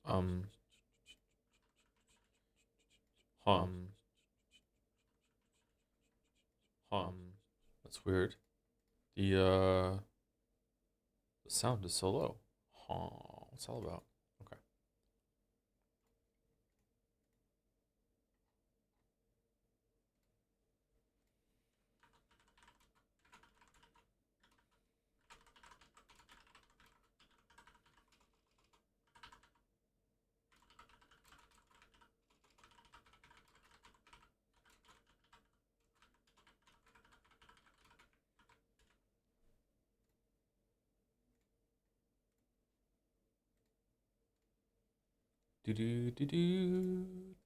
Um, huh. That's weird. The sound is so low. Huh. What's all about? Okay. Do do do do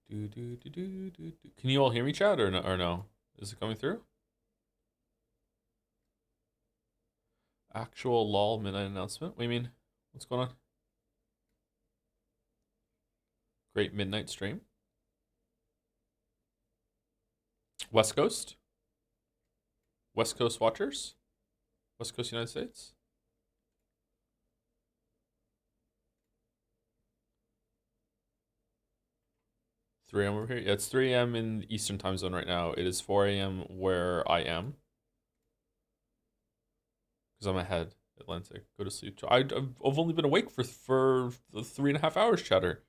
do do do do do. Can you all hear me, chat, or no? Or no? Is it coming through? Actual lol midnight announcement. What do you mean? What's going on? Great midnight stream. West Coast. West Coast watchers. West Coast United States. 3 a.m. over here. Yeah, it's 3 a.m. in the Eastern time zone right now. It is 4 a.m. where I am. Because I'm ahead. Atlantic. Go to sleep. I've only been awake for the 3.5 hours, chatter.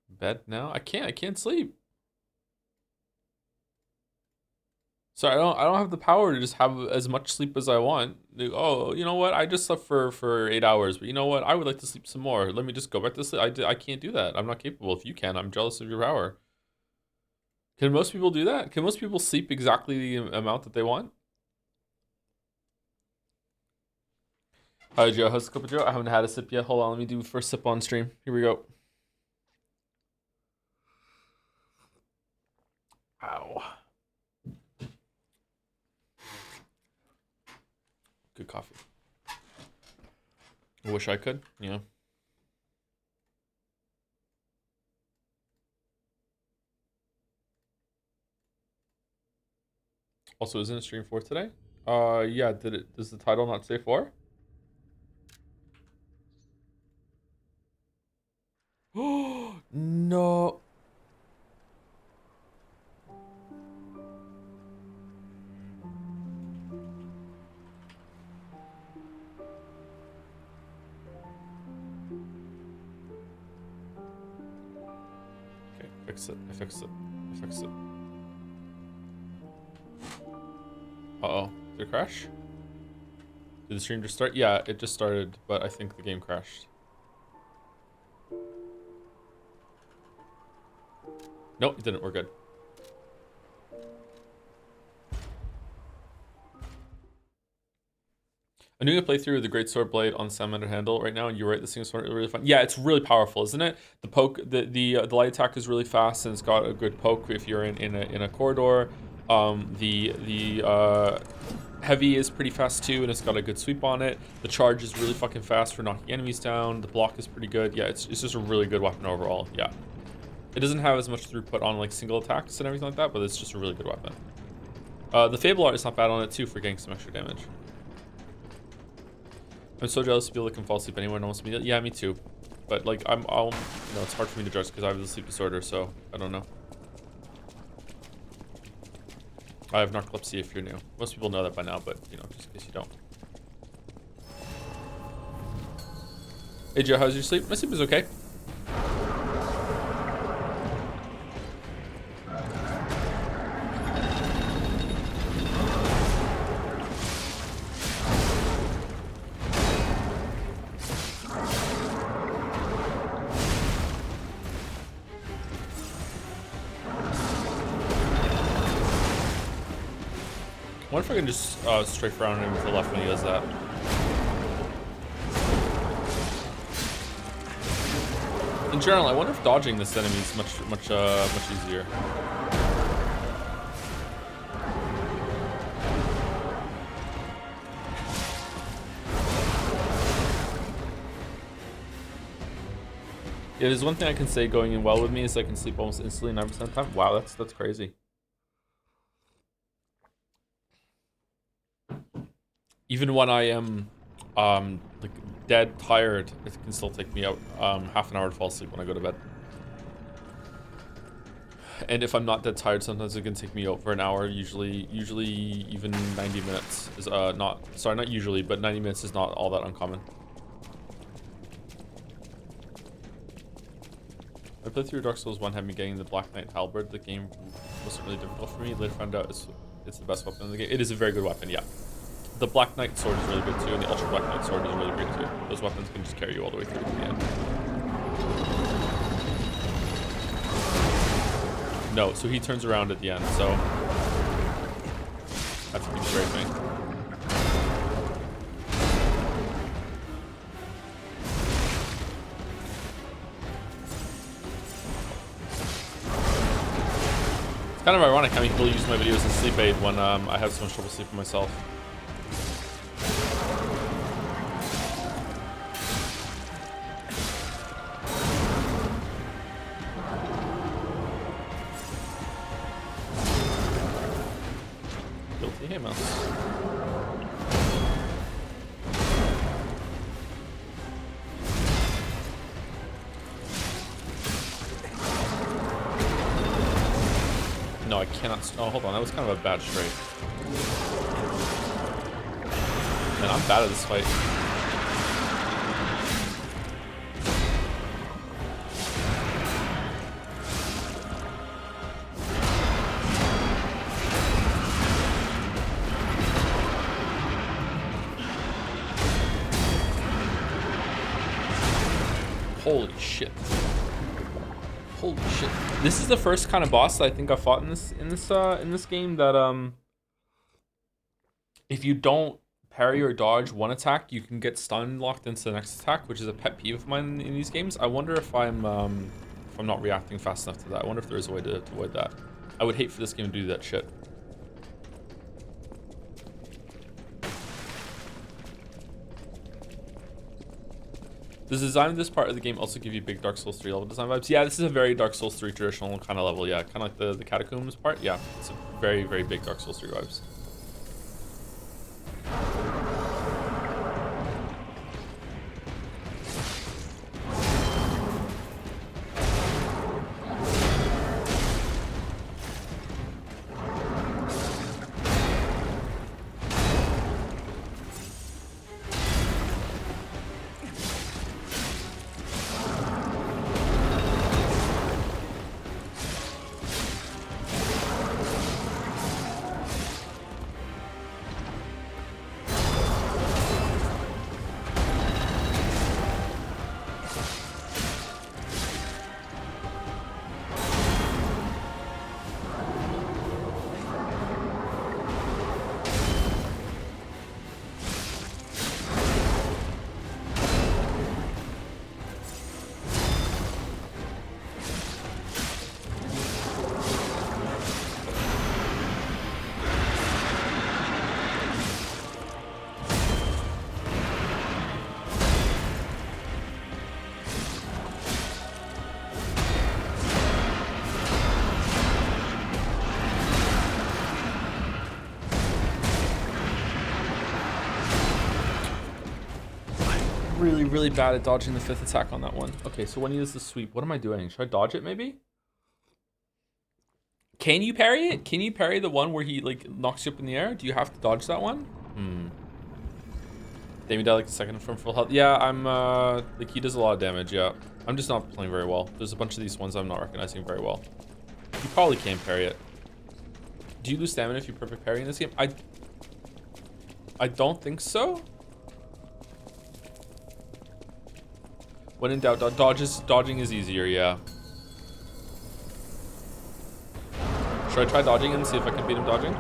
Bed now? I can't sleep. So I don't have the power to just have as much sleep as I want. Oh, you know what? I just slept for 8 hours, but you know what? I would like to sleep some more. Let me just go back to sleep. I can't do that. I'm not capable. If you can, I'm jealous of your power. Can most people do that? Can most people sleep exactly the amount that they want? Hi Joe, how's the cup of Joe? I haven't had a sip yet. Hold on, let me do first sip on stream. Here we go. Ow. Good coffee. I wish I could, yeah. Also, isn't it stream 4 today? Yeah, does the title not say 4? Oh, no. Okay, fix it. I fixed it. I fixed it. Uh-oh. Did it crash? Did the stream just start? Yeah, it just started, but I think the game crashed. Nope, it didn't. We're good. I'm doing a playthrough of the Great Sword Blade on Salamander Handle right now, and you're right, this thing's really fun. Yeah, it's really powerful, isn't it? The poke, the light attack is really fast, and it's got a good poke if you're in a corridor. The heavy is pretty fast too, and it's got a good sweep on it. The charge is really fucking fast for knocking enemies down. The block is pretty good. Yeah, it's just a really good weapon overall. Yeah, it doesn't have as much throughput on like single attacks and everything like that, but it's just a really good weapon. The Fable art is not bad on it too for getting some extra damage. I'm so jealous of people that can fall asleep anywhere and almost immediately. Yeah, me too. But like, it's hard for me to judge because I have a sleep disorder, so I don't know. I have narcolepsy if you're new. Most people know that by now, but you know, just in case you don't. Hey Joe, how's your sleep? My sleep is okay. wonder if I can just strafe around him with the left when he does that. In general, I wonder if dodging this enemy is much easier. Yeah, there's one thing I can say going in well with me is I can sleep almost instantly 9% of the time. Wow, that's crazy. Even when I am like dead tired, it can still take me out half an hour to fall asleep when I go to bed. And if I'm not dead tired, sometimes it can take me over an hour. Usually even 90 minutes is not usually, but 90 minutes is not all that uncommon. I played through Dark Souls 1, had me getting the Black Knight Halberd. The game wasn't really difficult for me. Later found out it's the best weapon in the game. It is a very good weapon, yeah. The Black Knight sword is really good too, and the Ultra Black Knight sword is really great too. Those weapons can just carry you all the way through to the end. No, so he turns around at the end, so that's a great thing. It's kind of ironic how many people use my videos as sleep aid when I have so much trouble sleeping myself. Guilty, hey mouse. No, I cannot. Oh, hold on. That was kind of a bad straight. Man, I'm bad at this fight. Holy shit. Holy shit. This is the first kind of boss that I think I fought in this game that if you don't parry or dodge one attack, you can get stun locked into the next attack, which is a pet peeve of mine in these games. I wonder if I'm not reacting fast enough to that. I wonder if there is a way to avoid that. I would hate for this game to do that shit. Does the design of this part of the game also give you big Dark Souls 3 level design vibes? Yeah, this is a very Dark Souls 3 traditional kind of level. Yeah, kind of like the catacombs part. Yeah, it's a very, very big Dark Souls 3 vibes. Really bad at dodging the 5th attack on that one. Okay, so when he does the sweep, what am I doing? Should I dodge it maybe? Can you parry it? Can you parry the one where he like knocks you up in the air? Do you have to dodge that one? Damien died like the second from full health. Yeah, I'm like he does a lot of damage, yeah. I'm just not playing very well. There's a bunch of these ones I'm not recognizing very well. You probably can parry it. Do you lose stamina if you perfect parry in this game? I don't think so. When in doubt, dodging is easier, yeah. Should I try dodging and see if I can beat him dodging?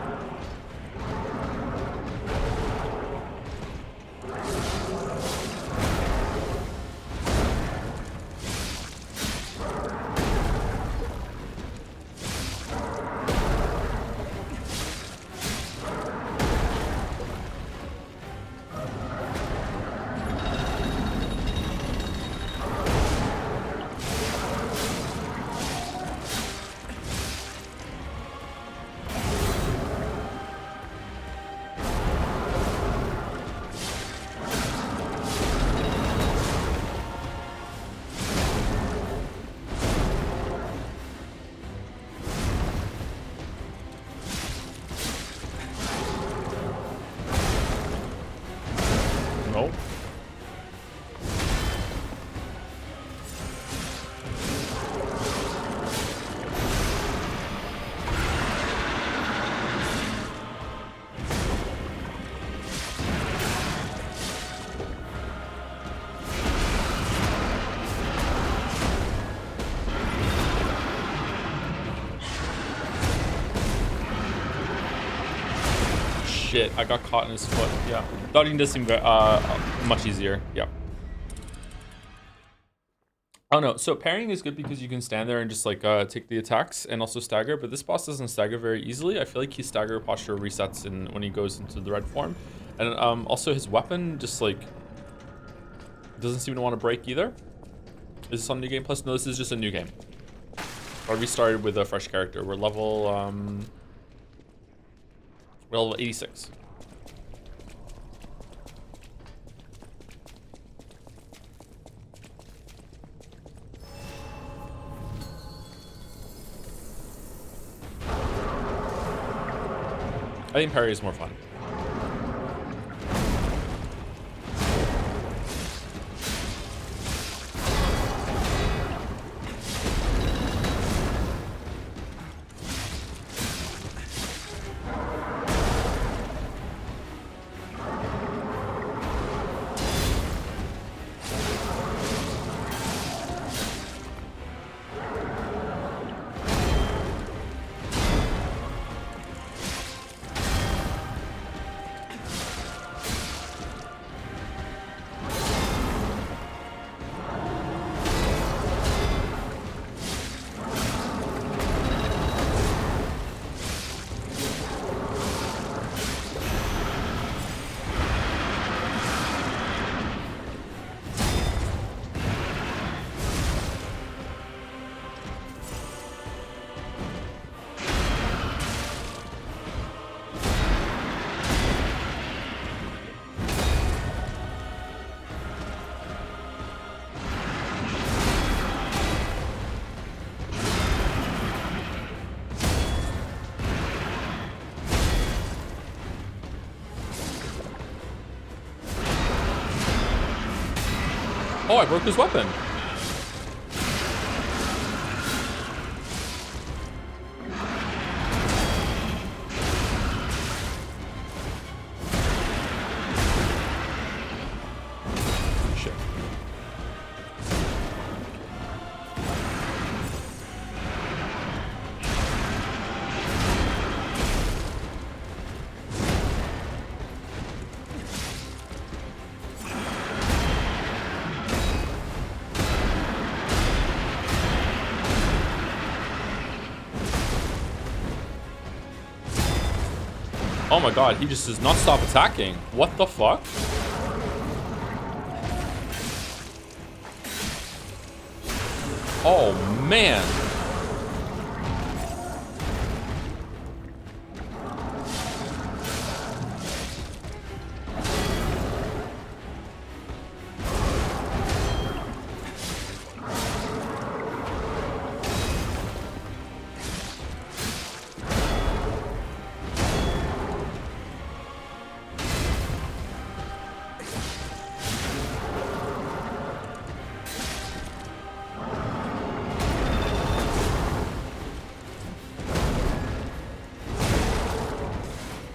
shit. I got caught in his foot. Yeah. Dodging does seem much easier. Yeah. Oh no, so parrying is good because you can stand there and just like take the attacks and also stagger, but this boss doesn't stagger very easily. I feel like his stagger posture resets when he goes into the red form. And also his weapon just like doesn't seem to want to break either. Is this on New Game Plus? No, this is just a new game. I restarted with a fresh character. We're level 86. I think parry is more fun. Oh, I broke his weapon. Shit. Oh my god, he just does not stop attacking. What the fuck? Oh man.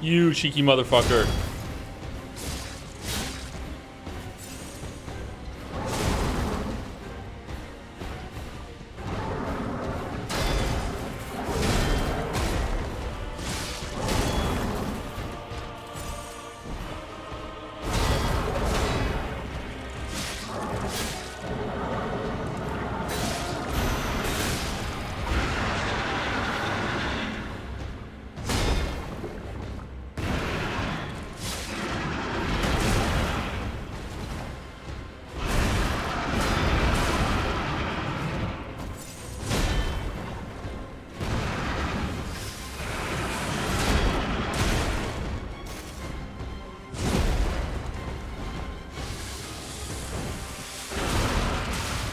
You cheeky motherfucker.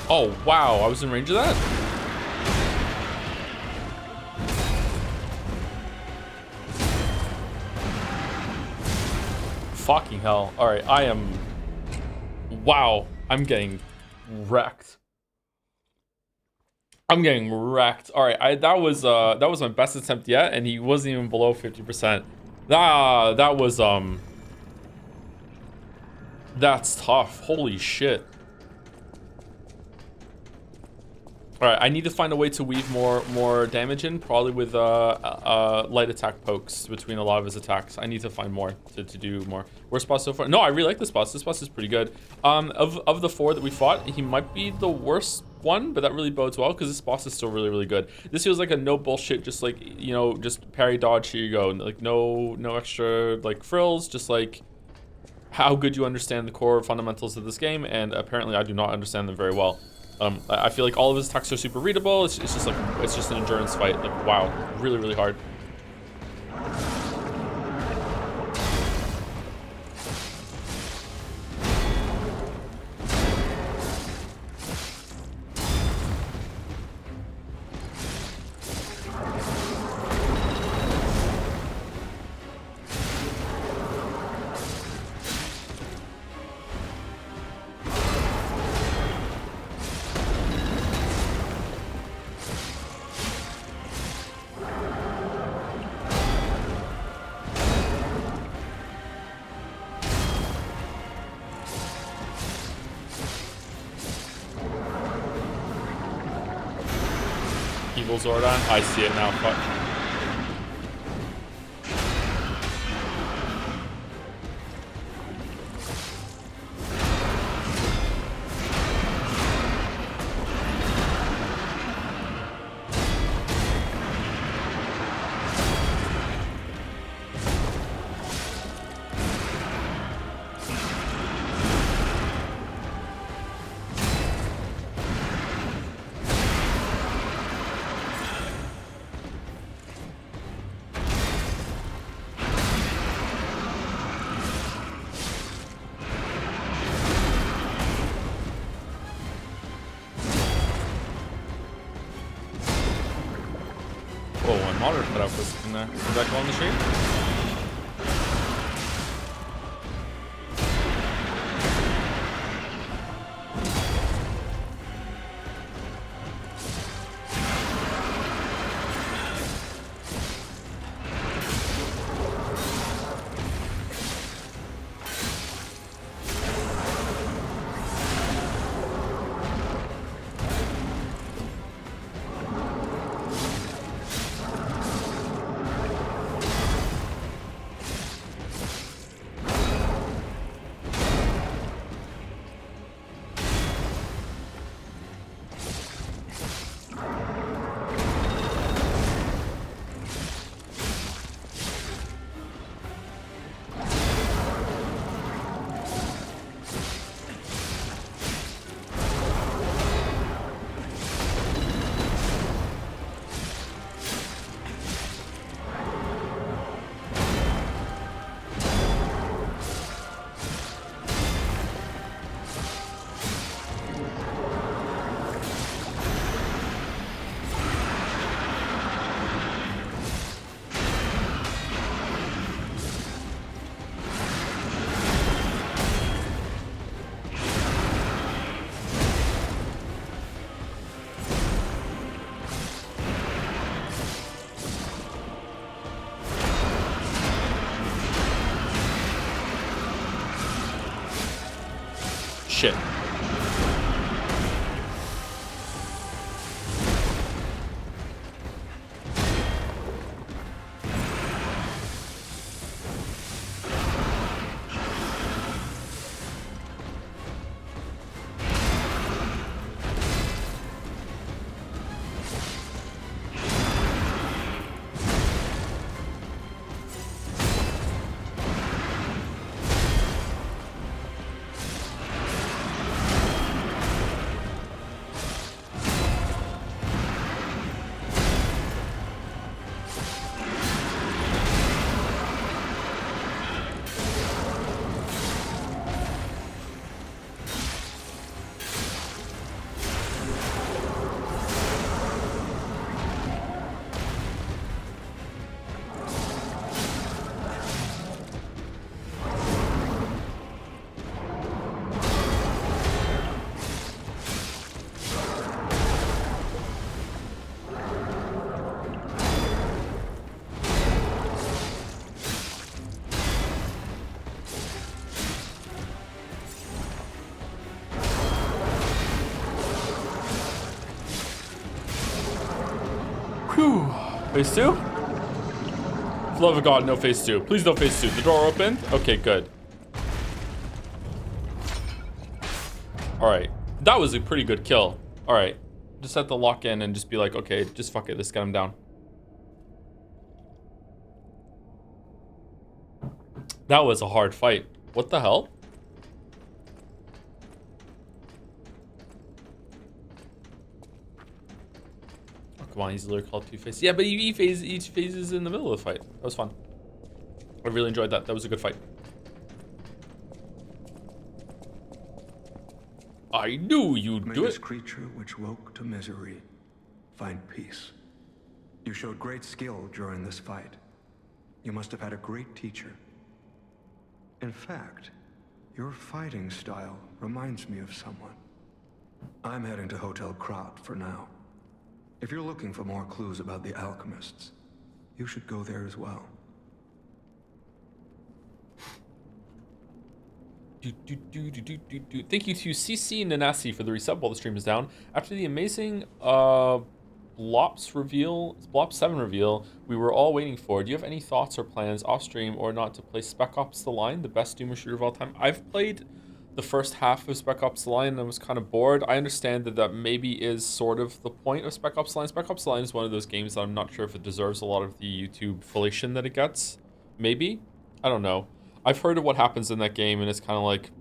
Oh, wow. I was in range of that? Fucking hell. Alright, I am... Wow. I'm getting wrecked. I'm getting wrecked. Alright, that was my best attempt yet, and he wasn't even below 50%. That was, that's tough. Holy shit. All right, I need to find a way to weave more damage in, probably with light attack pokes between a lot of his attacks. I need to find more to do more. Worst boss so far? No, I really like this boss. This boss is pretty good. Of the 4 that we fought, he might be the worst one, but that really bodes well because this boss is still really good. This feels like a no bullshit, just like, you know, just parry dodge, here you go. Like no extra like frills, just like how good you understand the core fundamentals of this game, and apparently I do not understand them very well. I feel like all of his attacks are super readable. It's just like, it's just an endurance fight. Like, wow, really hard. Evil Zordon. I see it now. Fuck. Oh, one monitor cut out for a second there. Is that go on the stream? Shit. Phase 2? For the love of God, no phase 2. Please no phase 2. The door opened? Okay, good. Alright. That was a pretty good kill. Alright. Just have to lock in and just be like, okay, just fuck it. Let's get him down. That was a hard fight. What the hell? Oh, come on, he's literally called Two-Face. Yeah, but each phase is in the middle of the fight. That was fun. I really enjoyed that. That was a good fight. I knew you'd do it. May this creature which woke to misery find peace. You showed great skill during this fight. You must have had a great teacher. In fact, your fighting style reminds me of someone. I'm heading to Hotel Krat for now. If you're looking for more clues about the alchemists, you should go there as well. Thank you to CC Nanasi for the resub while the stream is down. After the amazing Blop 7 reveal we were all waiting for, do you have any thoughts or plans off stream or not to play Spec Ops The Line, the best Doomer shooter of all time? I've played the first half of Spec Ops The Line and I was kind of bored. I understand that maybe is sort of the point of Spec Ops The Line. Spec Ops The Line is one of those games that I'm not sure if it deserves a lot of the YouTube fellation that it gets. Maybe? I don't know. I've heard of what happens in that game and it's kind of like...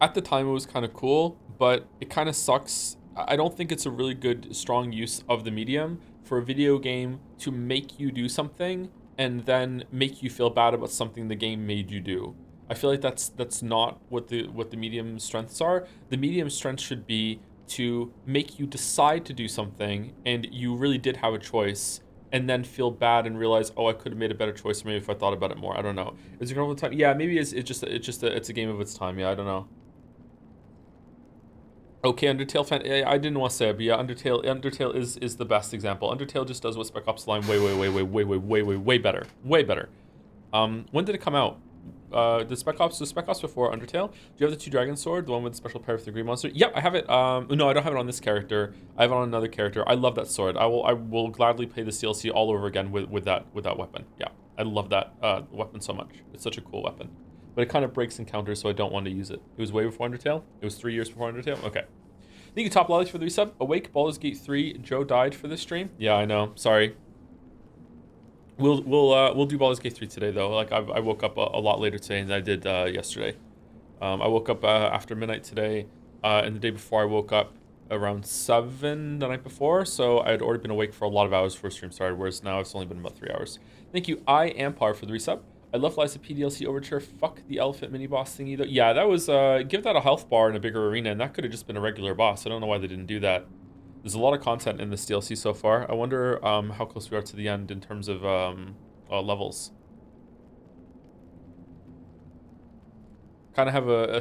At the time it was kind of cool, but it kind of sucks. I don't think it's a really good, strong use of the medium for a video game to make you do something and then make you feel bad about something the game made you do. I feel like that's not what the medium's strengths are. The medium's strength should be to make you decide to do something and you really did have a choice and then feel bad and realize, oh, I could have made a better choice maybe if I thought about it more. I don't know. Is it over time? Yeah, maybe it's a game of its time. Yeah, I don't know. Okay, Undertale fan. I didn't want to say it, but yeah, Undertale is the best example. Undertale just does what Spec Ops The Line way better. Way better. When did it come out? The Spec Ops before Undertale? Do you have the Two Dragon Sword, the one with the special pair with the green monster? Yep, I have it. No, I don't have it on this character. I have it on another character. I love that sword. I will gladly play the DLC all over again with that weapon. Yeah, I love that weapon so much. It's such a cool weapon. But it kind of breaks encounters, so I don't want to use it. It was way before Undertale? It was 3 years before Undertale? Okay. Thank you, Top Lollies, for the resub. Awake, Baldur's Gate 3, Joe died for this stream. Yeah, I know. Sorry. We'll do Baldur's Gate 3 today, though. Like, I woke up a lot later today than I did yesterday. I woke up after midnight today, and the day before I woke up around 7 the night before, so I had already been awake for a lot of hours before stream started, whereas now it's only been about 3 hours. Thank you, Ampar, for the resub. I love Lies of P DLC Overture. Fuck the elephant mini boss thingy though. Yeah, that was give that a health bar in a bigger arena, and that could have just been a regular boss. I don't know why they didn't do that. There's a lot of content in this DLC so far. I wonder how close we are to the end in terms of levels. Kind of have a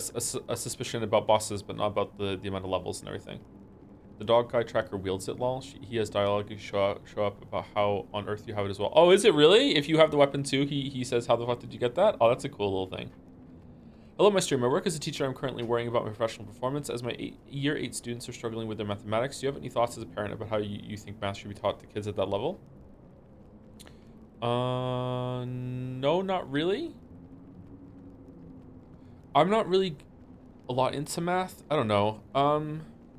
suspicion about bosses, but not about the amount of levels and everything. The dog guy tracker wields it, lol. He has dialogue show up about how on Earth you have it as well. Oh, is it really? If you have the weapon too, he says, how the fuck did you get that? Oh, that's a cool little thing. Hello, my stream. I work as a teacher. I'm currently worrying about my professional performance as my year 8 students are struggling with their mathematics. Do you have any thoughts as a parent about how you think math should be taught to kids at that level? No, not really. I'm not really a lot into math. I don't know.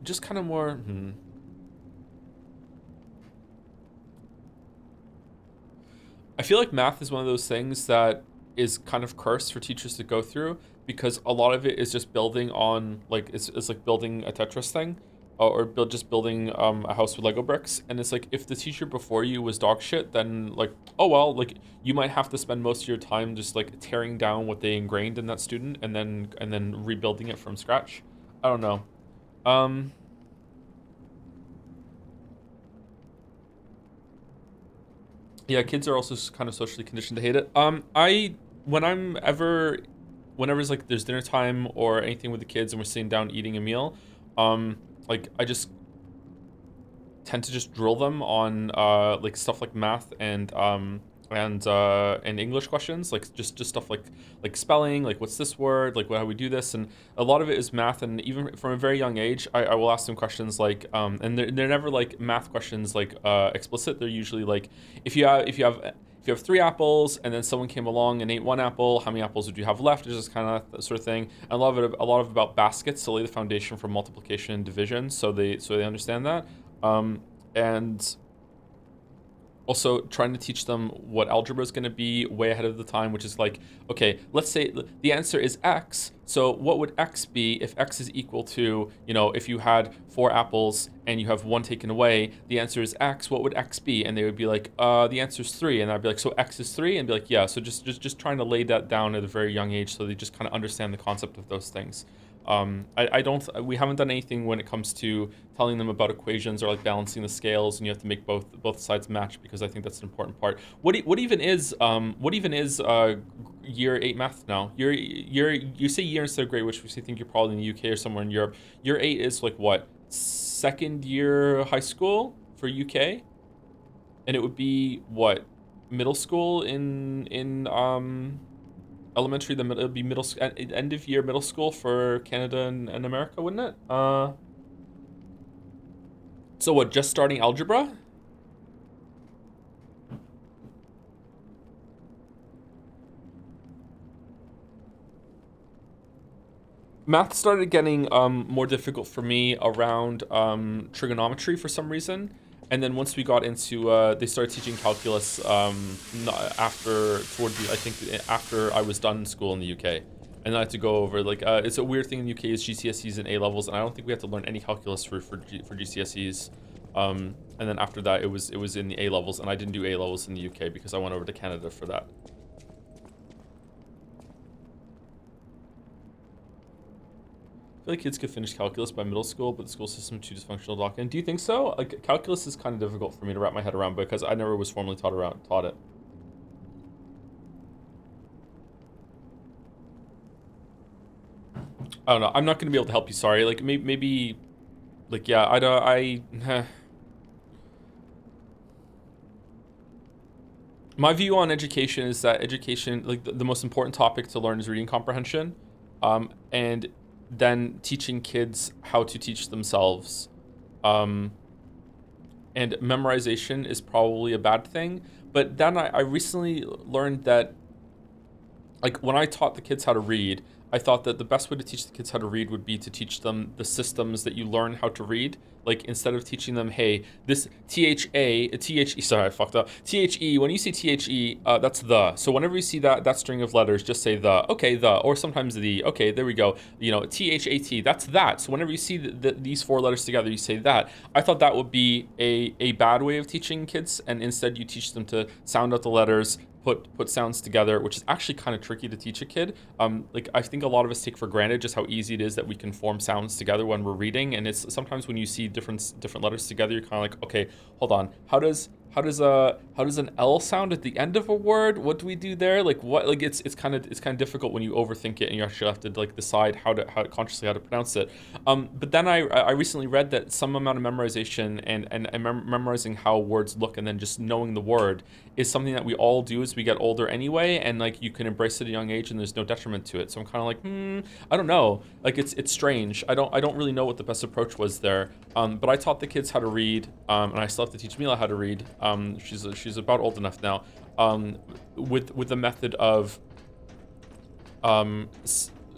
Just kind of more, I feel like math is one of those things that is kind of cursed for teachers to go through because a lot of it is just building on, like, it's like building a Tetris thing or just building a house with Lego bricks. And it's like, if the teacher before you was dog shit, then like, oh well, like you might have to spend most of your time just like tearing down what they ingrained in that student and then rebuilding it from scratch. I don't know. Yeah, kids are also kind of socially conditioned to hate it. Whenever it's like there's dinner time or anything with the kids and we're sitting down eating a meal, like I just tend to just drill them on like stuff like math and and English questions, like just stuff like spelling, like what's this word, like how we do this, and a lot of it is math. And even from a very young age, I will ask them questions like, and they're never like math questions like explicit. They're usually like, if you have three apples and then someone came along and ate one apple, how many apples would you have left? It's just kind of that sort of thing. And a lot of about baskets to lay the foundation for multiplication and division, so they understand that. And also trying to teach them what algebra is going to be way ahead of the time, which is like, okay, let's say the answer is x, so what would x be if x is equal to, if you had four apples and you have one taken away, the answer is x, what would x be? And they would be like, the answer is 3. And I'd be like, so x is 3? And be like, yeah. So just trying to lay that down at a very young age, so they just kind of understand the concept of those things. I don't. We haven't done anything when it comes to telling them about equations or like balancing the scales, and you have to make both sides match, because I think that's an important part. What even is year 8 math now? You say year instead of grade, which we think you're probably in the UK or somewhere in Europe. Year 8 is like what, second year high school for UK, and it would be what, middle school in elementary. It would be end of year middle school for Canada and America, wouldn't it? So what, just starting algebra? Math started getting more difficult for me around trigonometry for some reason. And then once we got into, they started teaching calculus after I was done school in the UK. And then I had to go over, like, it's a weird thing in the UK is GCSEs and A levels, and I don't think we had to learn any calculus for GCSEs. And then after that, it was in the A levels, and I didn't do A levels in the UK because I went over to Canada for that. I feel like kids could finish calculus by middle school, but the school system too dysfunctional to lock in. Do you think so? Like, calculus is kind of difficult for me to wrap my head around because I never was formally taught it. I don't know. I'm not going to be able to help you. Sorry. Like maybe, like yeah. I don't. My view on education is that education, like the most important topic to learn is reading comprehension, and then teaching kids how to teach themselves. Um, and memorization is probably a bad thing. But then I recently learned that, like, when I taught the kids how to read, I thought that the best way to teach the kids how to read would be to teach them the systems that you learn how to read. Like, instead of teaching them, hey, this THE, sorry, I fucked up. THE, when you say THE, that's the. So whenever you see that string of letters, just say the. Okay, the. Or sometimes the. Okay, there we go. THAT, that's that. So whenever you see these four letters together, you say that. I thought that would be a bad way of teaching kids, and instead you teach them to sound out the letters, put sounds together, which is actually kind of tricky to teach a kid. Like, I think a lot of us take for granted just how easy it is that we can form sounds together when we're reading, and it's sometimes when you see different letters together, you're kind of like, okay, hold on, how does an L sound at the end of a word? What do we do there? Like, what? Like, it's kind of difficult when you overthink it and you actually have to like decide how to pronounce it. But then I recently read that some amount of memorization and memorizing how words look and then just knowing the word is something that we all do as we get older anyway, and like you can embrace it at a young age and there's no detriment to it. So I'm kind of like, I don't know. Like, it's strange. I don't really know what the best approach was there. But I taught the kids how to read, and I still have to teach Mila how to read. She's about old enough now. With the method of um,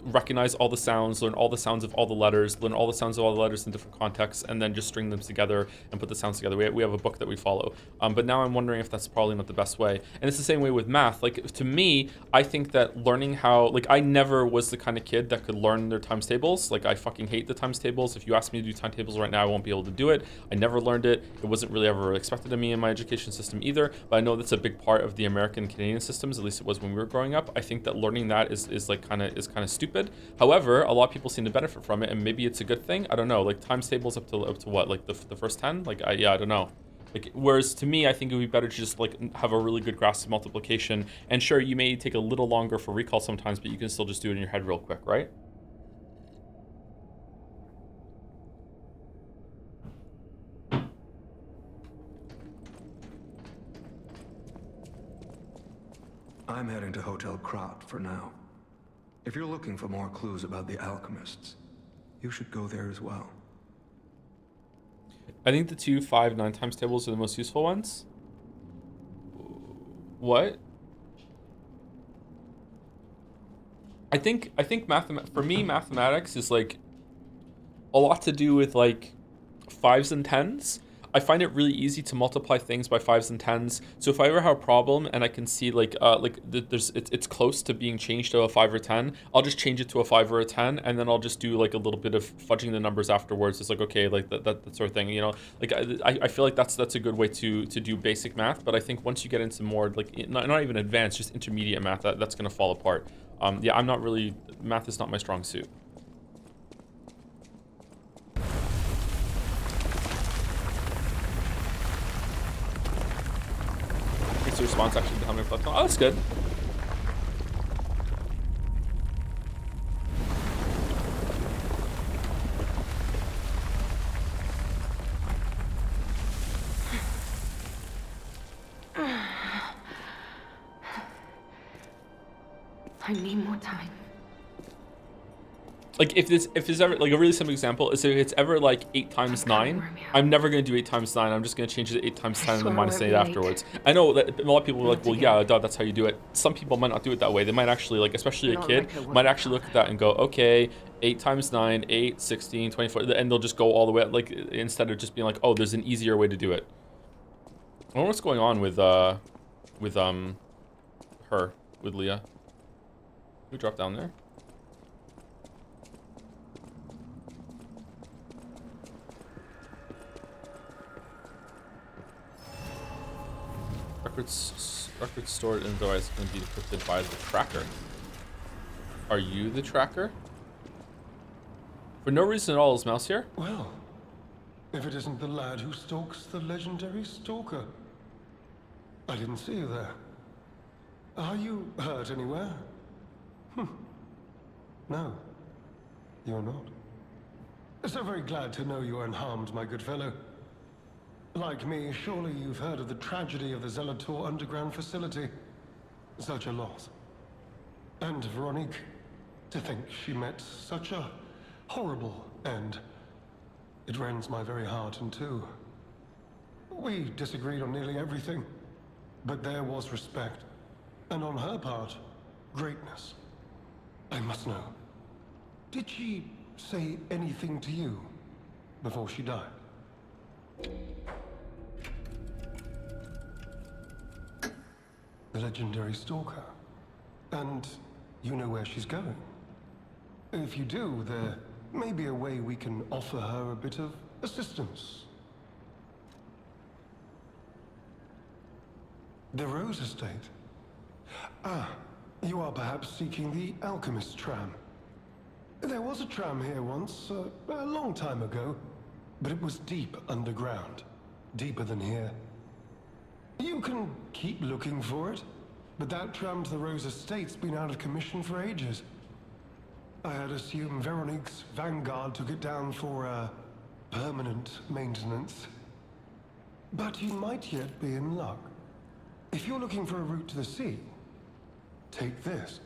recognize all the sounds, learn all the sounds of all the letters, learn all the sounds of all the letters in different contexts, and then just string them together and put the sounds together. We have a book that we follow. But now I'm wondering if that's probably not the best way. And it's the same way with math. Like, to me, I think that learning how, like, I never was the kind of kid that could learn their times tables. Like, I fucking hate the times tables. If you ask me to do timetables right now, I won't be able to do it. I never learned it. It wasn't really ever expected of me in my education system either. But I know that's a big part of the American Canadian systems. At least it was when we were growing up. I think that learning that is kind of stupid. However, a lot of people seem to benefit from it, and maybe it's a good thing. I don't know. Like, times tables up to what? Like the first 10? Like, I don't know. Like, whereas to me, I think it would be better to just like have a really good grasp of multiplication. And sure, you may take a little longer for recall sometimes, but you can still just do it in your head real quick, right? I'm heading to Hotel Krat for now. If you're looking for more clues about the alchemists, you should go there as well. I think the 2, 5, 9 times tables are the most useful ones. What? I think for me, mathematics is like a lot to do with like 5s and 10s. I find it really easy to multiply things by 5s and 10s. So if I ever have a problem and I can see it's close to being changed to a 5 or 10, I'll just change it to a 5 or a 10, and then I'll just do like a little bit of fudging the numbers afterwards. It's like, okay, like that sort of thing, you know. Like I feel like that's a good way to do basic math. But I think once you get into more like not even advanced, just intermediate math, that's gonna fall apart. Yeah, I'm not really, math is not my strong suit. It's the response actually to how many reflect on. Oh, that's good. I need more time. Like if there's ever like a really simple example is if it's ever like 8 times 9, I'm never gonna do 8 times 9. I'm just gonna change it to 8 times 10 and then minus 8 afterwards. I know that a lot of people are like, well, yeah, duh, that's how you do it. Some people might not do it that way. They might actually, like, especially a kid, might actually look at that and go, okay, 8 times 9, 8, 16, 24, and they'll just go all the way, like, instead of just being like, oh, there's an easier way to do it. I wonder what's going on with Leah. We drop down there. Records stored in the device can be decrypted by the tracker. Are you the tracker? For no reason at all is Mouse here? Well, if it isn't the lad who stalks the legendary stalker. I didn't see you there. Are you hurt anywhere? No, you're not. So very glad to know you are unharmed, my good fellow. Like me, surely you've heard of the tragedy of the Zelator underground facility. Such a loss. And Veronique, to think she met such a horrible end. It rends my very heart in two. We disagreed on nearly everything, but there was respect. And on her part, greatness. I must know. Did she say anything to you before she died? The legendary stalker. And you know where she's going. If you do, there may be a way we can offer her a bit of assistance. The Rose Estate. Ah, you are perhaps seeking the Alchemist tram. There was a tram here once, a long time ago, but it was deep underground. Deeper than here. You can keep looking for it, but that tram to the Rose Estate's been out of commission for ages. I had assumed Veronique's Vanguard took it down for, permanent maintenance. But you might yet be in luck. If you're looking for a route to the sea, take this.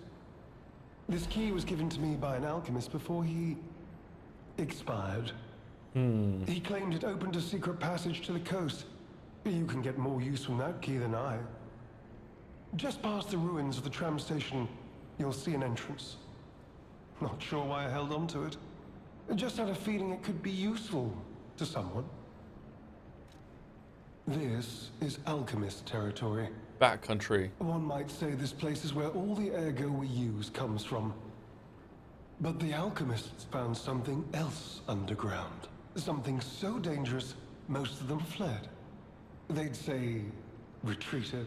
This key was given to me by an alchemist before he expired. He claimed it opened a secret passage to the coast. You can get more use from that key than I. Just past the ruins of the tram station, you'll see an entrance. Not sure why I held on to it. I just had a feeling it could be useful to someone. This is alchemist territory. Backcountry. One might say this place is where all the ergo we use comes from. But the alchemists found something else underground. Something so dangerous, most of them fled. They'd say, retreated.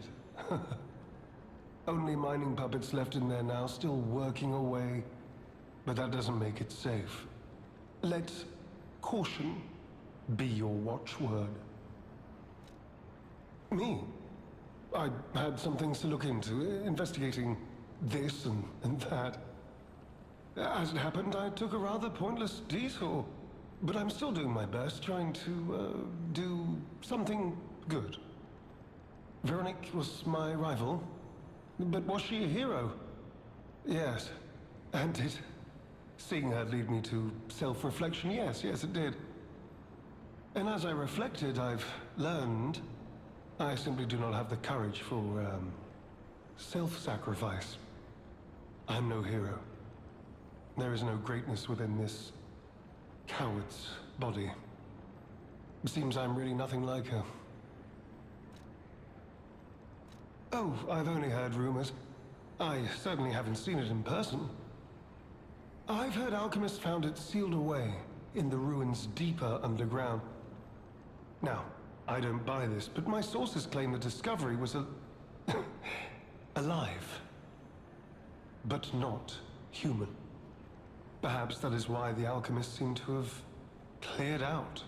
Only mining puppets left in there now, still working away. But that doesn't make it safe. Let caution be your watchword. Me? I had some things to look into, investigating this and that. As it happened, I took a rather pointless detour. But I'm still doing my best, trying to, do something good. Veronique was my rival. But was she a hero? Yes. And did seeing her lead me to self-reflection? Yes, it did. And as I reflected, I've learned I simply do not have the courage for, self-sacrifice. I'm no hero. There is no greatness within this coward's body. It seems I'm really nothing like her. Oh, I've only heard rumors. I certainly haven't seen it in person. I've heard alchemists found it sealed away in the ruins deeper underground. Now, I don't buy this, but my sources claim the discovery was alive, but not human. Perhaps that is why the alchemists seem to have cleared out.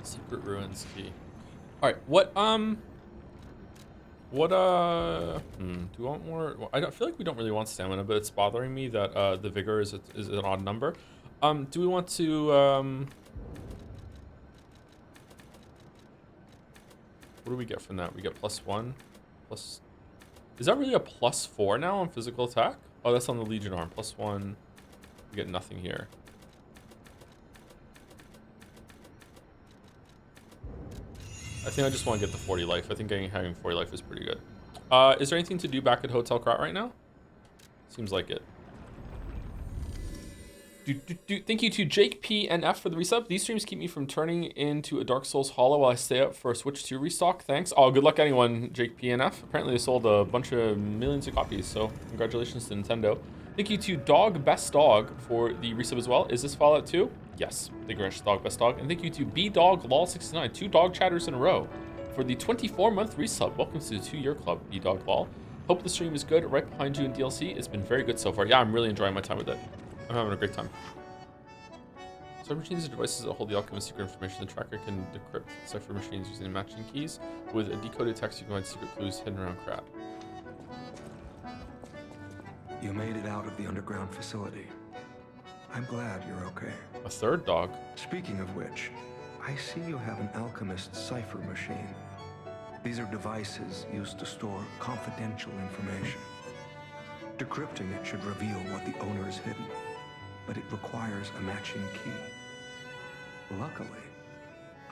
Secret ruins key. All right, do we want more? Well, I don't feel like we don't really want stamina, but it's bothering me that the vigor is an odd number. Do we want to what do we get from that? We get +1 plus. Is that really a +4 now on physical attack? Oh, that's on the Legion arm. +1. We get nothing here. I think I just want to get the 40 life. I think having 40 life is pretty good. Is there anything to do back at Hotel Krat right now? Seems like it. Thank you to Jake P and F for the resub. These streams keep me from turning into a Dark Souls hollow while I stay up for a Switch 2 restock. Thanks. Oh, good luck anyone, Jake P and F. Apparently they sold a bunch of millions of copies, so congratulations to Nintendo. Thank you to Dog Best Dog for the resub as well. Is this Fallout 2? Yes. Thank you, Dog Best Dog. And thank you to B-Dog Lol69, 2 dog chatters in a row for the 24-month resub. Welcome to the 2-year club, B-Dog Lol. Hope the stream is good. Right behind you in DLC. It's been very good so far. Yeah, I'm really enjoying my time with it. I'm having a great time. Cipher machines are devices that hold the alchemist's secret information. The tracker can decrypt cipher machines using matching keys. With a decoded text, you can find secret clues hidden around Krat. You made it out of the underground facility. I'm glad you're okay. A third dog. Speaking of which, I see you have an alchemist's cipher machine. These are devices used to store confidential information. Decrypting it should reveal what the owner has hidden, but it requires a matching key. Luckily,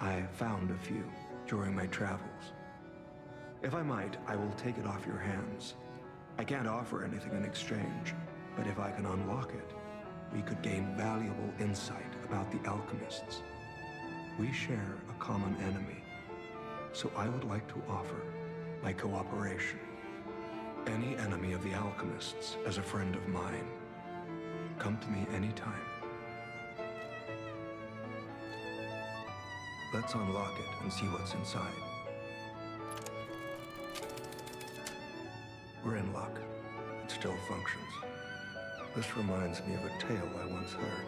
I found a few during my travels. If I might, I will take it off your hands. I can't offer anything in exchange, but if I can unlock it, we could gain valuable insight about the alchemists. We share a common enemy, so I would like to offer my cooperation. Any enemy of the alchemists as a friend of mine. Come to me anytime. Let's unlock it and see what's inside. We're in luck. It still functions. This reminds me of a tale I once heard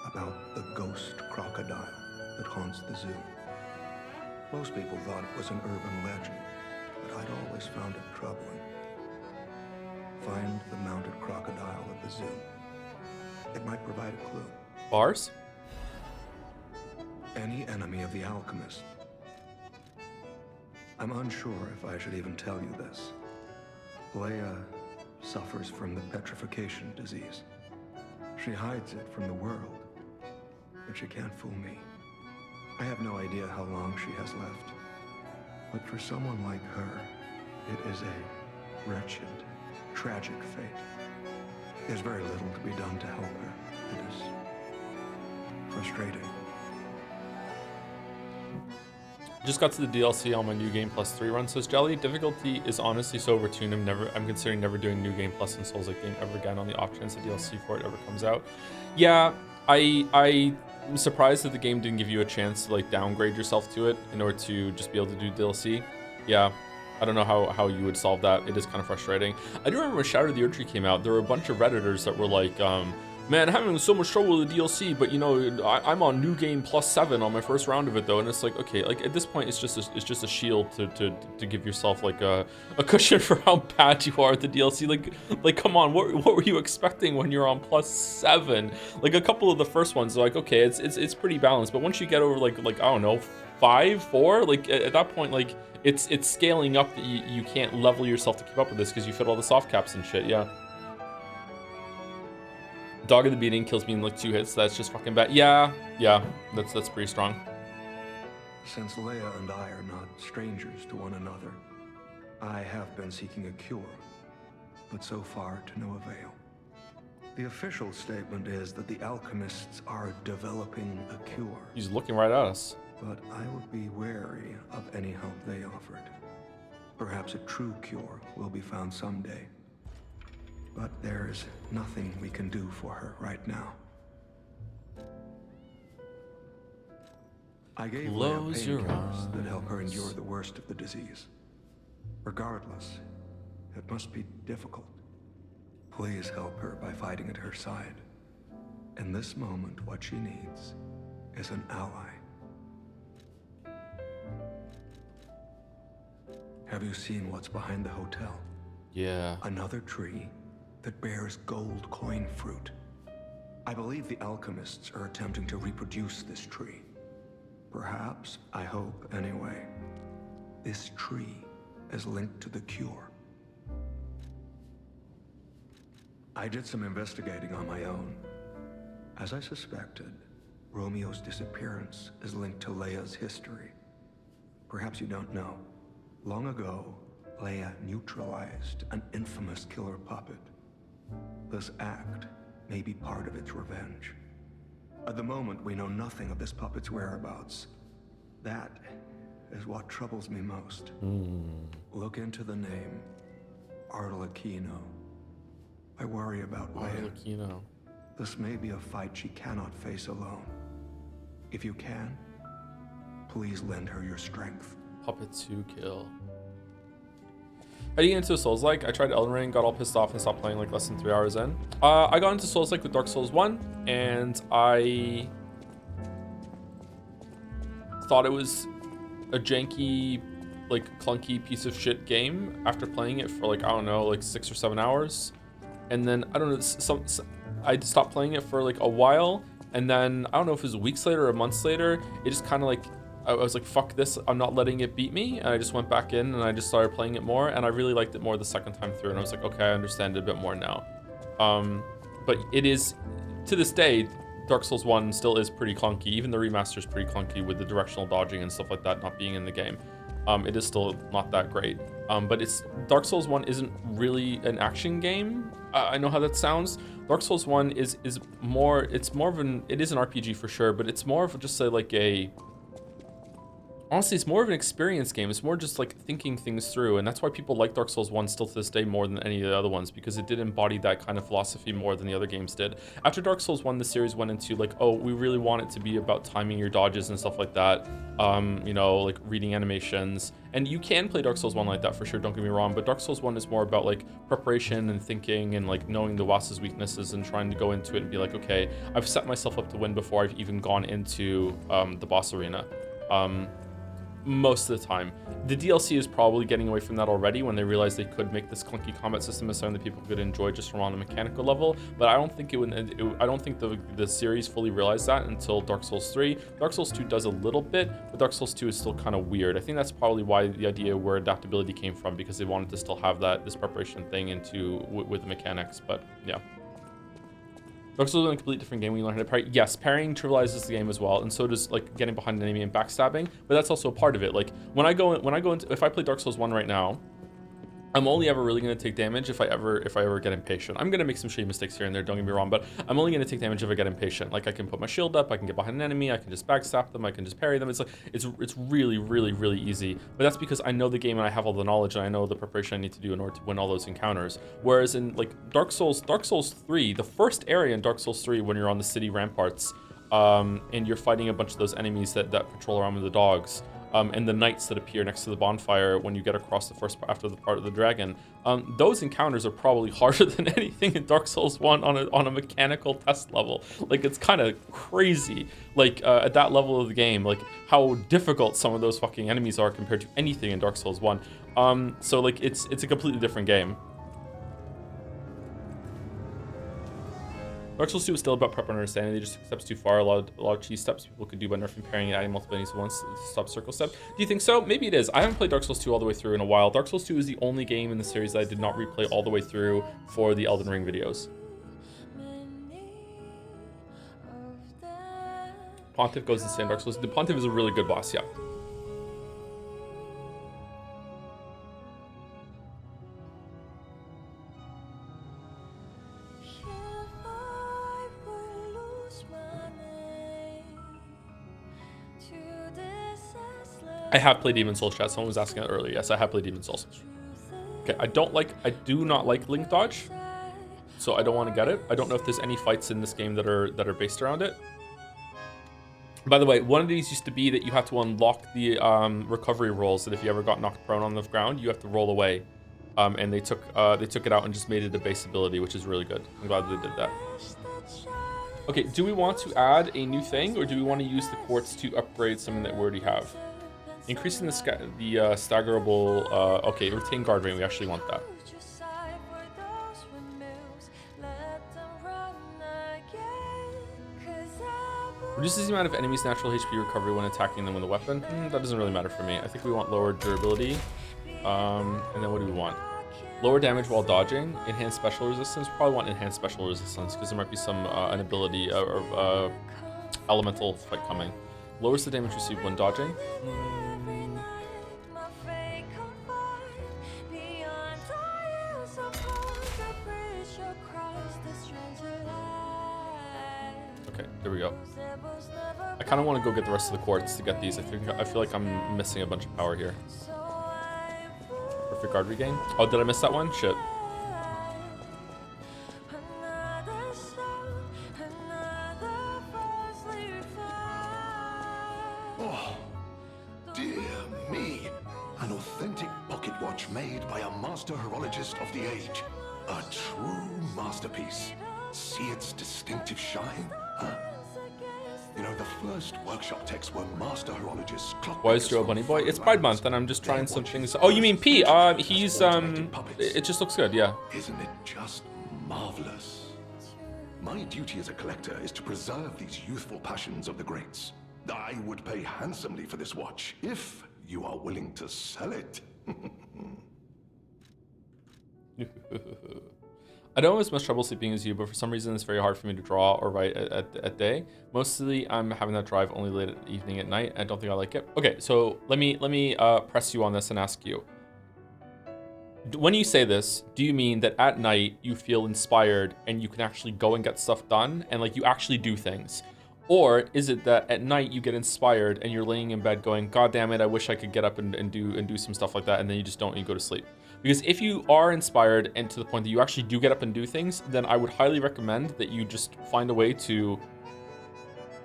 about the ghost crocodile that haunts the zoo. Most people thought it was an urban legend, but I'd always found it troubling. Find the mounted crocodile at the zoo. It might provide a clue. Bars? Any enemy of the alchemist. I'm unsure if I should even tell you this. Leia suffers from the petrification disease. She hides it from the world, but she can't fool me. I have no idea how long she has left, but for someone like her, it is a wretched, tragic fate. There's very little to be done to help her. It is frustrating. Just got to the DLC on my New Game Plus 3 run, says Jelly. Difficulty is honestly so overtuned. I'm considering never doing New Game Plus in Souls-like game ever again on the off chance the DLC for it ever comes out. Yeah, I'm surprised that the game didn't give you a chance to like downgrade yourself to it in order to just be able to do DLC. Yeah, I don't know how you would solve that. It is kind of frustrating. I do remember when Shadow of the Erdtree came out, there were a bunch of Redditors that were like, man, I'm having so much trouble with the DLC, but you know, I'm on New Game Plus 7 on my first round of it though, and it's like, okay, like at this point, it's just a shield to give yourself like a cushion for how bad you are at the DLC. Like come on, what were you expecting when you're on plus 7? Like a couple of the first ones, like okay, it's pretty balanced, but once you get over like I don't know, 5, 4. Like at that point, like it's scaling up that you can't level yourself to keep up with this because you fit all the soft caps and shit. Yeah. Dog of the Beating kills me in like 2 hits. That's just fucking bad. Yeah, that's pretty strong. Since Leia and I are not strangers to one another, I have been seeking a cure, but so far to no avail. The official statement is that the alchemists are developing a cure. He's looking right at us. But I would be wary of any help they offered. Perhaps a true cure will be found someday. But there's nothing we can do for her right now. I gave Leia painkillers that help her endure the worst of the disease. Regardless, it must be difficult. Please help her by fighting at her side. In this moment, what she needs is an ally. Have you seen what's behind the hotel? Yeah. Another tree that bears gold coin fruit. I believe the alchemists are attempting to reproduce this tree. Perhaps, I hope anyway, this tree is linked to the cure. I did some investigating on my own. As I suspected, Romeo's disappearance is linked to Leia's history. Perhaps you don't know. Long ago, Leia neutralized an infamous killer puppet. This act may be part of its revenge. At the moment, we know nothing of this puppet's whereabouts. That is what troubles me most. Look into the name, Arlecchino. I worry about Leia. Arlecchino. This may be a fight she cannot face alone. If you can, please lend her your strength. Puppets who kill. How do you get into a Souls-like? I tried Elden Ring, got all pissed off and stopped playing like less than 3 hours in. I got into Souls-like with Dark Souls 1, and I thought it was a janky, like clunky piece of shit game after playing it for like, I don't know, like 6 or 7 hours. And then, I don't know, I stopped playing it for like a while, and then, I don't know if it was weeks later or months later, it just kind of like, I was like, fuck this, I'm not letting it beat me. And I just went back in and I just started playing it more. And I really liked it more the second time through. And I was like, okay, I understand it a bit more now. But it is, to this day, Dark Souls 1 still is pretty clunky. Even the remaster is pretty clunky with the directional dodging and stuff like that not being in the game. It is still not that great. But Dark Souls 1 isn't really an action game. I know how that sounds. Dark Souls 1 it is an RPG for sure, but it's more of just honestly, it's more of an experience game. It's more just like thinking things through, and that's why people like Dark Souls 1 still to this day more than any of the other ones, because it did embody that kind of philosophy more than the other games did. After Dark Souls 1, the series went into like, oh, we really want it to be about timing your dodges and stuff like that, you know, like reading animations. And you can play Dark Souls 1 like that for sure, don't get me wrong, but Dark Souls 1 is more about like preparation and thinking and like knowing the boss's weaknesses and trying to go into it and be like, okay, I've set myself up to win before I've even gone into the boss arena. Most of the time. The DLC is probably getting away from that already when they realized they could make this clunky combat system as something that people could enjoy just from on a mechanical level, but I don't think I don't think the series fully realized that until Dark Souls 3. Dark Souls 2 does a little bit, but Dark Souls 2 is still kind of weird. I think that's probably why the idea where adaptability came from, because they wanted to still have this preparation thing with the mechanics, but yeah. Dark Souls is a completely different game when you learn how to parry. Yes, parrying trivializes the game as well, and so does like getting behind an enemy and backstabbing, but that's also a part of it. Like when I go into, if I play Dark Souls 1 right now, I'm only ever really going to take damage if I ever get impatient. I'm going to make some shitty mistakes here and there, don't get me wrong, but I'm only going to take damage if I get impatient. Like I can put my shield up, I can get behind an enemy, I can just backstab them, I can just parry them. It's like it's really, really, really easy. But that's because I know the game and I have all the knowledge and I know the preparation I need to do in order to win all those encounters. Whereas in like Dark Souls 3, the first area in Dark Souls 3 when you're on the city ramparts, and you're fighting a bunch of those enemies that patrol around with the dogs, and the knights that appear next to the bonfire when you get across after the part of the dragon. Those encounters are probably harder than anything in Dark Souls 1 on a mechanical test level. Like it's kind of crazy, like at that level of the game, like how difficult some of those fucking enemies are compared to anything in Dark Souls 1. So like it's a completely different game. Dark Souls 2 is still about prep and understanding. They just took steps too far. A lot of cheese steps people could do by nerfing, pairing, and adding multiple enemies at once to stop circle step. Do you think so? Maybe it is. I haven't played Dark Souls 2 all the way through in a while. Dark Souls 2 is the only game in the series that I did not replay all the way through for the Elden Ring videos. Pontiff goes insane Dark Souls. The Pontiff is a really good boss, yeah. I have played Demon's Souls, chat. Someone was asking that earlier. Yes, I have played Demon's Souls. Okay, I do not like Link Dodge, so I don't want to get it. I don't know if there's any fights in this game that are based around it. By the way, one of these used to be that you had to unlock the recovery rolls, that if you ever got knocked prone on the ground, you have to roll away. And they took it out and just made it a base ability, which is really good. I'm glad they did that. Okay, do we want to add a new thing, or do we want to use the quartz to upgrade something that we already have? Increasing the staggerable, okay, retain guard rate, we actually want that. Reduces the amount of enemies' natural HP recovery when attacking them with a weapon. That doesn't really matter for me. I think we want lower durability. And then what do we want? Lower damage while dodging. Enhanced special resistance. Probably want enhanced special resistance because there might be some an ability or elemental fight coming. Lowers the damage received when dodging. Okay, there we go. I kind of want to go get the rest of the quartz to get these. I feel like I'm missing a bunch of power here. Perfect guard regain. Oh, did I miss that one? Shit. Oh, dear me. An authentic pocket watch made by a master horologist of the age. A true masterpiece. See its distinctive shine? Huh? You know, the first workshop techs were master horologists. Why is Joe a bunny boy? It's Pride Month, and I'm just trying some things. Oh, you mean P? He's It just looks good, yeah. Isn't it just marvelous? My duty as a collector is to preserve these youthful passions of the greats. I would pay handsomely for this watch if you are willing to sell it. I don't have as much trouble sleeping as you, but for some reason it's very hard for me to draw or write at day. Mostly I'm having that drive only late at evening at night. I don't think I like it. Okay, so let me press you on this and ask you. When you say this, do you mean that at night you feel inspired and you can actually go and get stuff done and like you actually do things? Or is it that at night you get inspired and you're laying in bed going, God damn it, I wish I could get up and do some stuff like that, and then you just don't and you go to sleep? Because if you are inspired and to the point that you actually do get up and do things, then I would highly recommend that you just find a way to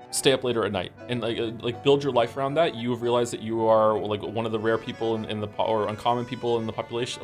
stay up later at night and like build your life around that. You have realized that you are like one of the rare people in the or uncommon people in the populace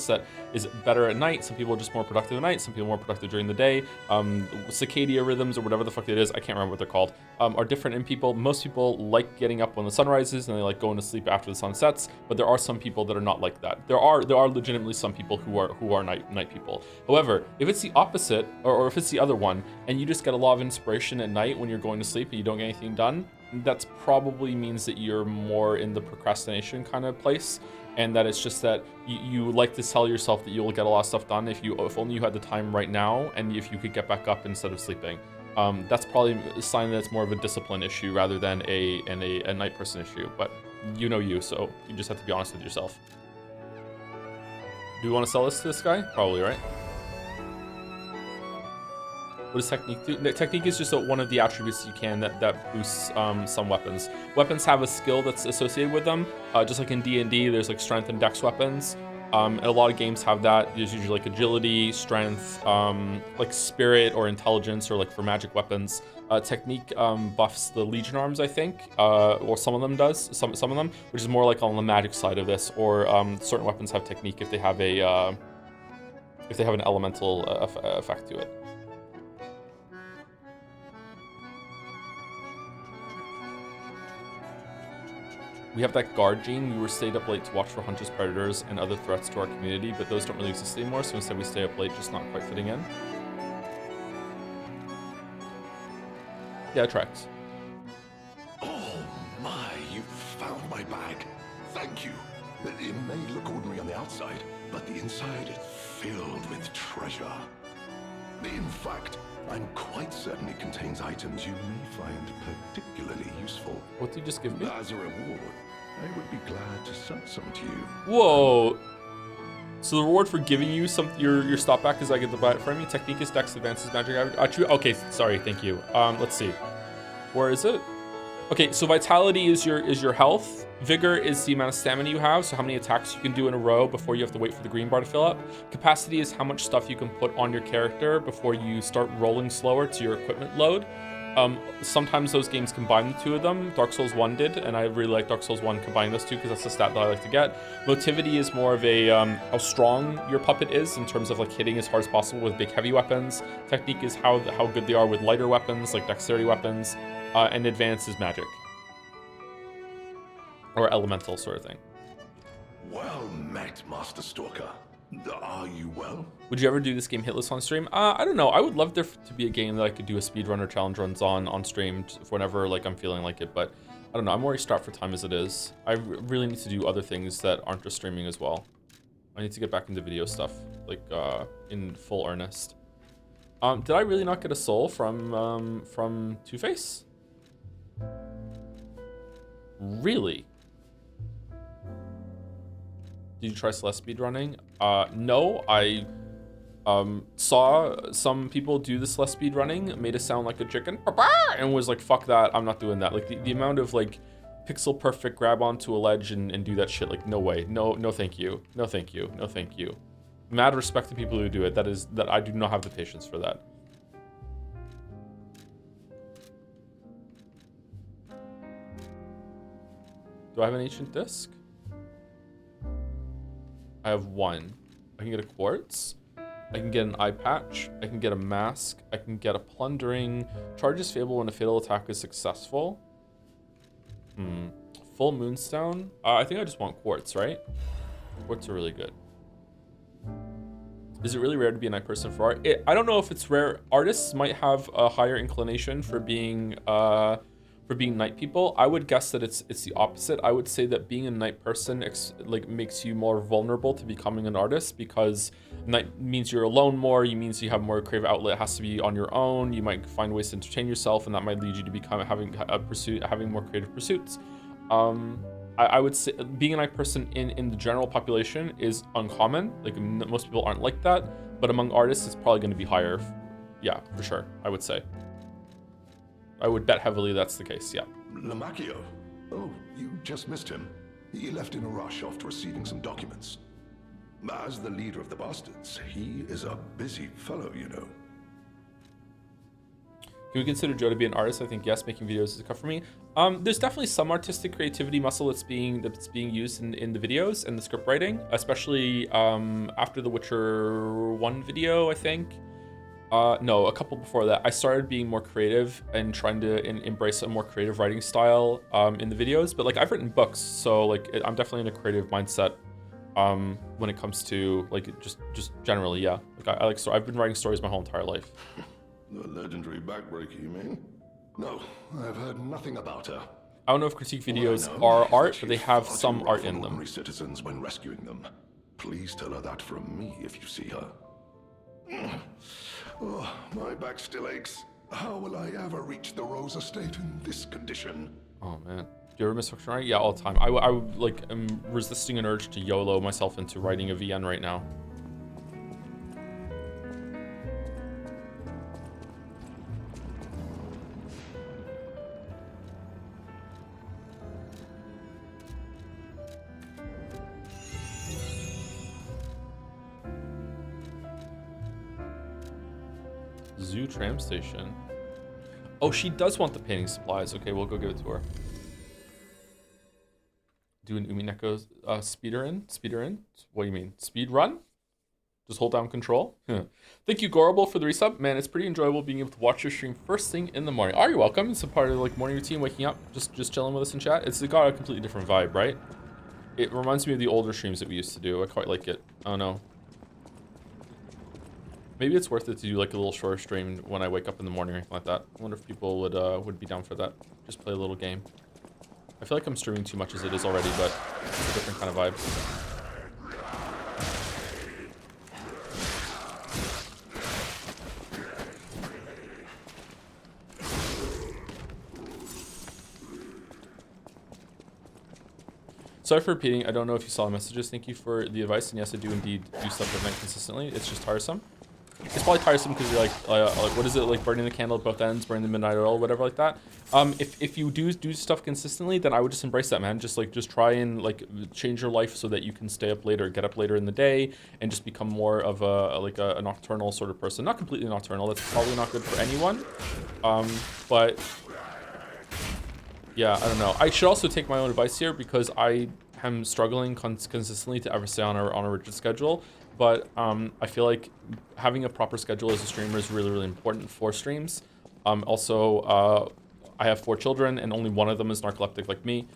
that is better at night. Some people are just more productive at night. Some people are more productive during the day. Circadian rhythms or whatever the fuck it is, I can't remember what they're called, are different in people. Most people like getting up when the sun rises and they like going to sleep after the sun sets, but there are some people that are not like that. There are legitimately some people who are night people. However, if it's the opposite or if it's the other one and you just get a lot of inspiration at night when you're going to sleep and you don't get anything done, that's probably means that you're more in the procrastination kind of place, and that it's just that you like to tell yourself that you'll get a lot of stuff done if only you had the time right now and if you could get back up instead of sleeping. That's probably a sign that it's more of a discipline issue rather than a night person issue, but you know you, so you just have to be honest with yourself. Do we want to sell this to this guy? Probably, right? What does technique do? Technique is just one of the attributes you can that boosts some weapons. Weapons have a skill that's associated with them. Just like in D&D, there's like strength and dex weapons. A lot of games have that. There's usually like agility, strength, like spirit or intelligence, or like for magic weapons. Technique buffs the Legion arms, I think, or some of them does. Some of them, which is more like on the magic side of this. Or certain weapons have technique if they have an elemental effect to it. We have that guard gene. We were stayed up late to watch for hunters, predators, and other threats to our community, but those don't really exist anymore, so instead we stay up late, just not quite fitting in. Yeah, it tracks. Oh my, you found my bag. Thank you. It may look ordinary on the outside, but the inside is filled with treasure. In fact, I'm quite certain it contains items you may find particularly useful. What did you just give me? As a reward, I would be glad to sell some to you. Whoa. So the reward for giving you your stop back is I get to buy it from you. Technique is Dex, advances magic. Okay, sorry, thank you. Let's see. Where is it? Okay, so vitality is your health. Vigor is the amount of stamina you have, so how many attacks you can do in a row before you have to wait for the green bar to fill up. Capacity is how much stuff you can put on your character before you start rolling slower to your equipment load. Sometimes those games combine the two of them. Dark Souls 1 did, and I really like Dark Souls 1 combining those two because that's the stat that I like to get. Motivity is more of a how strong your puppet is in terms of like hitting as hard as possible with big heavy weapons. Technique is how good they are with lighter weapons, like dexterity weapons. And advance is magic. Or elemental sort of thing. Well met, Master Stalker. Are you well? Would you ever do this game hitless on stream? I don't know. I would love there to be a game that I could do a speedrunner challenge runs on stream whenever like I'm feeling like it, but I don't know. I'm already strapped for time as it is. I really need to do other things that aren't just streaming as well. I need to get back into video stuff, like in full earnest. Did I really not get a soul from Two-Face? Really? Did you try Celeste speedrunning? No, I saw some people do the Celeste speedrunning, made it sound like a chicken, and was like, fuck that, I'm not doing that. Like the amount of like pixel perfect grab onto a ledge and do that shit, like no way, no thank you, no thank you, no thank you. Mad respect to people who do it. That I do not have the patience for that. Do I have an ancient disc? I have one. I can get a quartz. I can get an eye patch. I can get a mask. I can get a plundering. Charges Fable when a fatal attack is successful. Full moonstone. I think I just want quartz, right? Quartz are really good. Is it really rare to be a night person for art? I don't know if it's rare. Artists might have a higher inclination for being night people. I would guess that it's the opposite. I would say that being a night person makes you more vulnerable to becoming an artist, because night means you're alone more. It means you have more creative outlet. It has to be on your own. You might find ways to entertain yourself, and that might lead you to having more creative pursuits. I would say being a night person in the general population is uncommon. Like most people aren't like that, but among artists, it's probably going to be higher. Yeah, for sure. I would say. I would bet heavily that's the case, yeah. Lamacchio? Oh, you just missed him. He left in a rush after receiving some documents. As the leader of the Bastards, he is a busy fellow, you know. Can we consider Joe to be an artist? I think yes, making videos is a cut for me. There's definitely some artistic creativity muscle that's being used in the videos and the script writing, especially after the Witcher 1 video, I think. No, a couple before that. I started being more creative and trying to embrace a more creative writing style in the videos. But like I've written books, so like I'm definitely in a creative mindset when it comes to like just generally, yeah. Like I like so I've been writing stories my whole entire life. The legendary backbreaker, you mean? No, I've heard nothing about her. I don't know if critique videos are art, but they have some art in them. Ordinary citizens when rescuing them. Please tell her that from me if you see her. Oh, my back still aches. How will I ever reach the Rose Estate in this condition? Oh man, do you ever miss fiction writing? Yeah, all the time. I like am resisting an urge to YOLO myself into writing a VN right now. Zoo tram station. Oh, she does want the painting supplies. Okay, we'll go give it to her. Do an Umineko speeder in? What do you mean? Speed run? Just hold down control? Thank you, Gorable, for the resub. Man, it's pretty enjoyable being able to watch your stream first thing in the morning. Oh, you're welcome. It's a part of like morning routine, waking up, just chilling with us in chat. It's got a completely different vibe, right? It reminds me of the older streams that we used to do. I quite like it. Oh no. Maybe it's worth it to do like a little short stream when I wake up in the morning or anything like that. I wonder if people would be down for that. Just play a little game. I feel like I'm streaming too much as it is already, but it's a different kind of vibe. Sorry for repeating. I don't know if you saw the messages. Thank you for the advice. And yes, I do indeed do stuff at night consistently. It's just tiresome. It's probably tiresome because you're like, what is it, like burning the candle at both ends, burning the midnight oil, whatever like that. If you do stuff consistently, then I would just embrace that, man. Just try and like change your life so that you can stay up later, get up later in the day, and just become more of a nocturnal sort of person. Not completely nocturnal. That's probably not good for anyone. But yeah, I don't know. I should also take my own advice here because I am struggling consistently to ever stay on a rigid schedule. But I feel like having a proper schedule as a streamer is really, really important for streams. Also, I have 4 children and only one of them is narcoleptic like me.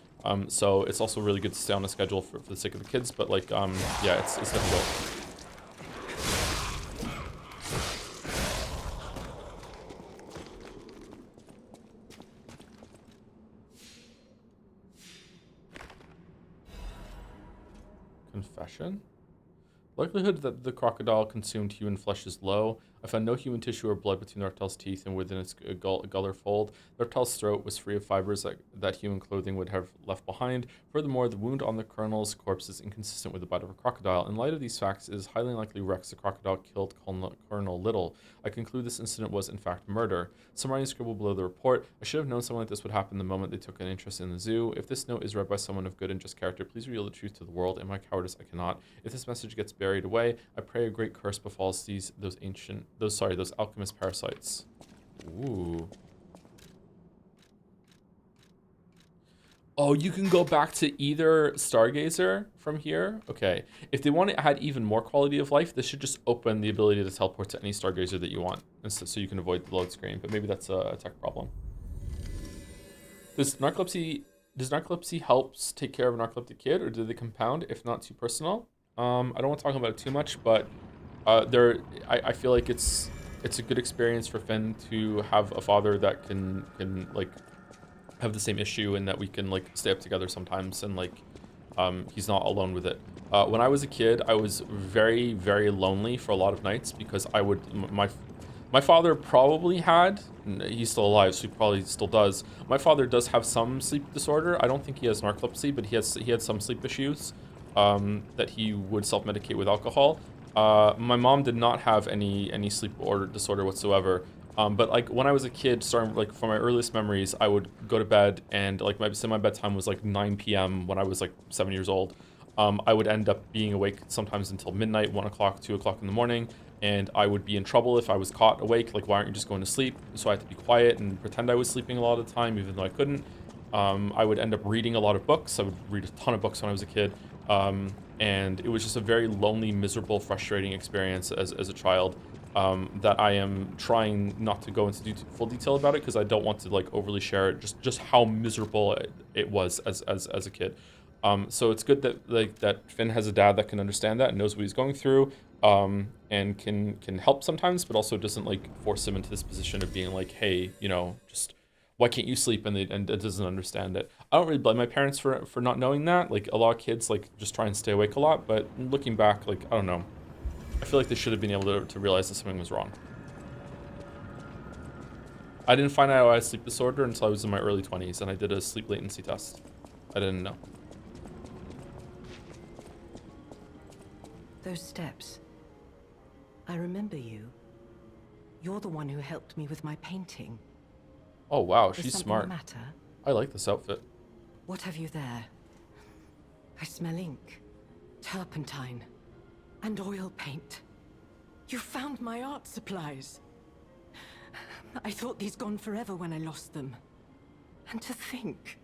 So it's also really good to stay on a schedule for the sake of the kids. But like, yeah, it's difficult. Confession? Likelihood that the crocodile consumed human flesh is low. I found no human tissue or blood between the reptile's teeth and within its gullar fold. The reptile's throat was free of fibers that human clothing would have left behind. Furthermore, the wound on the colonel's corpse is inconsistent with the bite of a crocodile. In light of these facts, it is highly likely Rex the crocodile killed Colonel Little. I conclude this incident was in fact murder. Summarizing scribble below the report. I should have known something like this would happen the moment they took an interest in the zoo. If this note is read by someone of good and just character, please reveal the truth to the world. In my cowardice, I cannot. If this message gets buried away, I pray a great curse befalls those alchemist parasites. Ooh. Oh, you can go back to either Stargazer from here? Okay. If they want to add even more quality of life, this should just open the ability to teleport to any Stargazer that you want, so you can avoid the load screen, but maybe that's a tech problem. Does narcolepsy helps take care of a narcoleptic kid, or do they compound if not too personal? I don't want to talk about it too much, but I feel like it's a good experience for Finn to have a father that can like have the same issue and that we can like stay up together sometimes and like he's not alone with it. When I was a kid, I was very, very lonely for a lot of nights because I would my father probably had, he's still alive, so he probably still does. My father does have some sleep disorder. I don't think he has narcolepsy, but he had some sleep issues that he would self-medicate with alcohol. My mom did not have any sleep disorder whatsoever. But like when I was a kid, starting like from my earliest memories, I would go to bed and like my bedtime was like 9 p.m. when I was like 7 years old. I would end up being awake sometimes until midnight, 1 o'clock, 2 o'clock in the morning. And I would be in trouble if I was caught awake. Like, why aren't you just going to sleep? So I had to be quiet and pretend I was sleeping a lot of the time, even though I couldn't. I would end up reading a lot of books. I would read a ton of books when I was a kid. And it was just a very lonely, miserable, frustrating experience as a child that I am trying not to go into full detail about it because I don't want to like overly share it, just how miserable it was as a kid. So it's good that Finn has a dad that can understand that and knows what he's going through, and can help sometimes, but also doesn't like force him into this position of being like, hey, you know, just why can't you sleep, and it doesn't understand it. I don't really blame my parents for not knowing that. Like a lot of kids like just try and stay awake a lot, but looking back, like I don't know, I feel like they should have been able to realize that something was wrong. I didn't find out I had sleep disorder until I was in my early 20s and I did a sleep latency test. I didn't know. Those steps. I remember you. You're the one who helped me with my painting. Oh wow, Is she's something smart. the matter? I like this outfit. What have you there? I smell ink, turpentine, and oil paint. You found my art supplies. I thought these gone forever when I lost them. And to think,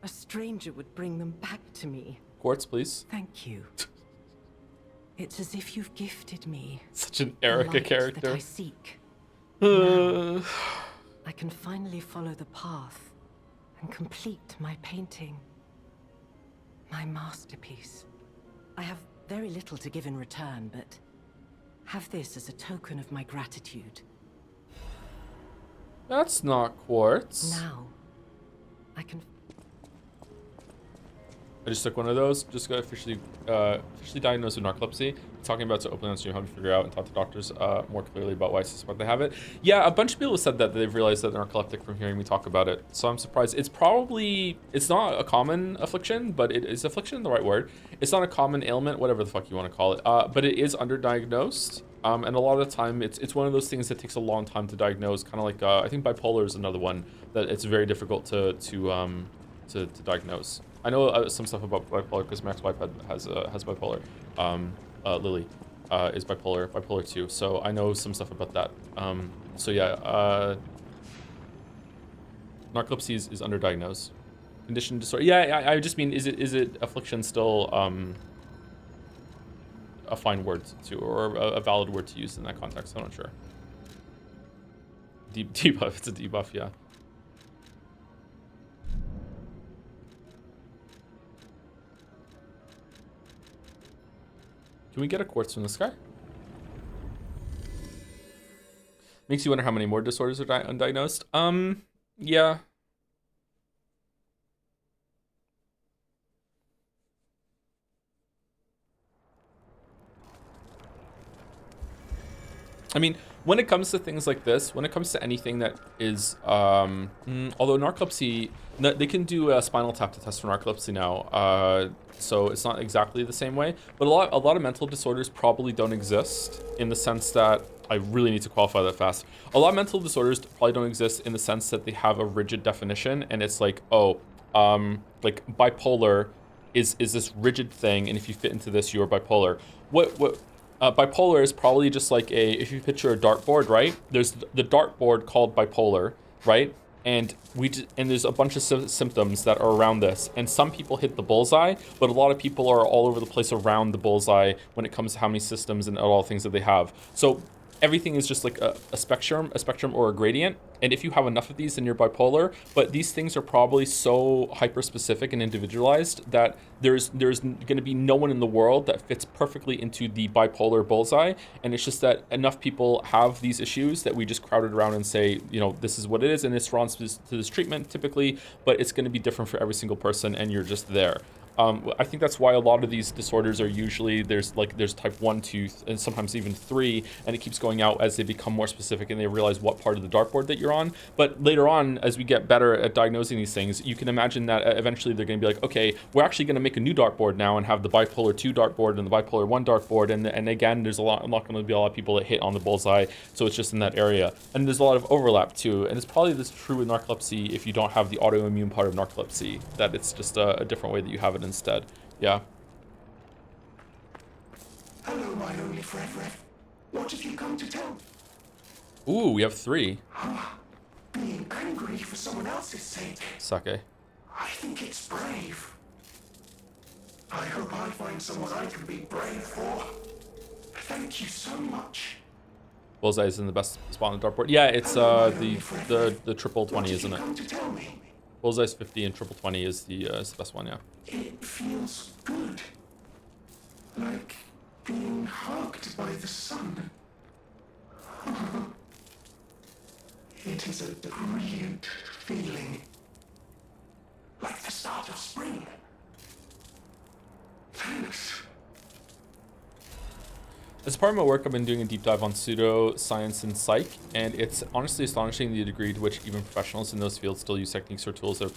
a stranger would bring them back to me. Quartz, please. Thank you. It's as if you've gifted me Such an the Erica light character. that I seek. Now, I can finally follow the path and complete my painting. My masterpiece. I have very little to give in return, but Have this as a token of my gratitude. That's not quartz. Now, I can... I just took one of those. Just got officially diagnosed with narcolepsy. Talking about to open on stream, how to figure out and talk to doctors more clearly about why I suspect they have it. Yeah, a bunch of people have said that they've realized that they're narcoleptic from hearing me talk about it. So I'm surprised. It's not a common affliction, but it is affliction the right word. It's not a common ailment, whatever the fuck you want to call it. But it is underdiagnosed. And a lot of the time, it's one of those things that takes a long time to diagnose. Kind of like I think bipolar is another one that it's very difficult to diagnose. I know some stuff about bipolar because Max wife has bipolar. Lily is bipolar 2. So I know some stuff about that. So yeah, narcolepsy is underdiagnosed. Condition disorder. Yeah, I just mean, is it affliction still a fine word to, or a valid word to use in that context? I'm not sure. Debuff. It's a debuff. Yeah. Can we get a quartz from this guy? Makes you wonder how many more disorders are undiagnosed. Yeah. I mean, when it comes to things like this, when it comes to anything that is, although narcolepsy, they can do a spinal tap to test for narcolepsy now, so it's not exactly the same way. But a lot of mental disorders probably don't exist in the sense that, I really need to qualify that fast. A lot of mental disorders probably don't exist in the sense that they have a rigid definition, and it's like, oh, like bipolar is this rigid thing, and if you fit into this, you're bipolar. Bipolar is probably just like if you picture a dartboard, right? There's the dartboard called bipolar, right? And there's a bunch of symptoms that are around this. And some people hit the bullseye, but a lot of people are all over the place around the bullseye when it comes to how many systems and all the things that they have. So everything is just like a spectrum or a gradient. And if you have enough of these, then you're bipolar. But these things are probably so hyper-specific and individualized that there's going to be no one in the world that fits perfectly into the bipolar bullseye. And it's just that enough people have these issues that we just crowd it around and say, you know, this is what it is, and it's responds to this treatment typically, but it's going to be different for every single person, and you're just there. I think that's why a lot of these disorders are usually, there's type 1, 2, and sometimes even 3, and it keeps going out as they become more specific and they realize what part of the dartboard that you're on. But later on, as we get better at diagnosing these things, you can imagine that eventually they're going to be like, okay, we're actually going to make a new dartboard now and have the bipolar 2 dartboard and the bipolar 1 dartboard, and again, there's not going to be a lot of people that hit on the bullseye, so it's just in that area. And there's a lot of overlap too, and it's probably this true with narcolepsy if you don't have the autoimmune part of narcolepsy, that it's just a different way that you have it instead. Yeah. Hello, my only friend. What have you come to tell? Ooh, we have 3. Being angry for someone else's sake. Sake. I think it's brave. I hope I find someone I can be brave for. Thank you so much. Bullseye is in the best spot on the dartboard. Yeah, it's the triple 20, isn't it? Come to tell me. Bullseye's 50 and triple 20 is the best one, yeah. It feels good. Like being hugged by the sun. It is a brilliant feeling. Like the start of spring. Thanks. As part of my work, I've been doing a deep dive on pseudoscience and psych, and it's honestly astonishing the degree to which even professionals in those fields still use techniques or tools that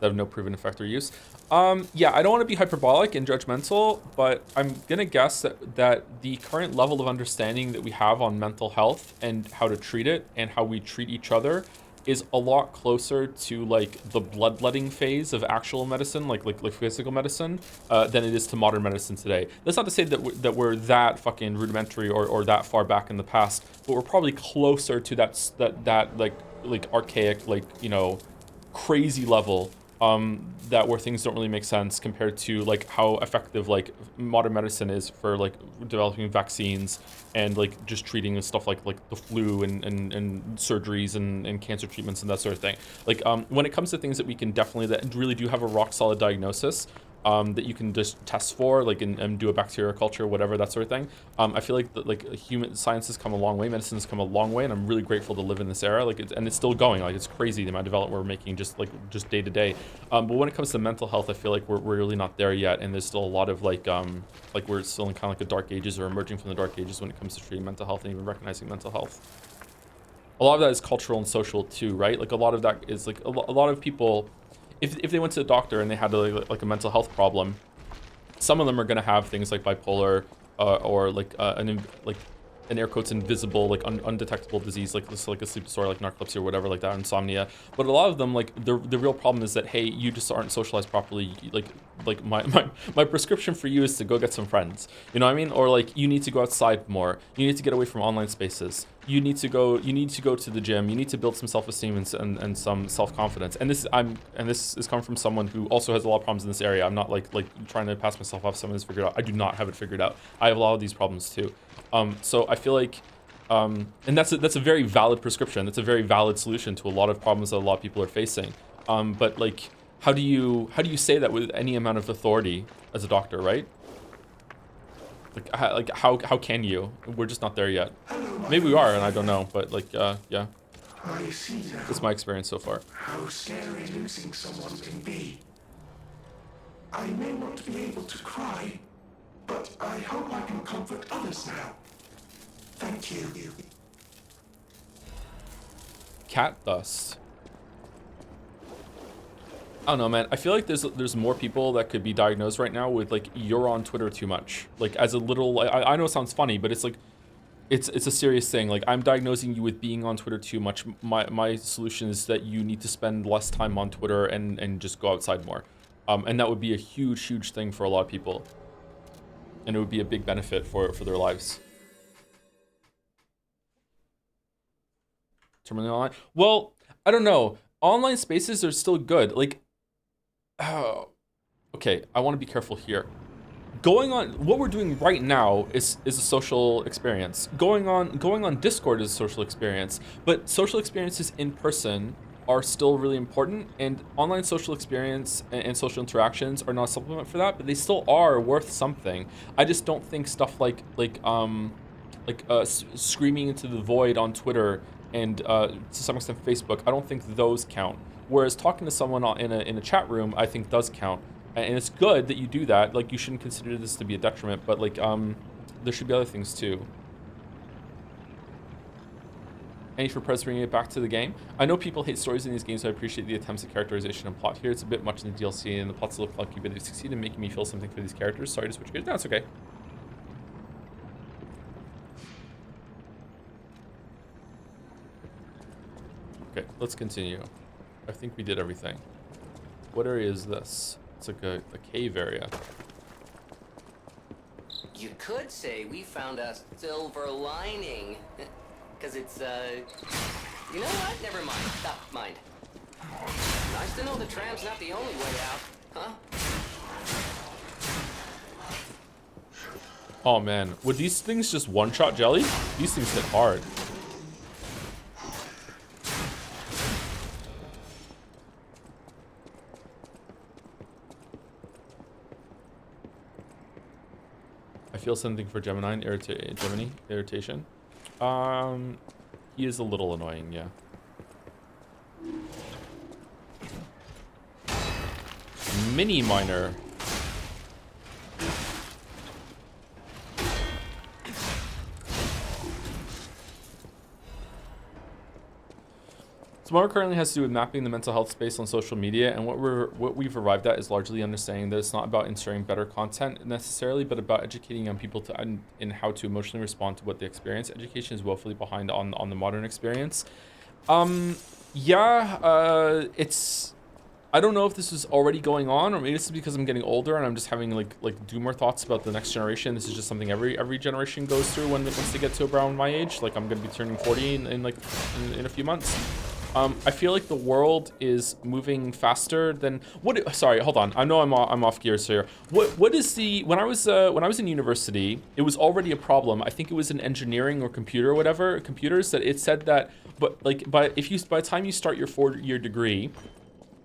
have no proven effect or use. Yeah, I don't want to be hyperbolic and judgmental, but I'm gonna guess that the current level of understanding that we have on mental health and how to treat it and how we treat each other is a lot closer to like the bloodletting phase of actual medicine, like physical medicine, than it is to modern medicine today. That's not to say that we're that fucking rudimentary or that far back in the past, but we're probably closer to that like archaic, like, you know, crazy level that where things don't really make sense compared to like how effective like modern medicine is for like developing vaccines and like just treating stuff like the flu and surgeries and cancer treatments and that sort of thing. Like when it comes to things that we can definitely, that really do have a rock solid diagnosis, that you can just test for, like, and do a bacterial culture, whatever, that sort of thing. I feel like human science has come a long way, medicine has come a long way, and I'm really grateful to live in this era. Like, and it's still going. Like, it's crazy the amount of development we're making just day to day. But when it comes to mental health, I feel like we're really not there yet, and there's still a lot of like we're still in kind of like the dark ages or emerging from the dark ages when it comes to treating mental health and even recognizing mental health. A lot of that is cultural and social too, right? Like a lot of that is like a lot of people, if they went to a doctor and they had like a mental health problem, some of them are going to have things like bipolar or like an air quotes invisible, like undetectable disease, like this, like a sleep disorder, like narcolepsy or whatever, like that, insomnia. But a lot of them, like the real problem is that, hey, you just aren't socialized properly. Like my prescription for you is to go get some friends. You know what I mean? Or like you need to go outside more. You need to get away from online spaces. You need to go to the gym. You need to build some self-esteem and some self-confidence. And this is coming from someone who also has a lot of problems in this area. I'm not like trying to pass myself off someone who's figured out. I do not have it figured out. I have a lot of these problems too. So I feel like, and that's a very valid prescription. That's a very valid solution to a lot of problems that a lot of people are facing. But like, how do you say that with any amount of authority as a doctor, right? Like how can you? We're just not there yet. Maybe we are, and I don't know. But like, yeah. I see now That's my experience so far. how scary losing someone can be. I may not be able to cry, but I hope I can comfort others now. Thank you. Cat dust. I don't know, man. I feel like there's more people that could be diagnosed right now with like you're on Twitter too much. Like as a little, I know it sounds funny, but it's like it's a serious thing. Like I'm diagnosing you with being on Twitter too much. My solution is that you need to spend less time on Twitter and just go outside more. And that would be a huge thing for a lot of people. And it would be a big benefit for their lives. Terminally online. Well, I don't know. Online spaces are still good. Like, oh, okay. I want to be careful here. What we're doing right now is a social experience. Going on Discord is a social experience. But social experiences in person are still really important, and online social experience and social interactions are not a supplement for that, but they still are worth something. I just don't think stuff like screaming into the void on Twitter and to some extent Facebook, I don't think those count. Whereas talking to someone in a chat room, I think does count, and it's good that you do that. Like you shouldn't consider this to be a detriment, but like there should be other things too. Any for Prez bringing it back to the game. I know people hate stories in these games, so I appreciate the attempts at characterization and plot here. It's a bit much in the DLC, and the plots look clunky, but they succeed in making me feel something for these characters. Sorry to switch gears. No, it's okay. Okay, let's continue. I think we did everything. What area is this? It's like a cave area. You could say we found a silver lining. Because it's, you know what? Never mind. Stop. Mind. Nice to know the tram's not the only way out, huh? Oh man, would these things just one-shot jelly? These things hit hard. I feel something for Gemini irritation. He is a little annoying, yeah. Mini miner. Tomorrow currently has to do with mapping the mental health space on social media, and what we've arrived at is largely understanding that it's not about inserting better content necessarily, but about educating young people in how to emotionally respond to what they experience. Education is woefully behind on the modern experience. It's, I don't know if this is already going on, or maybe it's because I'm getting older and I'm just having like doomer thoughts about the next generation. This is just something every generation goes through once they get to around my age. Like I'm gonna be turning 40 in a few months. I feel like the world is moving faster than what. Sorry, hold on. I know I'm off gears here. What is the when I was in university, it was already a problem. I think it was in engineering or computer or whatever computers that it said that. But like by the time you start your 4-year degree,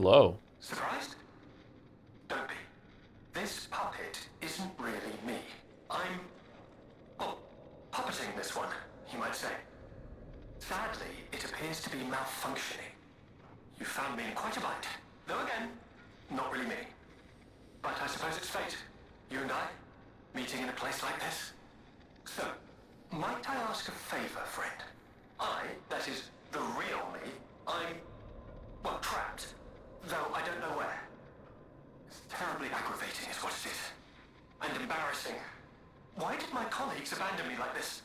Hello. Surprised? Don't be. This puppet isn't really me. I'm, well, puppeting this one, you might say. Sadly, it appears to be malfunctioning. You found me in quite a bind. Though again, not really me. But I suppose it's fate. You and I, meeting in a place like this. So, might I ask a favor, friend? That is, the real me, I'm, well, trapped. Though I don't know where. It's terribly aggravating is what it is. And embarrassing. Why did my colleagues abandon me like this?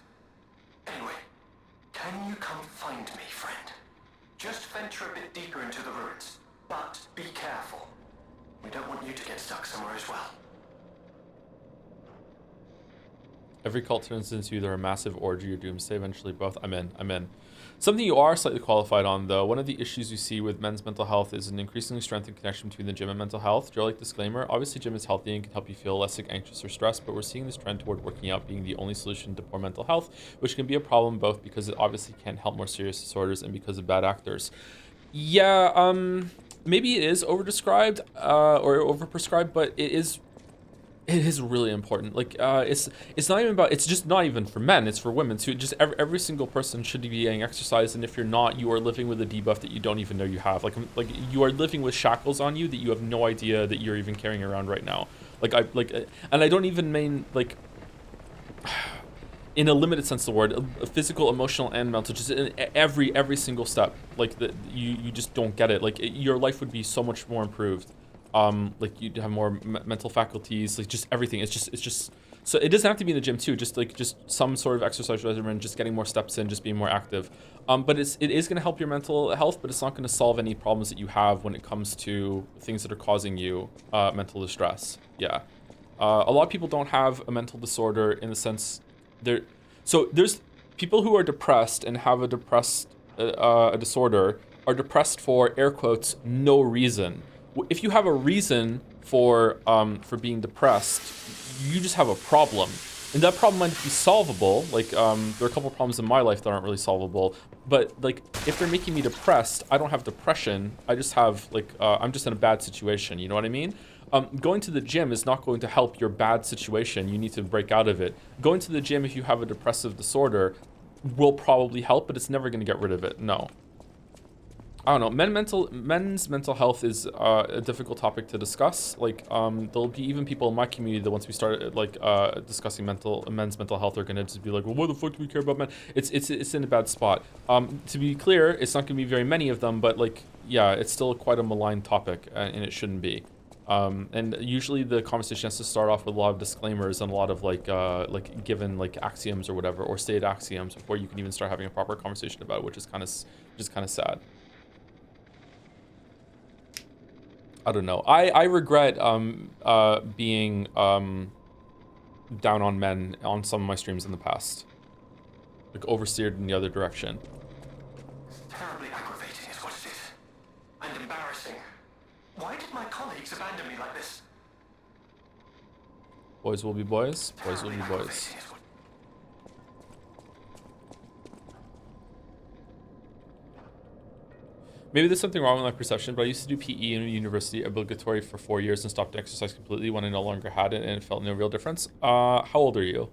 Anyway, can you come find me, friend? Just venture a bit deeper into the ruins. But be careful. We don't want you to get stuck somewhere as well. Every cult turns into either a massive orgy or doomsday. Eventually both. I'm in. Something you are slightly qualified on, though. One of the issues you see with men's mental health is an increasingly strengthened connection between the gym and mental health. Joe, like disclaimer, obviously gym is healthy and can help you feel less anxious or stressed, but we're seeing this trend toward working out being the only solution to poor mental health, which can be a problem both because it obviously can help more serious disorders and because of bad actors. Yeah, maybe it is overdescribed or overprescribed, but it is really important. Like it's not even about, it's just not even for men, it's for women too. Just every single person should be getting exercise, and if you're not, you are living with a debuff that you don't even know you have. Like you are living with shackles on you that you have no idea that you're even carrying around right now. And I don't even mean like in a limited sense of the word, physical, emotional, and mental, just in every single step. Like you just don't get it. Like your life would be so much more improved. Like you'd have more mental faculties, like just everything. It's just so it doesn't have to be in the gym too. Just some sort of exercise regimen, just getting more steps in, just being more active. But it is going to help your mental health, but it's not going to solve any problems that you have when it comes to things that are causing you mental distress. Yeah, a lot of people don't have a mental disorder in the sense there's people who are depressed and have a disorder are depressed for air quotes no reason. If you have a reason for being depressed, you just have a problem, and that problem might be solvable. Like there are a couple of problems in my life that aren't really solvable, but like if they're making me depressed, I don't have depression. I just have I'm just in a bad situation. You know what I mean? Going to the gym is not going to help your bad situation. You need to break out of it. Going to the gym if you have a depressive disorder will probably help, but it's never going to get rid of it. No. I don't know. Men's mental health is a difficult topic to discuss. Like, there'll be even people in my community that once we start discussing men's mental health are gonna just be like, well, why the fuck do we care about men? It's in a bad spot. To be clear, it's not gonna be very many of them, but like, yeah, it's still quite a maligned topic, and it shouldn't be. And usually the conversation has to start off with a lot of disclaimers and a lot of given axioms or whatever, or stated axioms before you can even start having a proper conversation about it, which is kind of sad. I don't know. I regret being down on men on some of my streams in the past. Like oversteered in the other direction. Terribly aggravating is what it is. And embarrassing. Why did my colleagues abandon me like this? Boys will be boys. Boys will be Terribly boys. aggravating is what- Maybe there's something wrong with my perception, but I used to do PE in university, obligatory for 4 years, and stopped exercise completely when I no longer had it, and it felt no real difference. How old are you?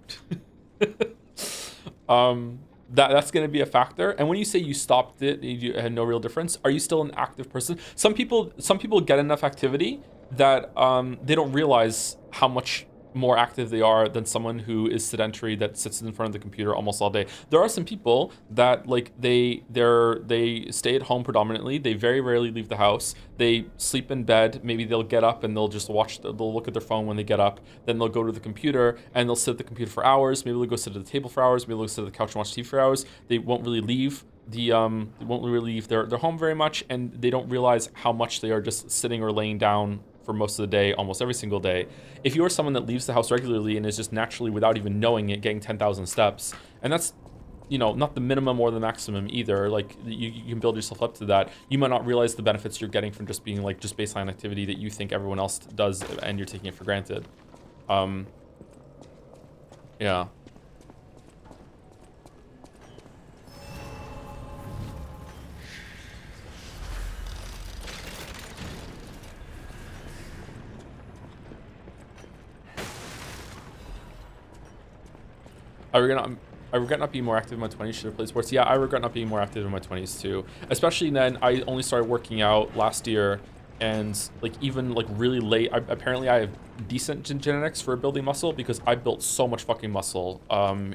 That's going to be a factor. And when you say you stopped it, you had no real difference, are you still an active person? Some people get enough activity that they don't realize how much more active they are than someone who is sedentary that sits in front of the computer almost all day. There are some people that they stay at home predominantly. They very rarely leave the house. They sleep in bed. Maybe they'll get up and they'll just they'll look at their phone when they get up. Then they'll go to the computer and they'll sit at the computer for hours. Maybe they'll go sit at the table for hours. Maybe they'll sit at the couch and watch TV for hours. They won't really leave their home very much, and they don't realize how much they are just sitting or laying down for most of the day, almost every single day. If you are someone that leaves the house regularly and is just naturally, without even knowing it, getting 10,000 steps, and that's, not the minimum or the maximum either, like you can build yourself up to that, you might not realize the benefits you're getting from just being just baseline activity that you think everyone else does and you're taking it for granted. Yeah. I regret not being more active in my 20s. Should have played sports. Yeah, I regret not being more active in my 20s too. Especially then, I only started working out last year, and like even like really late. Apparently, I have decent genetics for building muscle because I built so much fucking muscle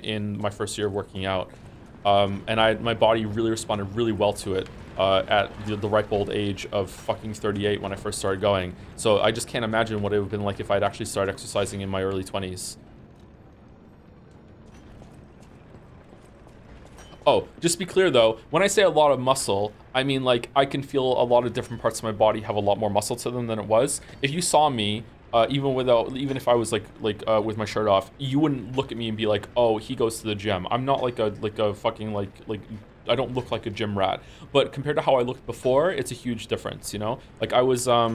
in my first year of working out, and my body really responded really well to it at the ripe old age of fucking 38 when I first started going. So I just can't imagine what it would have been like if I'd actually started exercising in my early 20s. Oh, just to be clear though, when I say a lot of muscle, I mean like I can feel a lot of different parts of my body have a lot more muscle to them than it was. If you saw me, even if I was like with my shirt off, you wouldn't look at me and be like, oh, he goes to the gym. I'm not like a fucking like I don't look like a gym rat. But compared to how I looked before, it's a huge difference, you know? Like I was a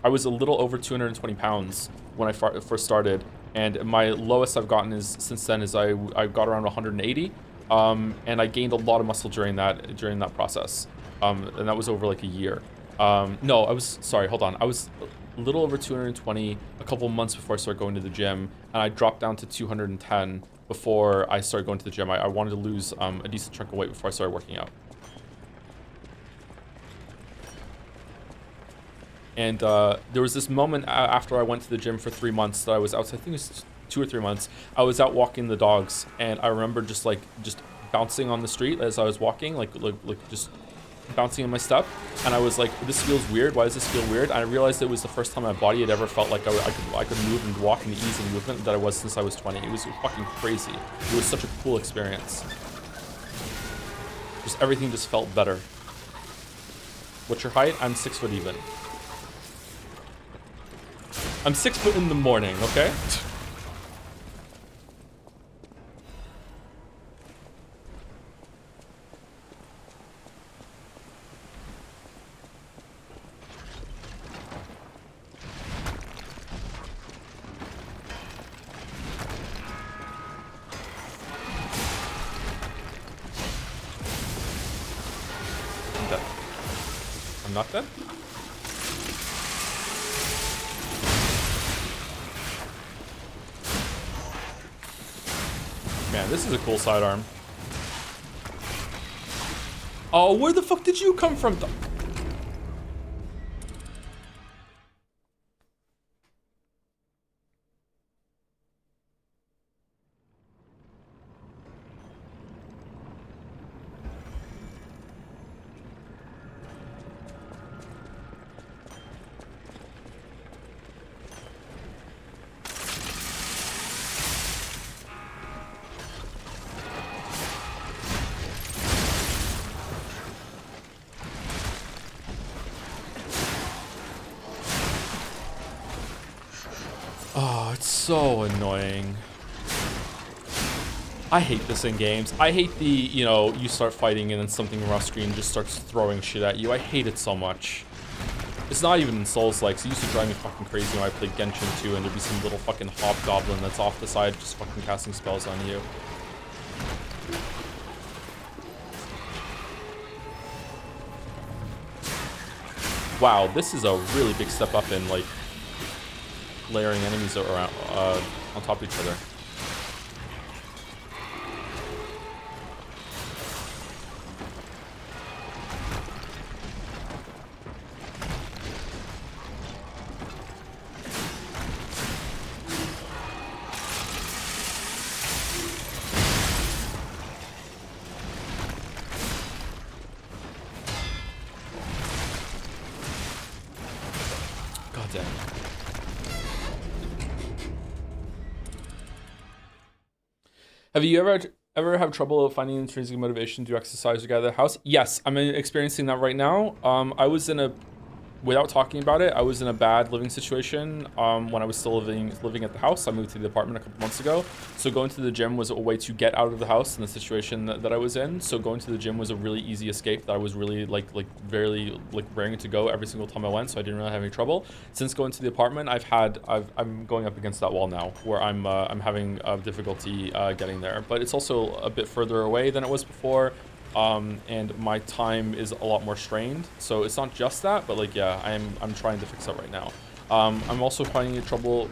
little over 220 pounds when I first started, and my lowest I've gotten is since then is I got around 180. And I gained a lot of muscle during that process, and that was over like a year. No, I was sorry. Hold on. I was a little over 220 a couple months before I started going to the gym, and I dropped down to 210 before I started going to the gym. I wanted to lose a decent chunk of weight before I started working out. And there was this moment after I went to the gym for 3 months that I was out. I think it was 2 or 3 months. I was out walking the dogs, and I remember just bouncing on the street as I was walking, like just bouncing in my step. And I was like, this feels weird. Why does this feel weird? And I realized it was the first time my body had ever felt like I could move and walk in the ease of movement that I was since I was 20. It was fucking crazy. It was such a cool experience. Just everything just felt better. What's your height? I'm 6 foot even. I'm 6 foot in the morning, okay? I'm not dead? Man, this is a cool sidearm. Oh, where the fuck did you come from? Oh, it's so annoying. I hate this in games. I hate the, you start fighting and then something off screen just starts throwing shit at you. I hate it so much. It's not even in Souls-like. It used to drive me fucking crazy when I played Genshin 2 and there'd be some little fucking hobgoblin that's off the side just fucking casting spells on you. Wow, this is a really big step up in, like, layering enemies around on top of each other. God damn. Have you ever have trouble finding intrinsic motivation to exercise or get out of the house? Yes, I'm experiencing that right now. Without talking about it, I was in a bad living situation when I was still living at the house. I moved to the apartment a couple months ago. So going to the gym was a way to get out of the house in the situation that I was in. So going to the gym was a really easy escape that I was really very raring to go every single time I went. So I didn't really have any trouble. Since going to the apartment, I'm going up against that wall now where I'm having difficulty getting there. But it's also a bit further away than it was before. And my time is a lot more strained, so it's not just that, but yeah, I'm trying to fix that right now. I'm also finding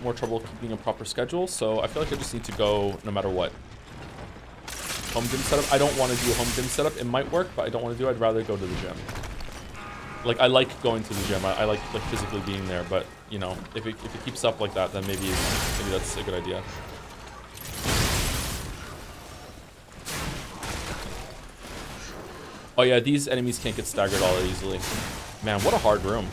more trouble keeping a proper schedule, so I feel like I just need to go no matter what. home gym setup. I don't want to do a home gym setup. It might work, but I don't want to do it. I'd rather go to the gym. Like, I like going to the gym. I like physically being there, but, you know, if it keeps up like that, then maybe that's a good idea. Oh yeah, these enemies can't get staggered all that easily. Man, what a hard room.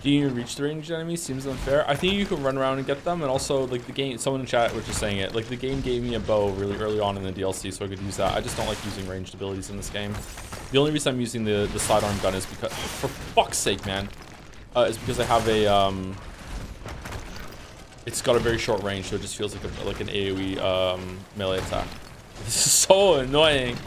Do you reach the ranged enemies? Seems unfair. I think you can run around and get them, and also like the game. Someone in chat was just saying it. Like the game gave me a bow really early on in the DLC, so I could use that. I just don't like using ranged abilities in this game. The only reason I'm using the sidearm gun is because, for fuck's sake, man, is because I have a It's got a very short range, so it just feels like an AOE melee attack. This is so annoying.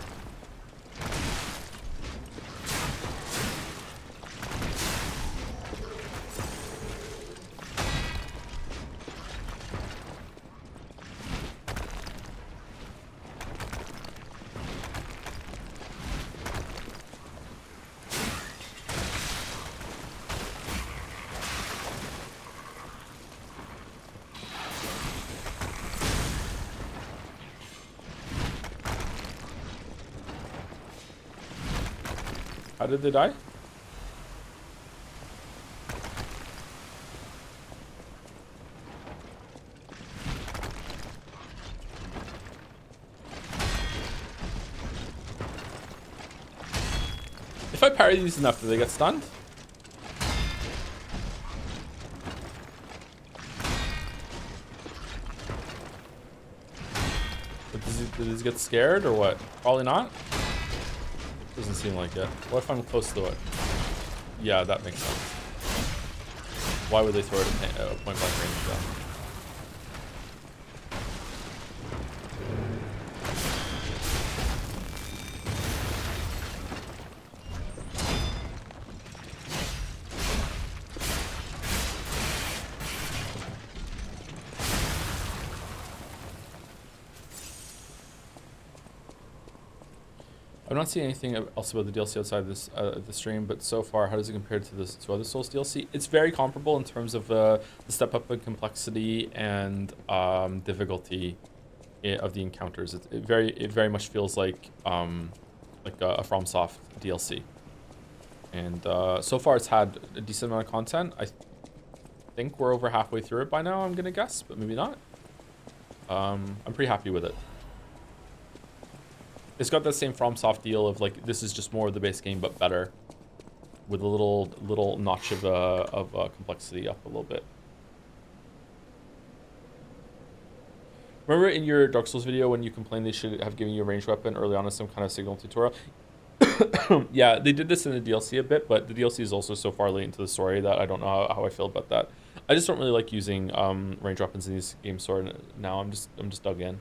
How did they die? If I parry these enough, do they get stunned? Does he get scared or what? Probably not. Doesn't seem like it. What if I'm close to it? Yeah, that makes sense. Why would they throw it at point blank range though? I'm not seeing anything else about the DLC outside this the stream, but so far, how does it compare to other Souls DLC? It's very comparable in terms of the step up in complexity and difficulty of the encounters. It very much feels like a FromSoft DLC, and so far it's had a decent amount of content. I think we're over halfway through it by now. I'm gonna guess, but maybe not. I'm pretty happy with it. It's got that same FromSoft deal of like, this is just more of the base game, but better, with a little notch of complexity up a little bit. Remember in your Dark Souls video when you complained they should have given you a ranged weapon early on as some kind of signal tutorial? Yeah, they did this in the DLC a bit, but the DLC is also so far late into the story that I don't know how I feel about that. I just don't really like using ranged weapons in these games. So now I'm just dug in.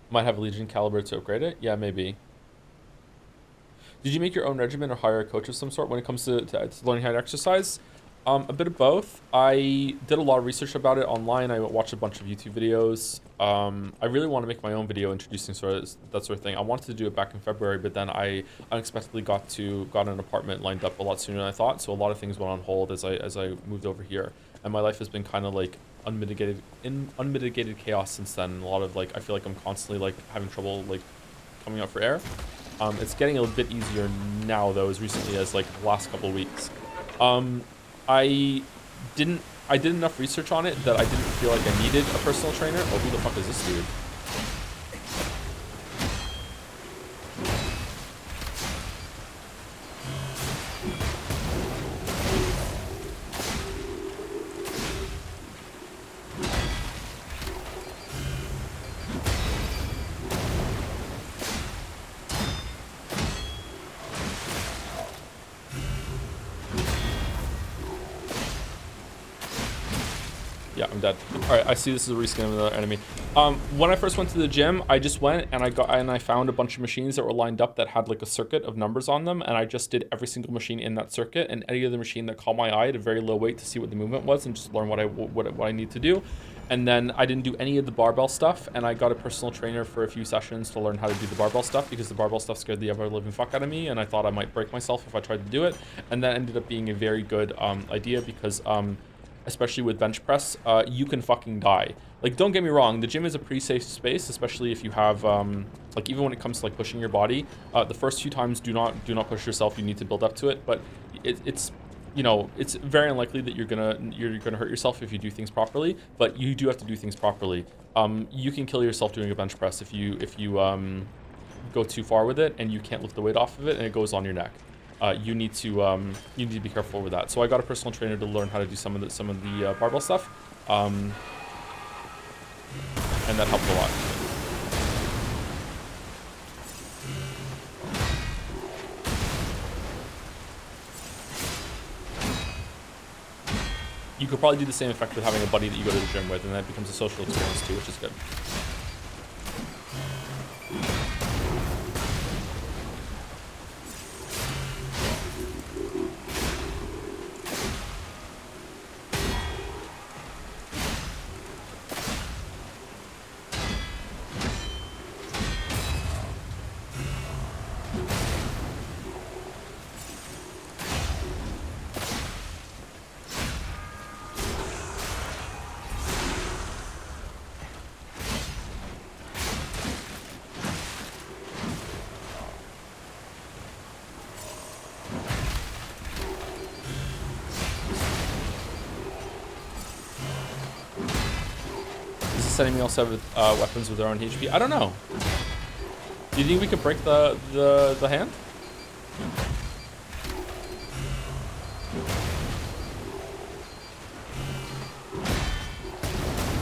Might have a Legion caliber to upgrade it. Yeah, maybe. Did you make your own regimen or hire a coach of some sort when it comes to learning how to exercise? A bit of both. I did a lot of research about it online. I watched a bunch of YouTube videos. I really want to make my own video introducing that sort of thing. I wanted to do it back in February, but then I unexpectedly got an apartment lined up a lot sooner than I thought. So a lot of things went on hold as I moved over here, and my life has been kind of like unmitigated chaos since then. A lot of like, I feel like I'm constantly like having trouble like coming out for air. It's getting a bit easier now though, as recently as like the last couple of weeks. I did enough research on it that I didn't feel like I needed a personal trainer. Oh, who the fuck is this dude? I'm dead. All right, I see this is a reskin of another enemy. When I first went to the gym, I just went and I found a bunch of machines that were lined up that had like a circuit of numbers on them, and I just did every single machine in that circuit and any other machine that caught my eye at a very low weight to see what the movement was and just learn what I need to do. And then I didn't do any of the barbell stuff, and I got a personal trainer for a few sessions to learn how to do the barbell stuff because the barbell stuff scared the ever-living fuck out of me, and I thought I might break myself if I tried to do it. And that ended up being a very good idea because, especially with bench press, you can fucking die. Like, don't get me wrong, the gym is a pretty safe space, especially if you have, like, even when it comes to like pushing your body. The first few times, do not push yourself. You need to build up to it, but it's you know, it's very unlikely that you're gonna hurt yourself if you do things properly, but you do have to do things properly. You can kill yourself doing a bench press if you go too far with it and you can't lift the weight off of it and it goes on your neck. You need to be careful with that. So I got a personal trainer to learn how to do some of the barbell stuff, and that helped a lot. You could probably do the same effect with having a buddy that you go to the gym with, and that becomes a social experience too, which is good. Enemy also have weapons with their own HP. I don't know. Do you think we could break the hand?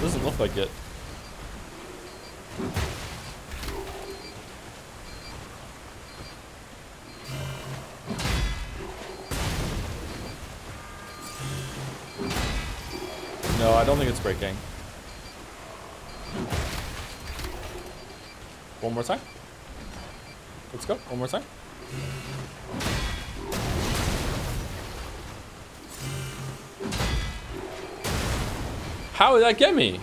Doesn't look like it. No, I don't think it's breaking. One more time. Let's go. One more time. How did that get me?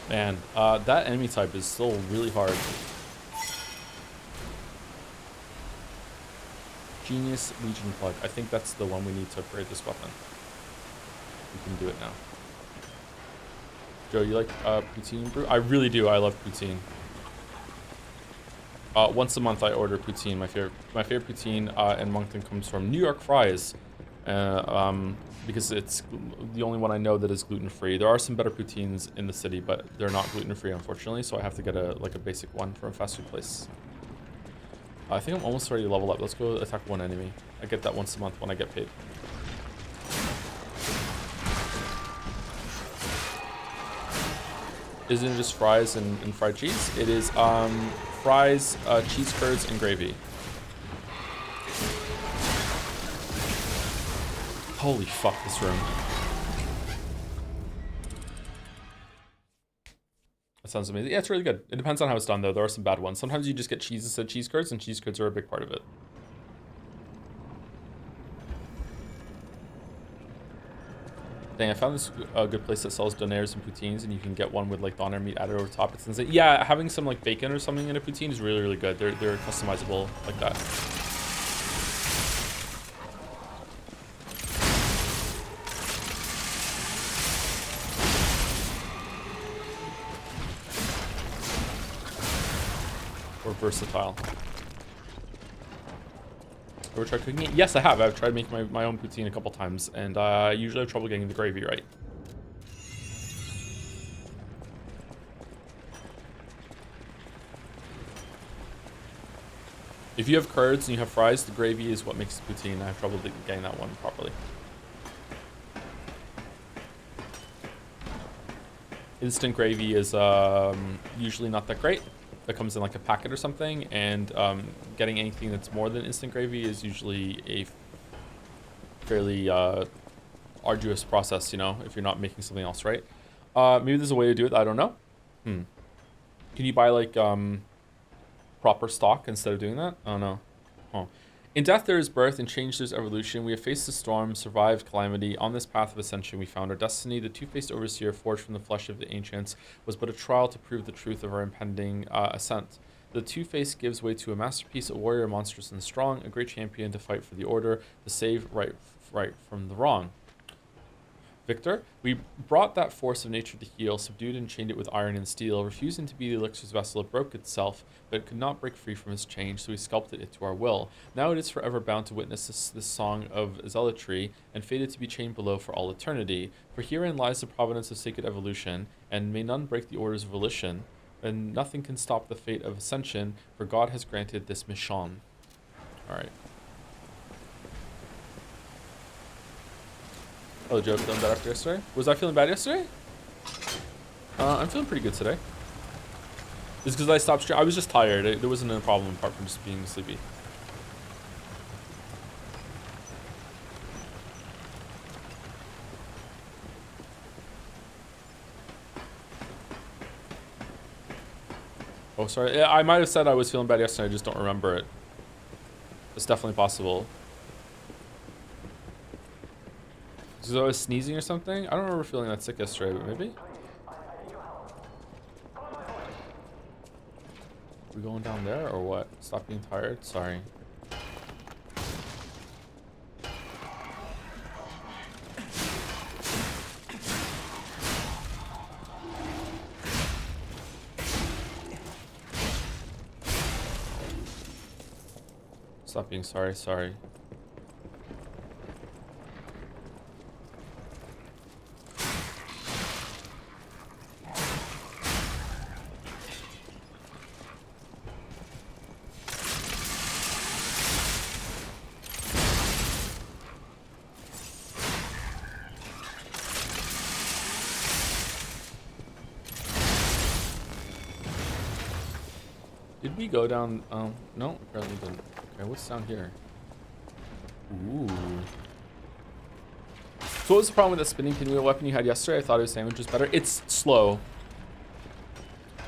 Man, that enemy type is still really hard. Genius Legion plug. I think that's the one we need to upgrade this weapon. We can do it now. Joe, you like poutine brew? I really do. I love poutine. Once a month I order poutine. My favorite poutine in Moncton comes from New York Fries. Because it's the only one I know that is gluten-free. There are some better poutines in the city, but they're not gluten-free, unfortunately, so I have to get a basic one from a fast food place. I think I'm almost ready to level up. Let's go attack one enemy. I get that once a month when I get paid. Isn't it just fries and fried cheese? It is fries, cheese curds, and gravy. Holy fuck, this room. That sounds amazing. Yeah, it's really good. It depends on how it's done, though. There are some bad ones. Sometimes you just get cheese instead of cheese curds, and cheese curds are a big part of it. Dang, I found this good place that sells donaires and poutines, and you can get one with like doner meat added over top. It's insane. Yeah, having some like bacon or something in a poutine is really, really good. They're customizable like that. Or versatile. Ever tried cooking it? Yes, I have. I've tried making my own poutine a couple times, and I usually have trouble getting the gravy right. If you have curds and you have fries, the gravy is what makes poutine. I have trouble getting that one properly. Instant gravy is usually not that great. That comes in like a packet or something, and getting anything that's more than instant gravy is usually a fairly arduous process, you know, if you're not making something else right. Maybe there's a way to do it. I don't know. Can you buy like proper stock instead of doing that? I don't know. Oh. In death there is birth, in change there's evolution. We have faced the storm, survived calamity. On this path of ascension we found our destiny. The two-faced overseer, forged from the flesh of the ancients, was but a trial to prove the truth of our impending ascent. The two-faced gives way to a masterpiece, a warrior monstrous and strong, a great champion to fight for the order, to save right from the wrong. Victor, we brought that force of nature to heal, subdued and chained it with iron and steel. Refusing to be the elixir's vessel, it broke itself, but it could not break free from its chain, so we sculpted it to our will. Now it is forever bound to witness this song of zealotry, and fated to be chained below for all eternity. For herein lies the providence of sacred evolution, and may none break the order's volition, and nothing can stop the fate of ascension, for God has granted this mission. Alright. Oh, Joe, feeling bad after yesterday? Was I feeling bad yesterday? I'm feeling pretty good today. It's because I stopped streaming. I was just tired. There wasn't a problem apart from just being sleepy. Oh, sorry. Yeah, I might have said I was feeling bad yesterday. I just don't remember it. It's definitely possible. Because I was sneezing or something? I don't remember feeling that sick yesterday, but maybe? We going down there or what? Stop being tired? Sorry. Stop being sorry. Did we go down? No, apparently didn't. Okay, what's down here? Ooh. So what was the problem with that spinning pinwheel weapon you had yesterday? I thought his sandwich was better. It's slow.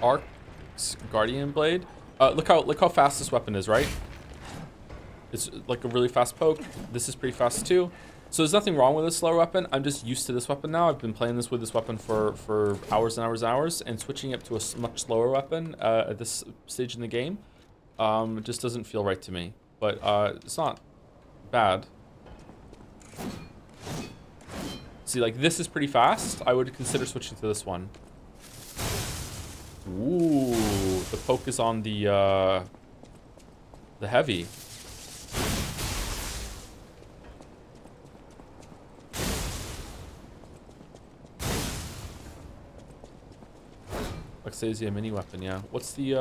Ark's Guardian Blade. Look how fast this weapon is, right? It's like a really fast poke. This is pretty fast too. So there's nothing wrong with a slower weapon. I'm just used to this weapon now. I've been playing this with this weapon for hours and hours, and switching it to a much slower weapon at this stage in the game just doesn't feel right to me. But it's not bad. See, like this is pretty fast. I would consider switching to this one. Ooh, the poke is on the heavy. Luxasia mini weapon, yeah. What's the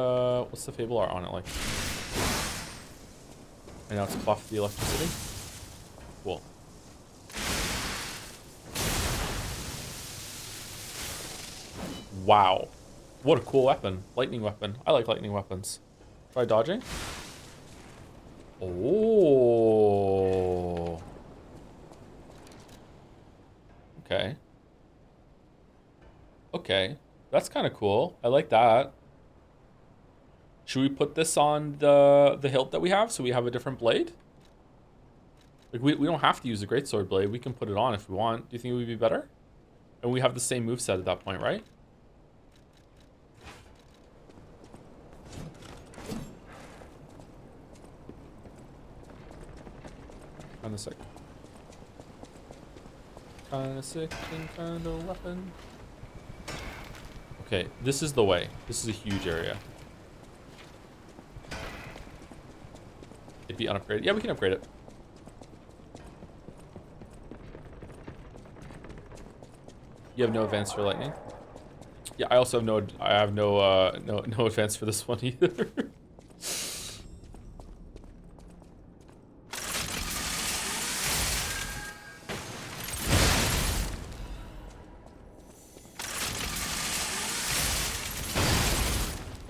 Fable art on it like? And now it's buff the electricity. Cool. Wow. What a cool weapon. Lightning weapon. I like lightning weapons. Try dodging. Oh. Okay. Okay. That's kind of cool. I like that. Should we put this on the hilt that we have so we have a different blade? Like we don't have to use the greatsword blade. We can put it on if we want. Do you think it would be better? And we have the same moveset at that point, right? Kinda sick. Kinda sick and kinda weapon. Okay, this is the way. This is a huge area. It'd be unupgraded. Yeah, we can upgrade it. You have no advance for lightning. Yeah, I also have no. I have no advance for this one either.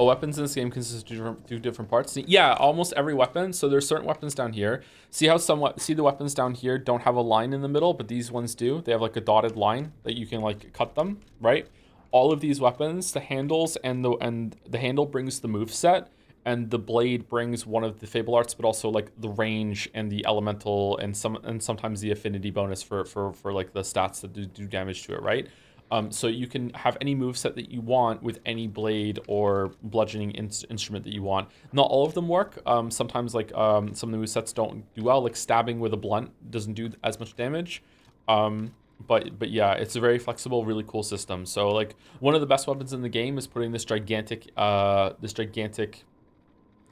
Oh, weapons in this game consist of two different parts. Yeah, almost every weapon. So there's certain weapons down here. See how see the weapons down here don't have a line in the middle, but these ones do. They have like a dotted line that you can like cut them, right? All of these weapons, the handles and the handle brings the move set, and the blade brings one of the Fable Arts, but also like the range and the elemental and sometimes the affinity bonus for like the stats that do damage to it, right? So you can have any moveset that you want with any blade or bludgeoning instrument that you want. Not all of them work. Sometimes like some of the movesets don't do well, like stabbing with a blunt doesn't do as much damage. But yeah, it's a very flexible, really cool system. So like one of the best weapons in the game is putting this gigantic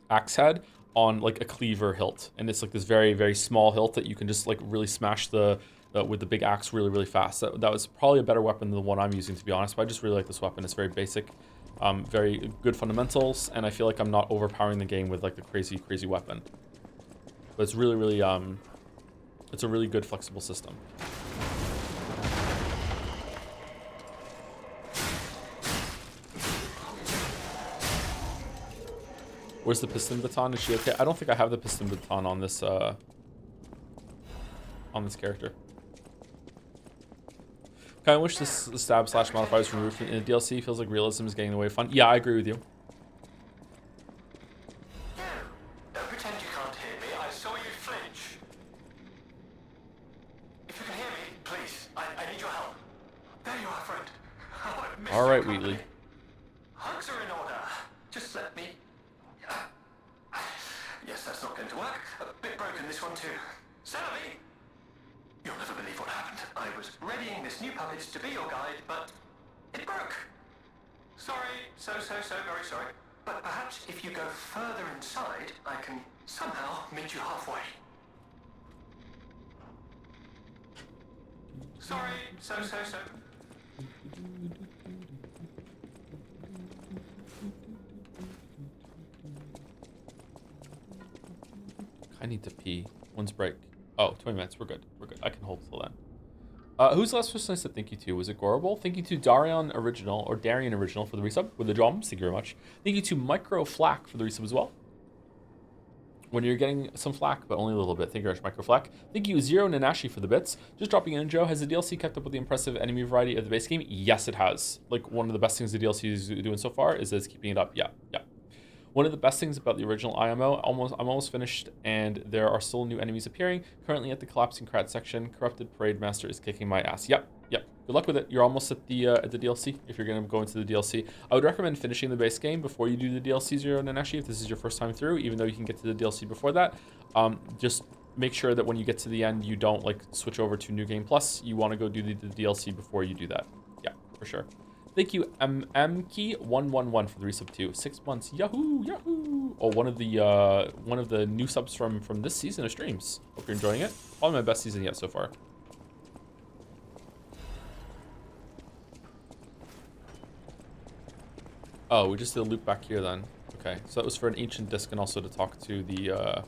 axe head on like a cleaver hilt, and it's like this very, very small hilt that you can just like really smash with the big axe really fast. That was probably a better weapon than the one I'm using, to be honest, but I just really like this weapon. It's very basic, very good fundamentals, and I feel like I'm not overpowering the game with like the crazy weapon. But it's really it's a really good flexible system. Where's the piston baton? Is she okay? I don't think I have the piston baton on this character. I wish this stab slash modifier is removed in the DLC. Feels like realism is getting in the way of fun. Yeah, I agree with you. Don't pretend you can't hear me. I saw you flinch. If you can hear me, please, I need your help. There you are, friend. Oh, I missed All right, you Wheatley. Hugs are in order. Just let me. Yes, that's not going to work. A bit broken, this one too. Sally! You'll never believe what happened. I was readying this new puppet to be your guide, but it broke. Sorry, so very sorry. But perhaps if you go further inside, I can somehow meet you halfway. Sorry, so. I need to pee. When's break? Oh, 20 minutes. We're good. I can hold till then. Who's the last person I said thank you to? Was it Gorable? Thank you to Darian Original for the resub with the drums. Thank you very much. Thank you to Micro Flack for the resub as well. When you're getting some flack, but only a little bit. Thank you very much, Micro Flack. Thank you, Zero Nanashi, for the bits. Just dropping in, Joe. Has the DLC kept up with the impressive enemy variety of the base game? Yes, it has. Like, one of the best things the DLC is doing so far is that it's keeping it up. Yeah. One of the best things about the original IMO, I'm almost finished, and there are still new enemies appearing. Currently at the Collapsing Krat section, Corrupted Parade Master is kicking my ass. Yep. Good luck with it. You're almost at the DLC, if you're going to go into the DLC. I would recommend finishing the base game before you do the DLC, Zero Nanashi, if this is your first time through, even though you can get to the DLC before that. Just make sure that when you get to the end, you don't, like, switch over to New Game Plus. You want to go do the DLC before you do that. Yeah, for sure. Thank you, MMKey111 for the resub too. 6 months. Yahoo! Oh, one of the new subs from this season of streams. Hope you're enjoying it. Probably my best season yet so far. Oh, we just did a loop back here then. Okay, so that was for an ancient disc and also to talk to the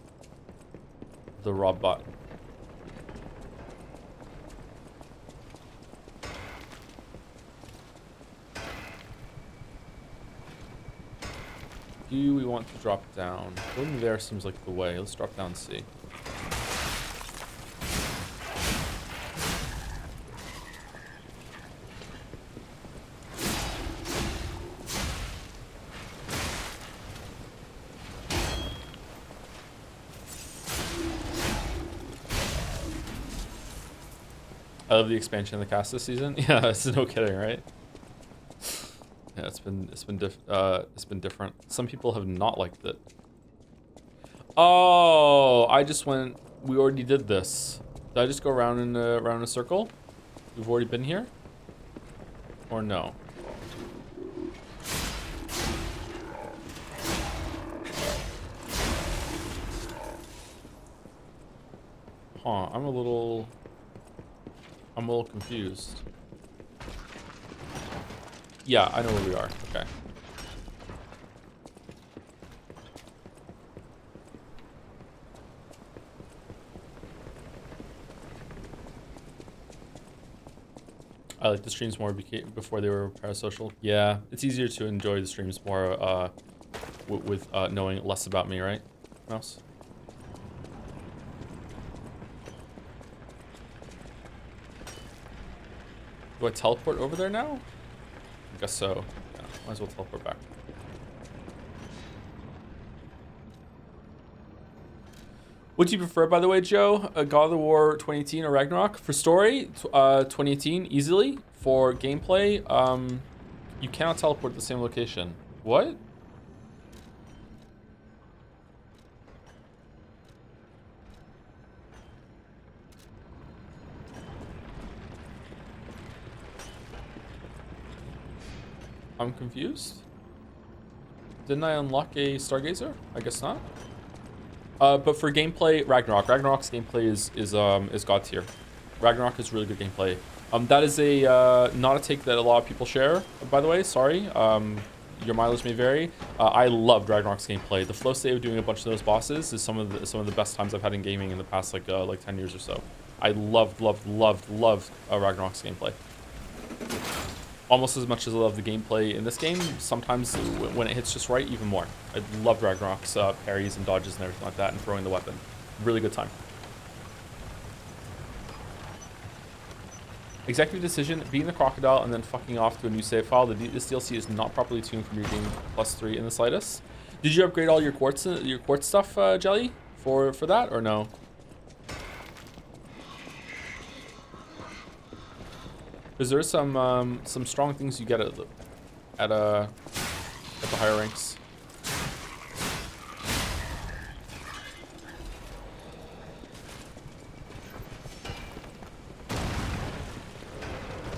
Rob bot. Do we want to drop down? Going there seems like the way. Let's drop down and see. I love the expansion of the cast this season. Yeah, it's no kidding, right? Yeah, it's been different. Some people have not liked it. Oh, we already did this. Did I just go around in a circle? We've already been here? Or no? Huh, I'm a little confused. Yeah, I know where we are. Okay. I like the streams more before they were parasocial. Yeah, it's easier to enjoy the streams more with knowing less about me, right, Mouse? Do I teleport over there now? I guess so. Yeah, might as well teleport back. What do you prefer, by the way, Joe? God of War 2018 or Ragnarok? For story, 2018 easily. For gameplay, you cannot teleport to the same location. What? I'm confused. Didn't I unlock a Stargazer? I guess not. But for gameplay, Ragnarok. Ragnarok's gameplay is god tier. Ragnarok is really good gameplay. That is a not a take that a lot of people share, by the way. Sorry. Your mileage may vary. I loved Ragnarok's gameplay. The flow state of doing a bunch of those bosses is some of the best times I've had in gaming in the past like 10 years or so. I loved Ragnarok's gameplay. Almost as much as I love the gameplay in this game. Sometimes when it hits just right, even more. I loved Ragnarok's parries and dodges and everything like that, and throwing the weapon. Really good time. Executive decision: being the crocodile and then fucking off to a new save file. This DLC is not properly tuned for reading +3 in the slightest. Did you upgrade all your quartz stuff, Jelly, for that or no? Because there's some strong things you get at the higher ranks.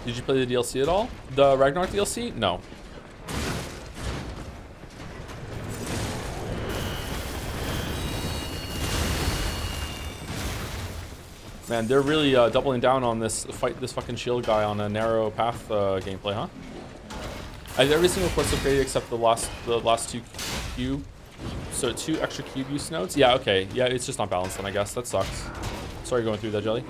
Did you play the DLC at all? The Ragnarok DLC? No. Man, they're really doubling down on this this fucking shield guy on a narrow path gameplay, huh? I did every single quest upgraded except the last two cube, so 2 extra cube use nodes. Yeah, okay, yeah, it's just not balanced then, I guess. That sucks. Sorry going through that, Jelly.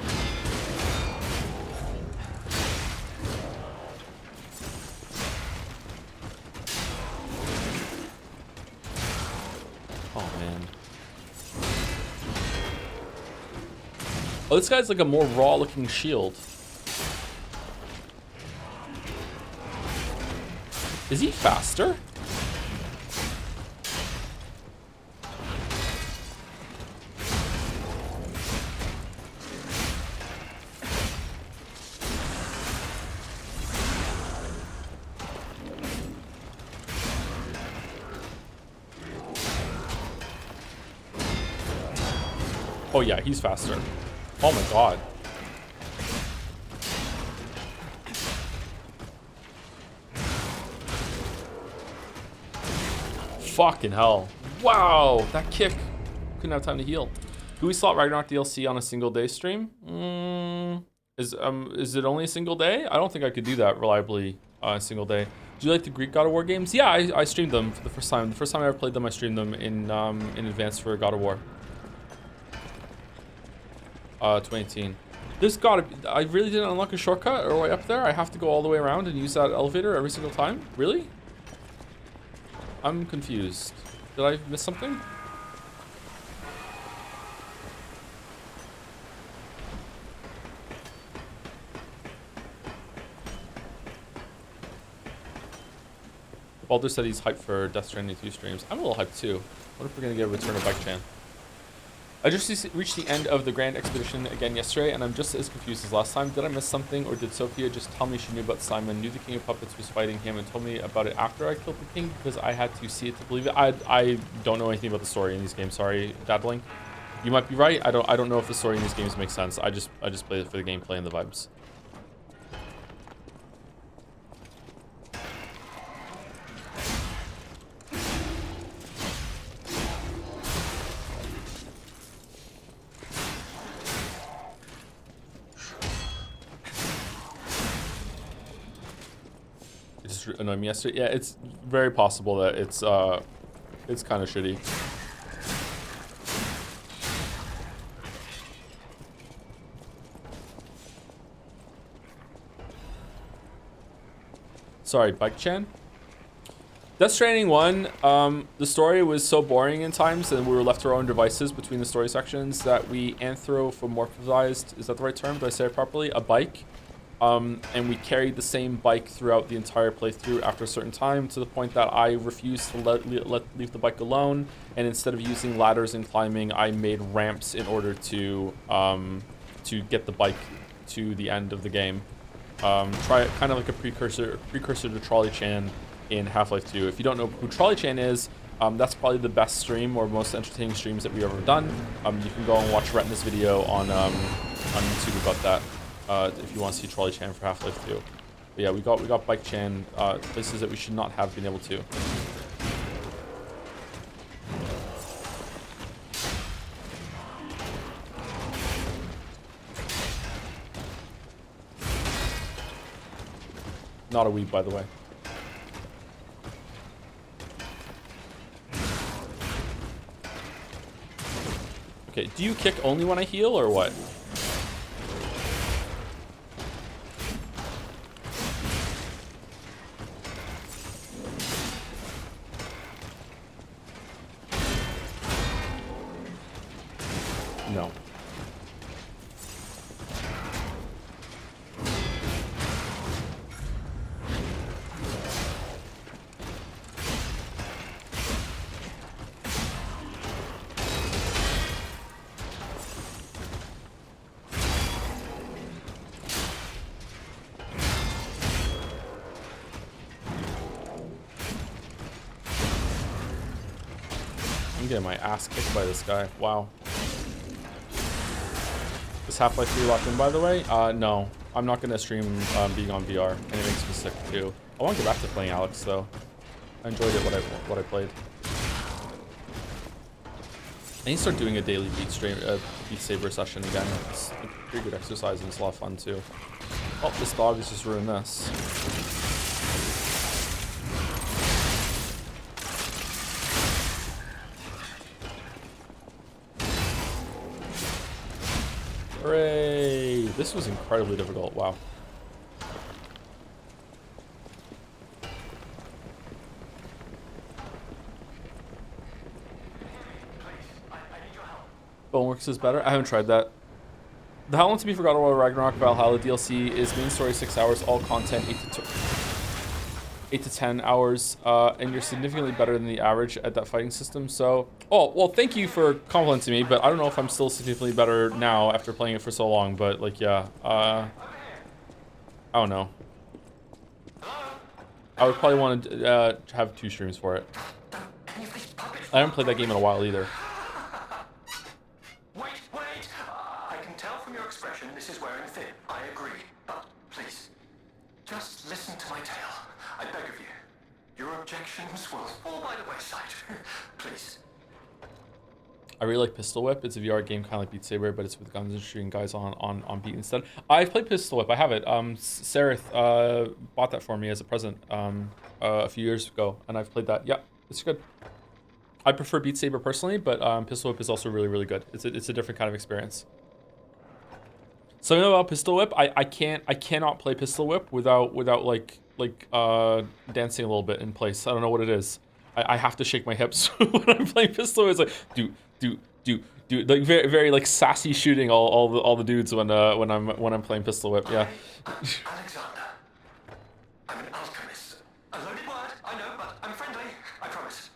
Oh, this guy's like a more raw looking shield. Is he faster? Oh yeah, he's faster. Oh my god. Fucking hell. Wow, that kick. Couldn't have time to heal. Do we slot Ragnarok DLC on a single day stream? Is it only a single day? I don't think I could do that reliably on a single day. Do you like the Greek God of War games? Yeah, I streamed them for the first time. The first time I ever played them, I streamed them in advance for God of War. 2018. There's gotta be, I really didn't unlock a shortcut or way up there. I have to go all the way around and use that elevator every single time? Really? I'm confused. Did I miss something? Baldur said he's hyped for Death Stranding 2 streams. I'm a little hyped too. What if we're gonna get a Return of Bike Chan? I just reached the end of the Grand Expedition again yesterday, and I'm just as confused as last time. Did I miss something, or did Sophia just tell me she knew about Simon, knew the King of Puppets was fighting him, and told me about it after I killed the king because I had to see it to believe it? I don't know anything about the story in these games. Sorry, Dadling. You might be right. I don't know if the story in these games makes sense. I just play it for the gameplay and the vibes. just annoyed me yesterday. Yeah, it's very possible that it's kind of shitty. Sorry, Bike Chan. Death Stranding 1, the story was so boring in times, and we were left to our own devices between the story sections that we anthropomorphized, is that the right term? Did I say it properly? A bike. And we carried the same bike throughout the entire playthrough after a certain time, to the point that I refused to leave the bike alone, and instead of using ladders and climbing, I made ramps in order to get the bike to the end of the game. Try it kind of like a precursor to Trolley Chan in Half-Life 2. If you don't know who Trolley Chan is, that's probably the best stream or most entertaining streams that we've ever done. You can go and watch Retina's video on YouTube about that if you want to see Trolley Chan for Half-Life 2. But yeah, we got Bike Chan places that we should not have been able to. Not a weeb, by the way. Okay, do you kick only when I heal, or what? No. I'm getting my ass kicked by this guy. Wow. Is Half-Life 3 locked in, by the way? No. I'm not going to stream being on VR, and it makes me sick, too. I want to get back to playing Alex, though. I enjoyed it, what I played. I need to start doing a daily Beat Saber session again. It's a pretty good exercise, and it's a lot of fun, too. Oh, this dog has just ruined this. Hooray! This was incredibly difficult. Wow. Boneworks is better. I haven't tried that. The How Long to Be Forgotten World Ragnarok Valhalla DLC is main story 6 hours, all content 8 to 10 hours, and you're significantly better than the average at that fighting system. So, oh, well, thank you for complimenting me, but I don't know if I'm still significantly better now after playing it for so long, but, like, yeah, I don't know. I would probably want to have 2 streams for it. I haven't played that game in a while either. Wait! I can tell from your expression this is wearing thin. I agree. But please, just listen to my tale. I beg of you. Your objections will fall by the wayside. Please. I really like Pistol Whip. It's a VR game kind of like Beat Saber, but it's with guns and shooting guys on beat instead. I've played Pistol Whip. I have it. Sarith bought that for me as a present a few years ago, and I've played that. Yeah, it's good. I prefer Beat Saber personally, but Pistol Whip is also really, really good. It's a different kind of experience. Something about Pistol Whip, I cannot play Pistol Whip without like dancing a little bit in place. I don't know what it is. I have to shake my hips when I'm playing Pistol Whip. It's like do like very, very like sassy shooting all the dudes when I'm playing Pistol Whip. Yeah. Alexander, I'm an alchemist. A loaded word, I know, but I'm friendly. I promise.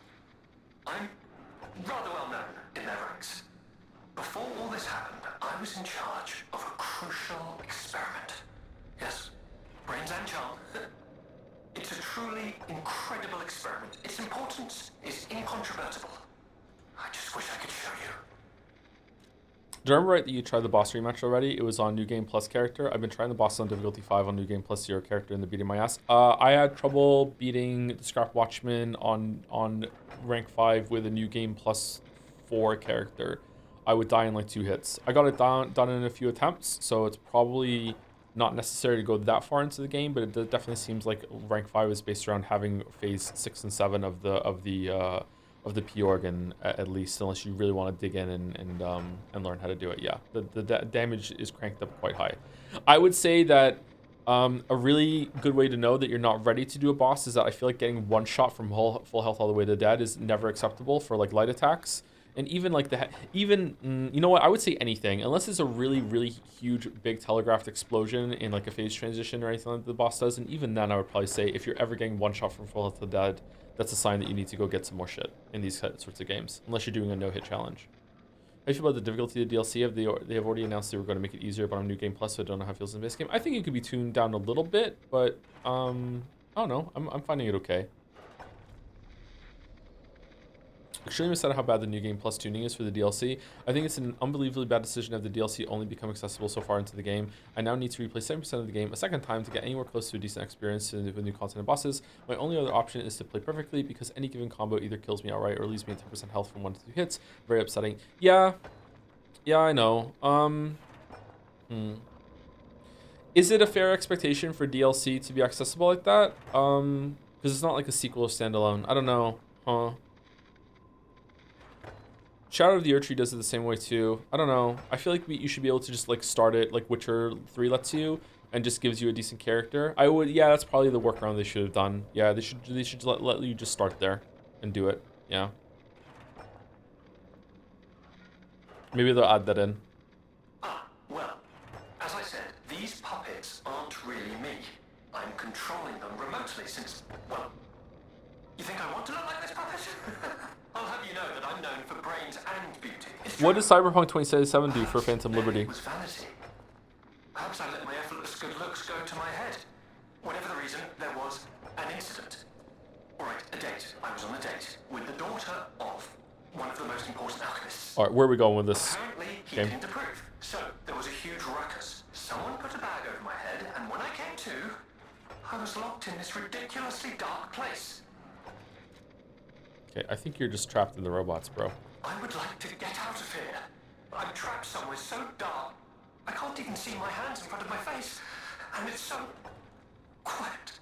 I'm rather well known in their ranks. Before all this happened, I was in charge of a crucial experiment. Yes, brains and charm. It's a truly incredible experiment. Its importance is incontrovertible. I just wish I could show you. Do you remember right that you tried the boss rematch already? It was on New Game Plus character. I've been trying the boss on difficulty 5 on New Game Plus 0 character and they're beating my ass. I had trouble beating the Scrap Watchman on rank 5 with a New Game Plus 4 character. I would die in like 2 hits. I got it done in a few attempts, so it's probably not necessary to go that far into the game, but it definitely seems like rank 5 is based around having phase 6 and 7 of the P organ at least, unless you really want to dig in and learn how to do it. Yeah, the damage is cranked up quite high. I would say that a really good way to know that you're not ready to do a boss is that I feel like getting one shot from full health all the way to dead is never acceptable for like light attacks. And even like you know what, I would say anything, unless it's a really, really huge, big telegraphed explosion in like a phase transition or anything like the boss does. And even then, I would probably say if you're ever getting one shot from full health to dead, that's a sign that you need to go get some more shit in these sorts of games, unless you're doing a no-hit challenge. How do you feel about the difficulty of the DLC? They have already announced they were going to make it easier, but on New Game Plus, so I don't know how it feels in the base game. I think it could be tuned down a little bit, but I don't know. I'm finding it okay. Extremely sad how bad the New Game Plus tuning is for the DLC. I think it's an unbelievably bad decision to have the DLC only become accessible so far into the game. I now need to replay 70% of the game a second time to get anywhere close to a decent experience with new content and bosses. My only other option is to play perfectly, because any given combo either kills me outright or leaves me at 10% health from 1 to 2 hits. Very upsetting. Yeah, I know. Is it a fair expectation for DLC to be accessible like that? Because it's not like a sequel or standalone. I don't know. Huh. Shadow of the Erdtree does it the same way too. I don't know. I feel like you should be able to just like start it like Witcher 3 lets you, and just gives you a decent character. Yeah, that's probably the workaround they should have done. Yeah, they should let you just start there and do it. Yeah. Maybe they'll add that in. Well, as I said, these puppets aren't really me. I'm controlling them remotely since, well, you think I want to look like this puppet? I'll have you know that I'm known for brains and beauty. What does Cyberpunk 2077 do for Phantom Liberty? It was vanity. Perhaps I let my effortless good looks go to my head. Whatever the reason, there was an incident. All right, a date. I was on a date with the daughter of one of the most important alchemists. All right, where are we going with this Apparently, he game? didn't approve. So, there was a huge ruckus. Someone put a bag over my head, and when I came to, I was locked in this ridiculously dark place. Okay, I think you're just trapped in the robots, bro. I would like to get out of here. I'm trapped somewhere so dark, I can't even see my hands in front of my face. And it's so quiet.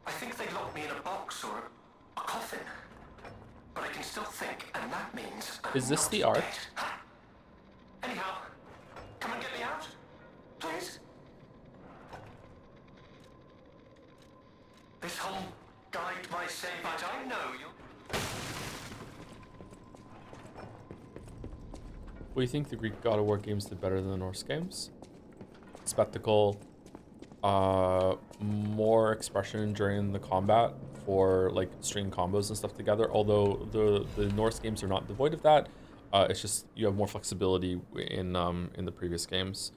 I think they locked me in a box or a coffin. But I can still think, and that means I'm Is this not the art? dead. Anyhow, come and get me out, please. This whole guide by say, but I know you. What do you think the Greek God of War games did better than the Norse games? Spectacle, more expression during the combat for like string combos and stuff together. Although the Norse games are not devoid of that, it's just you have more flexibility in the previous games.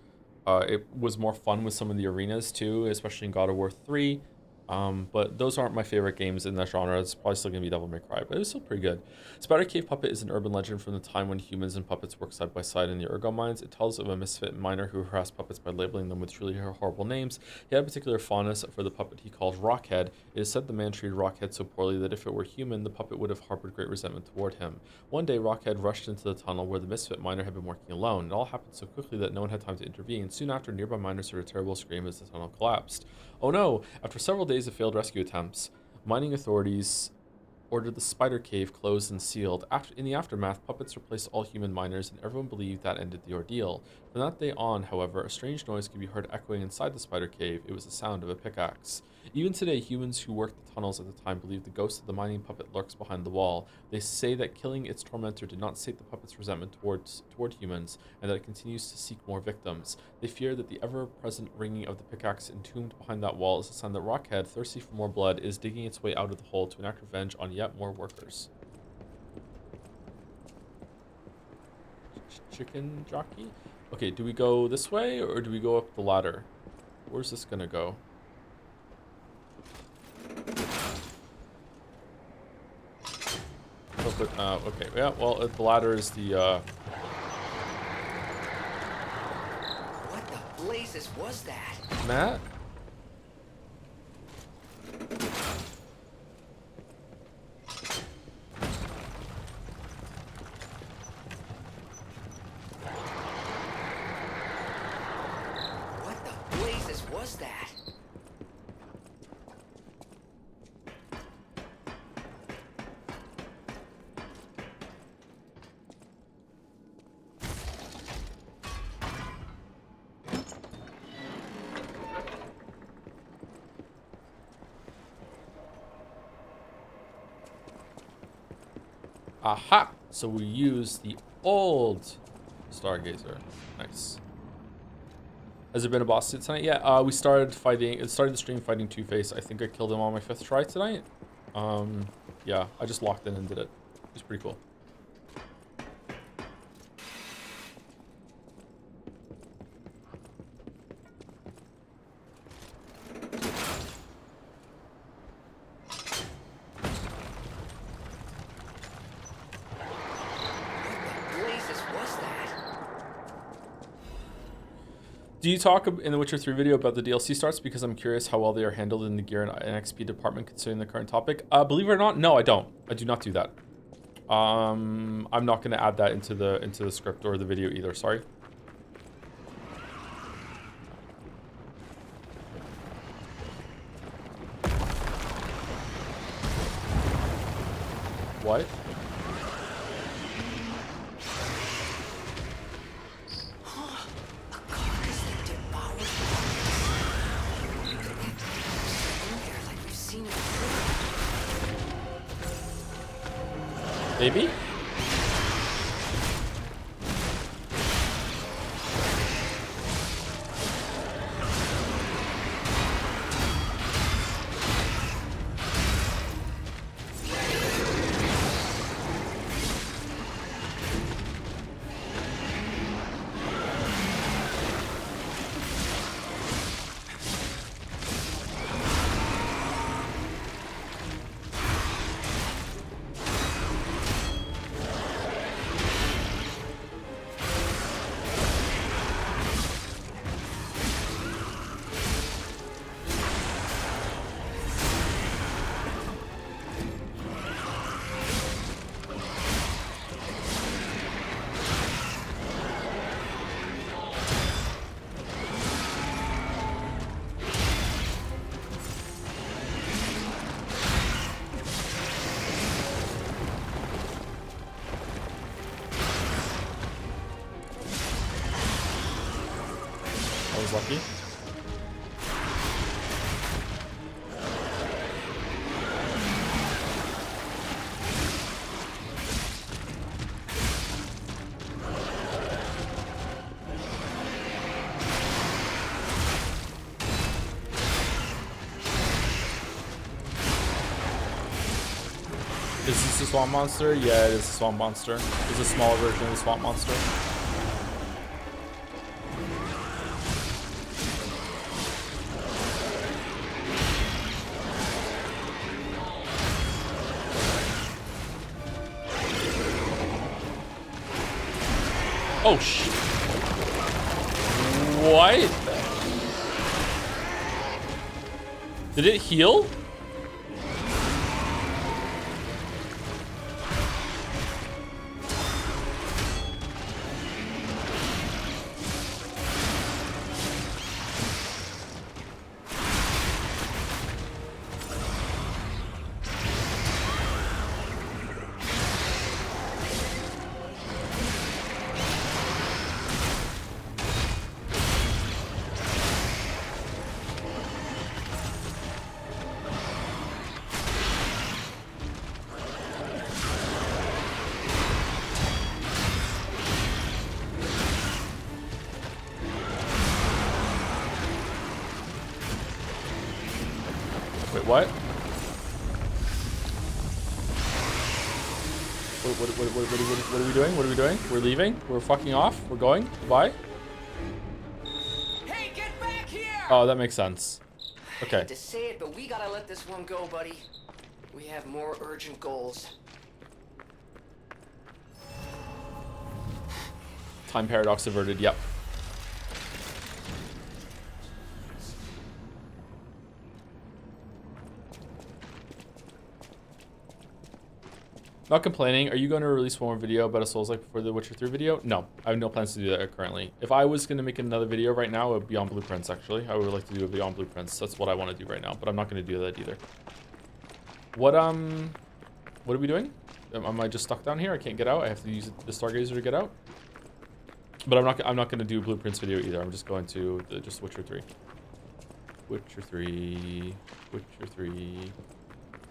It was more fun with some of the arenas too, especially in God of War 3. But those aren't my favorite games in that genre. It's probably still going to be Devil May Cry, but it was still pretty good. Spider Cave Puppet is an urban legend from the time when humans and puppets worked side by side in the Urgo mines. It tells of a misfit miner who harassed puppets by labeling them with truly horrible names. He had a particular fondness for the puppet he calls Rockhead. It is said the man treated Rockhead so poorly that if it were human, the puppet would have harbored great resentment toward him. One day, Rockhead rushed into the tunnel where the misfit miner had been working alone. It all happened so quickly that no one had time to intervene. Soon after, nearby miners heard a terrible scream as the tunnel collapsed. Oh no! After several days of failed rescue attempts, mining authorities ordered the spider cave closed and sealed. In the aftermath, puppets replaced all human miners, and everyone believed that ended the ordeal. From that day on, however, a strange noise could be heard echoing inside the spider cave. It was the sound of a pickaxe. Even today, humans who worked the tunnels at the time believe the ghost of the mining puppet lurks behind the wall. They say that killing its tormentor did not sate the puppet's resentment toward humans, and that it continues to seek more victims. They fear that the ever-present ringing of the pickaxe entombed behind that wall is a sign that Rockhead, thirsty for more blood, is digging its way out of the hole to enact revenge on yet more workers. Chicken jockey? Okay, do we go this way, or do we go up the ladder? Where's this gonna go? Okay, yeah, well, the ladder is the, What the blazes was that? Matt? What the blazes Aha! So we use the old Stargazer. Nice. Has there been a boss hit tonight? Yeah, we started fighting. It started the stream fighting Two-Face. I think I killed him on my 5th try tonight. Yeah, I just locked in and did it. It was pretty cool. Do you talk in the Witcher 3 video about the DLC starts? Because I'm curious how well they are handled in the gear and XP department considering the current topic. Believe it or not, no, I don't. I do not do that. I'm not going to add that into the script or the video either. Sorry. What? Maybe? Lucky. Is this a swamp monster? Yeah, it is a swamp monster. It's a smaller version of the swamp monster. Oh, shit. What? Did it heal? What? What are we doing? What are we doing? We're leaving? We're fucking off? We're going? Goodbye? Hey, get back here! Oh, that makes sense. Okay. I hate to say it, but we gotta let this one go, buddy. We have more urgent goals. Time paradox averted, yep. Not complaining. Are you going to release one more video about a Souls-like before the Witcher 3 video? No, I have no plans to do that currently. If I was going to make another video right now, it would be on Blueprints, actually. I would like to do a video on Blueprints. That's what I want to do right now, but I'm not going to do that either. What are we doing? Am I just stuck down here? I can't get out. I have to use the Stargazer to get out. But I'm not going to do Blueprints video either. I'm just going to just Witcher 3. Witcher 3. Witcher 3.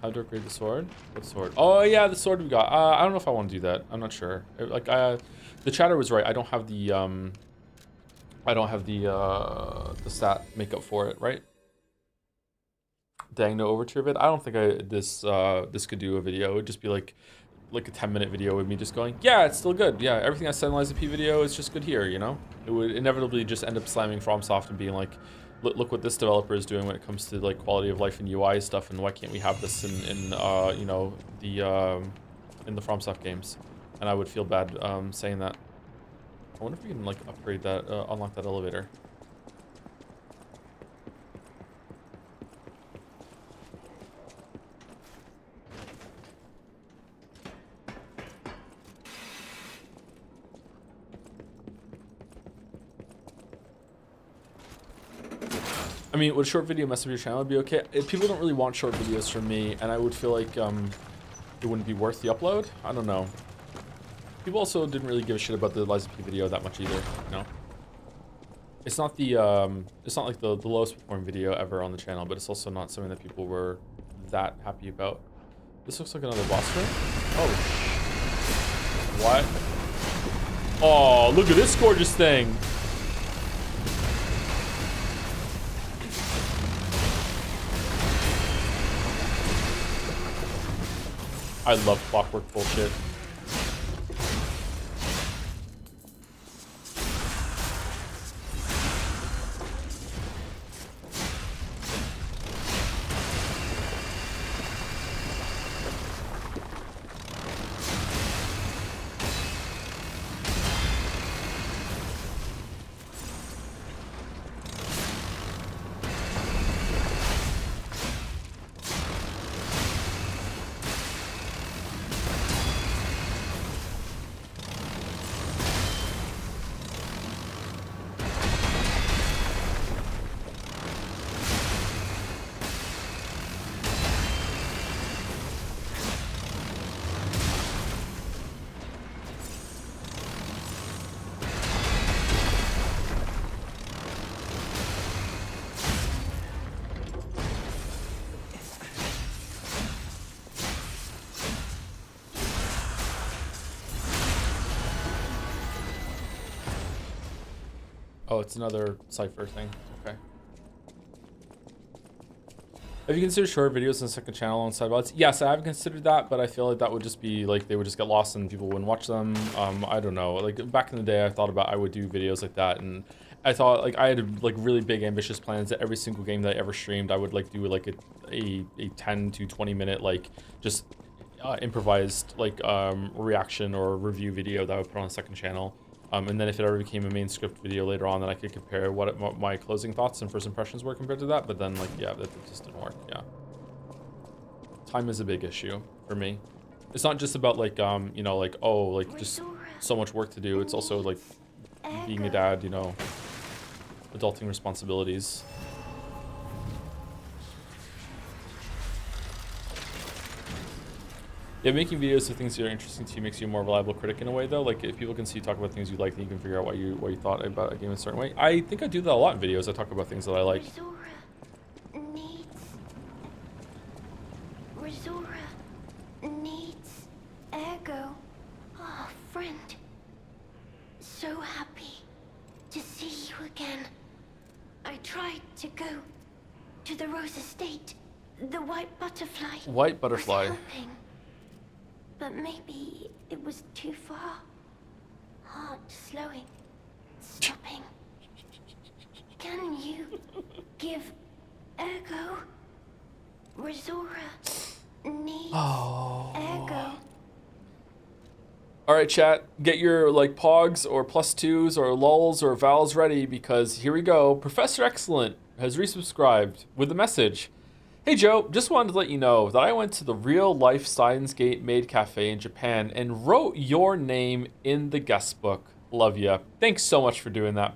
How to upgrade the sword? What sword? Oh yeah, the sword we got. I don't know if I want to do that. I'm not sure. The chatter was right. I don't have the the stat makeup for it, right? Dang, no overture vid. I don't think this could do a video. It would just be like a 10-minute video with me just going, yeah, it's still good. Yeah, everything I said in Lies of P video is just good here, you know? It would inevitably just end up slamming FromSoft and being like, look what this developer is doing when it comes to like quality of life and UI stuff, and why can't we have this in you know, in the FromSoft games? And I would feel bad saying that. I wonder if we can like upgrade that, unlock that elevator. I mean, would a short video mess up your channel? Would be okay. People don't really want short videos from me, and I would feel like it wouldn't be worth the upload. I don't know. People also didn't really give a shit about the Lies of P video that much either. You know, it's not like the lowest performing video ever on the channel, but it's also not something that people were that happy about. This looks like another boss room. Oh, what? Oh, look at this gorgeous thing. I love clockwork bullshit. Oh, it's another cipher thing. Okay. Have you considered short videos on the second channel on Sidebots? Yes, I have considered that, but I feel like that would just be like, they would just get lost and people wouldn't watch them. I don't know. Like back in the day, I thought about I would do videos like that, and I thought like I had like really big ambitious plans that every single game that I ever streamed, I would like do like a 10 to 20 minute like just improvised like reaction or review video that I would put on the second channel. And then if it ever became a main script video later on, then I could compare what my closing thoughts and first impressions were compared to that. But then, like, yeah, that just didn't work. Yeah. Time is a big issue for me. It's not just about, like, you know, like, oh, like, just so much work to do. It's also, like, being a dad, you know, adulting responsibilities. Yeah, making videos of things that are interesting to you makes you a more reliable critic in a way, though. Like, if people can see you talk about things you like, then you can figure out what you thought about a game in a certain way. I think I do that a lot in videos. I talk about things that I like. Rizora needs Ergo. Oh, friend. So happy to see you again. I tried to go to the Rose Estate. The white butterfly. White butterfly. Was helping. But maybe it was too far. Heart slowing, stopping. Can you give Ergo? Rizora needs Ergo. All right, chat. Get your like pogs or +2s or lulls or vowels ready, because here we go. Professor Excellent has resubscribed with a message. Hey Joe, just wanted to let you know that I went to the real life Steins Gate Maid Cafe in Japan and wrote your name in the guest book. Love ya. Thanks so much for doing that,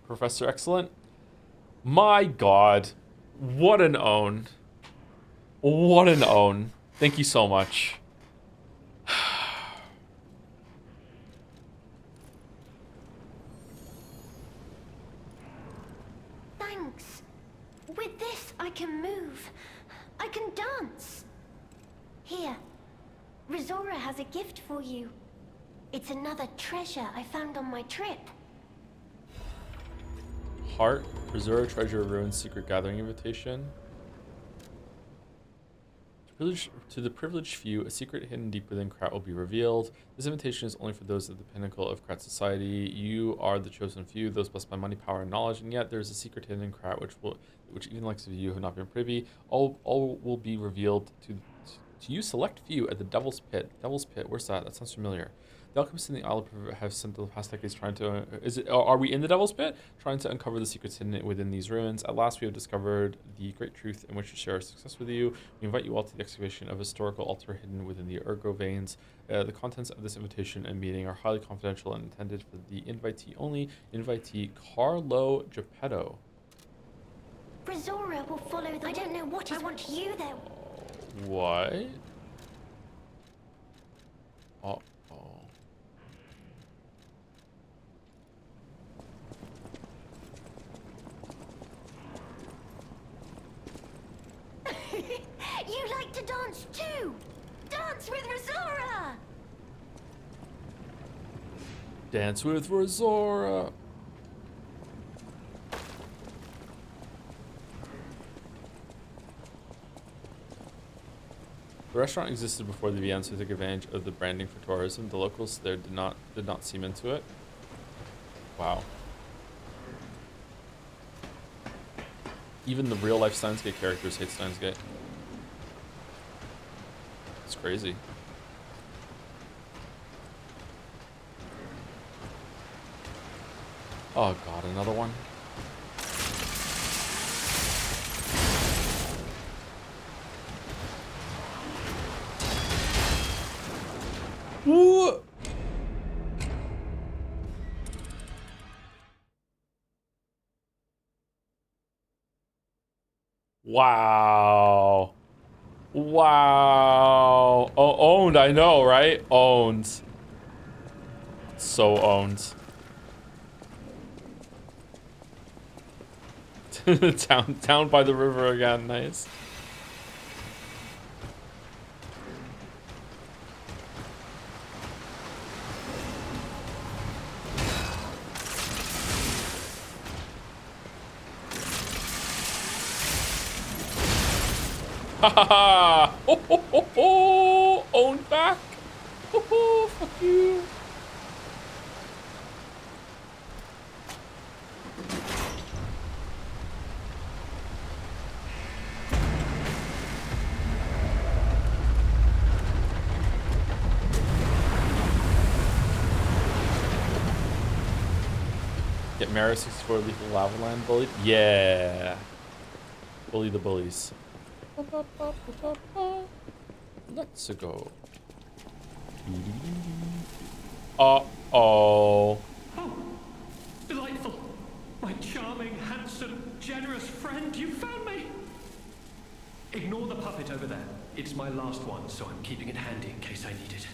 Professor Excellent. My God, what an own. What an own. Thank you so much. Thanks. With this, I can move. I can dance. has a gift for you. It's another treasure I found on my trip. Heart, Preserve Treasure Ruins Secret Gathering Invitation. To the privileged few, a secret hidden deep within Krat will be revealed. This invitation is only for those at the pinnacle of Krat society. You are the chosen few, those blessed by money, power, and knowledge, and yet there is a secret hidden in Krat which even the likes of you have not been privy. All will be revealed to you select few at the Devil's Pit. Devil's Pit, where's that? That sounds familiar. The alchemists in the Isle have spent the past decades trying to... Are we in the Devil's Pit? Trying to uncover the secrets hidden within these ruins. At last, we have discovered the great truth in which to share our success with you. We invite you all to the excavation of a historical altar hidden within the Ergo veins. The contents of this invitation and meeting are highly confidential and intended for the invitee only. Invitee Carlo Geppetto. Brazora will follow the... I don't know what I want you there. What? Oh. You like to dance too! Dance with Brazora! Dance with Brazora. The restaurant existed before the Vians took advantage of the branding for tourism. The locals there did not seem into it. Wow. Even the real life Steins Gate characters hate Steins Gate. It's crazy. Oh god, another one. Ooh. Wow. Wow. Oh, owned, I know, right? Owned. So owned. Town by the river again, nice. Ha ha ha! Oh, oh, oh, oh! Owned back! Oh, oh, fuck you! Get Mario 64 Lethal Lava Land bullied? Yeah! Bully the bullies. Let's go. Uh-oh. Oh, delightful. My charming, handsome, generous friend, you found me. Ignore the puppet over there. It's my last one, so I'm keeping it handy in case I need it.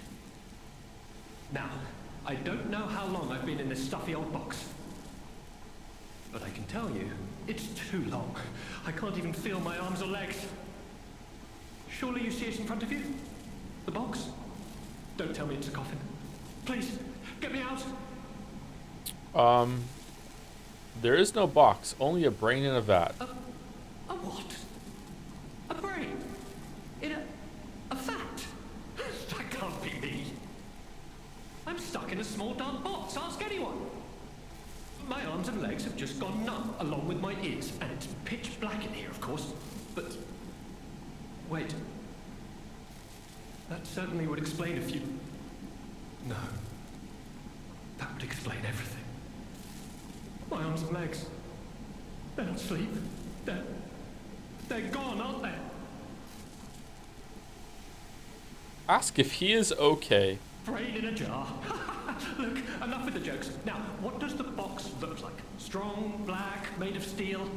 Now, I don't know how long I've been in this stuffy old box. But I can tell you, it's too long. I can't even feel my arms or legs. Surely you see it in front of you? The box? Don't tell me it's a coffin. Please, get me out. There is no box, only a brain in a vat. A what? A brain? In a vat? That can't be me. I'm stuck in a small dark box, ask anyone. My arms and legs have just gone numb, along with my ears, and it's pitch black in here, of course. But wait. That certainly would explain a few... No. That would explain everything. My arms and legs. They're not asleep. They're gone, aren't they? Ask if he is okay. Brain in a jar. Look, enough with the jokes. Now, what does the box look like? Strong, black, made of steel?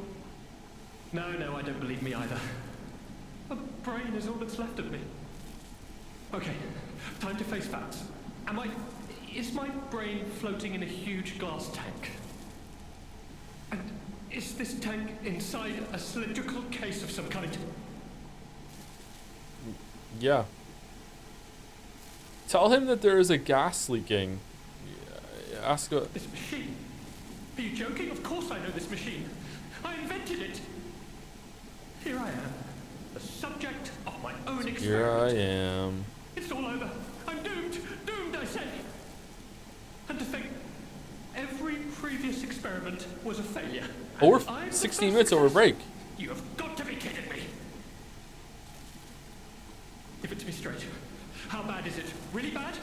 No, I don't believe me either. A brain is all that's left of me. Okay, time to face facts. Is my brain floating in a huge glass tank? And is this tank inside a cylindrical case of some kind? Yeah. Tell him that there is a gas leaking. Ask a... This machine? Are you joking? Of course I know this machine. I invented it. Here I am, the subject of my own experiment. Here I am. It's all over. I'm doomed. Doomed, I say. And to think, every previous experiment was a failure. Oh, we're I'm the 16 first minutes over success. break. You have got to be kidding me. Give it to me straight. How bad is it? Really bad?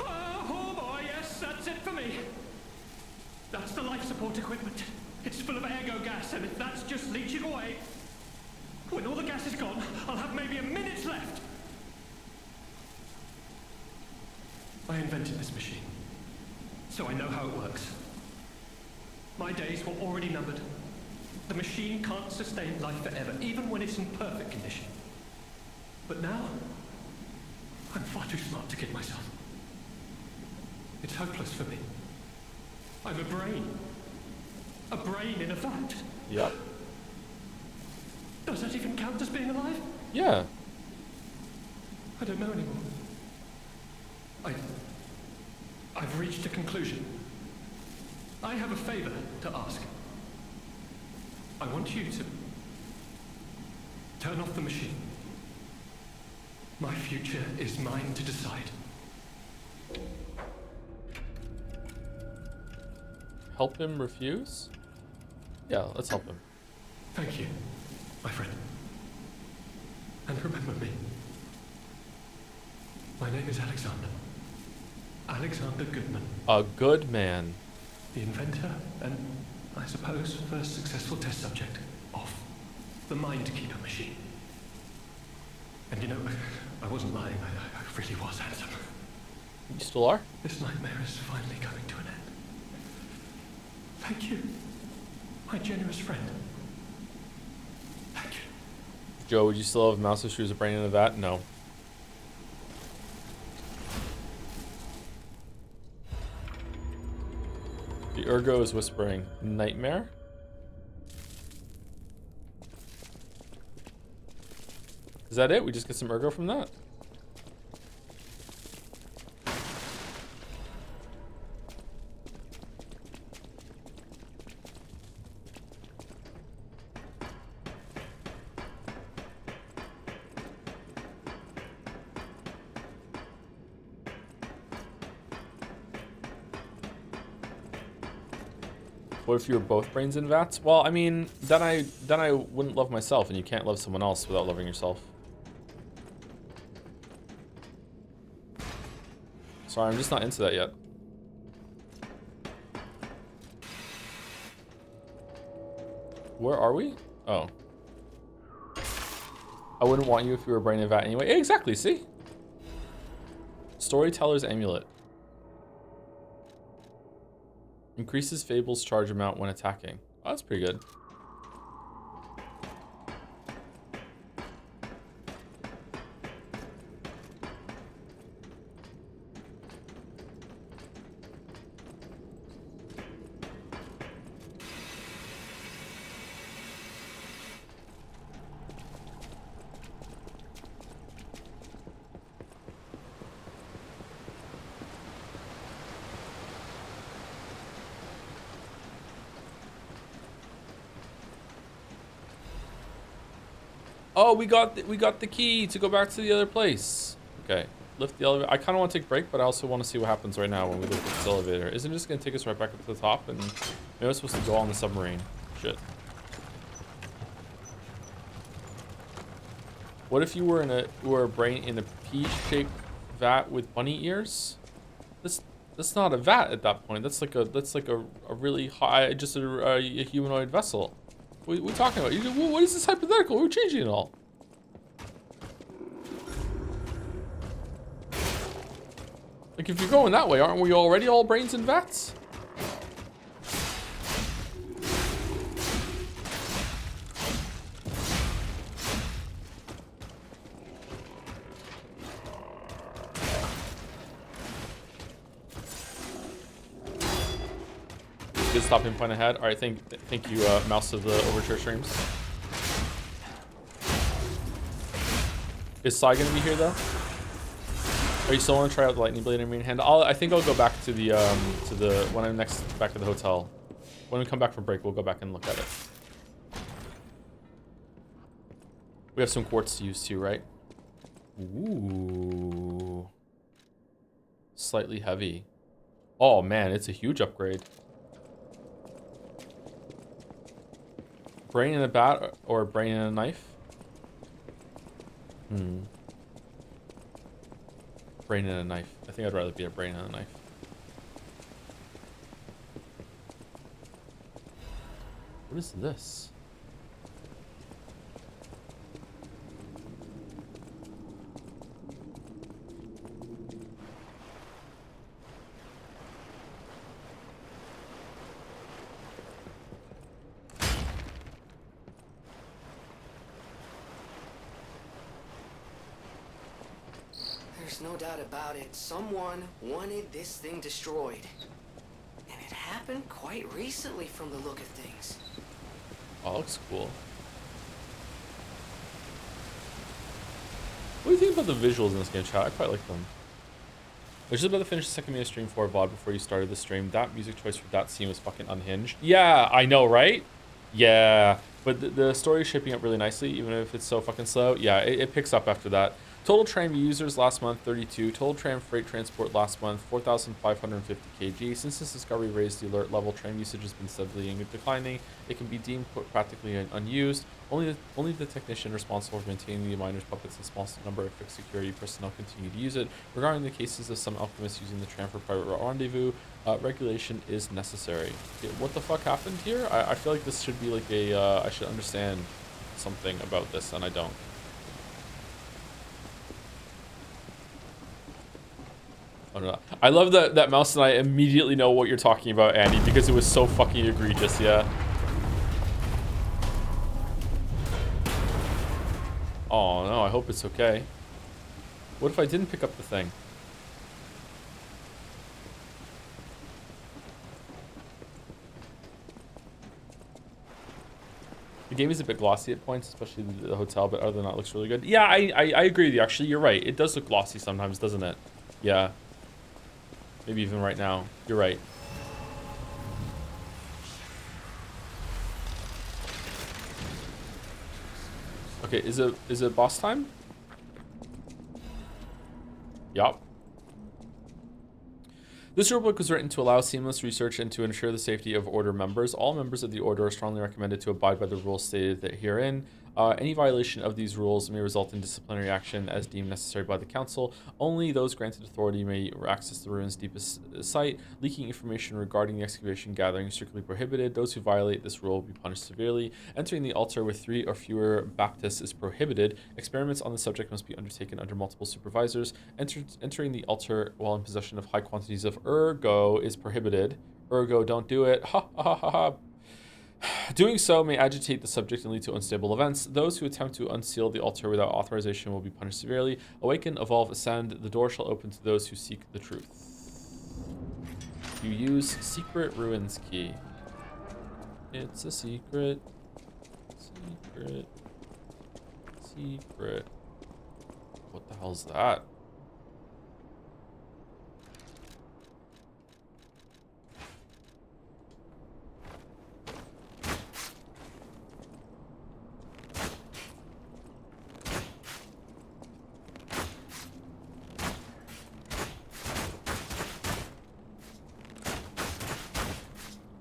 Oh boy, yes, that's it for me. That's the life support equipment. It's full of ergo gas, and if that's just leaching away, when all the gas is gone, I'll have maybe a minute left. I invented this machine, so I know how it works. My days were already numbered. The machine can't sustain life forever, even when it's in perfect condition. But now, I'm far too smart to kid myself. It's hopeless for me. I'm a brain. A brain in a vat. Yep. Does that even count as being alive? Yeah. I don't know anymore. I've reached a conclusion. I have a favor to ask. I want you to turn off the machine. My future is mine to decide. Help him refuse? Yeah, let's help him. Thank you, my friend. And remember me. My name is Alexander. Alexander Goodman. A good man. The inventor and, I suppose, first successful test subject of the Mindkeeper machine. And you know, I wasn't lying. I really was handsome. You still are? This nightmare is finally coming to an end. Thank you, my generous friend. Thank you. Joe, would you still have mouse issues of brain in a vat? No. The ergo is whispering. Nightmare? Is that it? We just get some ergo from that? What if you were both brains in vats? Well, I mean, then I wouldn't love myself, and you can't love someone else without loving yourself. Sorry, I'm just not into that yet. Where are we? Oh. I wouldn't want you if you were a brain in a vat anyway. Yeah, exactly, see? Storyteller's Amulet. Increases Fable's charge amount when attacking. Oh, that's pretty good. Oh, we got the key to go back to the other place. Okay, lift the elevator. I kind of want to take a break, but I also want to see what happens right now when we lift this elevator. Isn't it just going to take us right back up to the top? And maybe I'm supposed to go on the submarine. Shit. What if you were a brain in a pea-shaped vat with bunny ears? That's not a vat at that point. That's like a really high, just a humanoid vessel. What are we talking about? What is this hypothetical? We're changing it all. Like, if you're going that way, aren't we already all brains in vats? Good stop him point ahead. All right, thank you, Mouse of the Overture streams. Is Sai gonna be here though? Are you still want to try out the lightning blade in main hand? I think I'll go back to the when I'm next back to the hotel. When we come back from break, we'll go back and look at it. We have some quartz to use too, right? Ooh. Slightly heavy. Oh man, it's a huge upgrade. Brain in a bat or brain in a knife? Brain in a knife. I think I'd rather be a brain in a knife. What is this? There's no doubt about it. Someone wanted this thing destroyed. And it happened quite recently from the look of things. Oh, looks cool. What do you think about the visuals in this game, chat? I quite like them. I was just about to finish the second minute stream for VOD before you started the stream. That music choice for that scene was fucking unhinged. Yeah, I know, right? Yeah, but the story is shaping up really nicely, even if it's so fucking slow. Yeah, it picks up after that. Total tram users last month, 32. Total tram freight transport last month, 4,550 kg. Since this discovery raised the alert level, tram usage has been steadily declining. It can be deemed practically unused. Only the technician responsible for maintaining the miners' puppets and small number of fixed security personnel continue to use it. Regarding the cases of some alchemists using the tram for private rendezvous, regulation is necessary. Okay, what the fuck happened here? I feel like this should be like a, I should understand something about this, and I don't. Oh, no. I love that Mouse and I immediately know what you're talking about, Andy, because it was so fucking egregious, yeah. Oh no, I hope it's okay. What if I didn't pick up the thing? The game is a bit glossy at points, especially the hotel, but other than that, it looks really good. Yeah, I agree with you. Actually, you're right. It does look glossy sometimes, doesn't it? Yeah. Maybe even right now. You're right. Okay, is it boss time? Yup. This rulebook was written to allow seamless research and to ensure the safety of Order members. All members of the Order are strongly recommended to abide by the rules stated herein. Any violation of these rules may result in disciplinary action as deemed necessary by the Council. Only those granted authority may access the ruins' deepest site. Leaking information regarding the excavation gathering is strictly prohibited. Those who violate this rule will be punished severely. Entering the altar with 3 or fewer Baptists is prohibited. Experiments on the subject must be undertaken under multiple supervisors. Entering the altar while in possession of high quantities of ergo is prohibited. Ergo, don't do it. Ha ha ha ha. Doing so may agitate the subject and lead to unstable events. Those who attempt to unseal the altar without authorization will be punished severely. Awaken, evolve, ascend. The door shall open to those who seek the truth. You use secret ruins key. It's a secret. Secret. Secret. What the hell's that?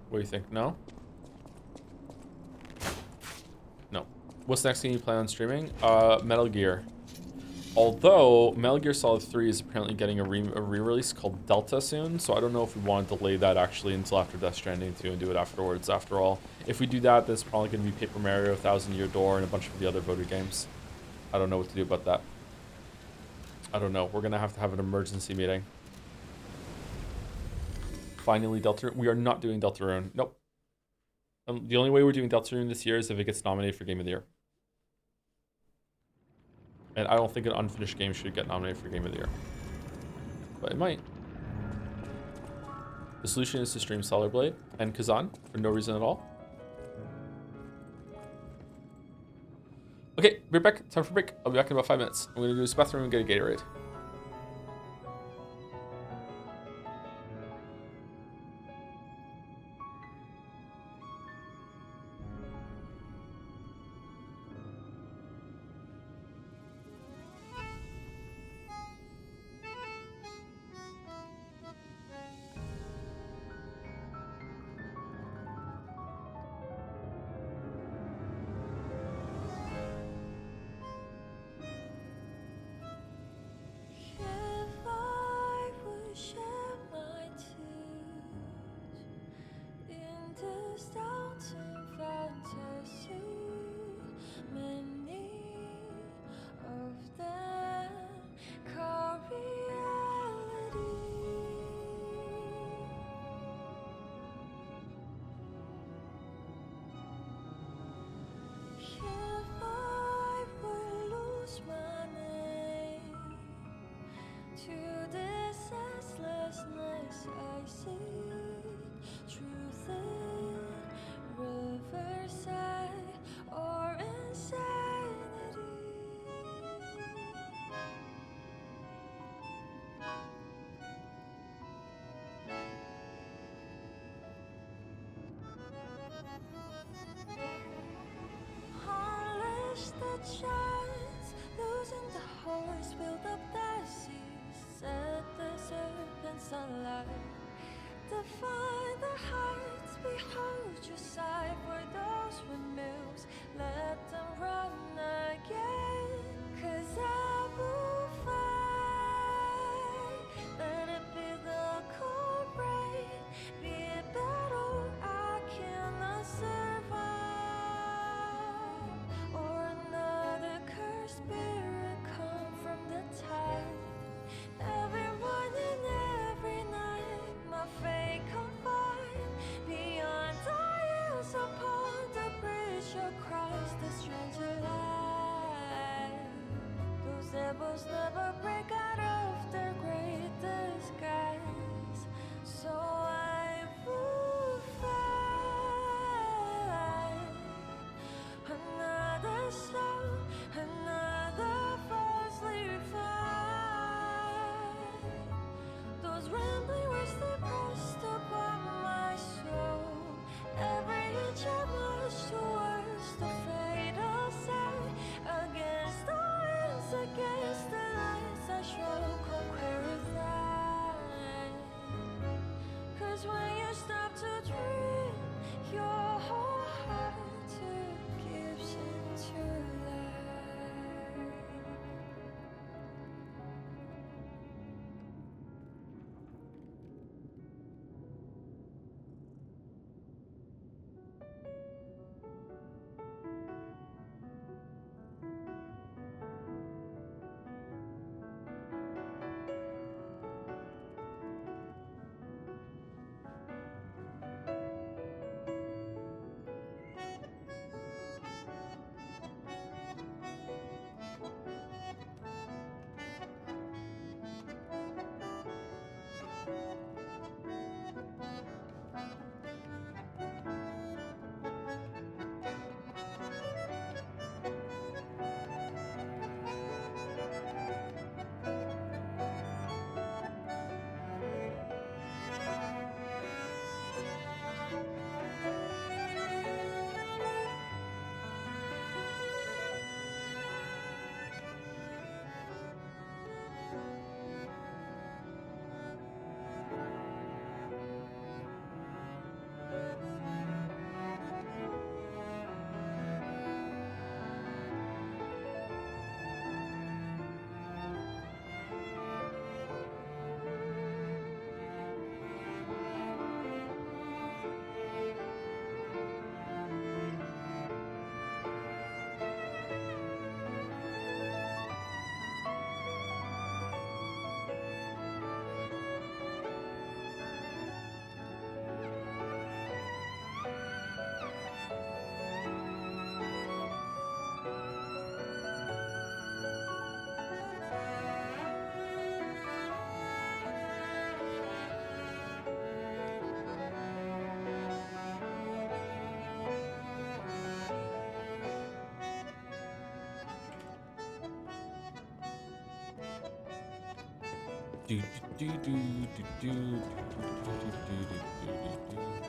What do you think? No? No. What's the next thing you plan on streaming? Metal Gear. Although Metal Gear Solid 3 is apparently getting a re-release called Delta soon, so I don't know if we want to delay that actually until after Death Stranding 2 and do it afterwards. After all, if we do that, there's probably going to be Paper Mario, Thousand Year Door, and a bunch of the other voted games. I don't know what to do about that. I don't know. We're going to have an emergency meeting. Finally, Deltarune. We are not doing Deltarune. Nope. The only way we're doing Deltarune this year is if it gets nominated for Game of the Year. And I don't think an unfinished game should get nominated for Game of the Year. But it might. The solution is to stream Stellar Blade and Kazan for no reason at all. Okay, we're back. Time for a break. I'll be back in about 5 minutes. I'm going to do this bathroom and get a Gatorade.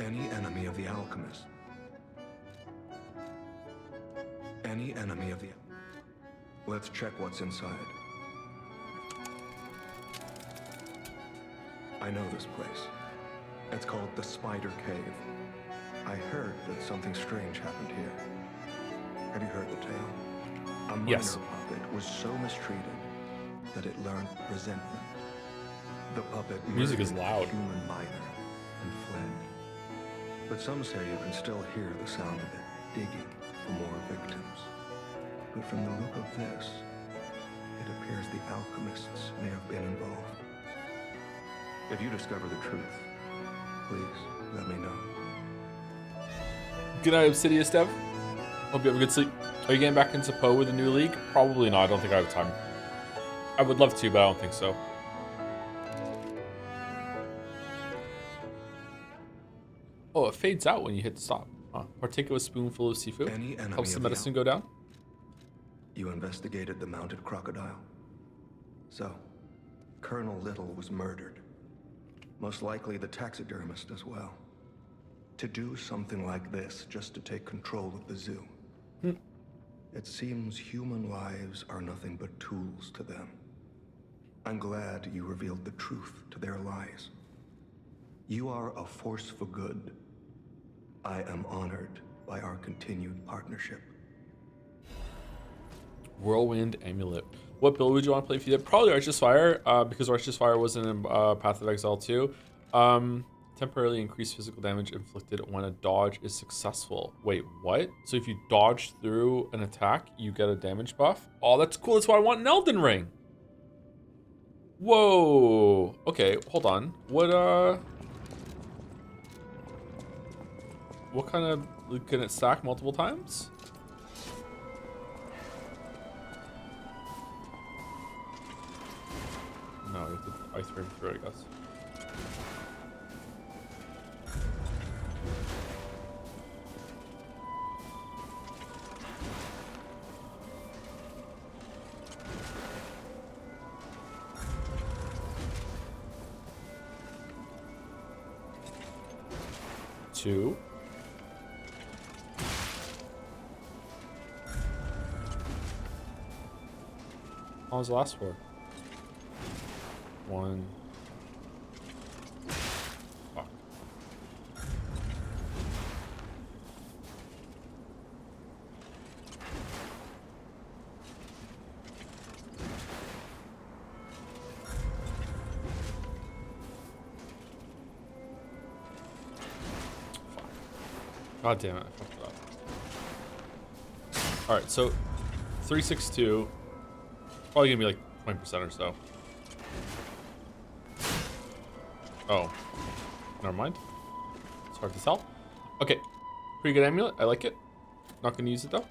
Any enemy of the alchemist. Any enemy of the... Let's check what's inside. I know this place. It's called the Spider Cave. I heard that something strange happened here. Have you heard the tale? A minor Yes. puppet was so mistreated that it learned resentment. The puppet Music is murdered loud. a human miner and fled. But some say you can still hear the sound of it digging for more victims. But from the look of this, it appears the alchemists may have been involved. If you discover the truth, please let me know. Good night, Obsidious Dev. Hope you have a good sleep. Are you getting back into Poe with a new league? Probably not. I don't think I have time. I would love to, but I don't think so. Oh, it fades out when you hit stop. Huh. Partake of a spoonful of seafood. Helps the medicine go down. You investigated the mounted crocodile. So, Colonel Little was murdered. Most likely the taxidermist as well. To do something like this just to take control of the zoo. It seems human lives are nothing but tools to them. I'm glad you revealed the truth to their lies. You are a force for good. I am honored by our continued partnership. Whirlwind Amulet. What build would you want to play if you did? Probably Righteous Fire, because Righteous Fire wasn't in Path of Exile 2. Temporarily increase physical damage inflicted when a dodge is successful. Wait, what? So if you dodge through an attack, you get a damage buff? Oh, that's cool. That's why I want an Elden Ring. Whoa. Okay, hold on. What kind of... Can it stack multiple times? No, you have to ice ring through it, I guess. Two. How long was the last for? One. Fuck. God damn it, I fucked it up. Alright, so 362. Probably gonna be like 20% or so. Oh. Never mind. It's hard to tell. Okay. Pretty good amulet. I like it. Not gonna use it though.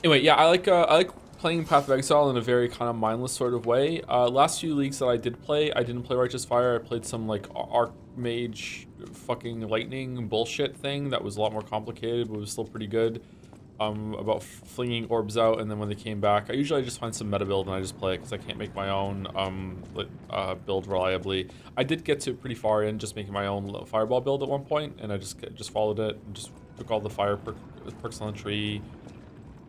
Anyway, yeah, I like playing Path of Exile in a very kind of mindless sort of way. Last few leagues that I did play, I didn't play Righteous Fire. I played some like Archmage fucking lightning bullshit thing that was a lot more complicated, but was still pretty good. About flinging orbs out, and then when they came back, I usually just find some meta build and I just play it because I can't make my own build reliably. I did get to pretty far in just making my own fireball build at one point, and I just followed it and just took all the fire perks on the tree,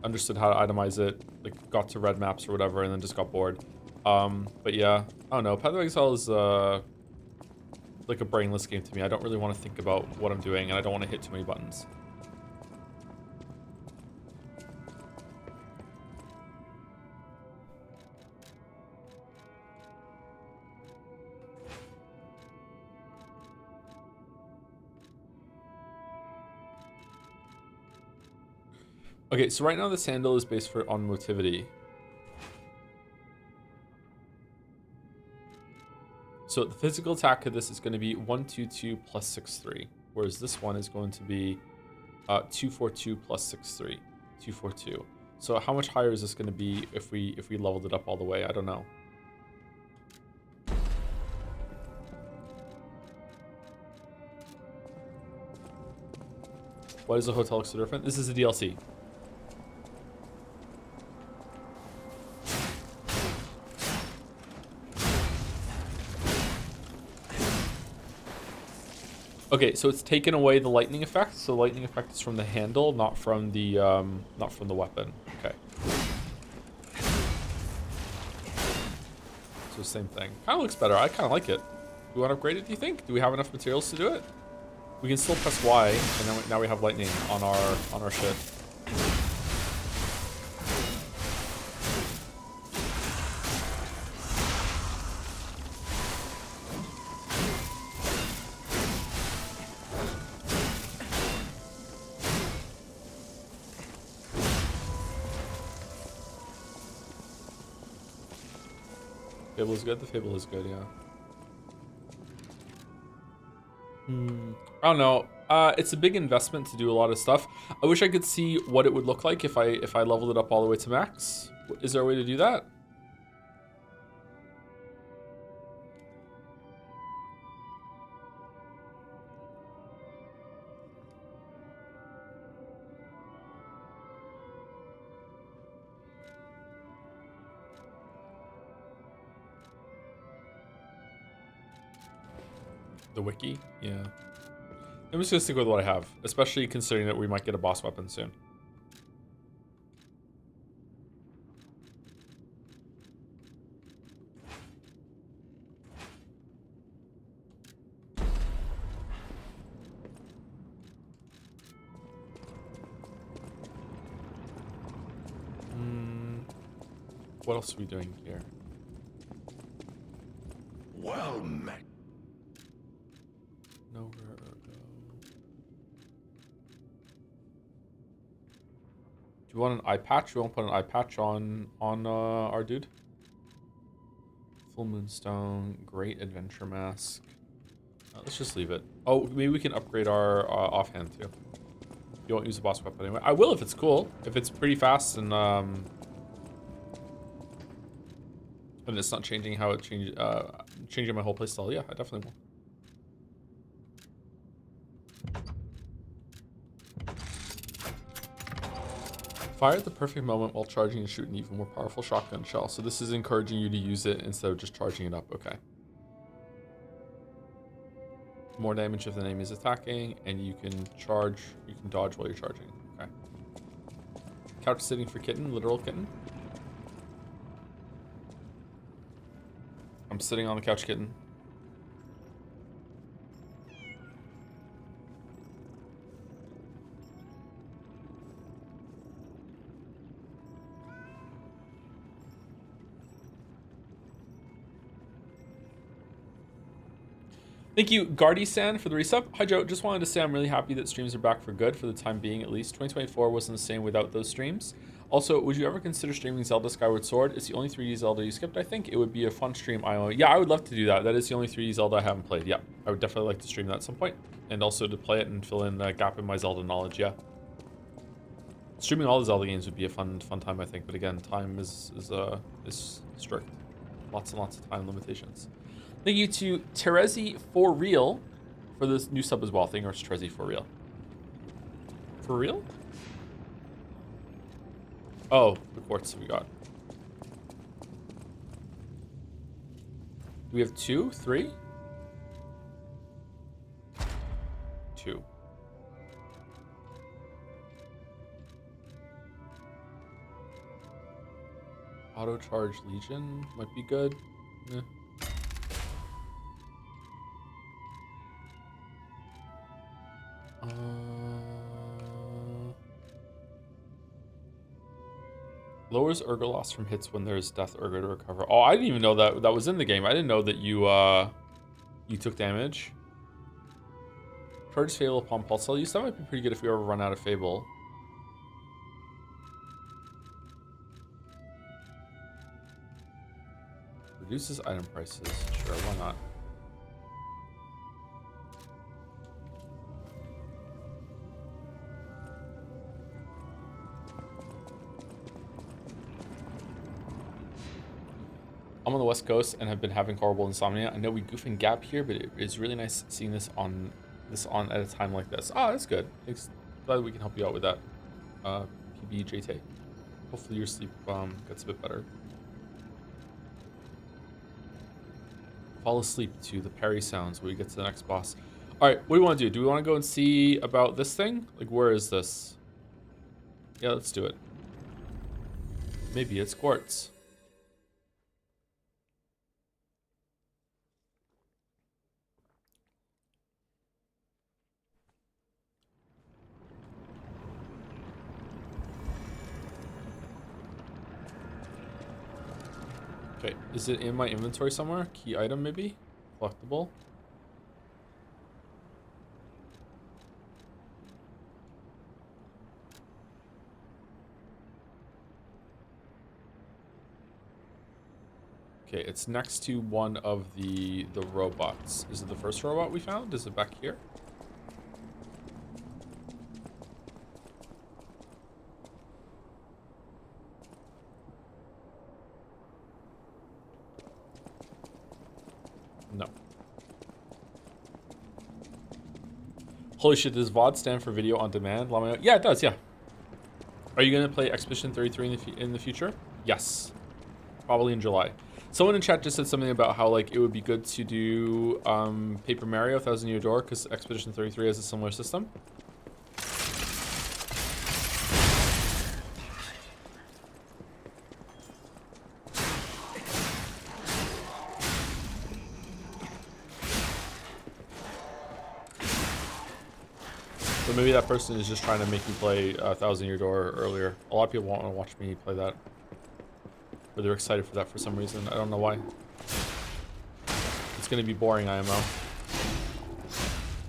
understood how to itemize it, like got to red maps or whatever, and then just got bored. But yeah, I don't know. Path of Exile is like a brainless game to me. I don't really want to think about what I'm doing, and I don't want to hit too many buttons. Okay, so right now the sandal is based on motivity. So the physical attack of this is going to be 122 plus 63, whereas this one is going to be 242 plus 63, 242. So how much higher is this going to be if we leveled it up all the way? I don't know. Why does the hotel look so different? This is a DLC. Okay, so it's taken away the lightning effect. So the lightning effect is from the handle, not from the weapon. Okay. So same thing. Kind of looks better. I kind of like it. Do we want to upgrade it? Do you think? Do we have enough materials to do it? We can still press Y, and then now we have lightning on our shit. Fable is good. The Fable is good, yeah. I don't know. It's a big investment to do a lot of stuff. I wish I could see what it would look like if I leveled it up all the way to max. Is there a way to do that? The wiki? Yeah. I'm just gonna stick with what I have, especially considering that we might get a boss weapon soon. What else are we doing here? Well met. Nowhere go. Do you want an eye patch? We won't put an eye patch on our dude. Full Moonstone, Great Adventure Mask. Let's just leave it. Oh, maybe we can upgrade our offhand too. You won't use the boss weapon anyway. I will if it's cool. If it's pretty fast and it's not changing how it changes, changing my whole playstyle. Yeah, I definitely will. Fire at the perfect moment while charging and shoot an even more powerful shotgun shell. So this is encouraging you to use it instead of just charging it up. Okay. More damage if the enemy is attacking, and you can dodge while you're charging. Okay. Couch sitting for kitten, literal kitten. I'm sitting on the couch, kitten. Thank you, Gardy-san, for the resub. Hi, Joe. Just wanted to say I'm really happy that streams are back for good, for the time being at least. 2024 wasn't the same without those streams. Also, would you ever consider streaming Zelda Skyward Sword? It's the only 3D Zelda you skipped, I think. It would be a fun stream. Yeah, I would love to do that. That is the only 3D Zelda I haven't played. Yeah, I would definitely like to stream that at some point. And also to play it and fill in a gap in my Zelda knowledge, yeah. Streaming all the Zelda games would be a fun time, I think. But again, time is strict. Lots and lots of time limitations. Thank you to Terezi for real for this new sub as well. Thank you, Terezi for real. For real? Oh, the quartz we got. Do we have 2, 3? 2. Auto charge Legion might be good. Yeah. Lowers Ergo loss from hits when there's death Ergo to recover. Oh, I didn't even know that was in the game. I didn't know that you took damage. Charges Fable upon pulse cell use. That might be pretty good if we ever run out of Fable. Reduces item prices. Sure, why not? I'm on the West Coast and have been having horrible insomnia. I know we goof and gap here, but it is really nice seeing this on at a time like this. Oh, that's good. Thanks. Glad we can help you out with that. PBJT. Hopefully your sleep gets a bit better. Fall asleep to the parry sounds when we get to the next boss. All right, what do we want to do? Do we want to go and see about this thing? Like, where is this? Yeah, let's do it. Maybe it's quartz. Okay, is it in my inventory somewhere? Key item, maybe? Collectible? Okay, it's next to one of the robots. Is it the first robot we found? Is it back here? No. Holy shit, does VOD stand for video on demand? Yeah, it does, yeah. Are you going to play Expedition 33 in the future? Yes. Probably in July. Someone in chat just said something about how like it would be good to do Paper Mario Thousand Year Door because Expedition 33 has a similar system. So maybe that person is just trying to make me play Thousand Year Door earlier. A lot of people want to watch me play that. Or they're excited for that for some reason. I don't know why. It's going to be boring, IMO.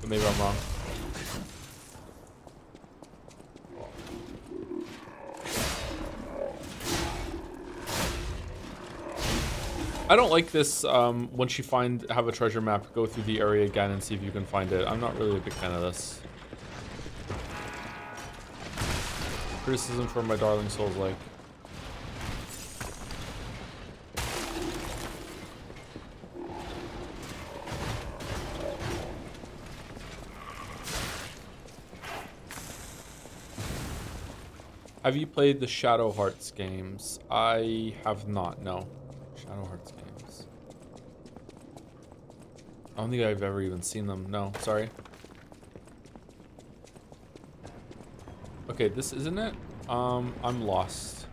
But maybe I'm wrong. I don't like this, once you have a treasure map, go through the area again and see if you can find it. I'm not really a big fan of this. Criticism for my darling Souls-like. Have you played the Shadow Hearts games? I have not, no. Shadow Hearts games. I don't think I've ever even seen them. No, sorry. Okay, this isn't it? I'm lost.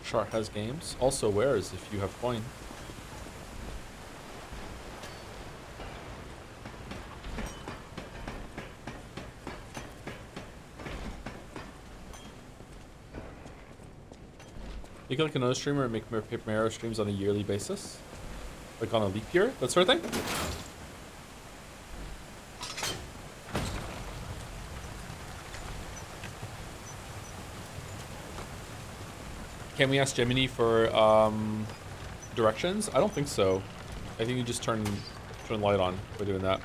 Chart has games. Also wears if you have coin. You can like another streamer and make more Paper Mario streams on a yearly basis? Like on a leap year? That sort of thing? Can we ask Gemini for directions? I don't think so. I think you just turn light on by doing that.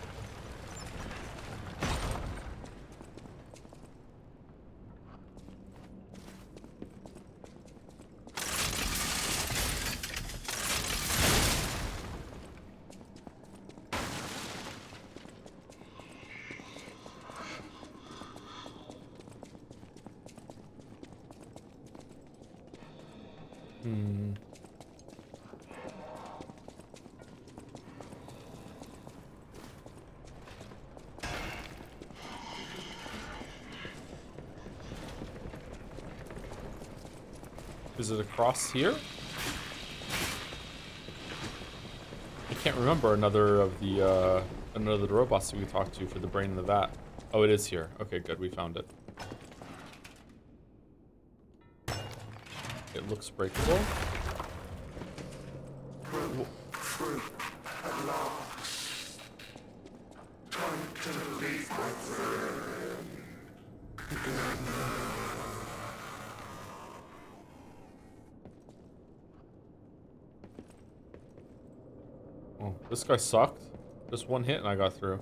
Is it across here? I can't remember another of the robots that we talked to for the brain in the vat. Oh, it is here. Okay, good. We found it. It looks breakable. Oh, this guy sucked. Just one hit and I got through.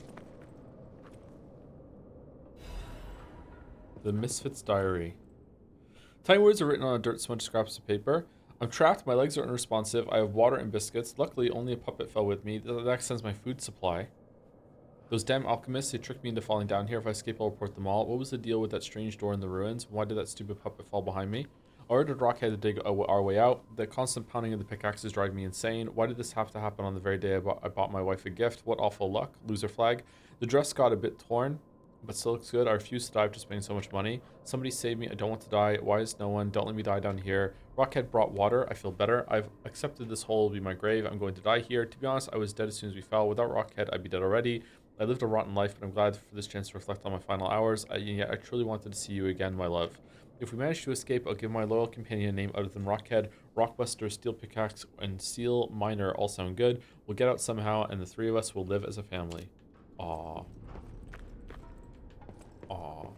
The Misfits Diary. Tiny words are written on a dirt smudged scraps of paper. I'm trapped, my legs are unresponsive, I have water and biscuits. Luckily, only a puppet fell with me. That extends my food supply. Those damn alchemists, they tricked me into falling down here. If I escape, I'll report them all. What was the deal with that strange door in the ruins? Why did that stupid puppet fall behind me? I ordered Rockhead to dig our way out. The constant pounding of the pickaxes driving me insane. Why did this have to happen on the very day I bought my wife a gift? What awful luck. Loser flag. The dress got a bit torn, but still looks good. I refuse to die after spending so much money. Somebody save me. I don't want to die. Why is no one? Don't let me die down here. Rockhead brought water. I feel better. I've accepted this hole will be my grave. I'm going to die here. To be honest, I was dead as soon as we fell. Without Rockhead, I'd be dead already. I lived a rotten life, but I'm glad for this chance to reflect on my final hours. Yet I truly wanted to see you again, my love. If we manage to escape, I'll give my loyal companion a name other than Rockhead. Rockbuster, Steel Pickaxe, and Steel Miner all sound good. We'll get out somehow, and the three of us will live as a family. Aww. Aww.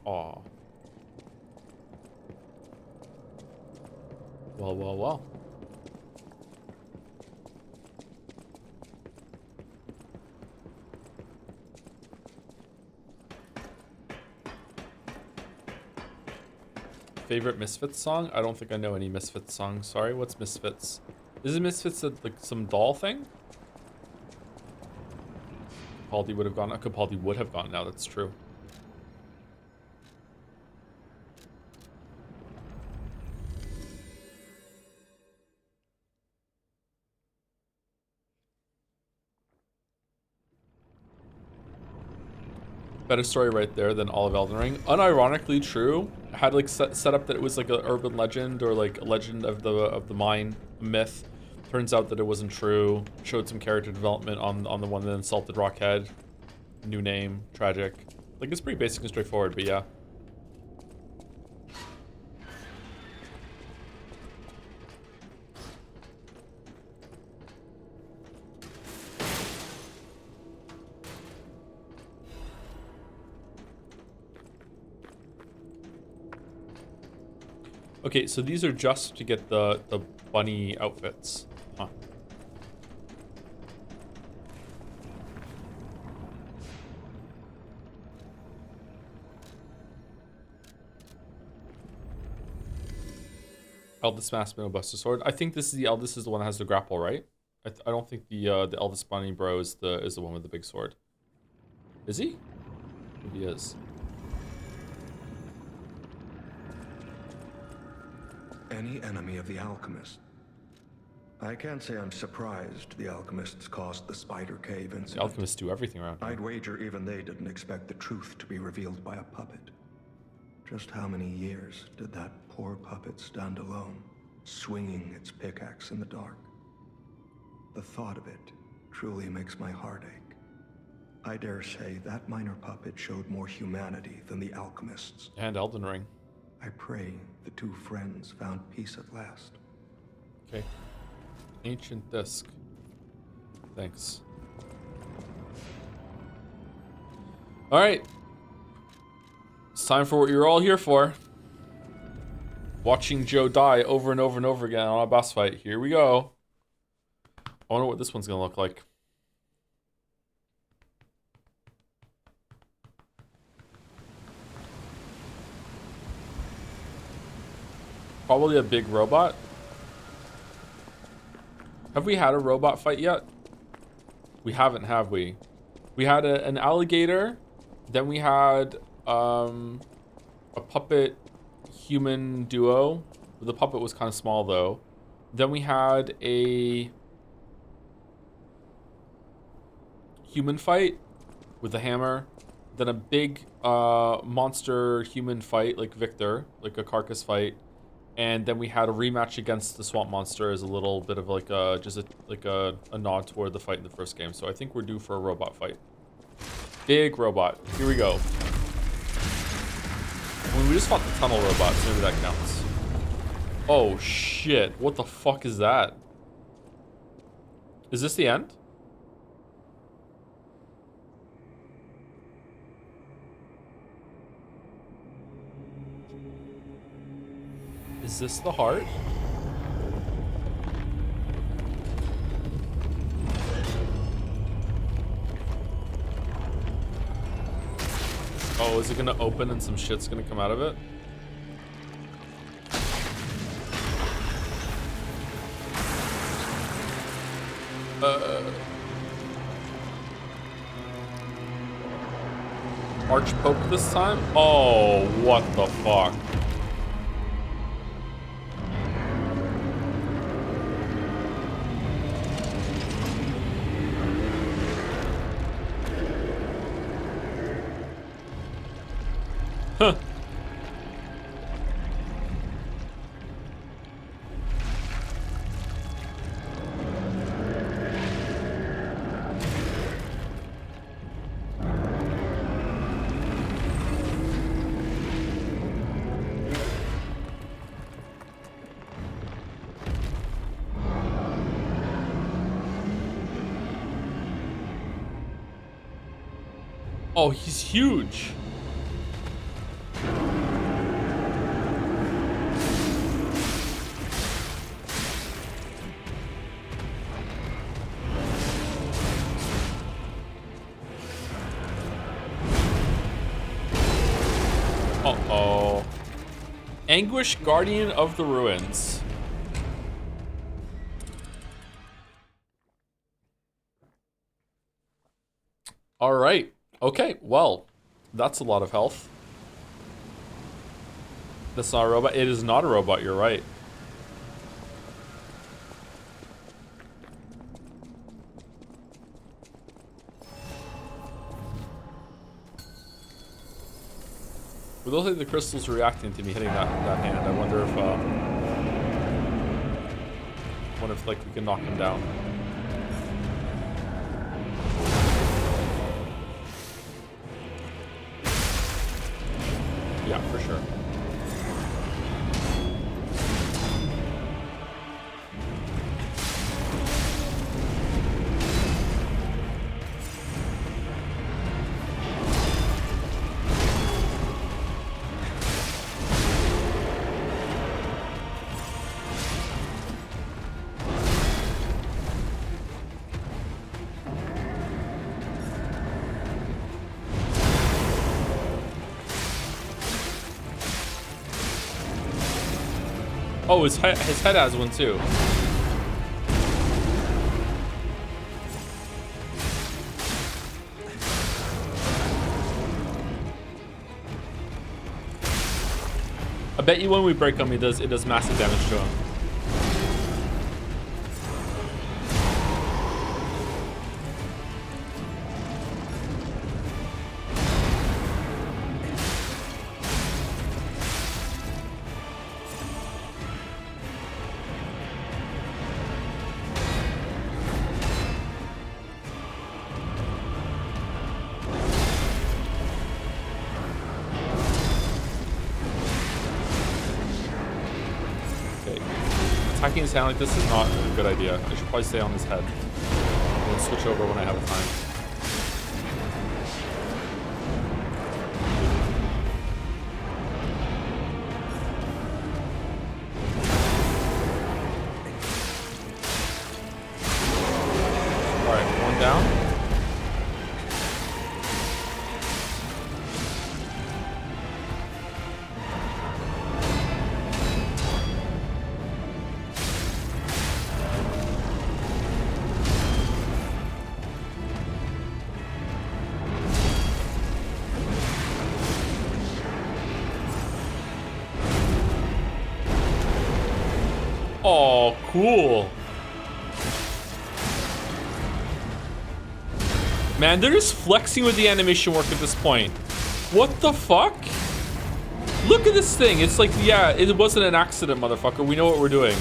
Aw. Well, well, well. Favorite Misfits song? I don't think I know any Misfits songs. Sorry, what's Misfits? Is it Misfits like some doll thing? Capaldi would have gone. Capaldi would have gone now. That's true. Better story right there than all of Elden Ring. Unironically true. Had like set up that it was like an urban legend or like a legend of the mine myth. Turns out that it wasn't true. Showed some character development on the one that insulted Rockhead. New name, tragic. Like it's pretty basic and straightforward, but yeah. Okay, so these are just to get the bunny outfits. Huh. Eldest Mask Buster Sword. I think this is the eldest is the one that has the grapple, right? I don't think the eldest bunny bro is the one with the big sword. Is he? Maybe he is. Any enemy of the alchemist. I can't say I'm surprised the alchemists caused the Spider Cave incident. The alchemists do everything around here. I'd wager even they didn't expect the truth to be revealed by a puppet. Just how many years did that poor puppet stand alone, swinging its pickaxe in the dark? The thought of it truly makes my heart ache. I dare say that minor puppet showed more humanity than the alchemists. And Elden Ring. I pray the two friends found peace at last. Okay. Ancient disc. Thanks. All right. It's time for what you're all here for. Watching Joe die over and over and over again on a boss fight. Here we go. I wonder what this one's gonna look like. Probably a big robot. Have we had a robot fight yet? We haven't, have we? We had an alligator. Then we had a puppet human duo. The puppet was kind of small though. Then we had a human fight with a hammer. Then a big monster human fight like Victor, like a carcass fight. And then we had a rematch against the swamp monster as a little bit of like a nod toward the fight in the first game. So I think we're due for a robot fight. Big robot. Here we go. I mean, we just fought the tunnel robot, so maybe that counts. Oh shit! What the fuck is that? Is this the end? Is this the heart? Oh, is it gonna open and some shit's gonna come out of it? Archpoke this time? Oh, what the fuck? Huh. Oh, he's huge. Uh-oh. Anguish, Guardian of the Ruins. All right. Okay, well, that's a lot of health. That's not a robot. It is not a robot, you're right. It looks like the crystals are reacting to me hitting that hand. I wonder if like we can knock him down. Yeah, for sure. Oh, his head has one too. I bet you when we break him, it does massive damage to him. Attacking his hand like this is not a good idea. I should probably stay on his head. And then switch over when I have time. Alright, one down. Oh, cool. Man, they're just flexing with the animation work at this point. What the fuck? Look at this thing. It's like, yeah, it wasn't an accident, motherfucker. We know what we're doing.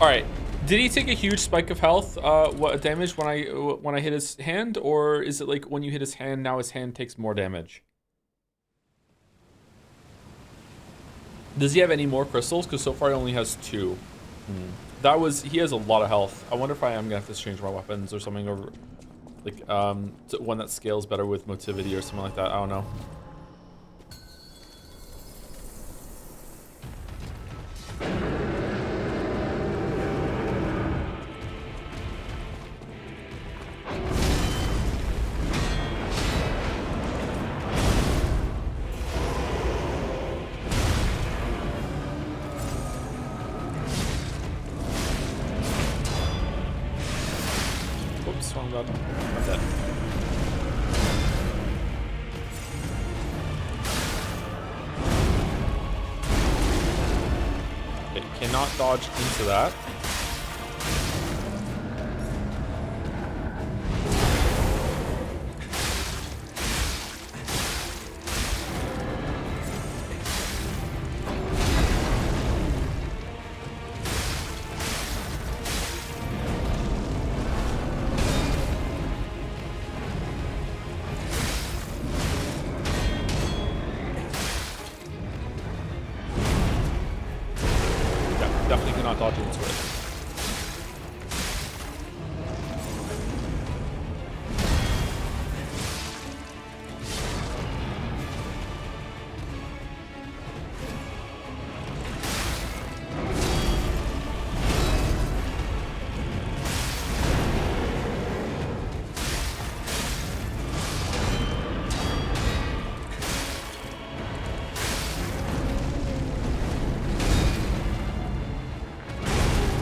Alright, did he take a huge spike of health, what damage when I hit his hand? Or is it like when you hit his hand, now his hand takes more damage? Does he have any more crystals? Because so far he only has 2. He has a lot of health. I wonder if I am gonna have to change my weapons or something, or like, to one that scales better with motivity or something like that. I don't know. Cannot dodge into that.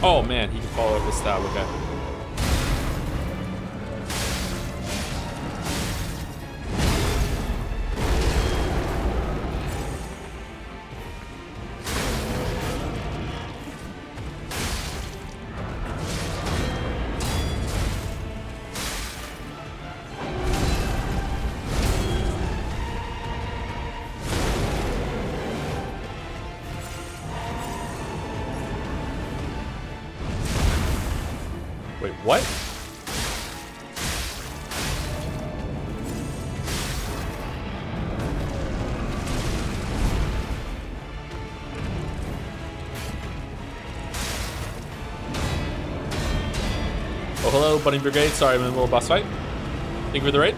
Oh man, he can follow up with stab. Okay. Wait, what? Oh, hello, Bunny Brigade. Sorry, I'm in a little boss fight. Thank you for the raid.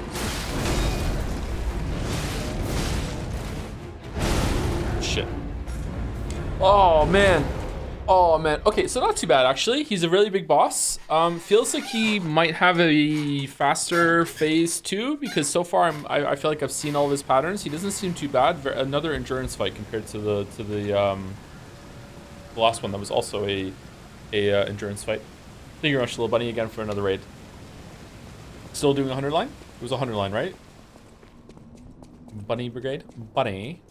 Shit. Oh, man. Oh, man. Okay, so not too bad, actually. He's a really big boss. Feels like he might have a faster phase 2, because so far I feel like I've seen all of his patterns. He doesn't seem too bad. Another endurance fight compared to the last one that was also a endurance fight. Thank you very much, Little Bunny, again for another raid. Still doing 100 line? It was 100 line, right? Bunny Brigade? Bunny.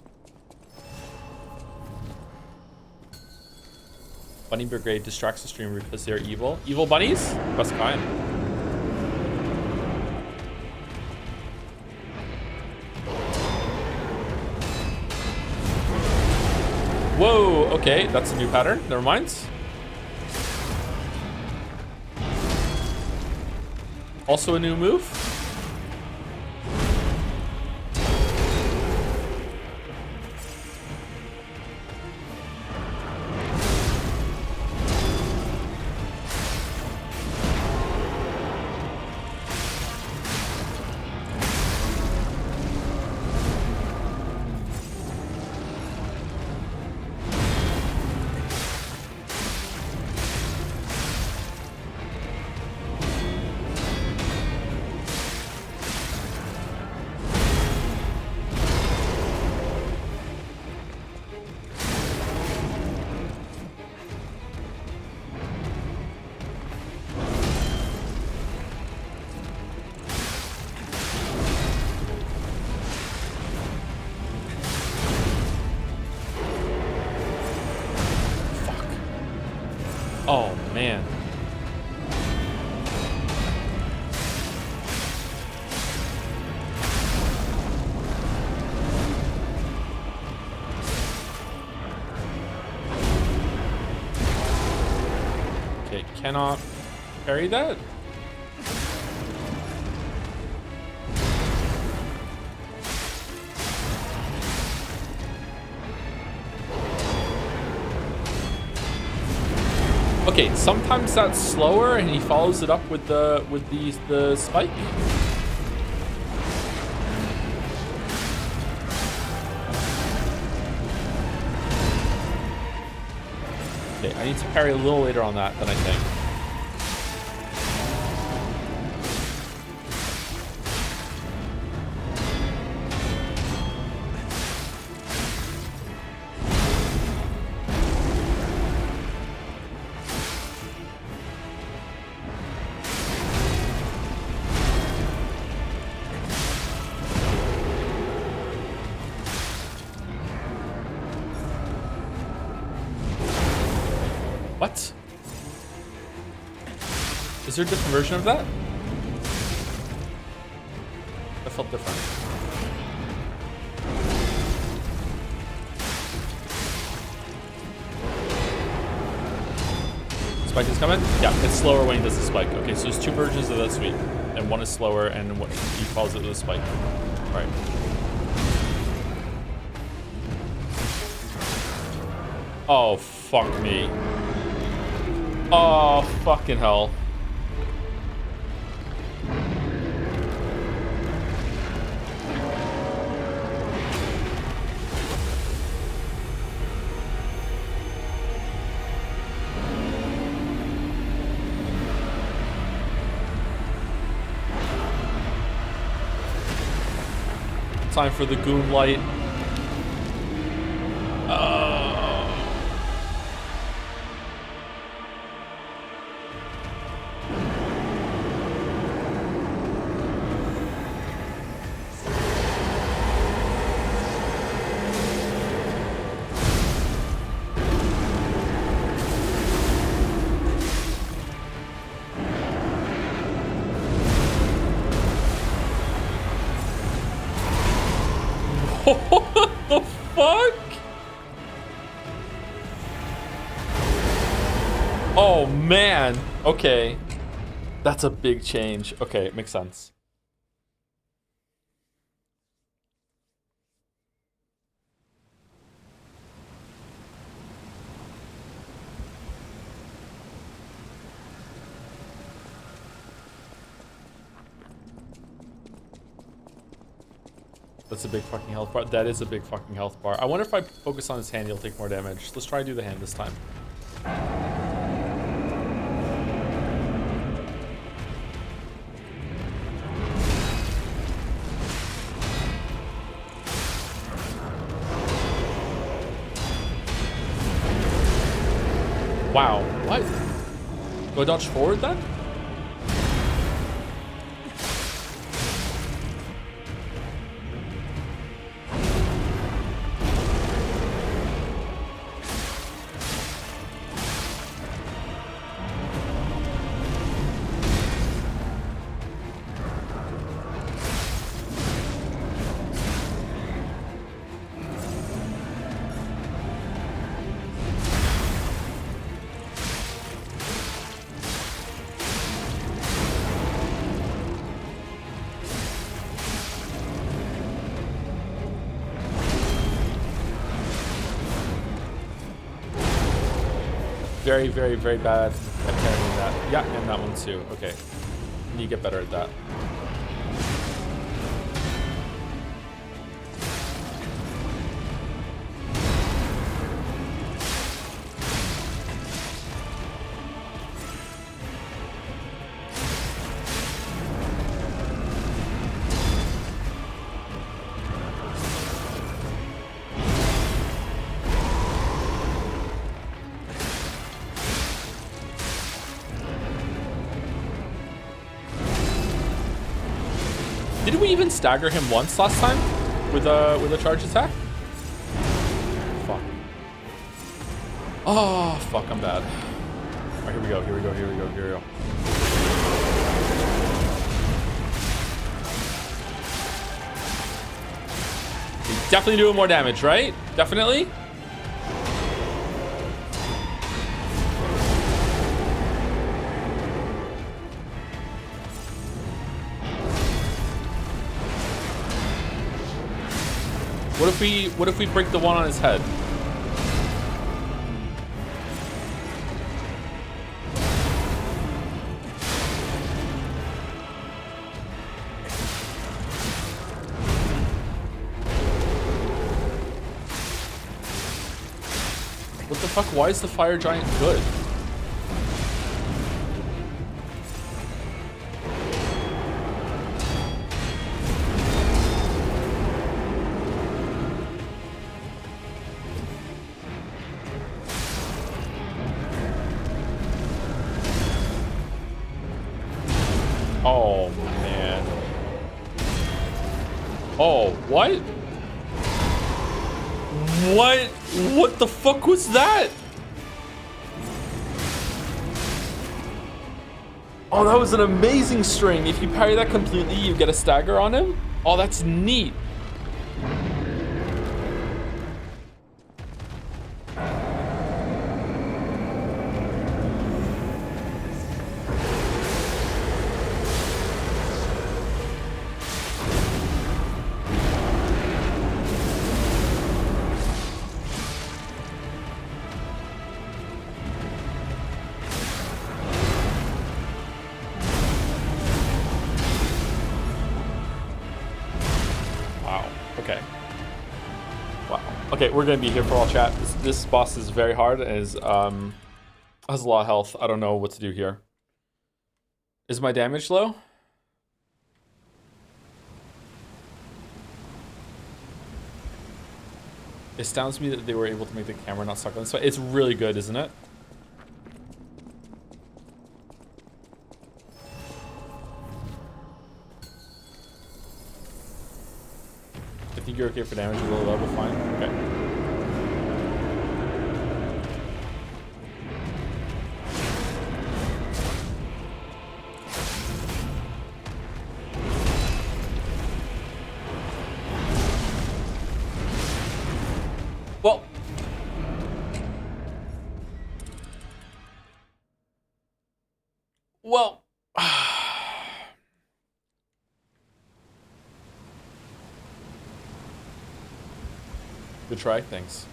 Bunny Brigade distracts the streamer because they're evil. Evil bunnies? Best kind. Whoa, okay, that's a new pattern. Never mind. Also a new move. Oh, man. Okay, cannot parry that. Okay, sometimes that's slower and he follows it up with the spike. Okay, I need to parry a little later on that than I think. What? Is there a different version of that? That felt different. Spike is coming? Yeah, it's slower when he does the spike. Okay, so there's two versions of that suite. And one is slower and what he calls it with a spike. Alright. Oh, fuck me. Oh, fucking hell. Time for the goon light. What the fuck? Oh man. Okay. That's a big change. Okay, it makes sense. That's a big fucking health bar. That is a big fucking health bar. I wonder if I focus on his hand, he'll take more damage. Let's try to do the hand this time. Wow, what? Do I dodge forward then? Very, very, very bad at carrying that. Yeah, and that one too. Okay. Need to get better at that. Did we even stagger him once last time with a charge attack? Fuck. Oh fuck, I'm bad. Alright, here we go, here we go, here we go, here we go. He's definitely doing more damage, right? Definitely? What if we break the one on his head? What the fuck? Why is the fire giant good? Oh, man. Oh, what? What? What the fuck was that? Oh, that was an amazing string. If you parry that completely, you get a stagger on him. Oh, that's neat. Okay, we're gonna be here for all chat. This boss is very hard and has a lot of health. I don't know what to do here. Is my damage low? It astounds me that they were able to make the camera not suck on this fight. It's really good, isn't it? I think you're okay for damage, a low level, fine. Okay. Well. Well. Good try, thanks.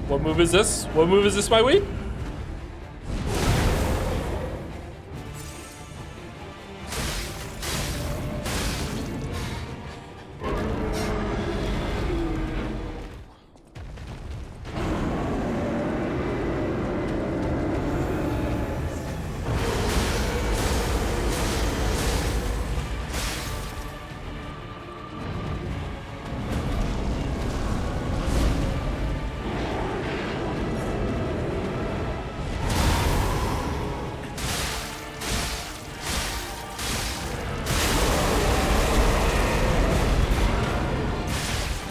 What move is this? What move is this, my week?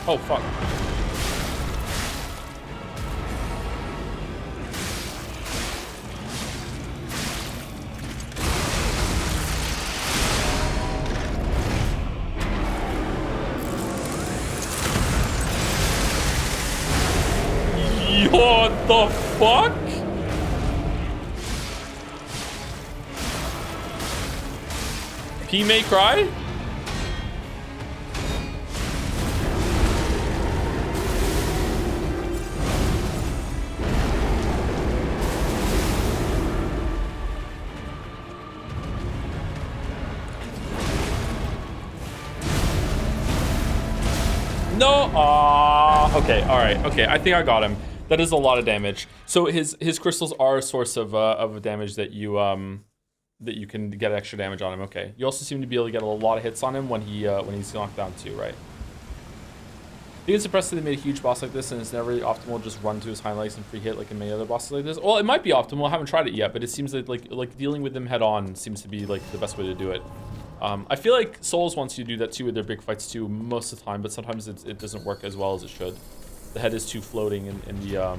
Oh, fuck. What the fuck? P may cry? No. Okay. All right. Okay. I think I got him. That is a lot of damage. So his crystals are a source of damage that you can get extra damage on him. Okay. You also seem to be able to get a lot of hits on him when he's knocked down too, right? I think it's impressive they made a huge boss like this, and it's never really optimal to just run to his hind legs and free hit like in many other bosses like this. Well, it might be optimal. I haven't tried it yet, but it seems like dealing with them head on seems to be like the best way to do it. I feel like Souls wants you to do that too with their big fights too most of the time, but sometimes it doesn't work as well as it should. The head is too floating in the air. All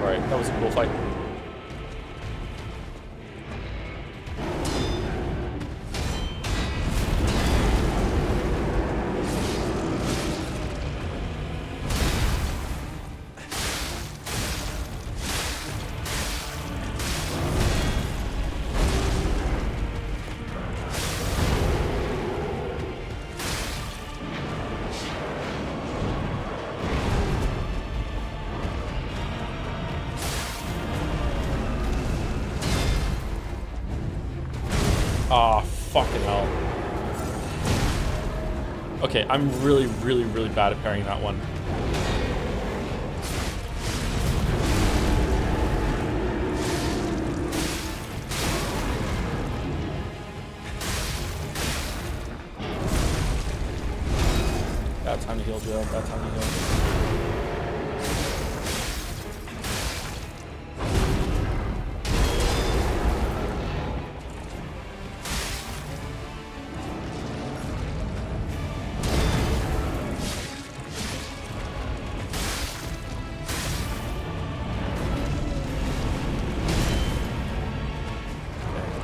right, that was a cool fight. Ah, fucking hell. Okay, I'm really, really, really bad at parrying that one. Bad time to heal, Joe. Bad time to heal.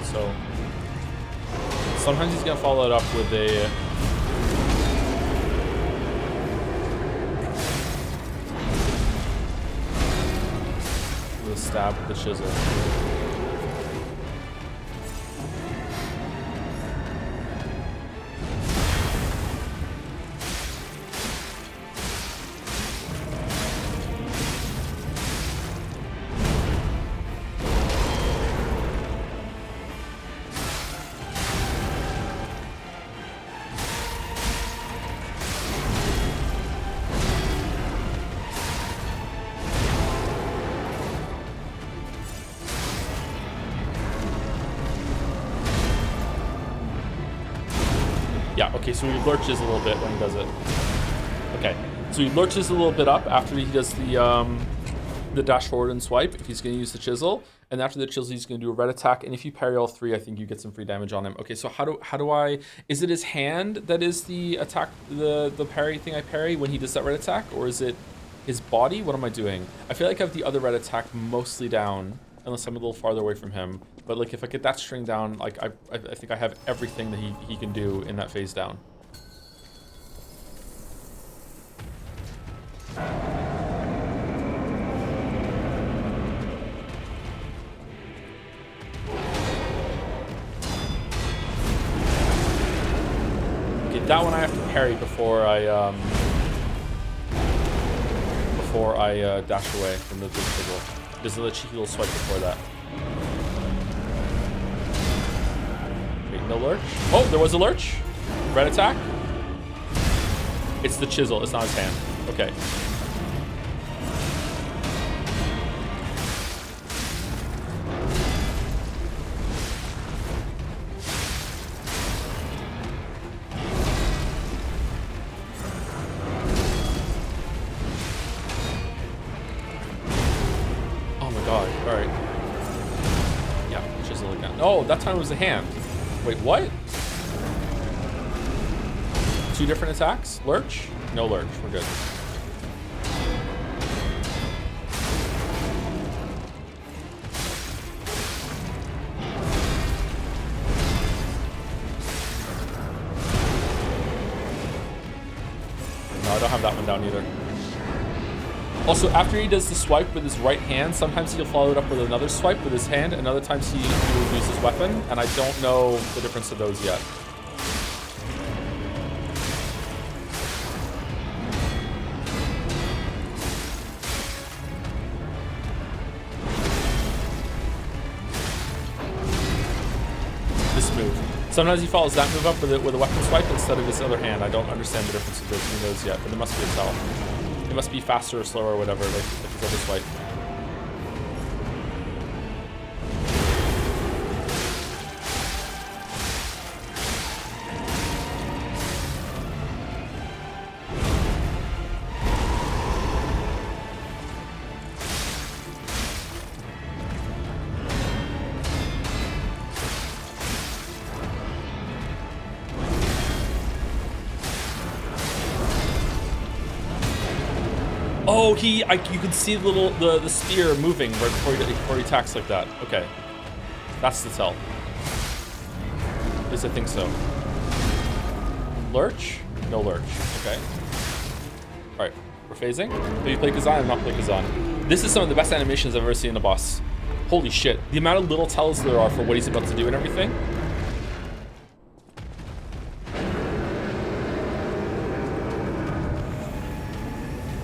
So sometimes he's gonna follow it up with a stab with the chisel. Yeah, okay, so he lurches a little bit when he does it. Okay, so he lurches a little bit up after he does the dash forward and swipe, if he's going to use the chisel. And after the chisel, he's going to do a red attack. And if you parry all three, I think you get some free damage on him. Okay, so how do I... Is it his hand that is the attack, the parry thing I parry when he does that red attack? Or is it his body? What am I doing? I feel like I have the other red attack mostly down, unless I'm a little farther away from him. But like if I get that string down, like I think I have everything that he can do in that phase down. Okay, that one I have to parry before I dash away from the big chisel. There's a cheeky little swipe before that. Wait, no lurch? Oh, there was a lurch. Red attack. It's the chisel, it's not his hand. Okay. Alright. Yeah, chisel again. Oh, that time it was a hand. Wait, what? Two different attacks? Lurch? No lurch. We're good. No, I don't have that one down either. Also, after he does the swipe with his right hand, sometimes he'll follow it up with another swipe with his hand, and other times he will use his weapon, and I don't know the difference of those yet. This move. Sometimes he follows that move up with a weapon swipe instead of his other hand. I don't understand the difference between those yet, but there must be a tell. It must be faster or slower or whatever, like his other swipe. Oh, you can see the spear moving right before he attacks like that. Okay, that's the tell. At least I think so. Lurch? No lurch. Okay. All right, we're phasing. Have you played Kazan? I've not played Kazan. This is some of the best animations I've ever seen in a boss. Holy shit! The amount of little tells there are for what he's about to do and everything.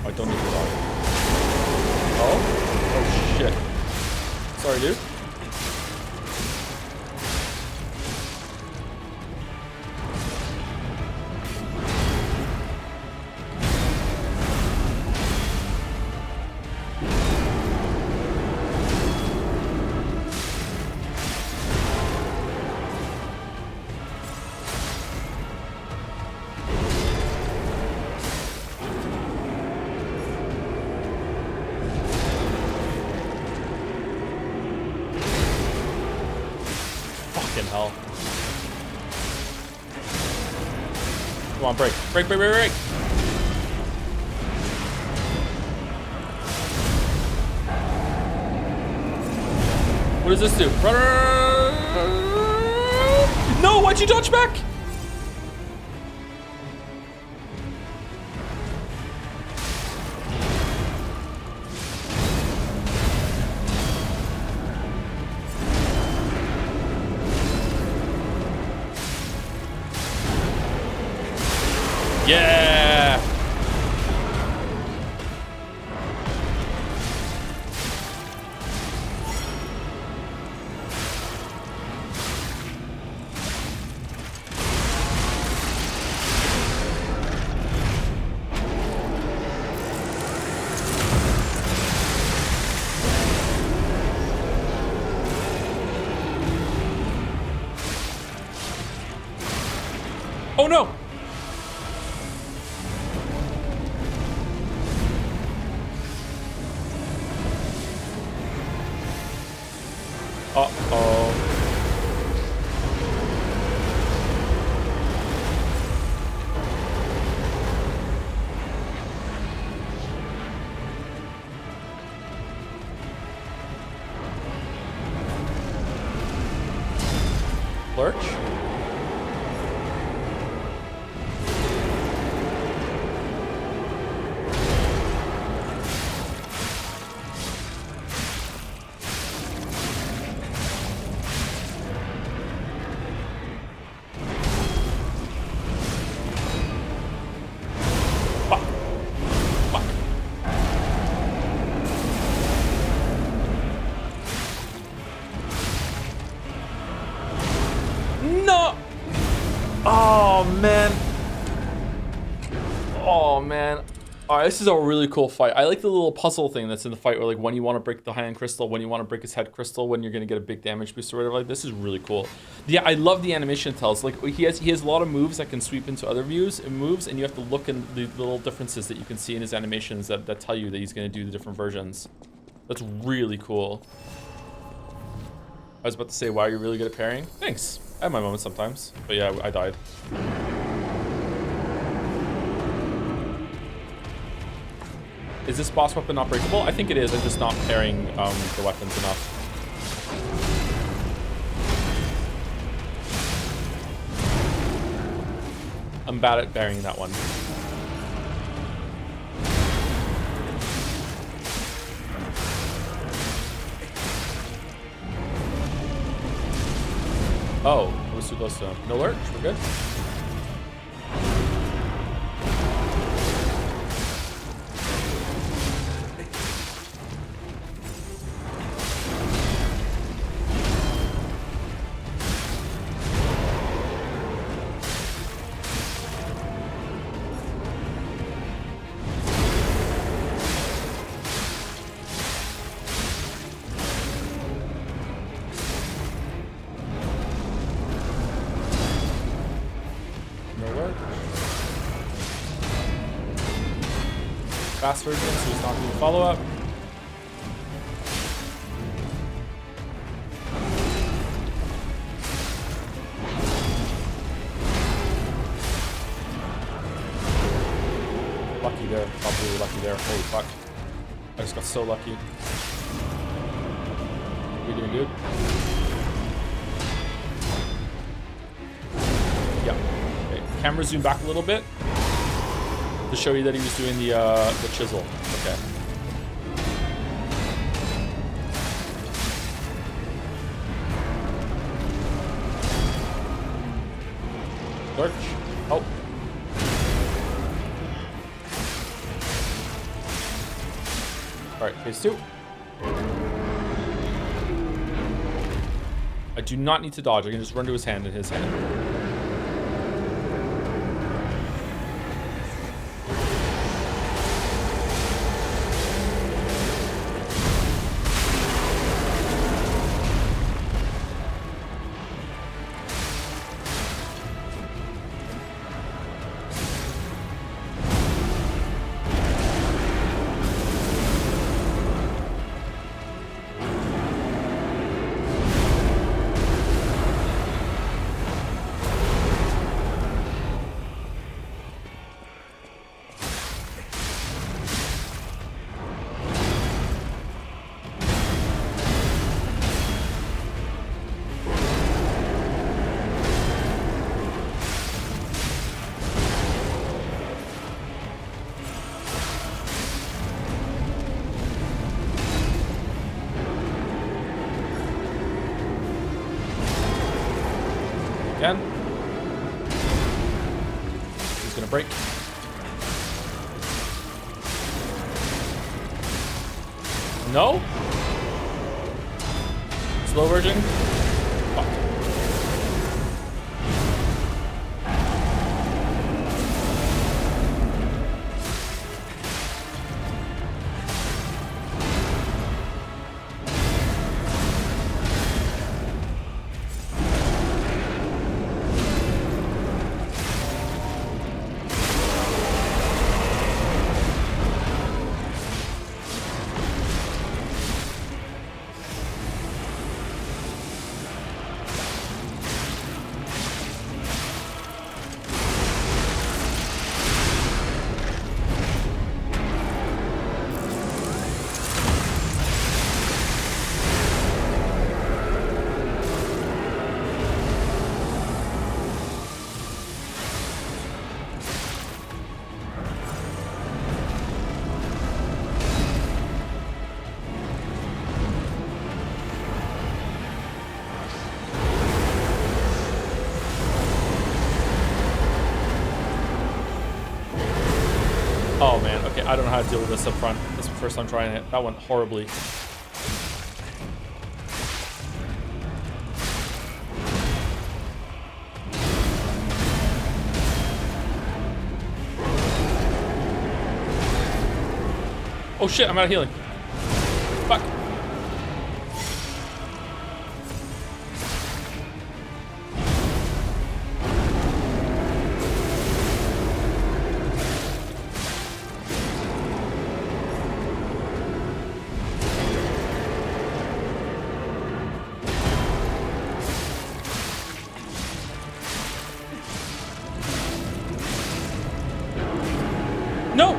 I don't need to die. Oh shit. Sorry, dude. Fucking hell. Come on, break. Break, break, break, break. What does this do? Run, run, run. No, why'd you dodge back? Yeah. Oh no. Uh-oh. Lurch? No! Oh, man. Oh, man. All right, this is a really cool fight. I like the little puzzle thing that's in the fight where, like, when you want to break the high-end crystal, when you want to break his head crystal, when you're going to get a big damage boost or whatever. Like, this is really cool. Yeah, I love the animation tells. Like, he has a lot of moves that can sweep into other moves, and you have to look in the little differences that you can see in his animations that tell you that he's going to do the different versions. That's really cool. I was about to say, wow, you're really good at parrying. Thanks. I have my moments sometimes. But yeah, I died. Is this boss weapon not breakable? I think it is. I'm just not parrying the weapons enough. I'm bad at parrying that one. Oh, it was too close to him. No lurch, we're good. Fast version, so he's not doing follow-up. Lucky there, probably lucky there. Holy fuck. I just got so lucky. What are you doing, dude? Yeah. Okay, camera zoom back a little bit to show you that he was doing the chisel. Okay. Lurch. Oh. All right, phase 2. I do not need to dodge. I can just run to his hand in his hand. again. He's gonna break. No? Slow version? Fuck. Oh man, okay, I don't know how to deal with this up front. This is the first time trying it. That went horribly. Oh shit, I'm out of healing. Fuck. No!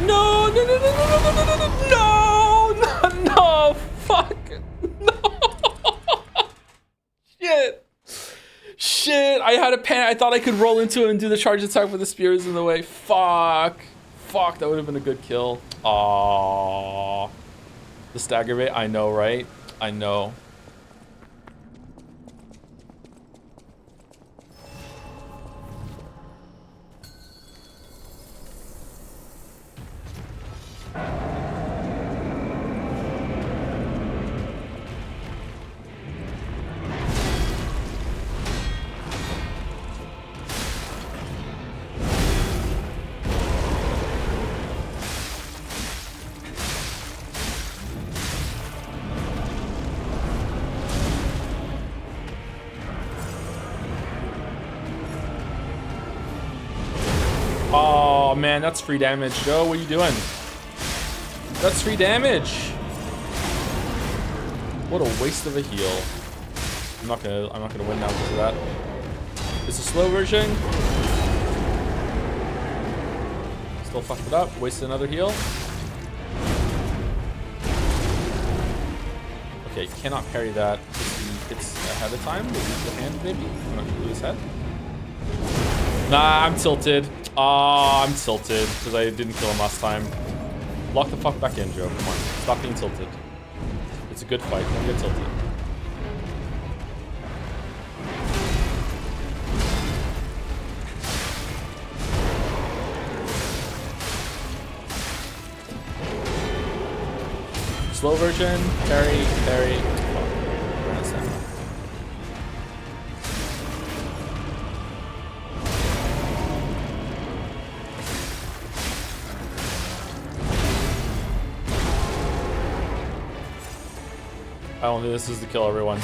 No, no, no, no, no, no, no, no, no, no, no, fuck, no, shit, shit, I had a panic, I thought I could roll into it and do the charge attack with the spears in the way, fuck, that would have been a good kill. Aww, the stagger bait, I know, right, I know. Oh man, that's free damage. Joe, what are you doing? That's free damage. What a waste of a heal. I'm not gonna win now because of that. It's a slow version. Still fucked it up. Wasted another heal. Okay, cannot parry that. It's ahead of time. The hand maybe. I'm not gonna do his head. Nah, I'm tilted. I'm tilted because I didn't kill him last time. Lock the fuck back in, Joe. Come on. Stop being tilted. It's a good fight. Don't get tilted. Slow version. Parry. I don't think this is to kill everyone.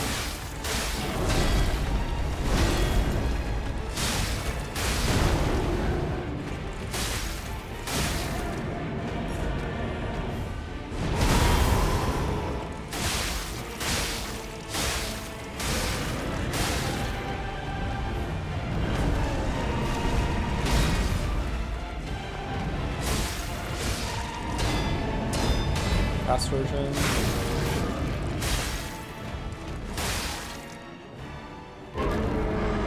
Fast version.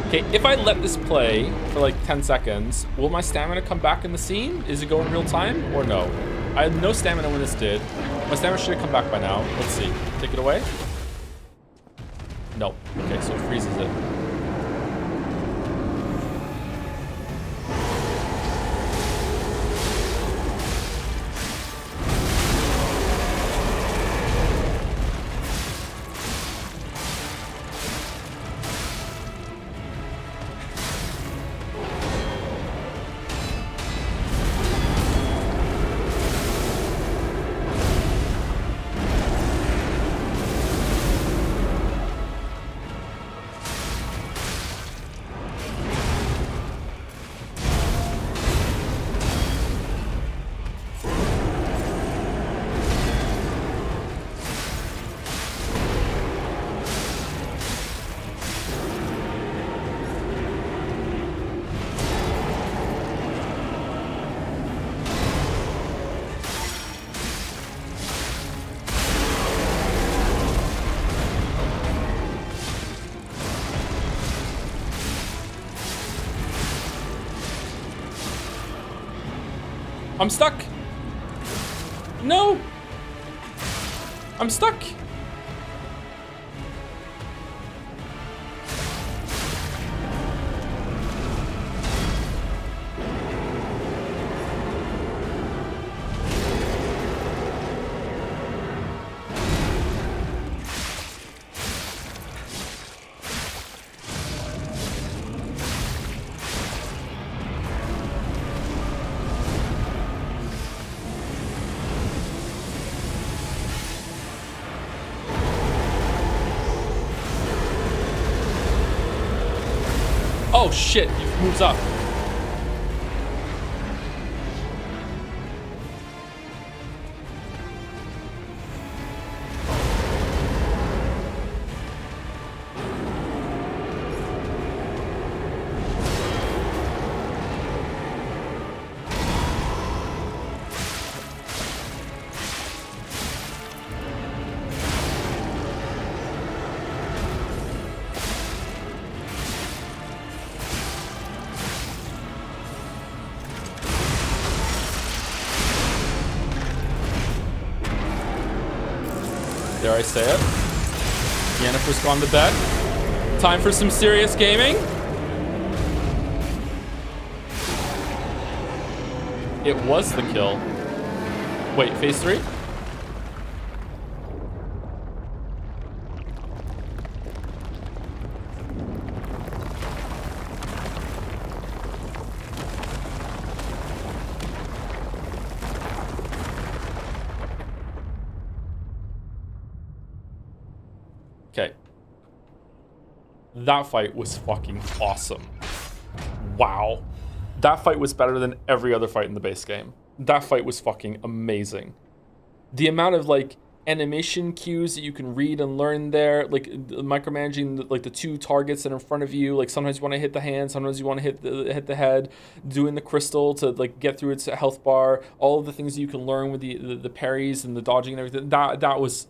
Okay, if I let this play for like 10 seconds, will my stamina come back in the scene? Is it going real time or no? I had no stamina when this did. My stamina should have come back by now. Let's see. Take it away. No. Okay, so it freezes it. I'm stuck. No. I'm stuck. Oh shit, he moves up. Dare I say it? Yennefer's gone to bed. Time for some serious gaming. It was the kill. Wait, phase 3? Okay. That fight was fucking awesome. Wow. That fight was better than every other fight in the base game. That fight was fucking amazing. The amount of like animation cues that you can read and learn there, like micromanaging like the two targets that are in front of you. Like sometimes you want to hit the hand, sometimes you want to hit the head. Doing the crystal to like get through its health bar. All of the things that you can learn with the parries and the dodging and everything. That was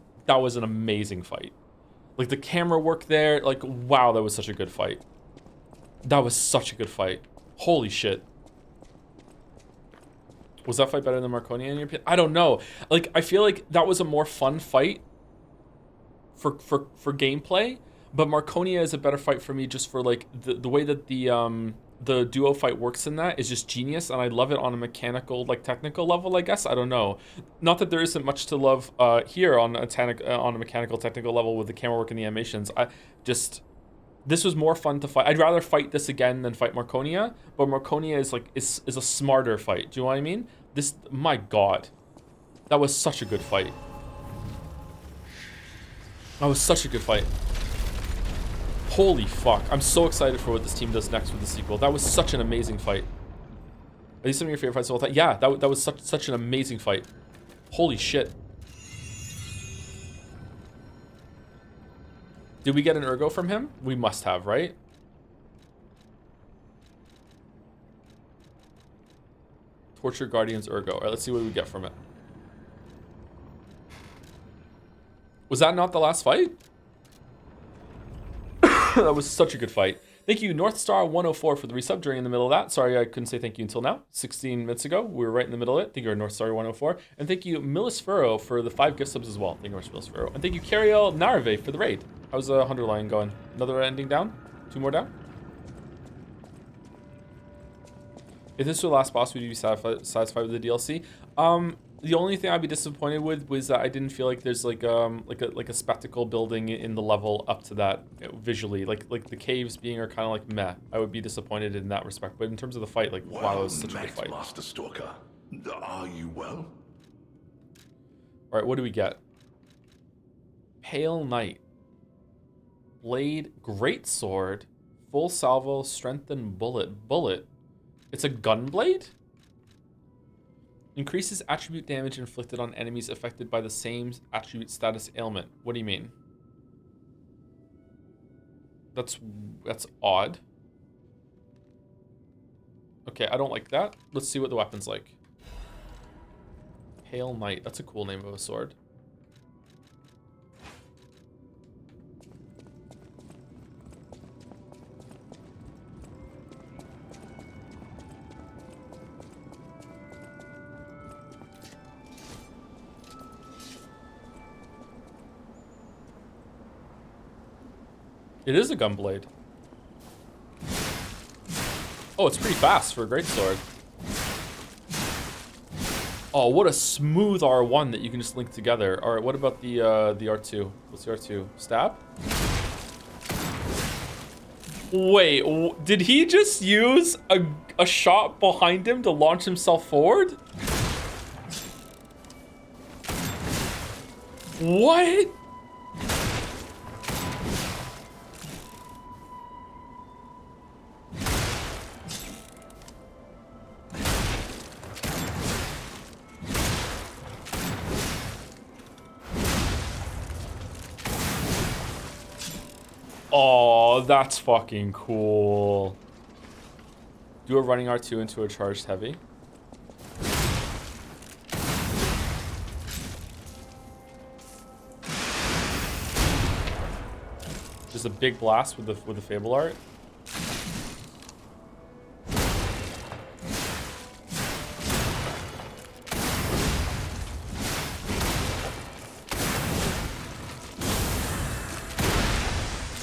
an amazing fight. Like the camera work there, like wow, that was such a good fight. That was such a good fight. Holy shit. Was that fight better than Marconia in your opinion? I don't know. Like I feel like that was a more fun fight for gameplay, but Marconia is a better fight for me just for like the way that the duo fight works in that is just genius, and I love it on a mechanical, like technical level, I guess. I don't know. Not that there isn't much to love here on a mechanical technical level with the camera work and the animations. This was more fun to fight. I'd rather fight this again than fight Marconia, but Marconia is a smarter fight. Do you know what I mean? This, my god. That was such a good fight. That was such a good fight. Holy fuck. I'm so excited for what this team does next with the sequel. That was such an amazing fight. Are these some of your favorite fights of all time? Yeah, that was such an amazing fight. Holy shit. Did we get an Ergo from him? We must have, right? Torture Guardian's Ergo. All right, let's see what we get from it. Was that not the last fight? That was such a good fight. Thank you, Northstar104 for the resub during in the middle of that. Sorry I couldn't say thank you until now. 16 minutes ago, we were right in the middle of it. Thank you, Northstar104. And thank you, Millisfero, for the 5 gift subs as well. Thank you very much, Millisfero. And thank you, Cariel Narve, for the raid. How's the 100 line going? Another ending down? 2 more down? If this were the last boss, would you be satisfied with the DLC? The only thing I'd be disappointed with was that I didn't feel like there's like a spectacle building in the level up to that visually. Like the caves being are kind of like meh. I would be disappointed in that respect. But in terms of the fight, like wow, it was such a good fight. Master Stalker, are you well? All right, what do we get? Pale Knight, Blade, Great Sword, Full Salvo, Strengthened Bullet. It's a gun blade? Increases attribute damage inflicted on enemies affected by the same attribute status ailment. What do you mean? That's odd. Okay, I don't like that. Let's see what the weapon's like. Pale Knight. That's a cool name of a sword. It is a gunblade. Oh, it's pretty fast for a greatsword. Oh, what a smooth R1 that you can just link together. All right, what about the R2? What's the R2? Stab? Wait, did he just use a shot behind him to launch himself forward? What? Oh, that's fucking cool. Do a running R2 into a charged heavy. Just a big blast with the Fable art.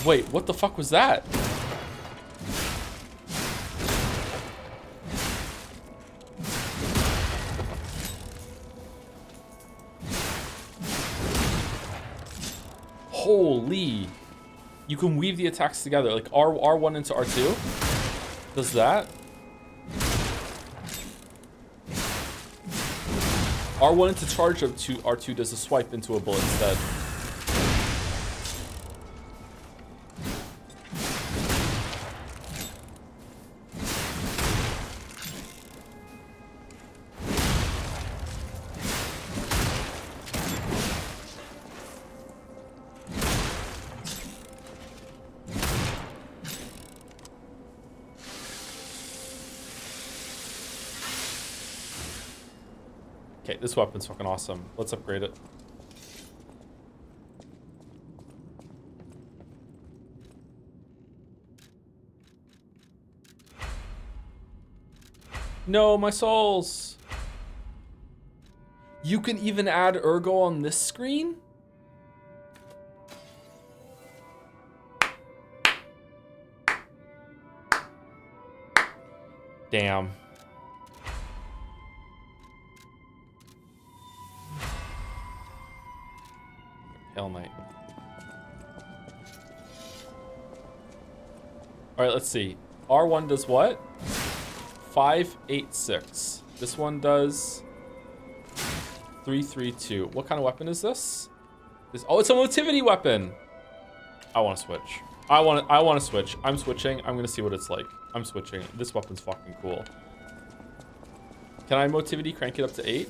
Wait, what the fuck was that? Holy. You can weave the attacks together. Like R1 into R2. Does that? R1 into charge of R2 does a swipe into a bullet instead. Okay, this weapon's fucking awesome. Let's upgrade it. No, my souls. You can even add Ergo on this screen? Damn. Hell Knight. All right, let's see. R1 does what? 586. This one does 332. What kind of weapon is this? Oh, it's a motivity weapon. I want to switch. I want to switch. I'm switching. I'm gonna see what it's like. I'm switching. This weapon's fucking cool. Can I motivity crank it up to 8?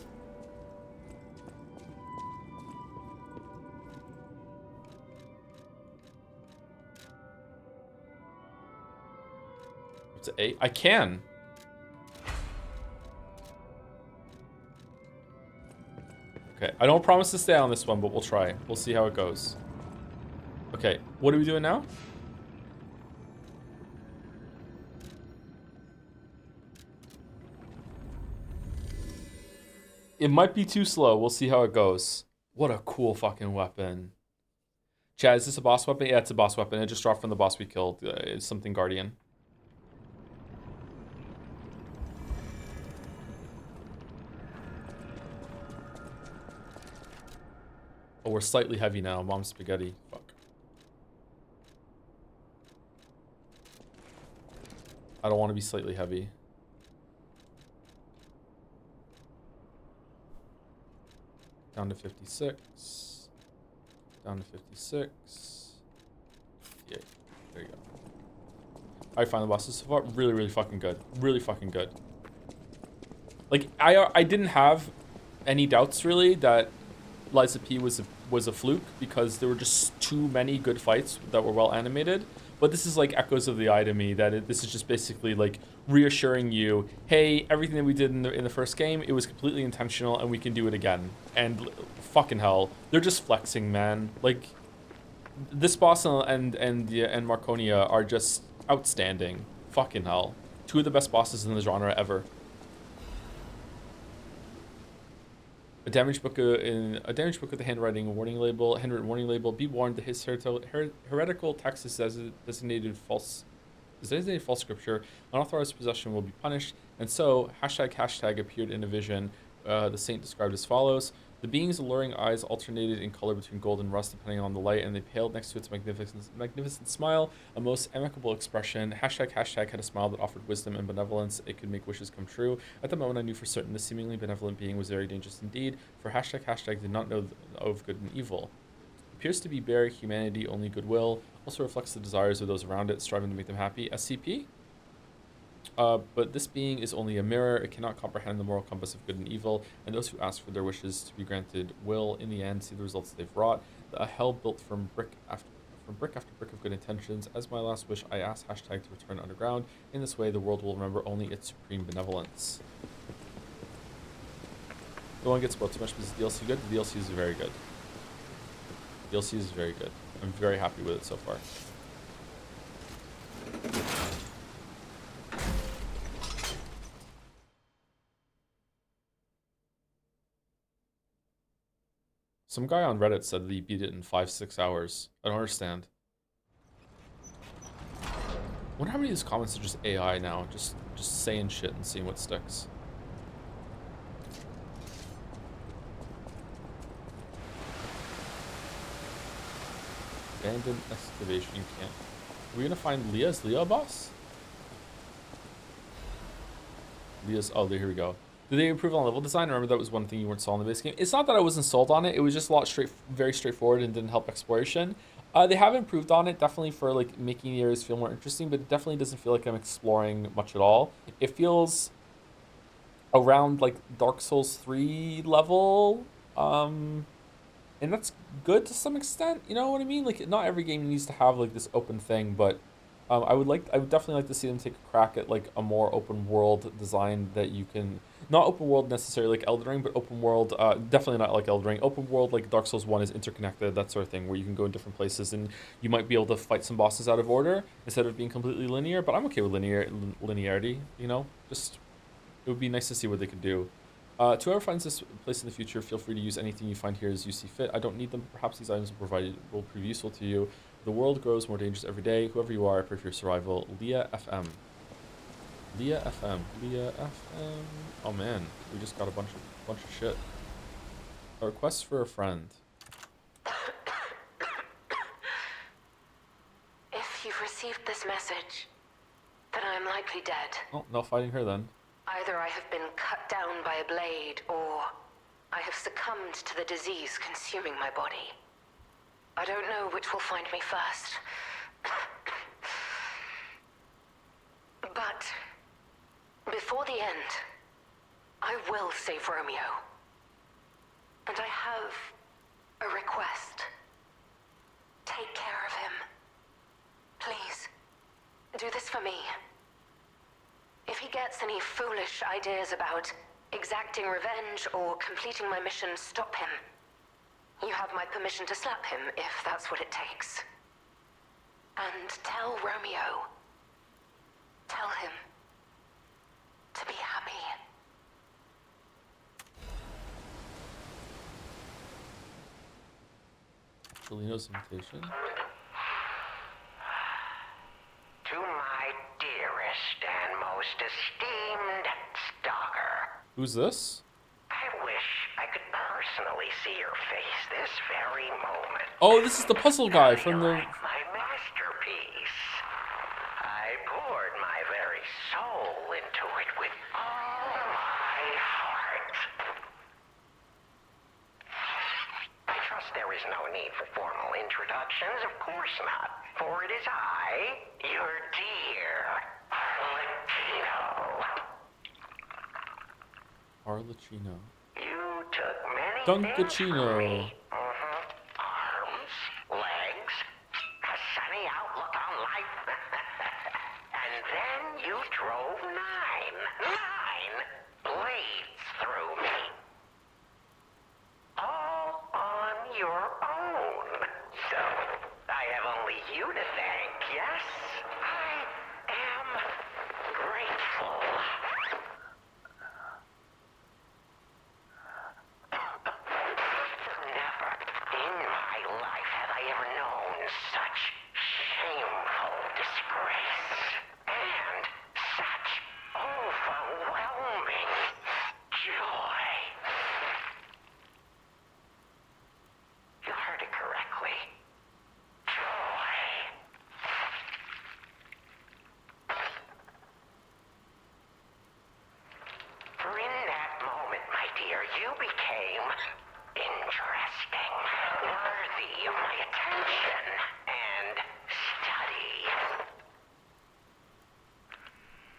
To 8? I can. Okay, I don't promise to stay on this one, but we'll try. We'll see how it goes. Okay, what are we doing now? It might be too slow. We'll see how it goes. What a cool fucking weapon. Chad, is this a boss weapon? Yeah, it's a boss weapon. It just dropped from the boss we killed. It's something Guardian. Oh, we're slightly heavy now. Mom's spaghetti. Fuck. I don't want to be slightly heavy. Down to 56. Down to 56. Yeah, there you go. I find the bosses so far really, really fucking good. Really fucking good. Like, I didn't have any doubts really that Lies of P was a fluke because there were just too many good fights that were well animated. But this is like echoes of the eye to me that this is just basically like reassuring you, hey, everything that we did in the first game, it was completely intentional and we can do it again. And fucking hell, they're just flexing, man. Like this boss and Marconia are just outstanding. Fucking hell. Two of the best bosses in the genre ever. A damaged book with a handwritten warning label. Be warned that his heretical text is designated false scripture. Unauthorized possession will be punished. And so, ## appeared in a vision. The saint described as follows: the being's alluring eyes alternated in color between gold and rust depending on the light, and they paled next to its magnificent smile, a most amicable expression. ## had a smile that offered wisdom and benevolence. It could make wishes come true. At the moment, I knew for certain this seemingly benevolent being was very dangerous indeed, for ## did not know of good and evil. Appears to be bare humanity, only goodwill. Also reflects the desires of those around it, striving to make them happy. SCP? But this being is only a mirror. It cannot comprehend the moral compass of good and evil, and those who ask for their wishes to be granted will, in the end, see the results they've wrought. A hell built from brick after brick of good intentions. As my last wish, I ask # to return underground. In this way, the world will remember only its supreme benevolence. No one gets spoiled too much because the DLC good. The DLC is very good. The DLC is very good. I'm very happy with it so far. Some guy on Reddit said that he beat it in 5-6 hours. I don't understand. I wonder how many of these comments are just AI now, just saying shit and seeing what sticks. Abandoned excavation camp. Are we gonna find Leah? Is Leah a boss? Leah's. Oh, here we go. Did they improve on level design? Remember that was one thing you weren't sold on the base game. It's not that I wasn't sold on it. It was just a lot very straightforward and didn't help exploration. They have improved on it, definitely for like making the areas feel more interesting, but it definitely doesn't feel like I'm exploring much at all. It feels around like Dark Souls 3 level, and that's good to some extent. You know what I mean? Like not every game needs to have like this open thing, but I would definitely like to see them take a crack at like a more open world design that you can, not open world necessarily like Elden Ring, but open world, definitely not like Elden Ring. Open world like Dark Souls 1 is interconnected, that sort of thing, where you can go in different places and you might be able to fight some bosses out of order instead of being completely linear. But I'm okay with linearity, you know. Just it would be nice to see what they could do. To whoever finds this place in the future, feel free to use anything you find here as you see fit. I don't need them. Perhaps these items will prove useful to you. The world grows more dangerous every day. Whoever you are, I pray for your survival. Leah FM. Leah FM. Leah FM. Oh man, we just got a bunch of shit. A request for a friend. If you've received this message, then I am likely dead. Oh, no fighting her then. Either I have been cut down by a blade, or I have succumbed to the disease consuming my body. I don't know which will find me first. But before the end, I will save Romeo. And I have a request. Take care of him. Please, do this for me. If he gets any foolish ideas about exacting revenge or completing my mission, stop him. You have my permission to slap him if that's what it takes. And tell Romeo. Tell him to be happy. Marcelino's invitation. To my dearest and most esteemed stalker. Who's this? I wish I could personally see your face this very moment. Oh, this is the puzzle guy from the... My masterpiece. I poured my very soul into it with all my heart. I trust there is no need for formal introductions, of course not. For it is I, your dear Latino. Arlecchino. You took many Dunkachino. things from me. Arms, legs, a sunny outlook on life. And then you drove nine blades through me. All on your own. So, I have only you to thank, yes? I am grateful. Never in my life have I ever known such shameful disgrace and such overwhelming joy. You heard it correctly. Joy. For in that moment, my dear, you became interesting, worthy of my attention and study.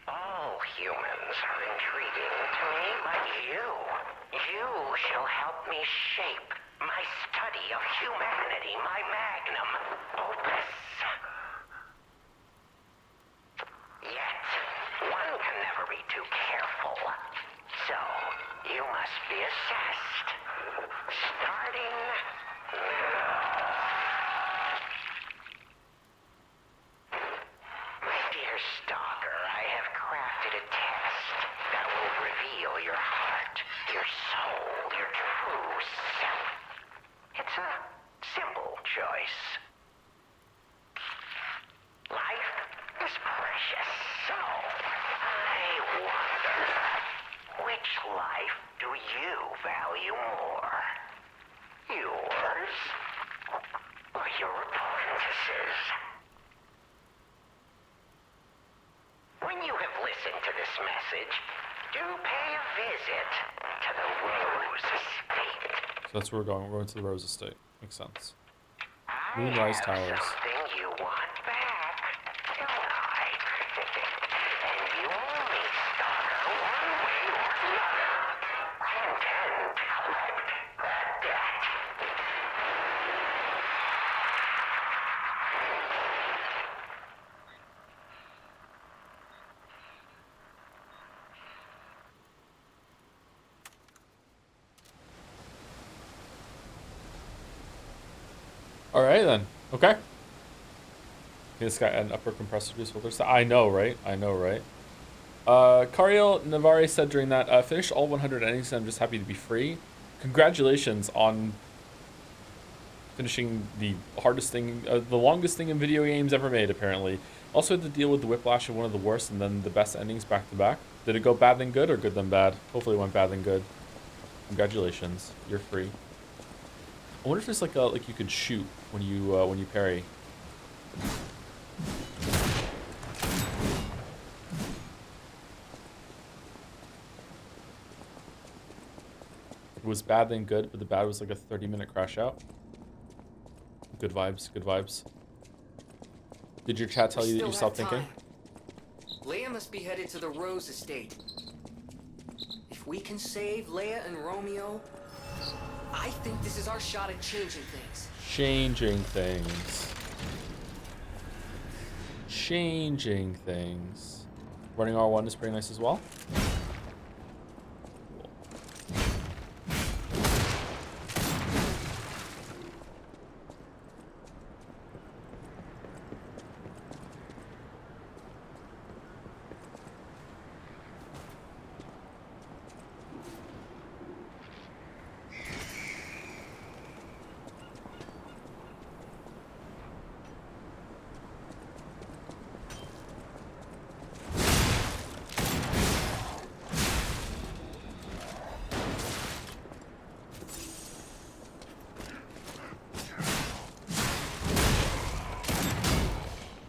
All humans are intriguing to me, but you shall help me shape my study of humanity, my magnum opus. Yet, one can never be too careful. So, you must be assessed. Starting now. My dear stalker, I have crafted a test that will reveal your heart, your soul, your true self. It's a simple choice. Life is precious, so I wonder, which life do you value more? Yours or your apprentice's? When you have listened to this message, do pay a visit to the Rose Estate. So that's where we're going. We're going to the Rose Estate. Makes sense. I Moonrise have Towers. something you want back, don't I? And you owe me, stalker, one way or another. I intend to collect that debt. All right then. Okay. This guy had an upper compressor juice filter. So I know, right? I know, right? Cariel Navarre said during that, finished all 100 endings and I'm just happy to be free. Congratulations on finishing the hardest thing, the longest thing in video games ever made, apparently. Also had to deal with the whiplash of one of the worst and then the best endings back to back. Did it go bad then good or good then bad? Hopefully it went bad then good. Congratulations. You're free. I wonder if there's like you could shoot when you parry. It was bad then good, but the bad was like a 30-minute crash out. Good vibes, good vibes. Did your chat tell you that you stopped thinking? Leia must be headed to the Rose Estate. If we can save Leia and Romeo, I think this is our shot at changing things. Changing things. Changing things. Running R1 is pretty nice as well.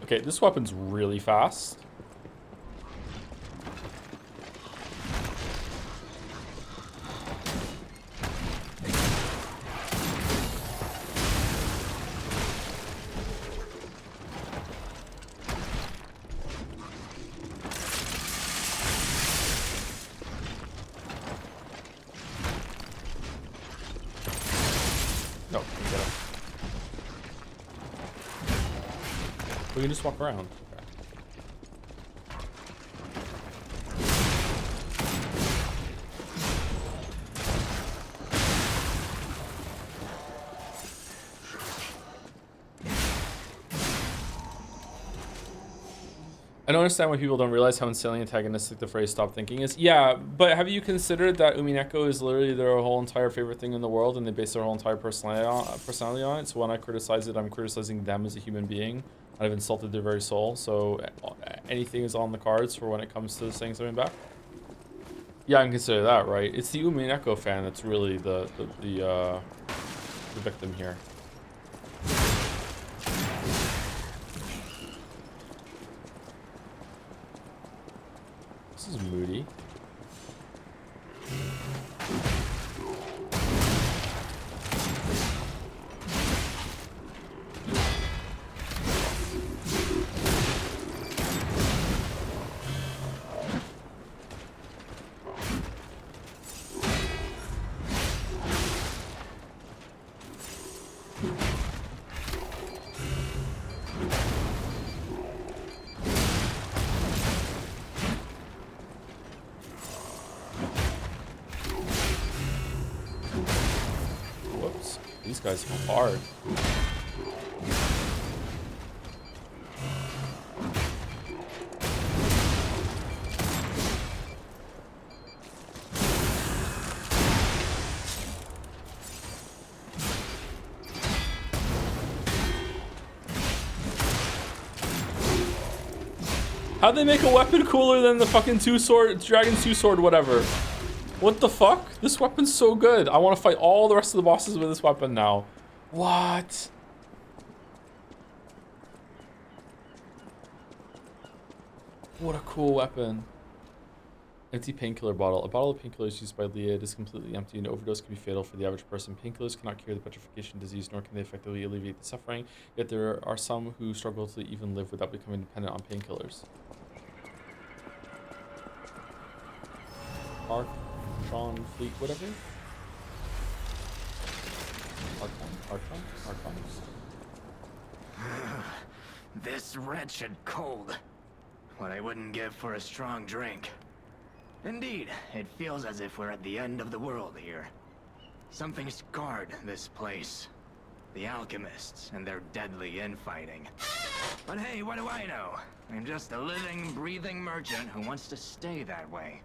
Okay, this weapon's really fast. No, get him. We can just walk around. Okay. I don't understand why people don't realize how insanely antagonistic the phrase "stop thinking" is. Yeah, but have you considered that Umineko is literally their whole entire favorite thing in the world, and they base their whole entire personality on it? So when I criticize it, I'm criticizing them as a human being. I've insulted their very soul. So anything is on the cards for when it comes to saying something back. Yeah, I can consider that, right? It's the Umineko fan that's really the victim here. This is moody. Whoops, these guys go hard. How'd they make a weapon cooler than the fucking Dragon 2 sword, whatever? What the fuck? This weapon's so good. I want to fight all the rest of the bosses with this weapon now. What? What a cool weapon. Empty painkiller bottle. A bottle of painkillers used by Leah is completely empty. An overdose can be fatal for the average person. Painkillers cannot cure the petrification disease, nor can they effectively alleviate the suffering. Yet there are some who struggle to even live without becoming dependent on painkillers. Archon Fleet, whatever. Archon. This wretched cold. What I wouldn't give for a strong drink. Indeed, it feels as if we're at the end of the world here. Something scarred this place. The alchemists and their deadly infighting. But hey, what do I know? I'm just a living, breathing merchant who wants to stay that way.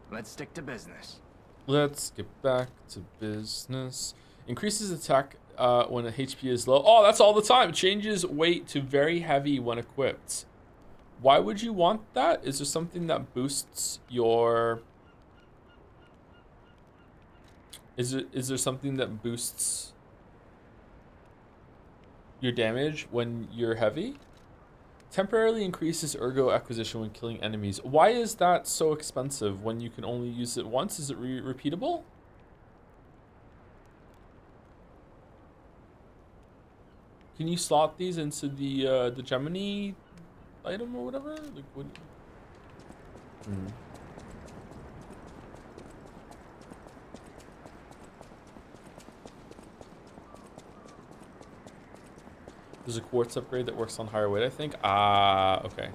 Let's stick to business. Let's get back to business. Increases attack when the HP is low. Oh, that's all the time. Changes weight to very heavy when equipped. Why would you want that? Is there something that boosts your... Is there something that boosts your damage when you're heavy? Temporarily increases ergo acquisition when killing enemies. Why is that so expensive when you can only use it once? Is it repeatable? Can you slot these into the Gemini item or whatever? Like what? There's a quartz upgrade that works on higher weight, I think. Ah, okay.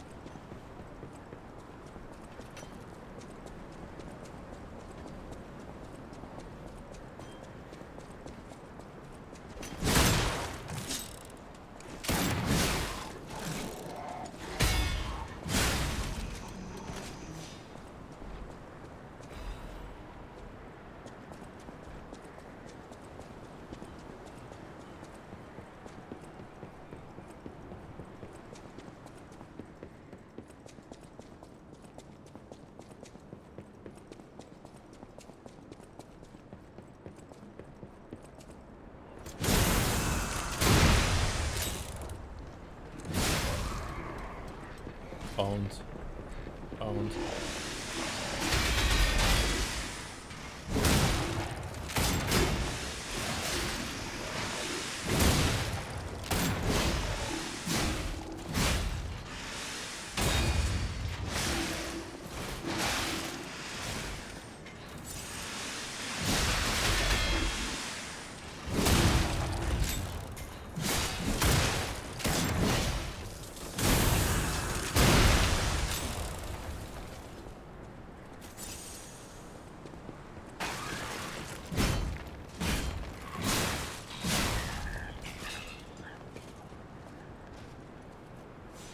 Owned. Owned.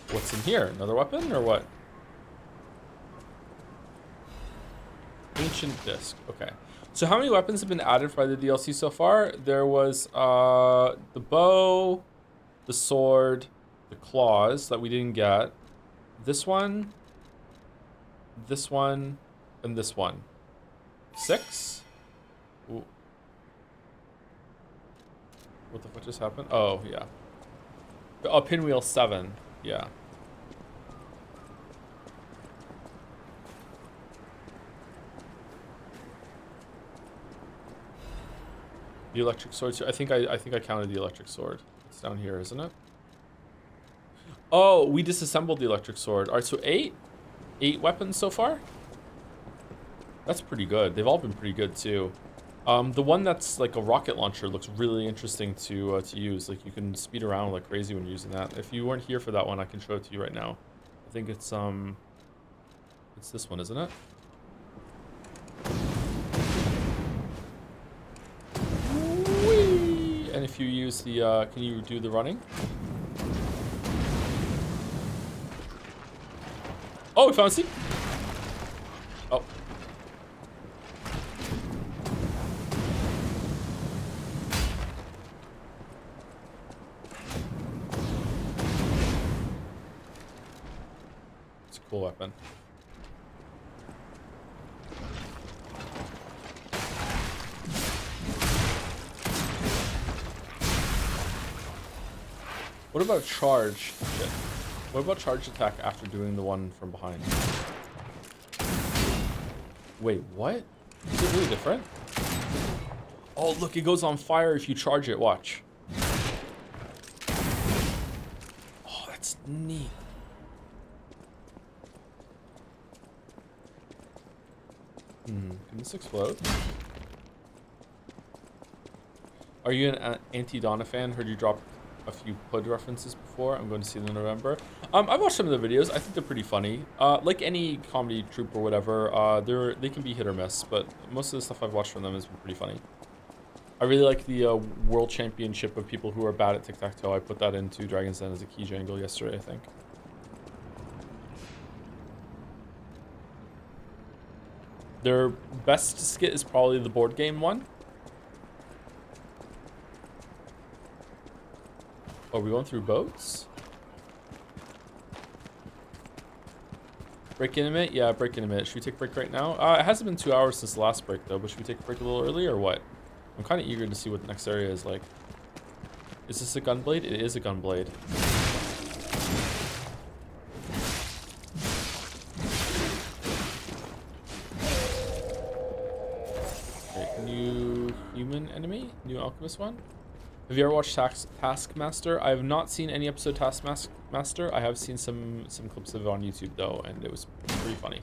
What's in here? Another weapon or what? Ancient disc. Okay. So how many weapons have been added by the DLC so far? There was the bow, the sword, the claws that we didn't get. This one, and this one. 6? Ooh. What the fuck just happened? Oh, yeah. Oh, pinwheel 7. Yeah. The electric sword. I think I counted the electric sword. It's down here, isn't it? Oh, we disassembled the electric sword. All right, so 8 weapons so far. That's pretty good. They've all been pretty good too. The one that's like a rocket launcher looks really interesting to use. Like you can speed around like crazy when you're using that. If you weren't here for that one, I can show it to you right now. I think it's this one, isn't it? Whee! And if you use the, can you do the running? Oh, we found a seat. Oh. It's a cool weapon. What about charge? Shit. What about charge attack after doing the one from behind? Wait, what? Is it really different? Oh, look, it goes on fire if you charge it. Watch. Oh, that's neat. Can this explode? Are you an Anti-Donna fan? Heard you drop a few Pud references before. I'm going to see them in November. I've watched some of the videos. I think they're pretty funny. Like any comedy troupe or whatever, they can be hit or miss, but most of the stuff I've watched from them has been pretty funny. I really like the World Championship of people who are bad at tic-tac-toe. I put that into Dragon's Den as a key jangle yesterday, I think. Their best skit is probably the board game one. Oh, are we going through boats? Break in a minute? Yeah, break in a minute. Should we take a break right now? It hasn't been 2 hours since the last break, though, but should we take a break a little early or what? I'm kind of eager to see what the next area is like. Is this a gunblade? It is a gunblade. Okay, new human enemy? New alchemist one? Have you ever watched Taskmaster? I have not seen any episode of Taskmaster. I have seen some clips of it on YouTube though, and it was pretty funny.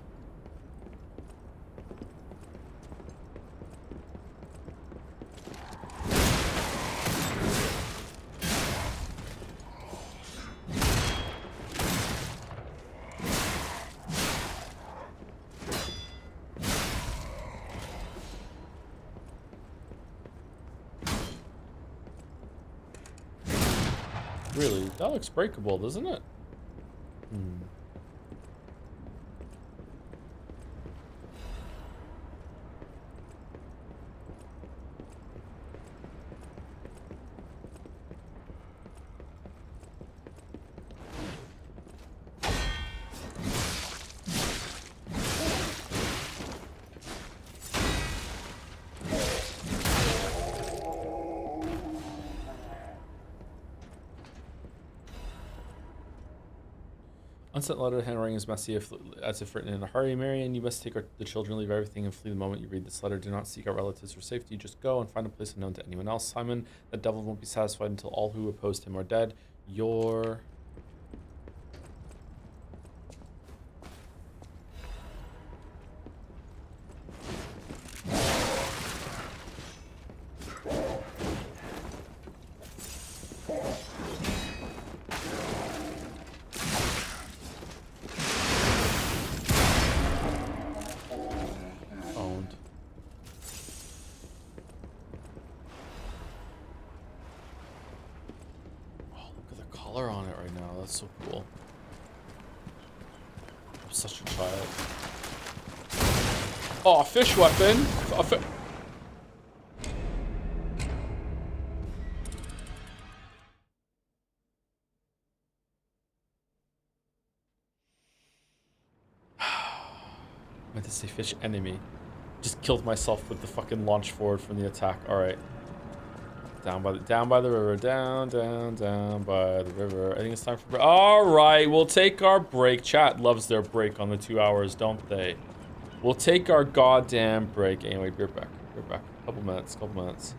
Really? That looks breakable, doesn't it? Unsent letter handwriting is messy as if written in a hurry. Marion, you must take the children, leave everything, and flee the moment you read this letter. Do not seek out relatives for safety. Just go and find a place unknown to anyone else. Simon, the devil won't be satisfied until all who opposed him are dead. Your... Owned. Oh, look at the color on it right now. That's so cool. I'm such a child. Oh, a fish weapon. I meant to say fish enemy. Just killed myself with the fucking launch forward from the attack. All right. Down by the river. Down by the river. I think it's time for break. All right, we'll take our break. Chat loves their break on the 2 hours, don't they? We'll take our goddamn break. Anyway, be right back. Be right back. Couple minutes.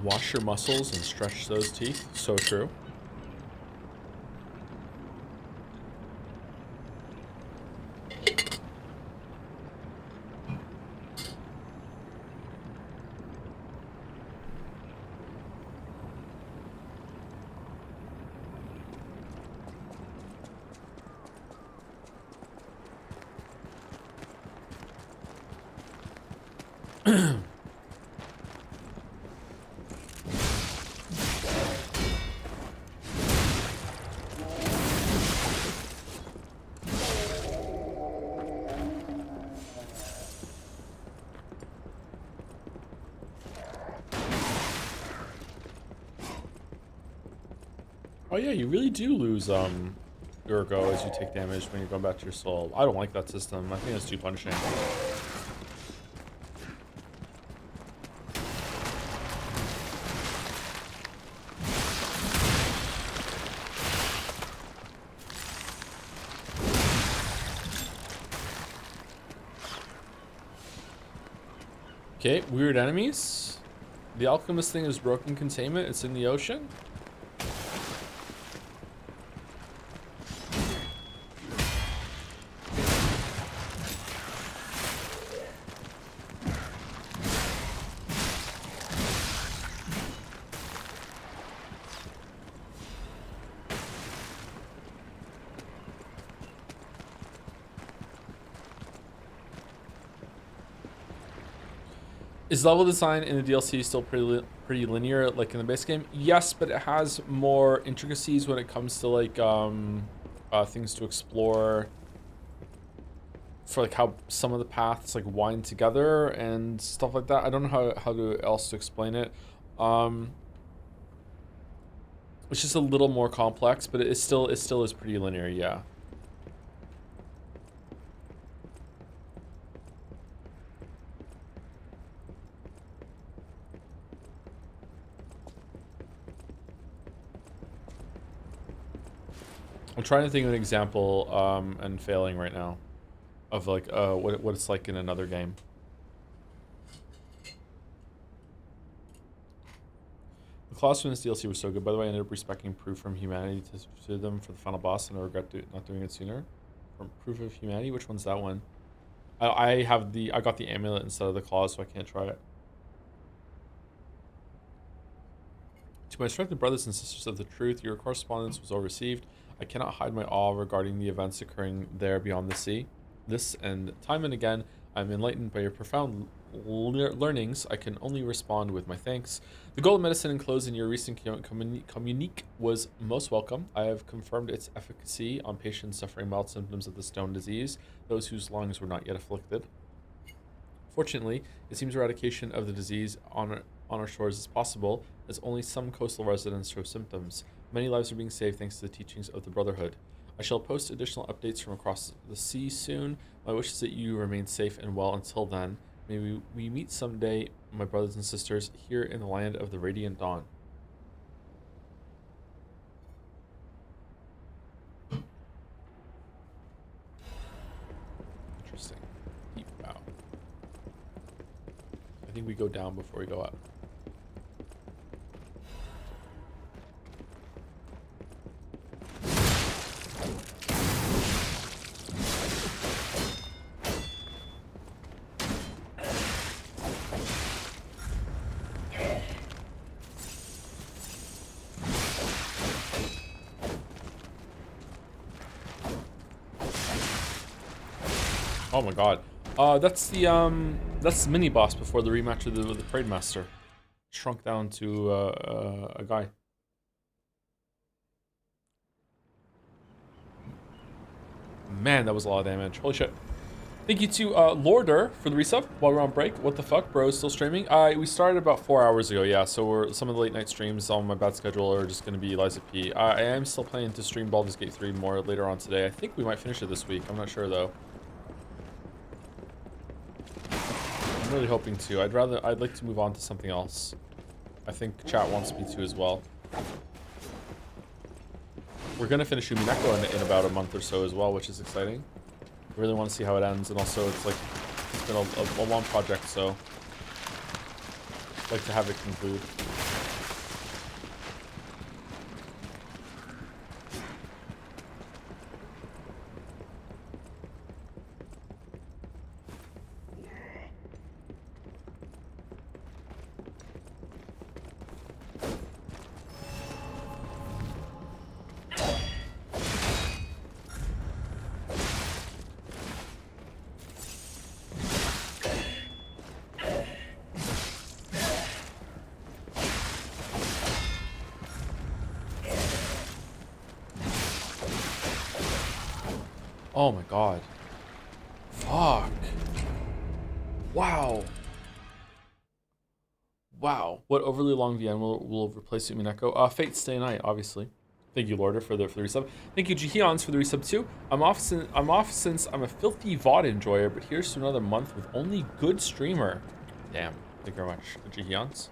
Wash your muscles and stretch those teeth. So true. Oh yeah, you really do lose your go as you take damage when you're going back to your soul. I don't like that system. I think it's too punishing. Okay, weird enemies. The alchemist thing is broken containment. It's in the ocean. Is level design in the DLC still pretty linear like in the base game? Yes, but it has more intricacies when it comes to like things to explore, for like how some of the paths like wind together and stuff like that. I don't know how else to explain it. It's just a little more complex, but it still is pretty linear, yeah. I'm trying to think of an example, and failing right now, of like what it's like in another game. The class in this DLC was so good. By the way, I ended up respecting Proof from Humanity to them for the final boss, and I regret not doing it sooner. From Proof of Humanity, which one's that one? I got the amulet instead of the claws, so I can't try it. To my respected brothers and sisters of the truth, your correspondence was well received. I cannot hide my awe regarding the events occurring there beyond the sea. This, and time and again, I'm enlightened by your profound learnings. I can only respond with my thanks. The golden medicine enclosed in your recent communique was most welcome. I have confirmed its efficacy on patients suffering mild symptoms of the stone disease, those whose lungs were not yet afflicted. Fortunately, it seems eradication of the disease on our shores is possible, as only some coastal residents show symptoms. Many lives are being saved thanks to the teachings of the Brotherhood. I shall post additional updates from across the sea soon. My wish is that you remain safe and well until then. May we meet someday, my brothers and sisters, here in the land of the Radiant Dawn. Interesting. Deep bow. I think we go down before we go up. Oh my god. That's the mini boss before the rematch of the Parade Master. Shrunk down to a guy. Man, that was a lot of damage. Holy shit. Thank you to Lorder for the resub while we're on break. What the fuck, bro? Is still streaming? We started about 4 hours ago, yeah. So some of the late night streams on my bad schedule are just going to be Liza P. I am still planning to stream Baldur's Gate 3 more later on today. I think we might finish it this week. I'm not sure though. I'm really hoping to. I'd like to move on to something else. I think chat wants me to as well. We're gonna finish Umineko in about a month or so as well, which is exciting. I really want to see how it ends, and also it's like it's been a long project, so I'd like to have it conclude. Oh my god. Fuck. Wow. Wow. What overly long VN will replace Umineko? Fate Stay Night, obviously. Thank you, Lorder, for the resub. Thank you, Jihyons, for the resub too. I'm off since I'm a filthy VOD enjoyer, but here's to another month with only good streamer. Damn. Thank you very much, Jihyons.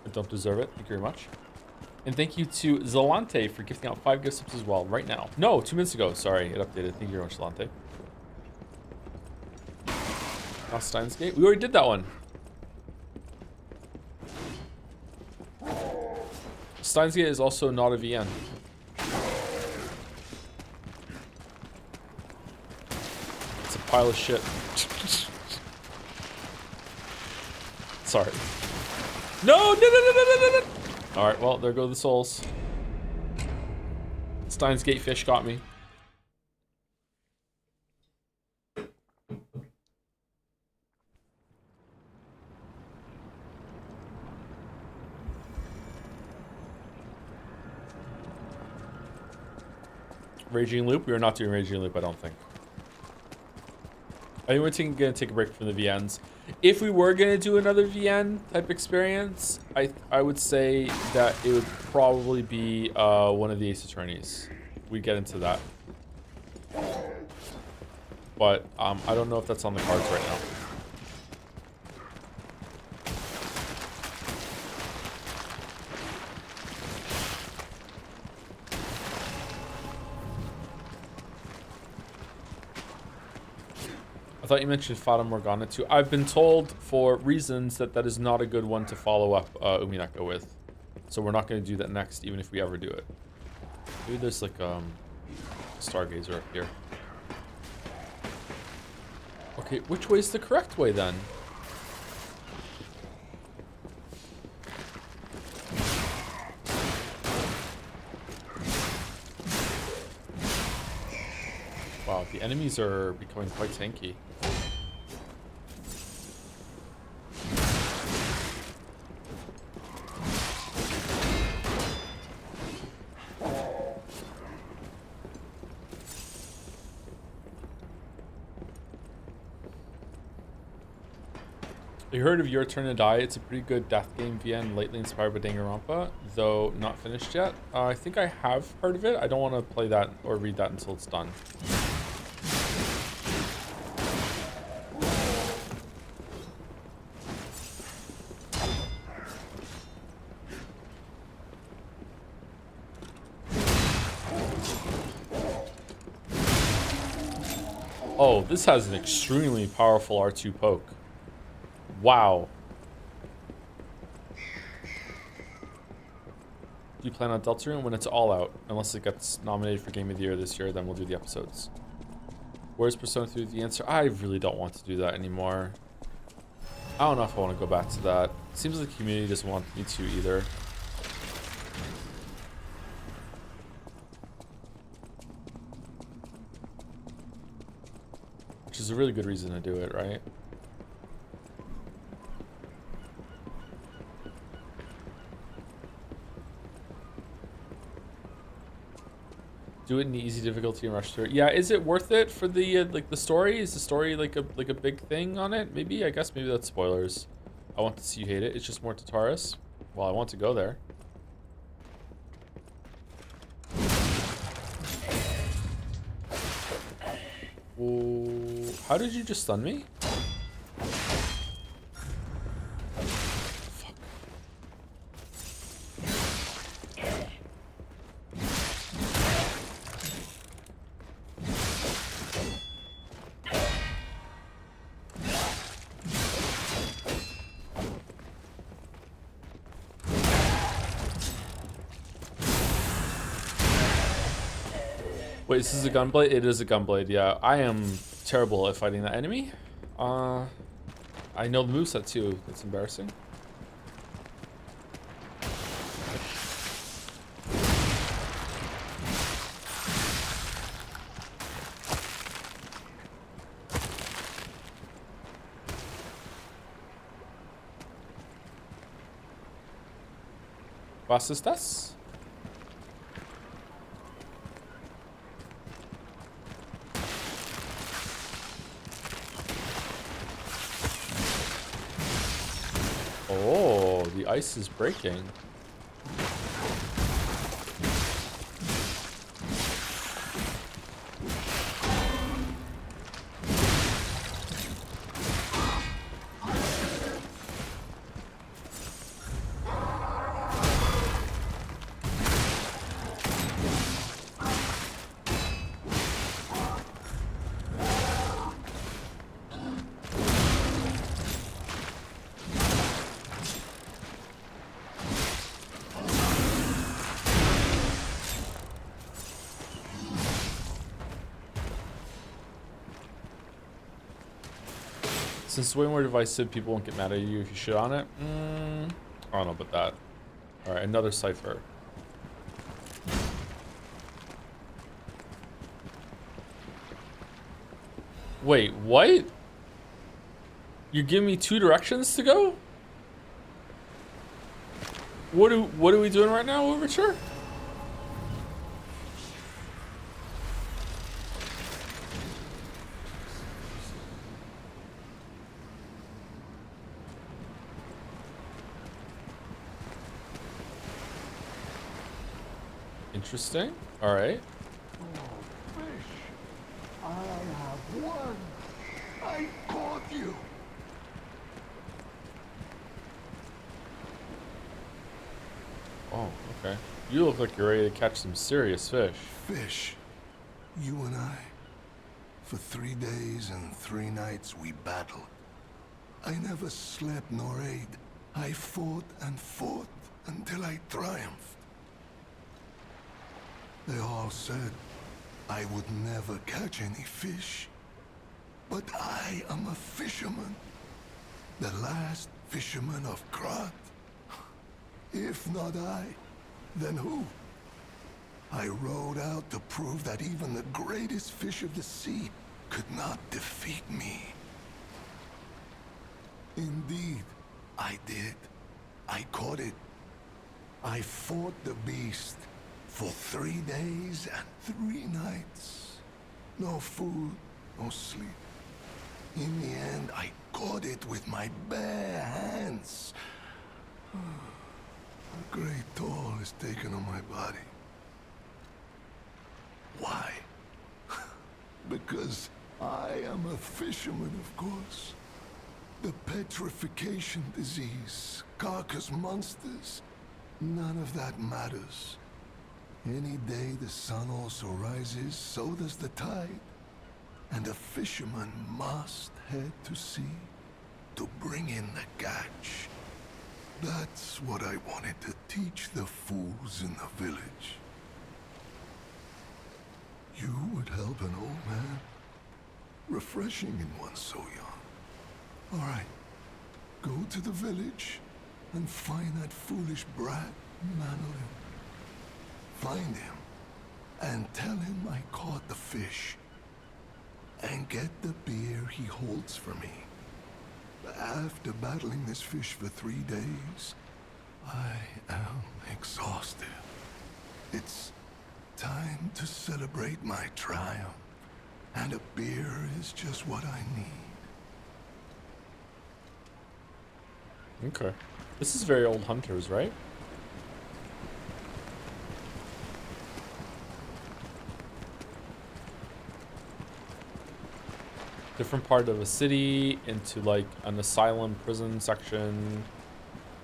I don't deserve it. Thank you very much. And thank you to Zalante for gifting out 5 gift subs as well right now. No, 2 minutes ago. Sorry, it updated. Thank you very much, Zalante. Steins Gate. We already did that one. Steins Gate is also not a VN. It's a pile of shit. Sorry. No. All right, well, there go the souls. Steins Gate fish got me. Raging Loop? We are not doing Raging Loop, I don't think. I think we're gonna take a break from the VNs. If we were gonna do another VN type experience, I would say that it would probably be one of the Ace Attorneys. We'd get into that. But I don't know if that's on the cards right now. I thought you mentioned Fata Morgana too. I've been told for reasons that is not a good one to follow up Umineko with. So we're not going to do that next, even if we ever do it. Maybe there's like Stargazer up here. Okay, which way's the correct way then? Wow, the enemies are becoming quite tanky. You heard of Your Turn to Die? It's a pretty good death game VN, lately inspired by Danganronpa, though not finished yet. I think I have heard of it. I don't want to play that or read that until it's done. Oh, this has an extremely powerful R2 poke. Wow. Do you plan on Deltarune when it's all out? Unless it gets nominated for Game of the Year this year, then we'll do the episodes. Where's Persona 3? The answer? I really don't want to do that anymore. I don't know if I want to go back to that. Seems like the community doesn't want me to either. Which is a really good reason to do it, right? Do it in the easy difficulty and rush through it. Yeah, is it worth it for the like the story? Is the story like a big thing on it? Maybe, I guess maybe that's spoilers. I want to see you hate it. It's just more Tartarus. Well, I want to go there. Ooh, how did you just stun me? Wait, this is a gunblade? It is a gunblade, yeah. I am terrible at fighting that enemy. I know the moveset too. That's embarrassing. Was ist das? Oh, the ice is breaking. Since it's way more divisive, people won't get mad at you if you shit on it. I don't know about that. All right, another cipher. Wait, what? You give me 2 directions to go? What are we doing right now, Overture? Interesting. All right. Fish, I have won. I caught you. Oh, okay. You look like you're ready to catch some serious fish. Fish, you and I. For 3 days and 3 nights we battled. I never slept nor ate. I fought and fought until I triumphed. They all said I would never catch any fish. But I am a fisherman. The last fisherman of Krat. If not I, then who? I rowed out to prove that even the greatest fish of the sea could not defeat me. Indeed, I did. I caught it. I fought the beast for 3 days and 3 nights. No food, no sleep. In the end, I caught it with my bare hands. A great toll is taken on my body. Why? Because I am a fisherman, of course. The petrification disease, carcass monsters, none of that matters. Any day the sun also rises, so does the tide. And a fisherman must head to sea to bring in the catch. That's what I wanted to teach the fools in the village. You would help an old man. Refreshing in one so young. All right, go to the village and find that foolish brat, Manolin. Find him and tell him I caught the fish. And get the beer he holds for me. After battling this fish for 3 days, I am exhausted. It's time to celebrate my triumph, and a beer is just what I need. Okay. This is very old Hunters, right? Different part of a city into like an asylum prison section,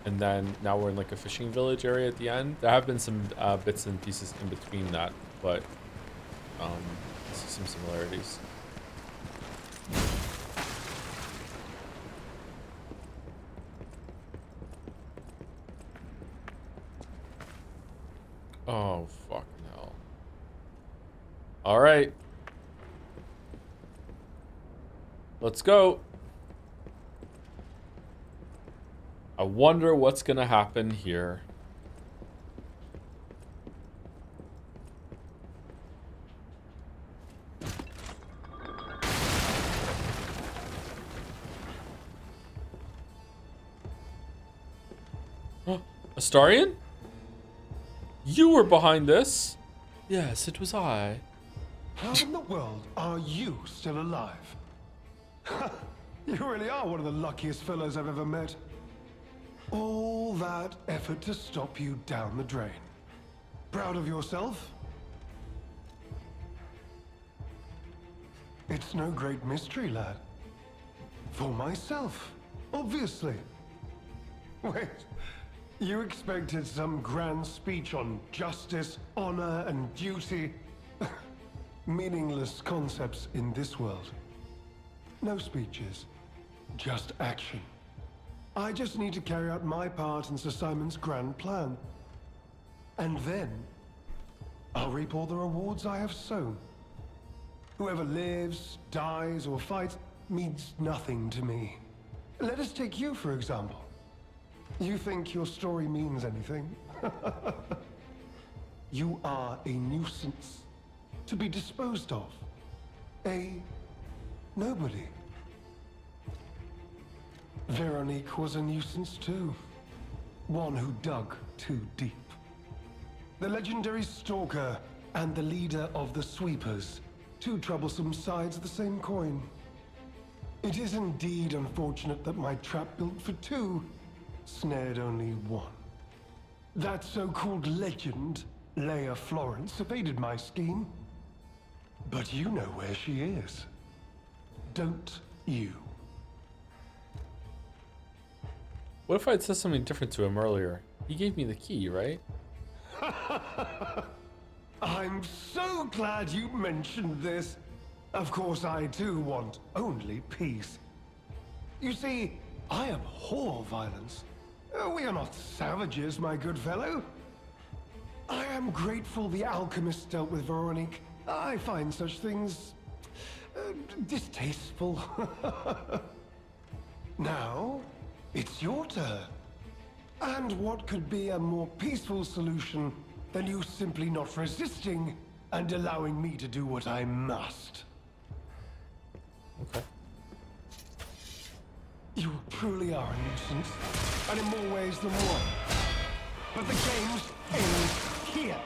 and then now we're in like a fishing village area at the end. There have been some bits and pieces in between that, but I see some similarities. Oh fucking hell. All right. Let's go. I wonder what's gonna happen here. Astarion? You were behind this. Yes, it was I. How in the world are you still alive? You really are one of the luckiest fellows I've ever met. All that effort to stop you down the drain. Proud of yourself? It's no great mystery, lad. For myself, obviously. Wait, you expected some grand speech on justice, honor, and duty? Meaningless concepts in this world. No speeches, just action. I just need to carry out my part in Sir Simon's grand plan. And then, I'll reap all the rewards I have sown. Whoever lives, dies, or fights means nothing to me. Let us take you, for example. You think your story means anything? You are a nuisance, to be disposed of. A nobody. Veronique was a nuisance too. One who dug too deep. The legendary stalker and the leader of the sweepers. Two troublesome sides of the same coin. It is indeed unfortunate that my trap built for two snared only one. That so-called legend, Leia Florence, evaded my scheme. But you know where she is. Don't you? What if I'd said something different to him earlier? He gave me the key, right? I'm so glad you mentioned this. Of course, I too want only peace. You see, I abhor violence. We are not savages, my good fellow. I am grateful the alchemist dealt with Veronique. I find such things distasteful. Now, it's your turn. And what could be a more peaceful solution than you simply not resisting and allowing me to do what I must? Okay. You truly are a nuisance, and in more ways than one. But the games end here.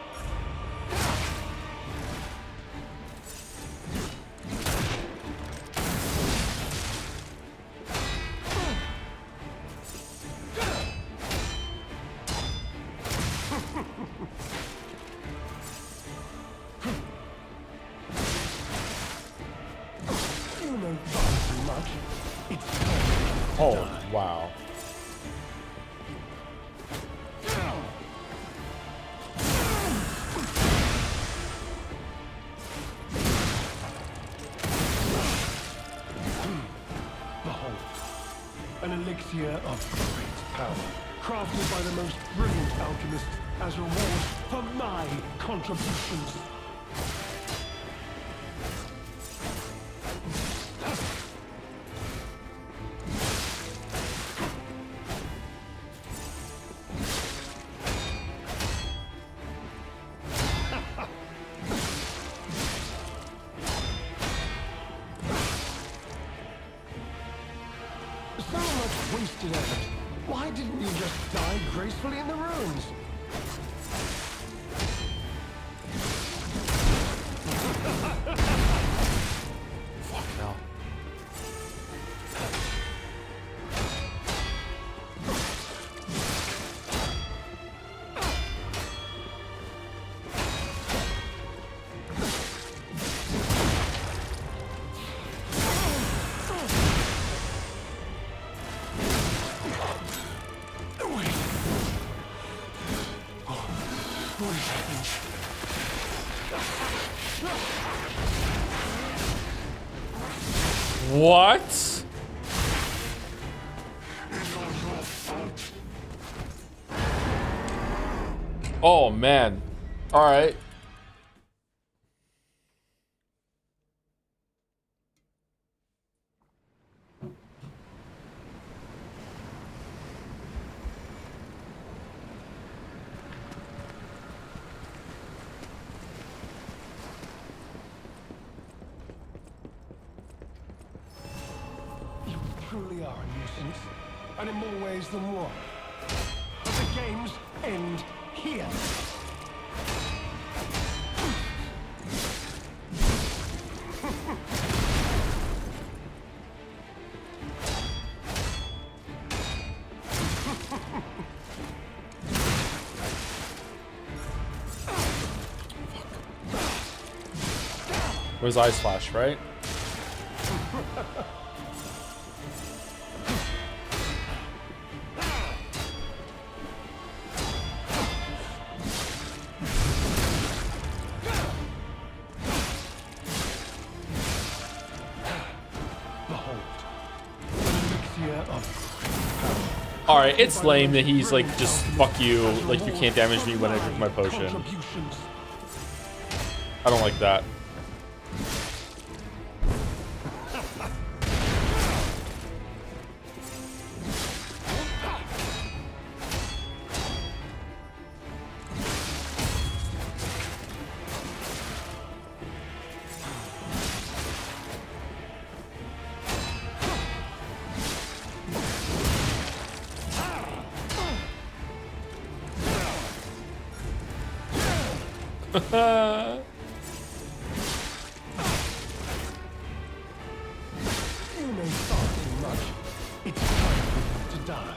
You know far too much. It's time. Oh, wow. Behold, an elixir of great power, crafted by the most brilliant alchemists as reward for my contributions. So much wasted effort. Why didn't you just die gracefully in the ruins? Fuck no. What is happening? What? Oh man. All right. You truly are a nuisance, and in more ways than one. But the games end here. Where his eyes flash, right? Alright, it's lame that he's like, just fuck you, like you can't damage me when I drink my potion. I don't like that. You may thought too much. It's time for you to die.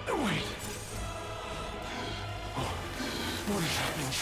Wait. What is happening?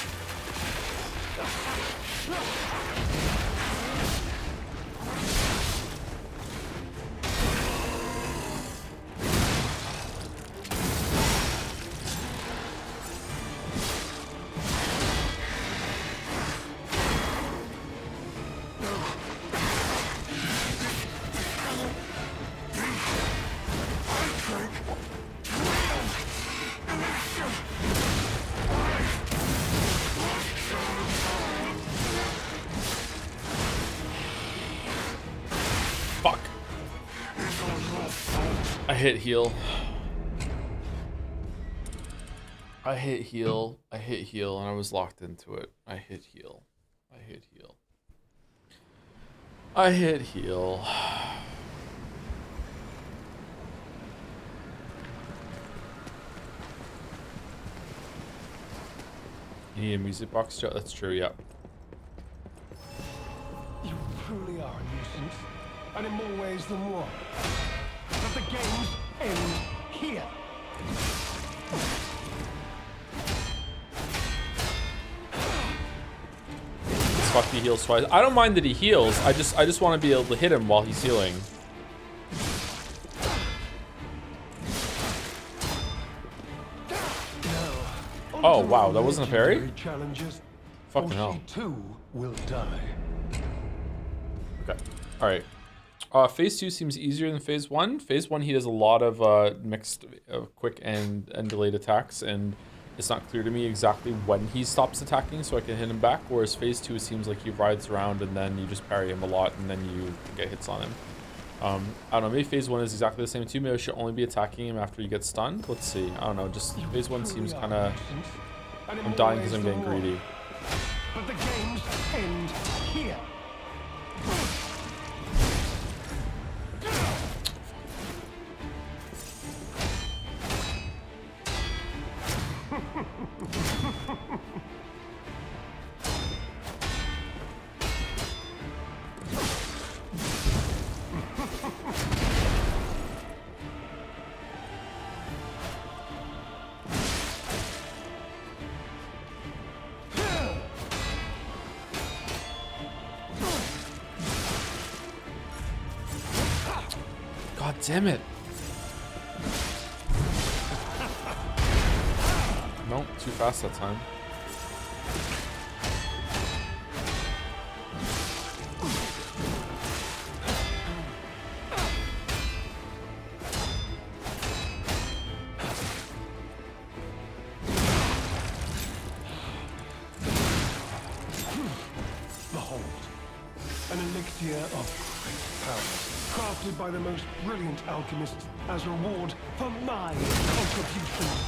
Fuck. I hit heal. I hit heal. I hit heal, and I was locked into it. I hit heal. I hit heal. I hit heal. You need a music box, Joe? That's true, yeah. You truly are a nuisance, and in more ways than one. But the games end here. This fuck, he heals twice. I don't mind that he heals. I just want to be able to hit him while he's healing. Oh wow, that wasn't a parry? Fucking hell. She too will die. Okay. Alright. Phase 2 seems easier than Phase 1. Phase 1, he does a lot of mixed quick and delayed attacks, and it's not clear to me exactly when he stops attacking so I can hit him back, whereas Phase 2 it seems like he rides around and then you just parry him a lot and then you get hits on him. I don't know, maybe Phase 1 is exactly the same too. Maybe I should only be attacking him after you get stunned. Let's see. I don't know, just Phase 1 seems kind of... I'm dying because I'm getting greedy. But the games end here. God damn it. Nope, too fast that time. Behold, an elixir of great power, crafted by the most brilliant alchemists as reward for my contributions.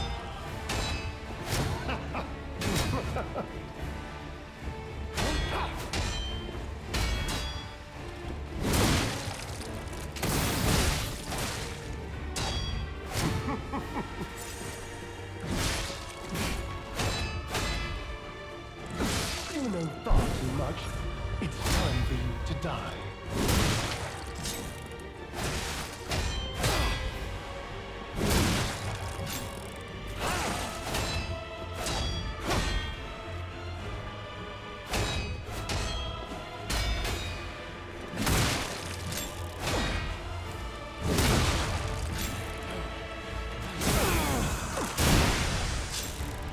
You know far too much. die.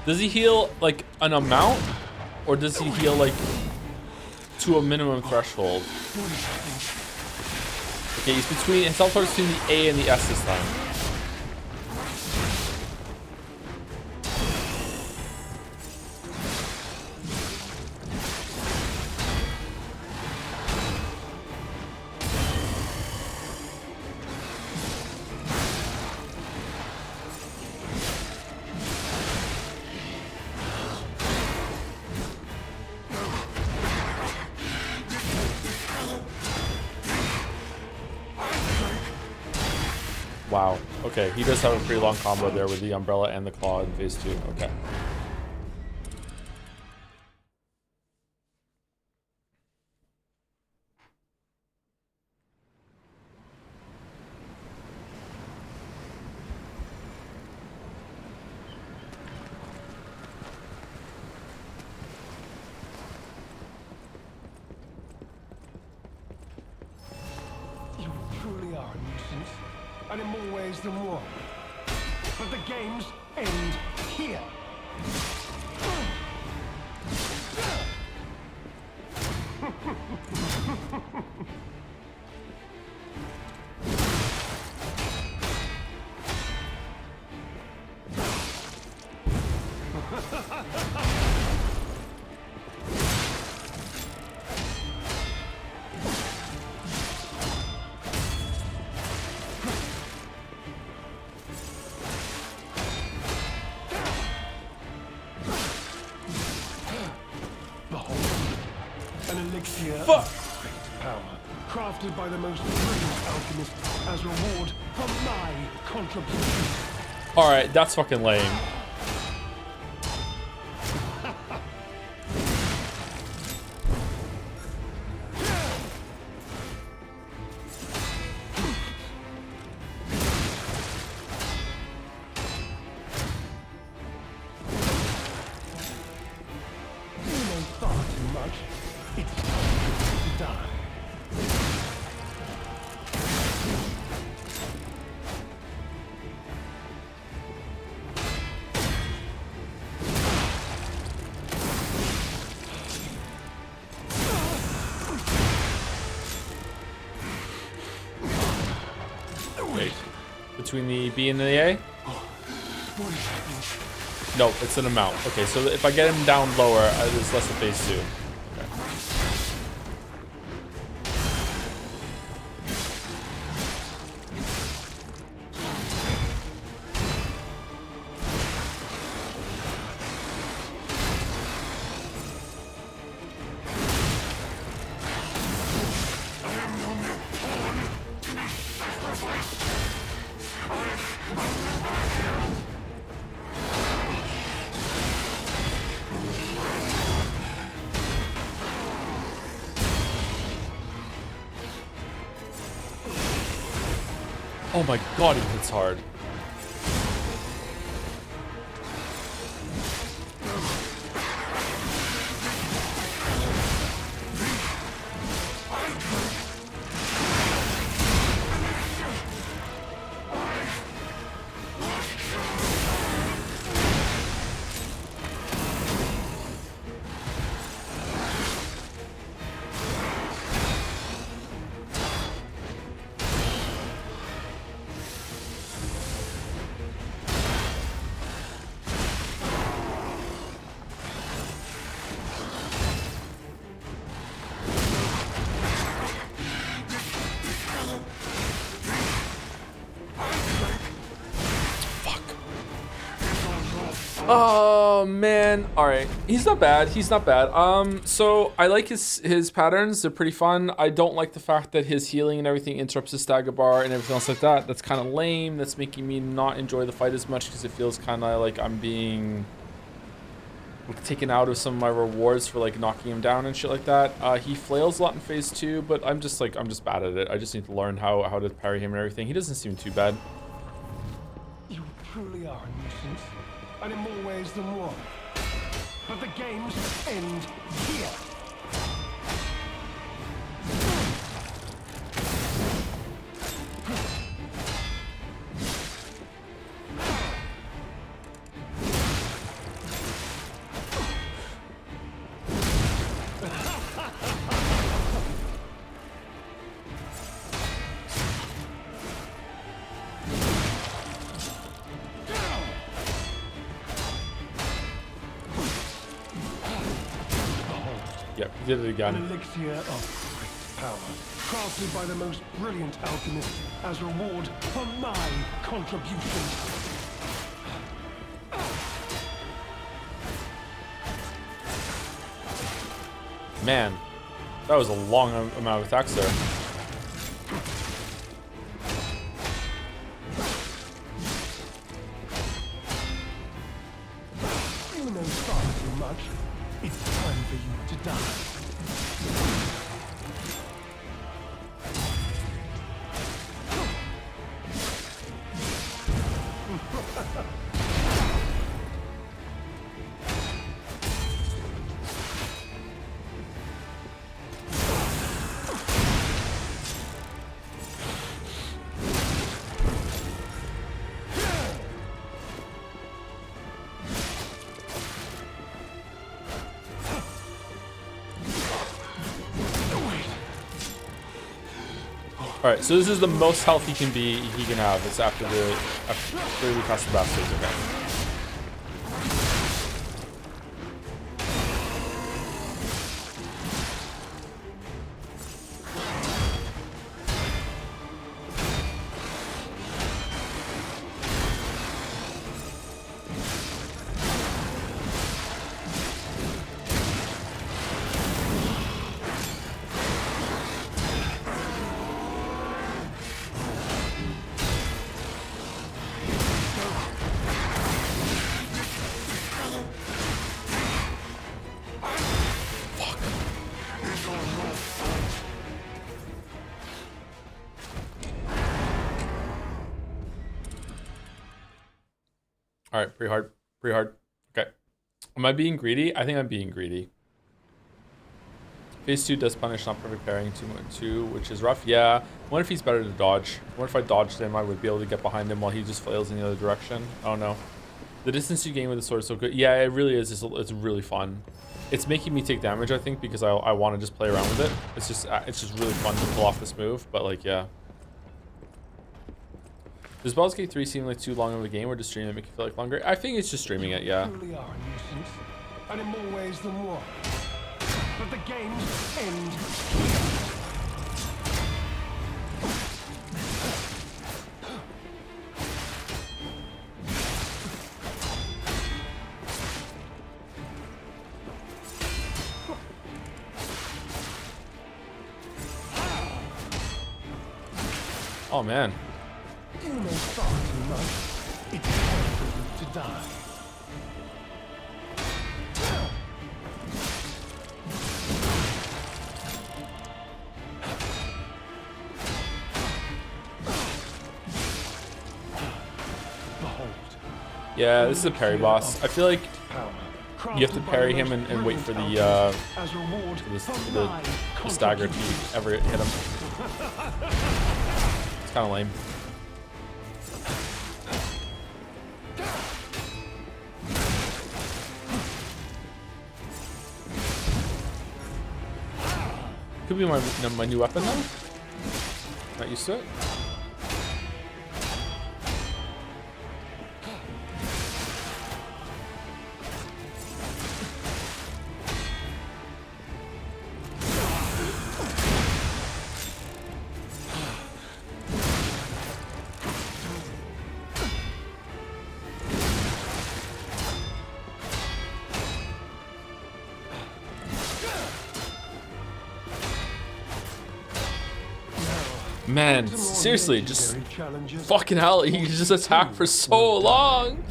Does he heal like an amount, or does he heal like to a minimum threshold? Okay, he's between, his health bar is between the A and the S this time. Wow. Okay, he does have a pretty long combo there with the umbrella and the claw in phase 2. Okay. You truly are a nuisance, and in more ways than one. But the games end here. Fuck! Great power, crafted by the most brilliant alchemist as reward for my contribution. Alright, that's fucking lame. You know far too much. It's time to die. Wait. Between the B and the A? No, it's an amount. Okay, so if I get him down lower, there's less than phase 2. Okay. Oh my god, he hits hard. Oh man, all right, he's not bad, so I like his patterns, they're pretty fun. I don't like the fact that his healing and everything interrupts his stagger bar and everything else like that. That's kind of lame. That's making me not enjoy the fight as much because it feels kind of like I'm being taken out of some of my rewards for like knocking him down and shit like that. He flails a lot in phase 2, but I'm just bad at it. I just need to learn how to parry him and everything. He doesn't seem too bad. You truly are a nuisance, and in more ways than one. But the games end here. Yep, he did it again. An elixir of great power, crafted by the most brilliant alchemist as reward for my contribution. Man, that was a long amount of attacks there. You know far too much. It's time for you to die. Alright, so this is the most health he can have. It's after we pass the bastards, okay. All right, pretty hard. Okay. Am I being greedy? I think I'm being greedy. Phase 2 does punish not perfect parrying 2-2, which is rough. Yeah. What if he's better to dodge? What if I dodged him, I would be able to get behind him while he just flails in the other direction? I don't know. The distance you gain with the sword is so good. Yeah, it really is. It's really fun. It's making me take damage, I think, because I want to just play around with it. It's just really fun to pull off this move, but like, yeah. Does Baldur's Gate 3 seem like too long of a game, or does streaming make you feel like longer? I think it's just streaming it, yeah. You truly are a nuisance, and in more ways than one. But the games end here. Oh man. You know far too much. It's time for you to die. Behold. Yeah, this is a parry boss. I feel like you have to parry him and wait for the stagger to ever hit him. It's kind of lame. Could be my new weapon though. Not used to it. Man, seriously, just fucking hell, he just attacked for so long.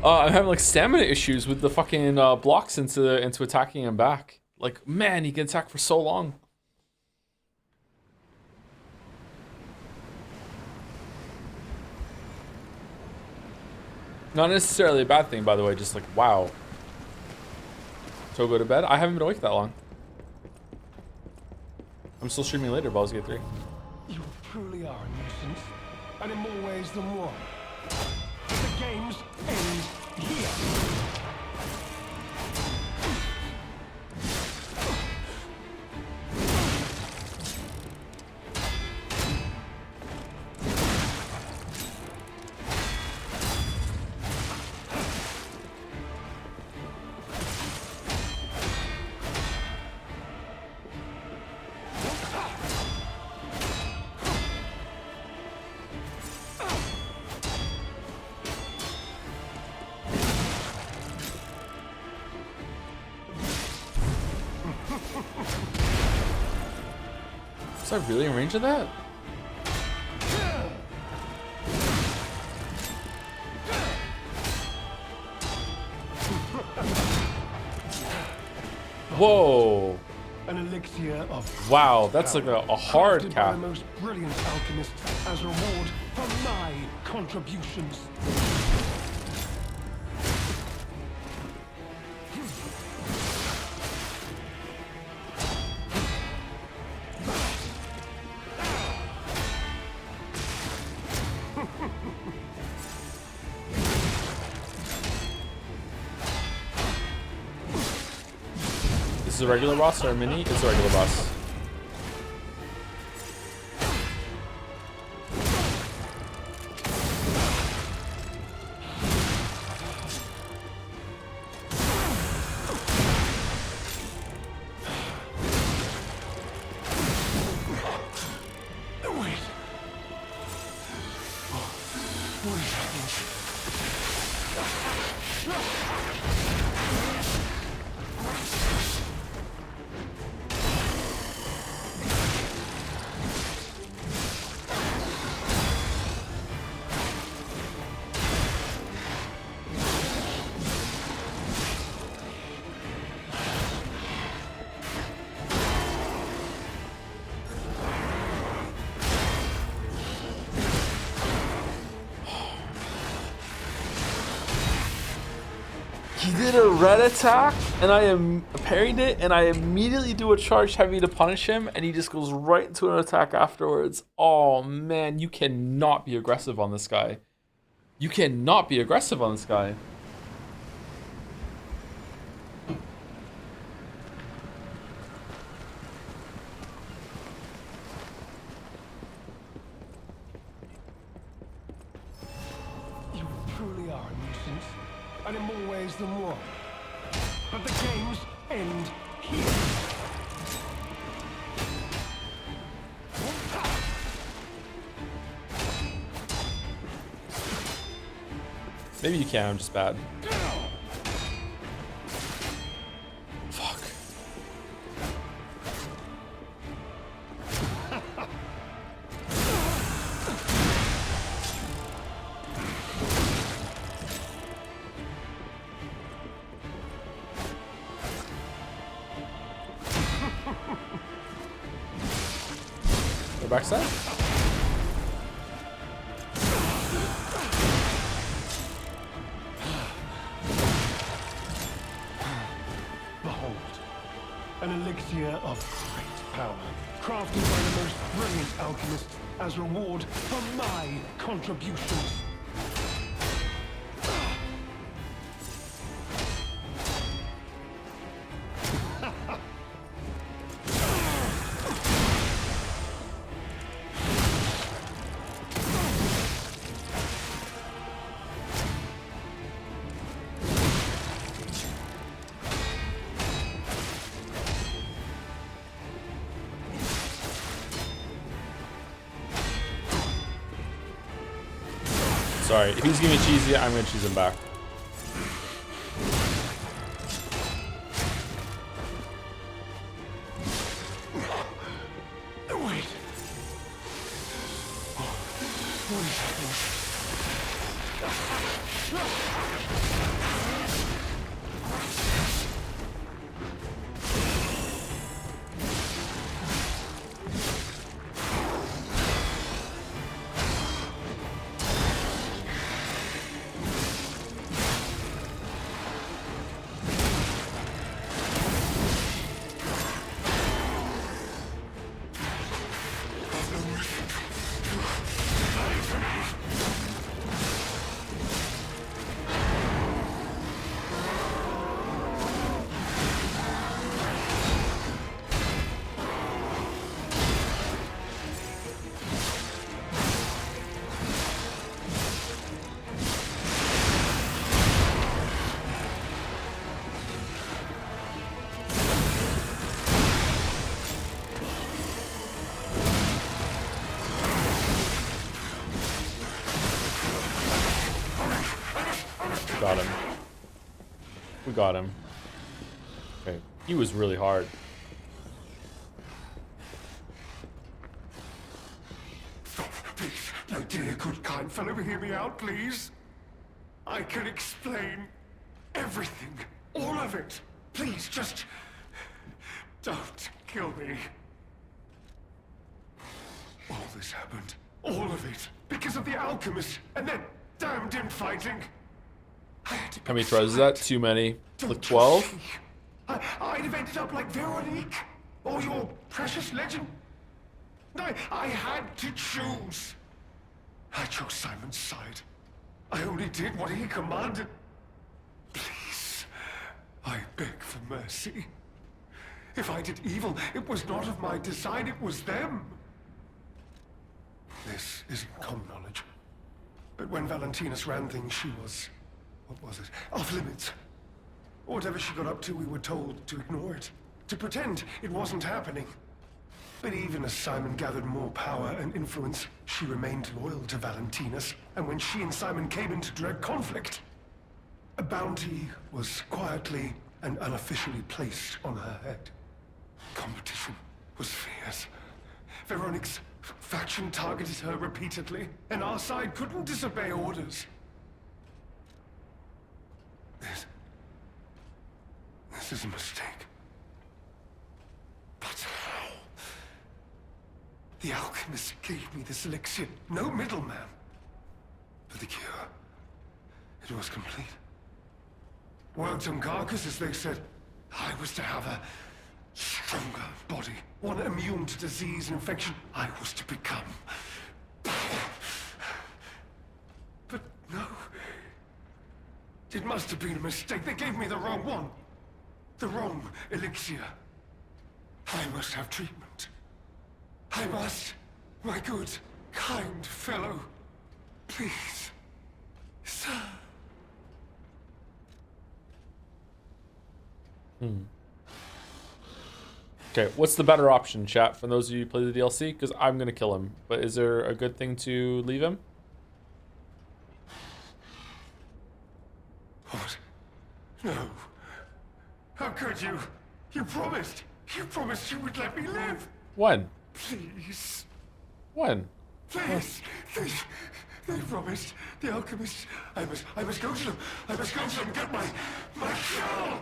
I'm having like stamina issues with the fucking blocks into attacking him back. Like, man, he can attack for so long. Not necessarily a bad thing, by the way. Just like, wow. So go to bed. I haven't been awake that long. I'm still streaming later, Baldur's Gate 3. You truly are a nuisance, and in more ways than one. But the games end here. Is that really in range of that? Whoa. An elixir of wow, that's like a hard crafted by cap. the most brilliant alchemist as reward for my contributions. Is this a regular boss or a mini? It's a regular boss. He did a red attack, and I parried it, and I immediately do a charge heavy to punish him, and he just goes right into an attack afterwards. Oh man, you cannot be aggressive on this guy. You cannot be aggressive on this guy. You truly are a nuisance, and in more ways than one. But the games end here. Maybe you can, I'm just bad. Fuck. Go backside. Behold, an elixir of great power, crafted by the most brilliant alchemist as reward for my contributions. Sorry, if he's giving me cheesy, I'm gonna choose him back. Wait. What is happening? Got him. We got him. Okay. He was really hard. Please, my dear, good, kind fellow, hear me out, please. I can explain everything. All of it. Please, just... don't kill me. All this happened. All of it. Because of the alchemist and that damned infighting. I had to How many tries is that? Too many. Like 12? I'd have ended up like Veronique. Or your precious legend. I had to choose. I chose Simon's side. I only did what he commanded. Please, I beg for mercy. If I did evil, it was not of my design, it was them. This isn't common knowledge. But when Valentinus ran things, she was... what was it? Off limits. Whatever she got up to, we were told to ignore it. To pretend it wasn't happening. But even as Simon gathered more power and influence, she remained loyal to Valentinus. And when she and Simon came into direct conflict, a bounty was quietly and unofficially placed on her head. Competition was fierce. Veronique's faction targeted her repeatedly, and our side couldn't disobey orders. This is a mistake. But how? The alchemist gave me this elixir, no middleman. For the cure, it was complete. Worked on Carcass, as they said, I was to have a stronger body, one immune to disease and infection. I was to become power. But no. It must have been a mistake. They gave me the wrong one. The wrong elixir. I must have treatment. I must. My good, kind fellow. Please. Sir. Okay, what's the better option, chat, for those of you who play the DLC? Because I'm going to kill him. But is there a good thing to leave him? What? No. How could you? You promised. You promised you would let me live. When? Please. When? Please. They promised. The alchemist. I must go to them. I must go to them and get my cure.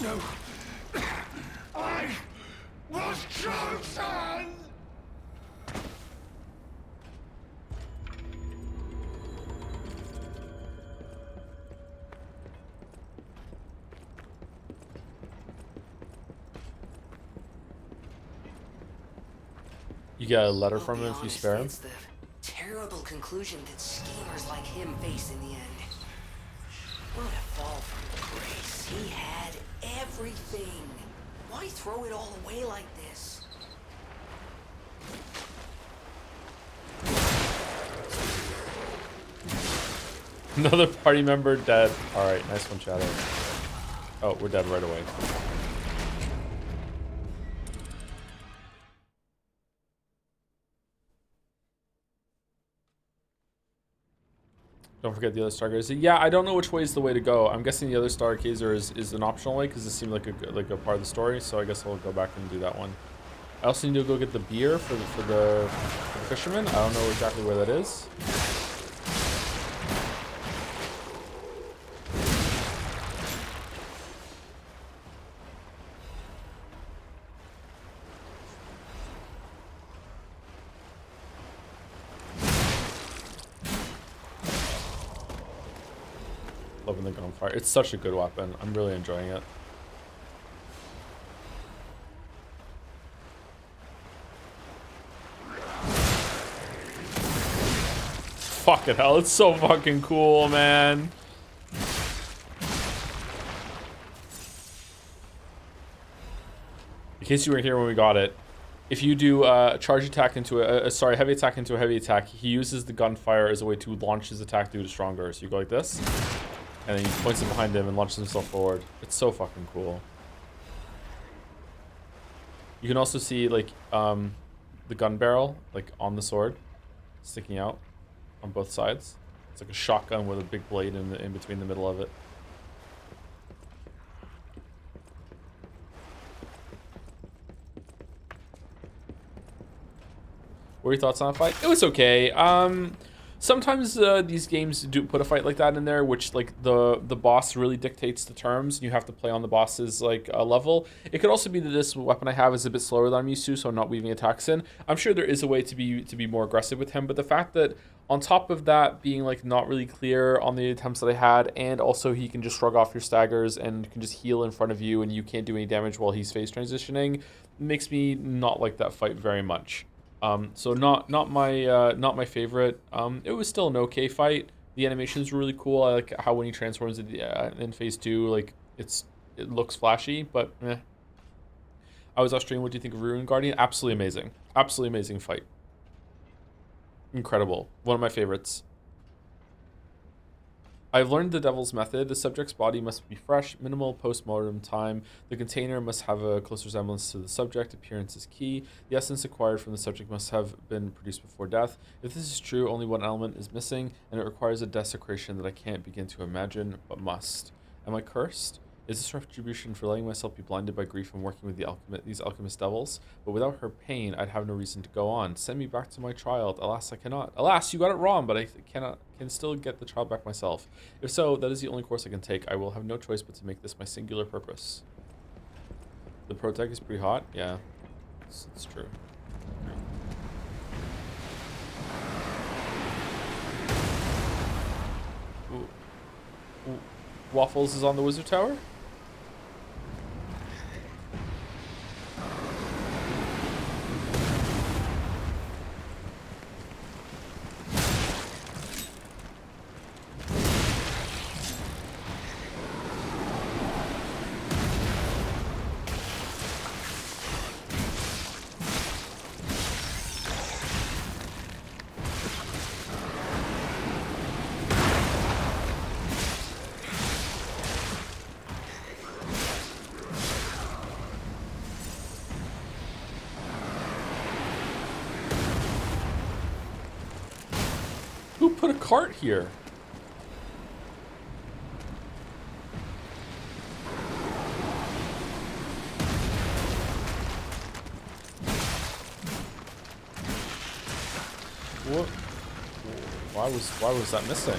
No. I was chosen! You get a letter from him if you spare him? It's the terrible conclusion that schemers like him face in the end. What a fall from grace. He had everything. Why throw it all away like this? Another party member dead. Alright, nice one, Shadow. Oh, we're dead right away. Don't forget the other Stargazer. Yeah, I don't know which way is the way to go. I'm guessing the other Stargazer is an optional way because it seemed like a part of the story. So I guess I'll go back and do that one. I also need to go get the beer for the fisherman. I don't know exactly where that is. Loving the gunfire. It's such a good weapon. I'm really enjoying it. Fucking hell, it's so fucking cool, man. In case you weren't here when we got it, if you do a charge attack into heavy attack into a heavy attack, he uses the gunfire as a way to launch his attack due to stronger. So you go like this, and then he points it behind him and launches himself forward. It's so fucking cool. You can also see like the gun barrel like on the sword, sticking out on both sides. It's like a shotgun with a big blade in between the middle of it. What are your thoughts on a fight? It was okay. Sometimes these games do put a fight like that in there, which like the boss really dictates the terms, and you have to play on the boss's like level. It could also be that this weapon I have is a bit slower than I'm used to, so I'm not weaving attacks in. I'm sure there is a way to be more aggressive with him, but the fact that on top of that being like not really clear on the attempts that I had, and also he can just shrug off your staggers and can just heal in front of you, and you can't do any damage while he's phase transitioning, makes me not like that fight very much. So not my favorite. It was still an okay fight. The animations were really cool. I like how when he transforms in phase 2, like it looks flashy, but eh. I was off stream. What do you think of Ruin Guardian? Absolutely amazing. Absolutely amazing fight. Incredible. One of my favorites. I've learned the devil's method. The subject's body must be fresh, minimal post-mortem time. The container must have a close resemblance to the subject. Appearance is key. The essence acquired from the subject must have been produced before death. If this is true, only one element is missing, and it requires a desecration that I can't begin to imagine, but must. Am I cursed? Is this retribution for letting myself be blinded by grief and working with these alchemist devils? But without her pain, I'd have no reason to go on. Send me back to my child. Alas, I cannot. Alas, you got it wrong, but I can still get the child back myself. If so, that is the only course I can take. I will have no choice but to make this my singular purpose. The protag is pretty hot. Yeah, it's true. Ooh. Waffles is on the wizard tower. Who put a cart here? What? Why was that missing?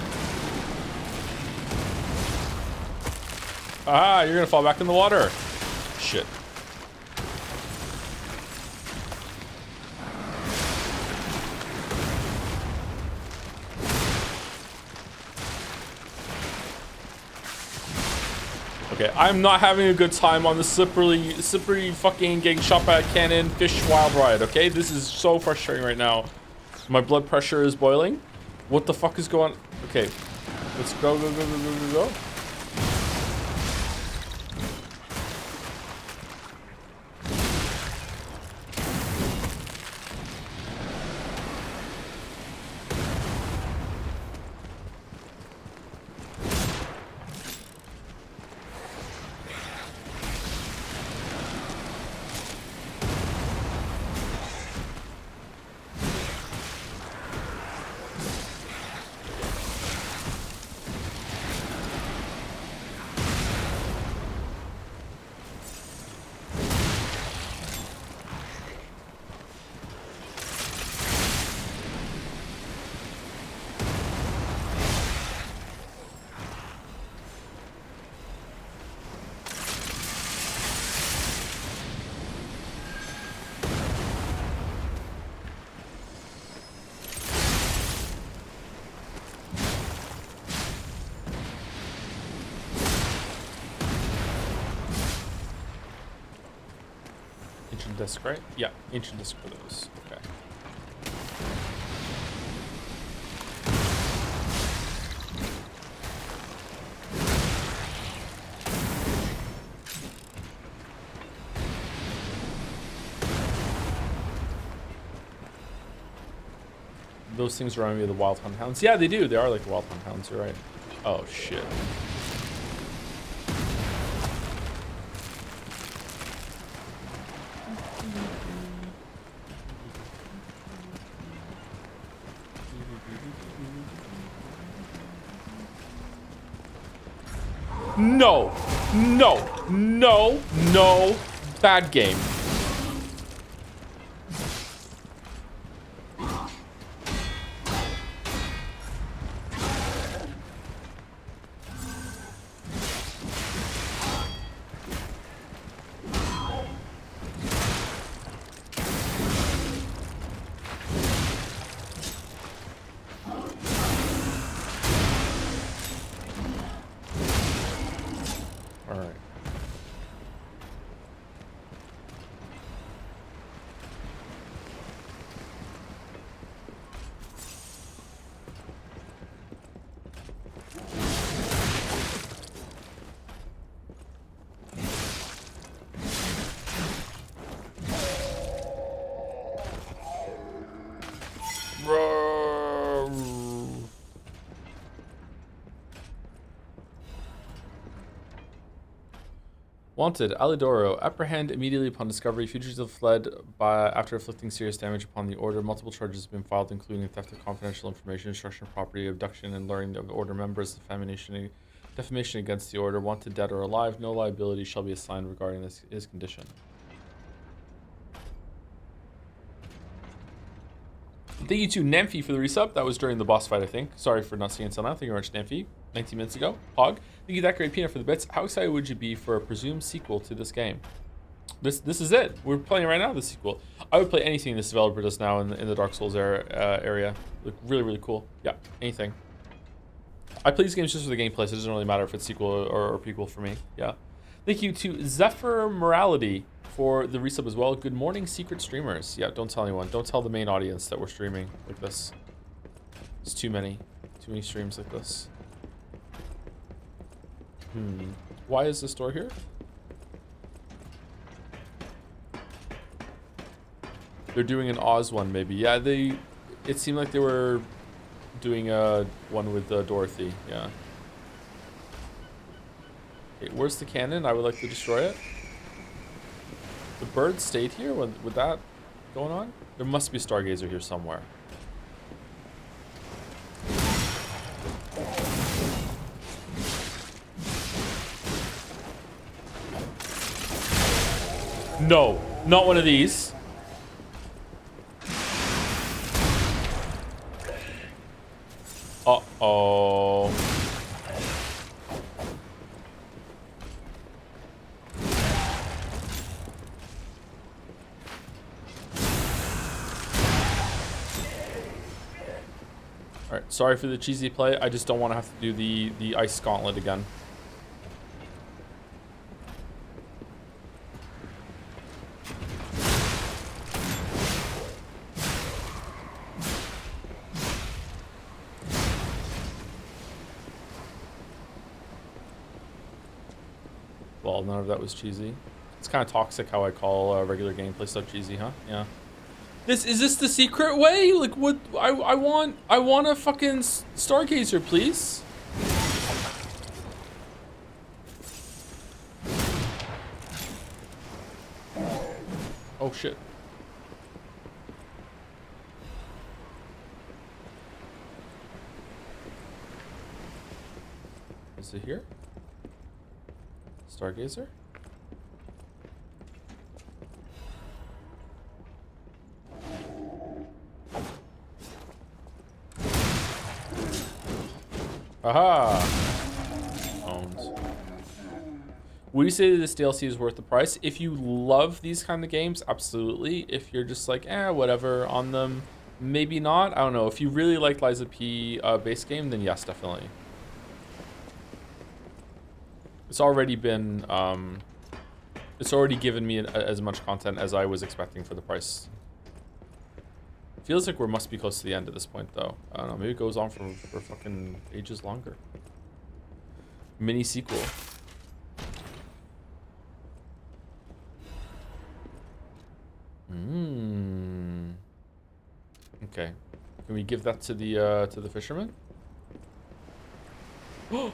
Ah, you're gonna fall back in the water. Shit. Okay, I'm not having a good time on the slippery fucking getting shot by a cannon fish wild ride, okay? This is so frustrating right now. My blood pressure is boiling. What the fuck is going on? Okay, let's go. Ancient disc, right? Yeah, ancient disc for those. Okay. Those things remind me of the Wild Hunt Hounds. Yeah, they do. They are like the Wild Hunt Hounds. You're right. Oh shit. No, no, no, no. Bad game. All right. Wanted, Alidoro. Apprehend immediately upon discovery. Fugitives have fled after inflicting serious damage upon the Order. Multiple charges have been filed, including theft of confidential information, destruction of property, abduction, and luring of Order members, defamation against the Order. Wanted, dead or alive. No liability shall be assigned regarding his condition. Thank you to Namphy for the resub. That was during the boss fight, I think. Sorry for not seeing it until now. Thank you very much, Namphy. 19 minutes ago. Hog. Thank you, that great Peanut, for the bits. How excited would you be for a presumed sequel to this game? This is it. We're playing right now, the sequel. I would play anything this developer does now in the Dark Souls area. Look really, really cool. Yeah, anything. I play these games just for the gameplay, so it doesn't really matter if it's sequel or prequel for me. Yeah. Thank you to Zephyr Morality for the resub as well. Good morning, secret streamers. Yeah, don't tell anyone. Don't tell the main audience that we're streaming like this. It's too many streams like this. Why is this door here? They're doing an Oz one, maybe. Yeah, it seemed like they were doing a one with Dorothy. Yeah. Okay, where's the cannon? I would like to destroy it. The bird stayed here with that going on? There must be a Stargazer here somewhere. No, not one of these. Uh-oh. Alright, sorry for the cheesy play. I just don't want to have to do the ice gauntlet again. Well, none of that was cheesy. It's kind of toxic how I call regular gameplay stuff cheesy, huh? Yeah. Is this the secret way? Like, what? I want a fucking Stargazer, please. Oh shit. Is it here? Stargazer? Aha! Owned. Would you say that this DLC is worth the price? If you love these kind of games, absolutely. If you're just like, whatever on them, maybe not. I don't know. If you really like Lies of P base game, then yes, definitely. It's already been It's already given me as much content as I was expecting for the price. Feels like we must be close to the end at this point, though. I don't know. Maybe it goes on for fucking ages longer. Mini sequel. Okay. Can we give that to the fisherman? Oh.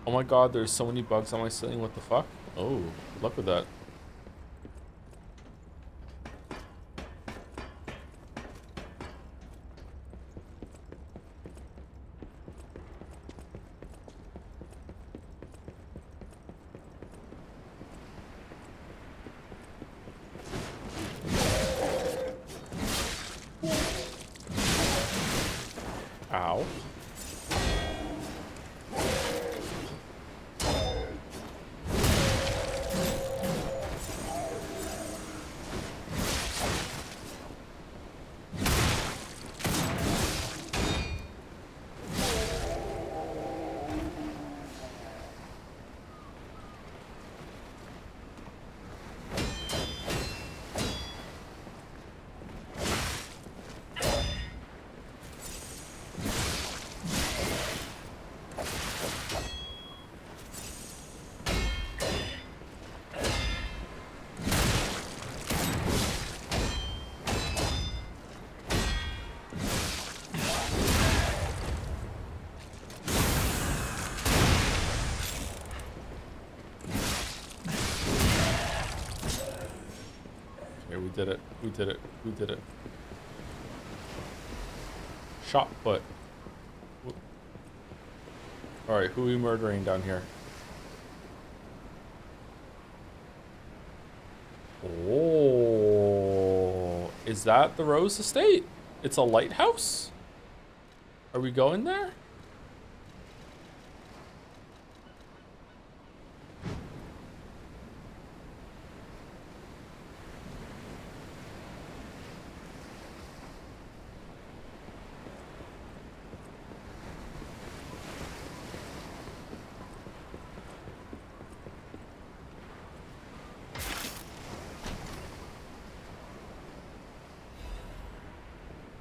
Oh my god, there's so many bugs on my ceiling, what the fuck? Oh, good luck with that. Ow. We did it. We did it. We did it. Shot put. Alright, who are we murdering down here? Oh, is that the Rose Estate? It's a lighthouse? Are we going there?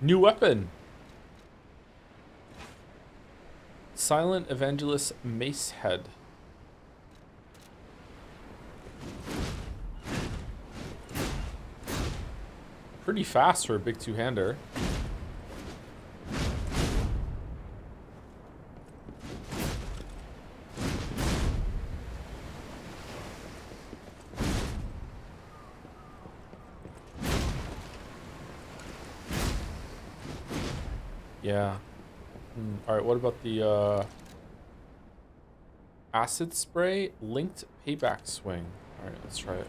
New weapon. Silent Evangelist Mace Head. Pretty fast for a big two-hander. Yeah. Alright, what about the acid spray linked payback swing? Alright, let's try it.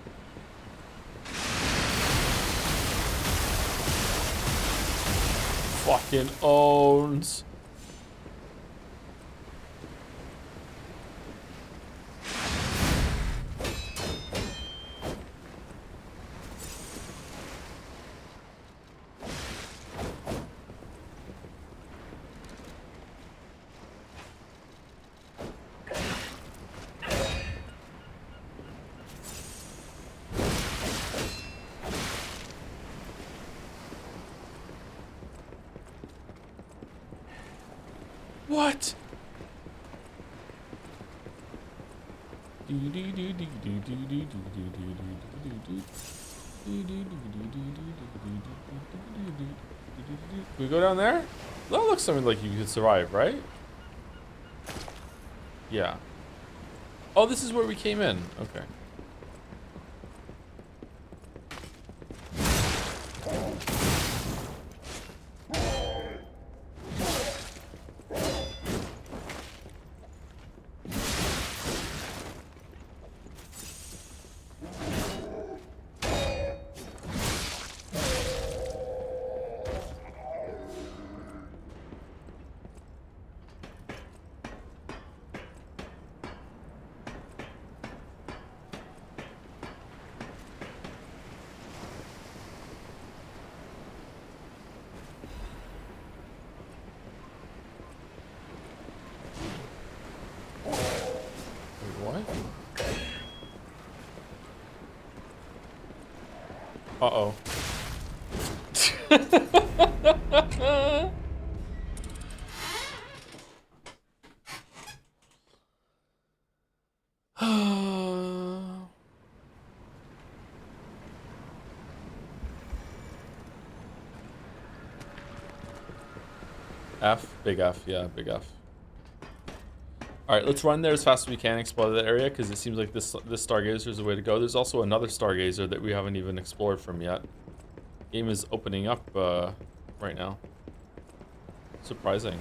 Fucking owns. What? We go down there? That looks something like you could survive, right? Yeah. Oh, this is where we came in. Okay. Uh-oh. F, big F, yeah, big F. All right, let's run there as fast as we can, explore that area, because it seems like this Stargazer is the way to go. There's also another Stargazer that we haven't even explored from yet. Game is opening up right now. Surprising.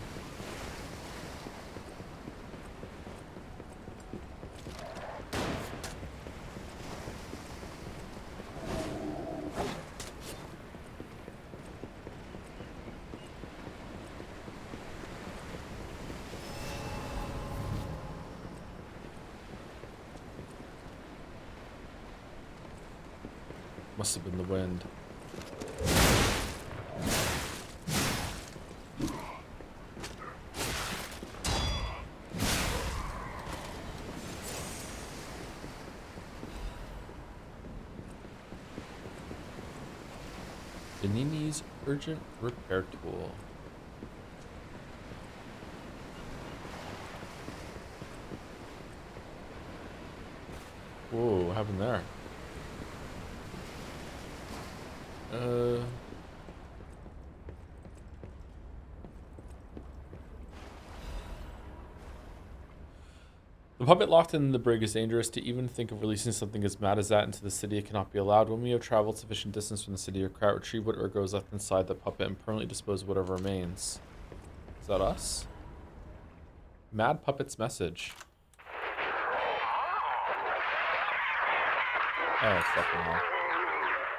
Must have been the wind. Benini's urgent repair tool. Whoa, what happened there? The puppet locked in the brig is dangerous. To even think of releasing something as mad as that into the city, it cannot be allowed. When we have traveled sufficient distance from the city or crowd, retrieve whatever goes left inside the puppet and permanently dispose of whatever remains. Is that us? Mad Puppet's message. Oh, fucking hell.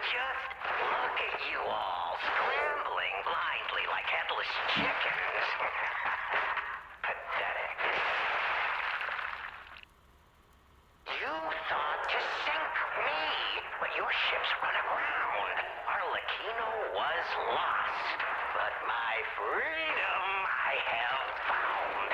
Just look at you all, scrambling blindly like headless chickens. Pathetic. You thought to sink me, but your ships run aground. Arlecchino was lost, but my freedom I have found.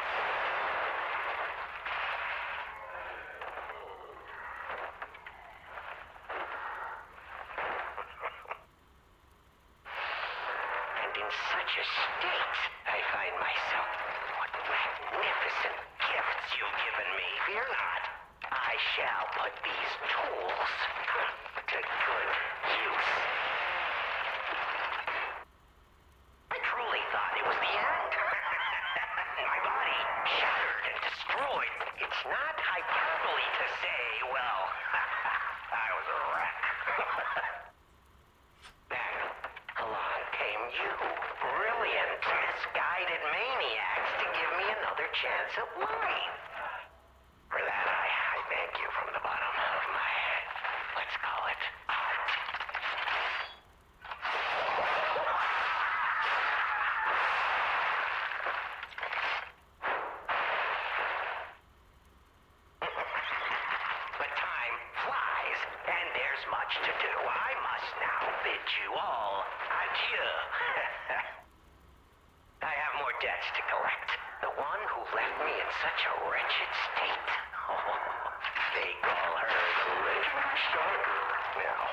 And in such a state, I find myself. What magnificent gifts you've given me. Fear not. I shall put these tools to good use. I truly thought it was the end. My body shattered and destroyed. It's not hyperbole to say, well, I was a wreck. Then along came you, brilliant, misguided maniacs, to give me another chance at life. For that, I thank you from the bottom of my, let's call it, heart. But time flies, and there's much to do. I must now bid you all adieu. I have more debts to collect. The one who left me in such a wretched state. Oh, they call her the Legend Stalker now.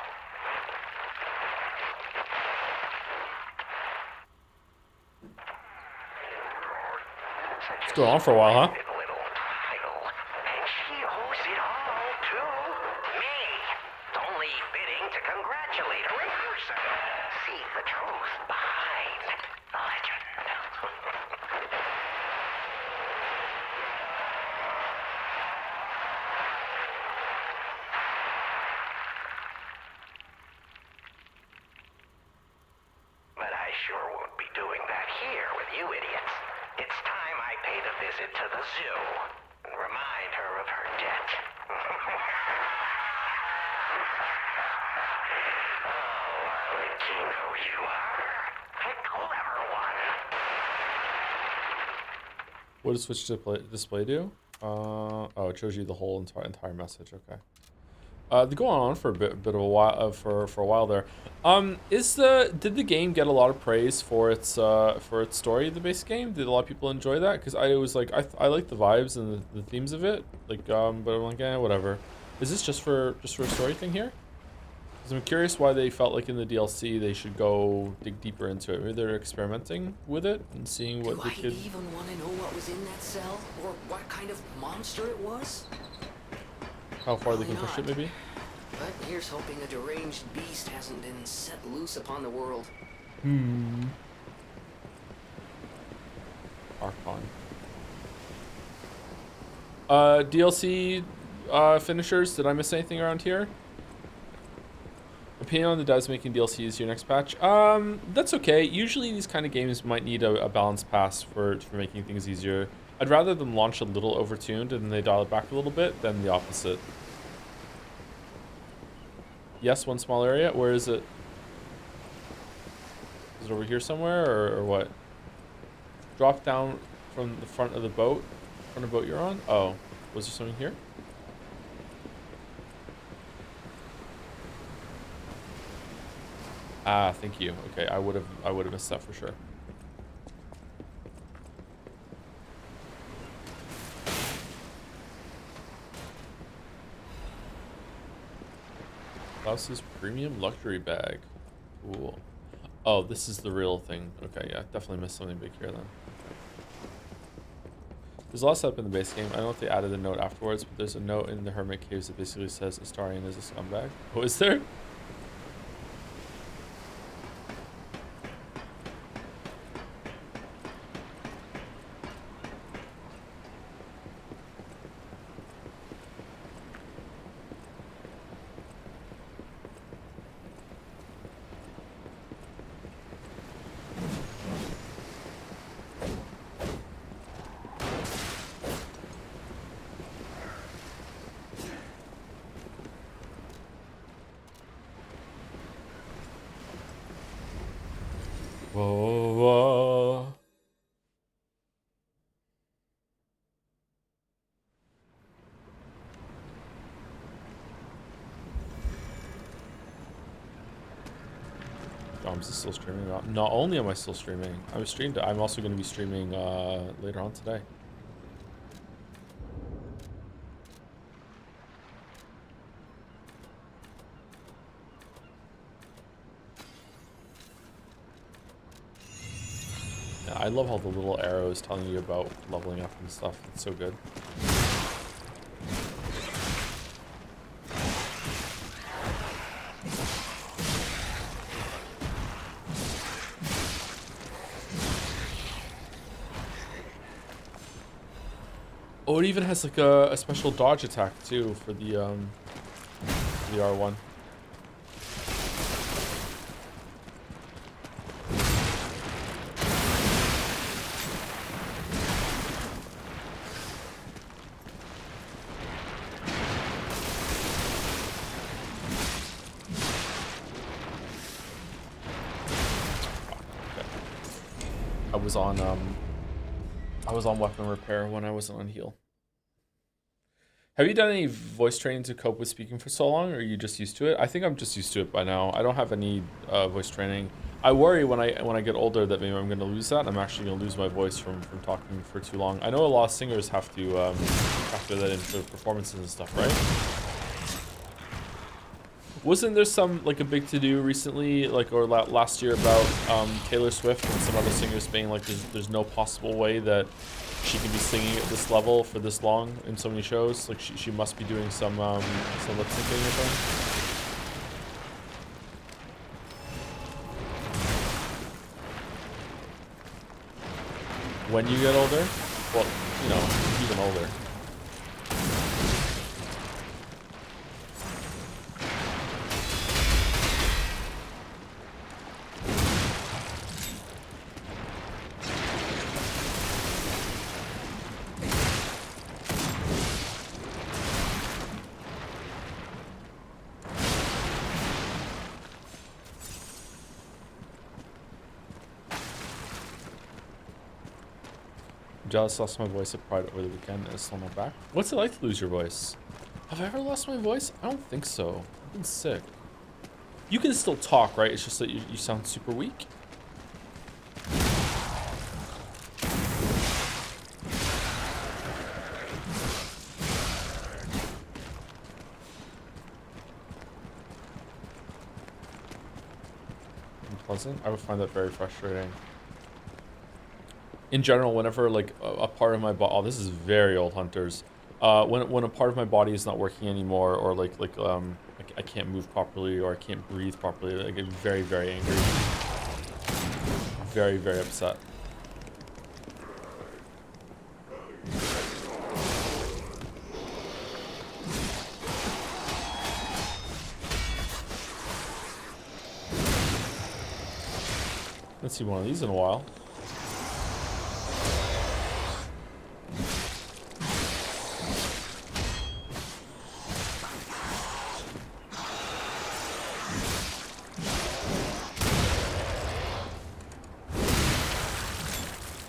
It's going on for a while, huh? Little title. And she owes it all to me. It's only fitting to congratulate her in person. See the truth behind the legend. But I sure won't be doing that here with you idiots. It's time I paid a visit to the zoo and remind her of her debt. Oh, Arlecchino, you are a clever one. What does switch display do? Oh, it shows you the whole entire message. Okay. They're going on for a bit of a while, for a while there. Did the game get a lot of praise for its story? The base game, did a lot of people enjoy that? Because I was like, I like the vibes and the themes of it. Like, but I'm like, whatever. Is this just for a story thing here? Because I'm curious why they felt like in the DLC they should go dig deeper into it. Maybe they're experimenting with it and seeing what they could. Do I even want to know what was in that cell? Or what kind of monster it was? How far they can push it, maybe? But here's hoping a deranged beast hasn't been set loose upon the world. Archon. DLC finishers. Did I miss anything around here? Opinion on the devs making DLCs your next patch? That's okay. Usually these kind of games might need a balanced pass for making things easier. I'd rather them launch a little overtuned and then they dial it back a little bit than the opposite. Yes, one small area. Where is it? Is it over here somewhere or what? Drop down from the front of the boat. Front of the boat you're on? Oh, was there something here? Ah, thank you. Okay, I would have missed that for sure. Klaus's premium luxury bag. Cool. Oh, this is the real thing. Okay, yeah, definitely missed something big here then. There's a lot of stuff in the base game. I don't know if they added a note afterwards, but there's a note in the Hermit Caves that basically says Astarion is a scumbag. Oh, is there? Whoa. I'm still streaming. Not only am I still streaming, I'm also going to be streaming later on today. Yeah, I love how the little arrow is telling you about leveling up and stuff. It's so good. Oh, it even has like a special dodge attack too for the R1. I was on weapon repair when I wasn't on heal. Have you done any voice training to cope with speaking for so long, or are you just used to it? I think I'm just used to it by now. I don't have any voice training. I worry when I get older that maybe I'm going to lose that. I'm actually going to lose my voice from talking for too long. I know a lot of singers have to factor that into performances and stuff, right? Wasn't there some like a big to-do recently, like or last year about Taylor Swift and some other singers being like there's no possible way that she can be singing at this level for this long in so many shows? Like she must be doing some lip syncing or something. When you get older, well, you know, even older. Jealous, lost my voice at Pride over the weekend and it's still not back. What's it like to lose your voice? Have I ever lost my voice? I don't think so. I've been sick. You can still talk, right? It's just that you sound super weak. wasn't, I would find that very frustrating. In general, whenever like a part of my body, oh, this is very old Hunters. When a part of my body is not working anymore, or I can't move properly, or I can't breathe properly, I get very, very angry. Very, very upset. Let's see one of these in a while.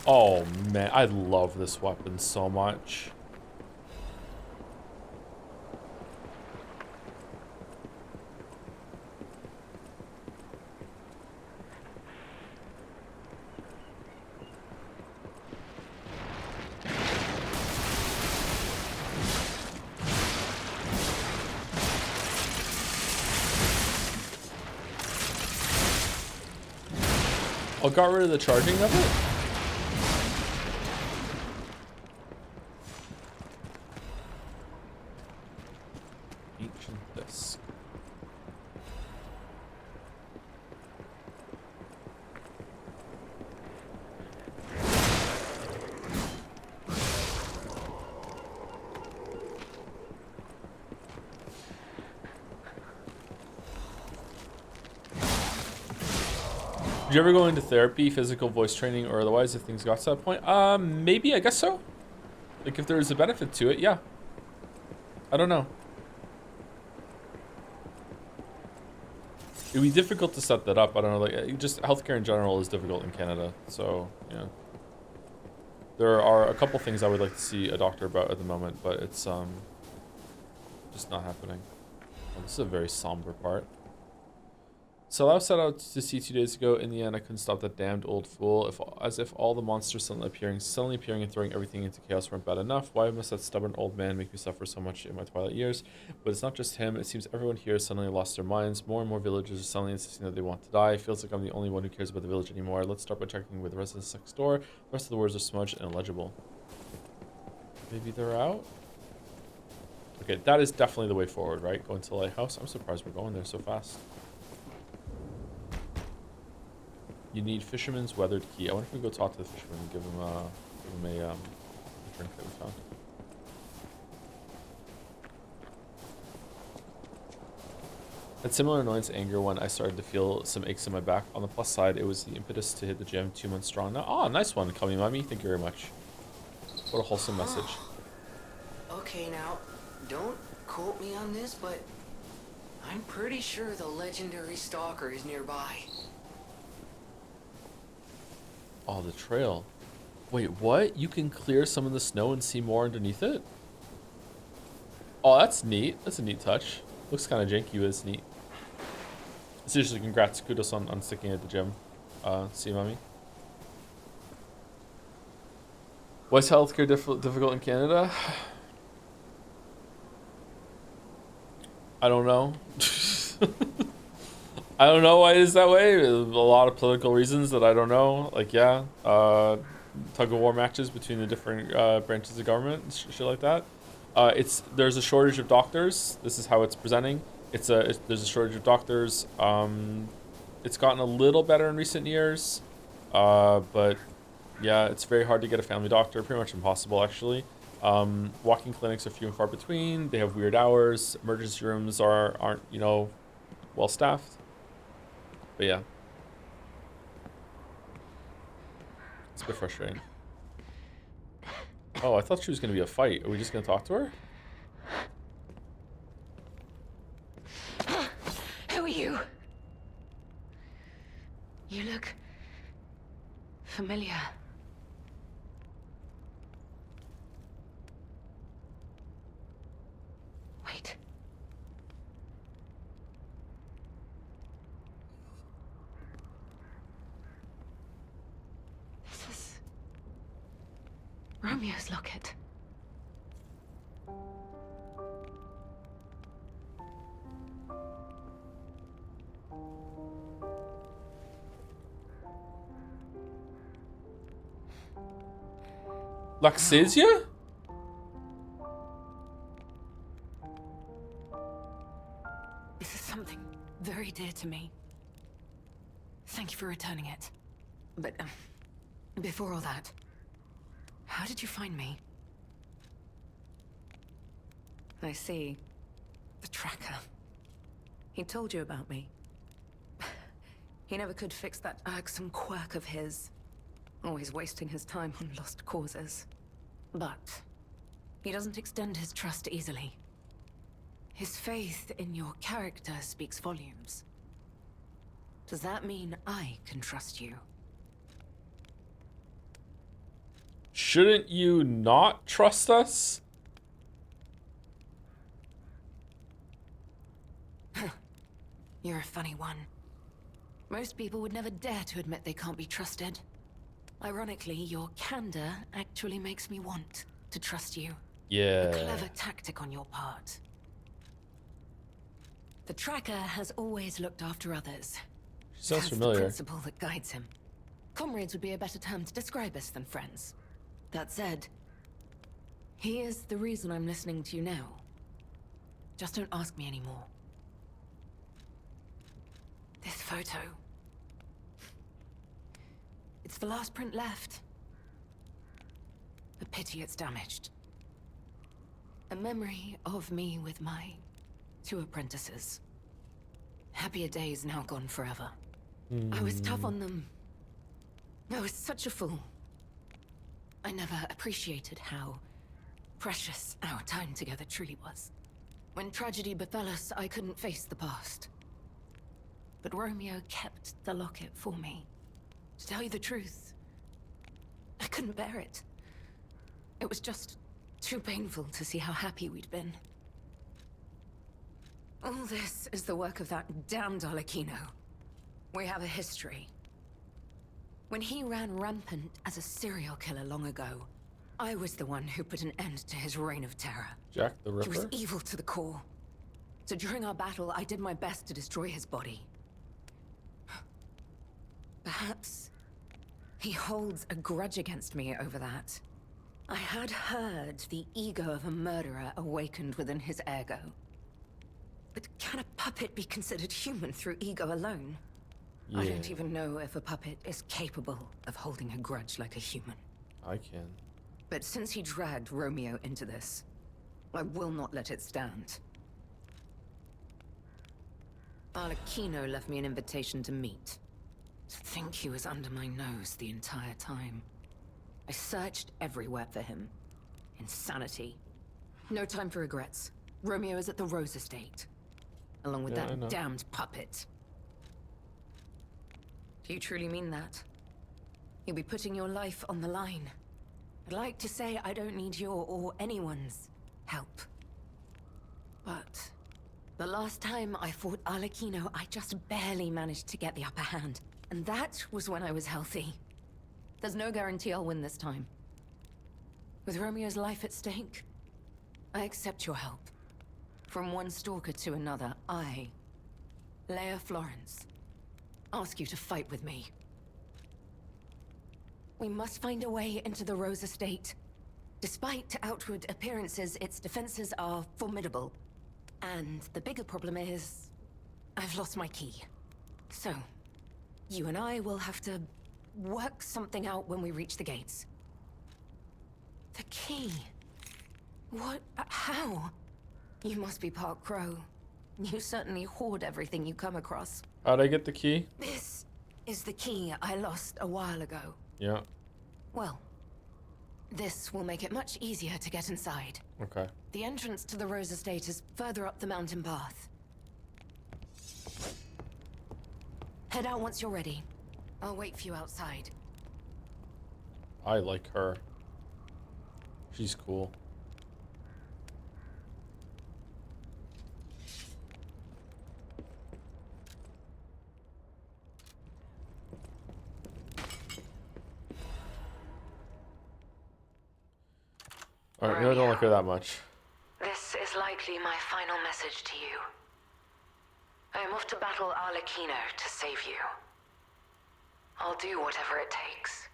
Oh man, I love this weapon so much. Oh, got rid of the charging of it? Ancient disc. Did you ever go into therapy, physical voice training, or otherwise if things got to that point? Maybe, I guess so. Like if there was a benefit to it, yeah. I don't know. It'd be difficult to set that up. I don't know, like just healthcare in general is difficult in Canada. So, yeah. There are a couple things I would like to see a doctor about at the moment, but it's just not happening. Oh, this is a very somber part. So I was set out to see 2 days ago. In the end, I couldn't stop that damned old fool. As if all the monsters suddenly appearing and throwing everything into chaos weren't bad enough. Why must that stubborn old man make me suffer so much in my twilight years? But it's not just him. It seems everyone here has suddenly lost their minds. More and more villagers are suddenly insisting that they want to die. It feels like I'm the only one who cares about the village anymore. Let's start by checking with the residents next door. The rest of the words are smudged and illegible. Maybe they're out? Okay, that is definitely the way forward, right? Going to the lighthouse. I'm surprised we're going there so fast. You need fisherman's weathered key. I wonder if we go talk to the fisherman and give him a drink that we found. Had similar annoyance and anger when I started to feel some aches in my back. On the plus side, it was the impetus to hit the gym 2 months strong now. Oh, nice one, Kami-Mami. Thank you very much. What a wholesome message. Okay, now, don't quote me on this, but I'm pretty sure the legendary stalker is nearby. Oh, the trail. Wait, what? You can clear some of the snow and see more underneath it? Oh, that's neat. That's a neat touch. Looks kind of janky, but it's neat. Seriously, congrats. Kudos on sticking at the gym. See, mommy. Why is healthcare difficult in Canada? I don't know. I don't know why it is that way. A lot of political reasons that I don't know. Like, yeah, tug of war matches between the different branches of government, shit like that. There's a shortage of doctors. This is how it's presenting. There's a shortage of doctors. It's gotten a little better in recent years, but yeah, it's very hard to get a family doctor. Pretty much impossible, actually. Walking clinics are few and far between. They have weird hours. Emergency rooms aren't well staffed. But yeah, it's a bit frustrating. Oh, I thought she was going to be a fight. Are we just going to talk to her? Who are you? You look familiar. Wait. This is Romeo's locket. Laxasia? This is something very dear to me. Thank you for returning it. But, before all that, how did you find me? I see. The tracker. He told you about me. He never could fix that irksome quirk of his. Always wasting his time on lost causes. But he doesn't extend his trust easily. His faith in your character speaks volumes. Does that mean I can trust you? Shouldn't you not trust us? You're a funny one. Most people would never dare to admit they can't be trusted. Ironically, your candor actually makes me want to trust you. Yeah. A clever tactic on your part. The tracker has always looked after others. Sounds That's familiar. the principle that guides him. Comrades would be a better term to describe us than friends. That said, he is the reason I'm listening to you now. Just don't ask me anymore. This photo. It's the last print left. A pity it's damaged. A memory of me with my 2 apprentices. Happier days now gone forever. I was tough on them. I was such a fool. I never appreciated how precious our time together truly was. When tragedy befell us, I couldn't face the past. But Romeo kept the locket for me. To tell you the truth, I couldn't bear it. It was just too painful to see how happy we'd been. All this is the work of that damned Arlecchino. We have a history. When he ran rampant as a serial killer long ago, I was the one who put an end to his reign of terror. Jack the He was Ripper? evil to the core. So during our battle, I did my best to destroy his body. Perhaps he holds a grudge against me over that. I had heard the ego of a murderer awakened within his ego. But can a puppet be considered human through ego alone? I Yeah. don't even know if a puppet is capable of holding a grudge like a human. I can. But since he dragged Romeo into this, I will not let it stand. Arlecchino left me an invitation to meet. To think he was under my nose the entire time. I searched everywhere for him. Insanity. No time for regrets. Romeo is at the Rose Estate. Along with Yeah, I know. that damned puppet. Do you truly mean that? You'll be putting your life on the line. I'd like to say I don't need your or anyone's help. But the last time I fought Arlecchino, I just barely managed to get the upper hand. And that was when I was healthy. There's no guarantee I'll win this time. With Romeo's life at stake, I accept your help. From one stalker to another, I, Leia Florence, ask you to fight with me. We must find a way into the Rose Estate. Despite outward appearances, its defenses are formidable. And the bigger problem is, I've lost my key. So, you and I will have to work something out when we reach the gates. The key? What? How? You must be part Crow. You certainly hoard everything you come across. How'd I get the key? This is the key I lost a while ago. Yeah. Well, this will make it much easier to get inside. Okay. The entrance to the Rose Estate is further up the mountain path. Head out once you're ready. I'll wait for you outside. I like her. She's cool. Alright, maybe I don't like her that much. This is likely my final message to you. I am off to battle Arlecchino to save you. I'll do whatever it takes.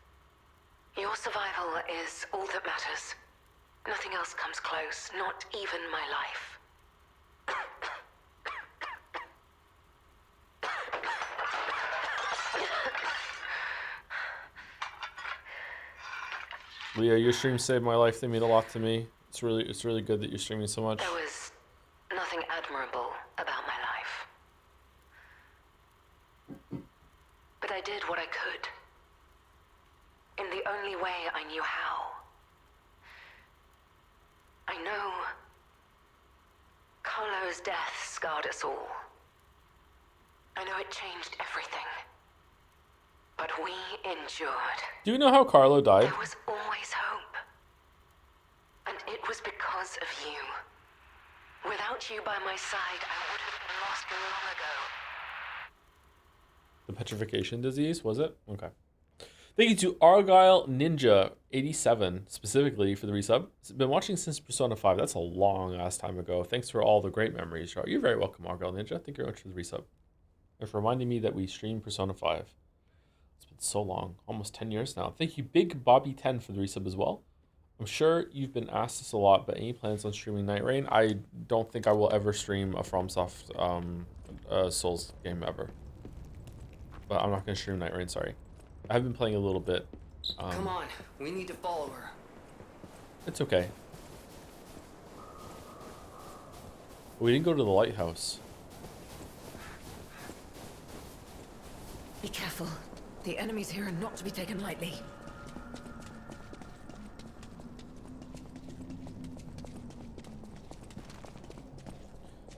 Your survival is all that matters. Nothing else comes close, not even my life. Leah, your stream saved my life. They mean a lot to me. It's really good that you're streaming so much. There was nothing admirable about my life. But I did what I could. In the only way I knew how. I know Carlo's death scarred us all. I know it changed everything. But we endured. Do you know how Carlo died? There was always hope. And it was because of you. Without you by my side, I would have been lost long ago. The petrification disease, was it? Okay. Thank you to Argyle Ninja 87 specifically for the resub. It's been watching since Persona 5. That's a long ass time ago. Thanks for all the great memories. You're very welcome, Argyle Ninja. Thank you very much for the resub. And for reminding me that we streamed Persona 5. It's been so long, almost 10 years now. Thank you, Big Bobby 10 for the resub as well. I'm sure you've been asked this a lot, but any plans on streaming Night Rain? I don't think I will ever stream a FromSoft Souls game ever. But I'm not going to stream Night Rain, sorry. I have been playing a little bit. Come on, we need to follow her. It's okay. We didn't go to the lighthouse. Be careful. The enemies here are not to be taken lightly.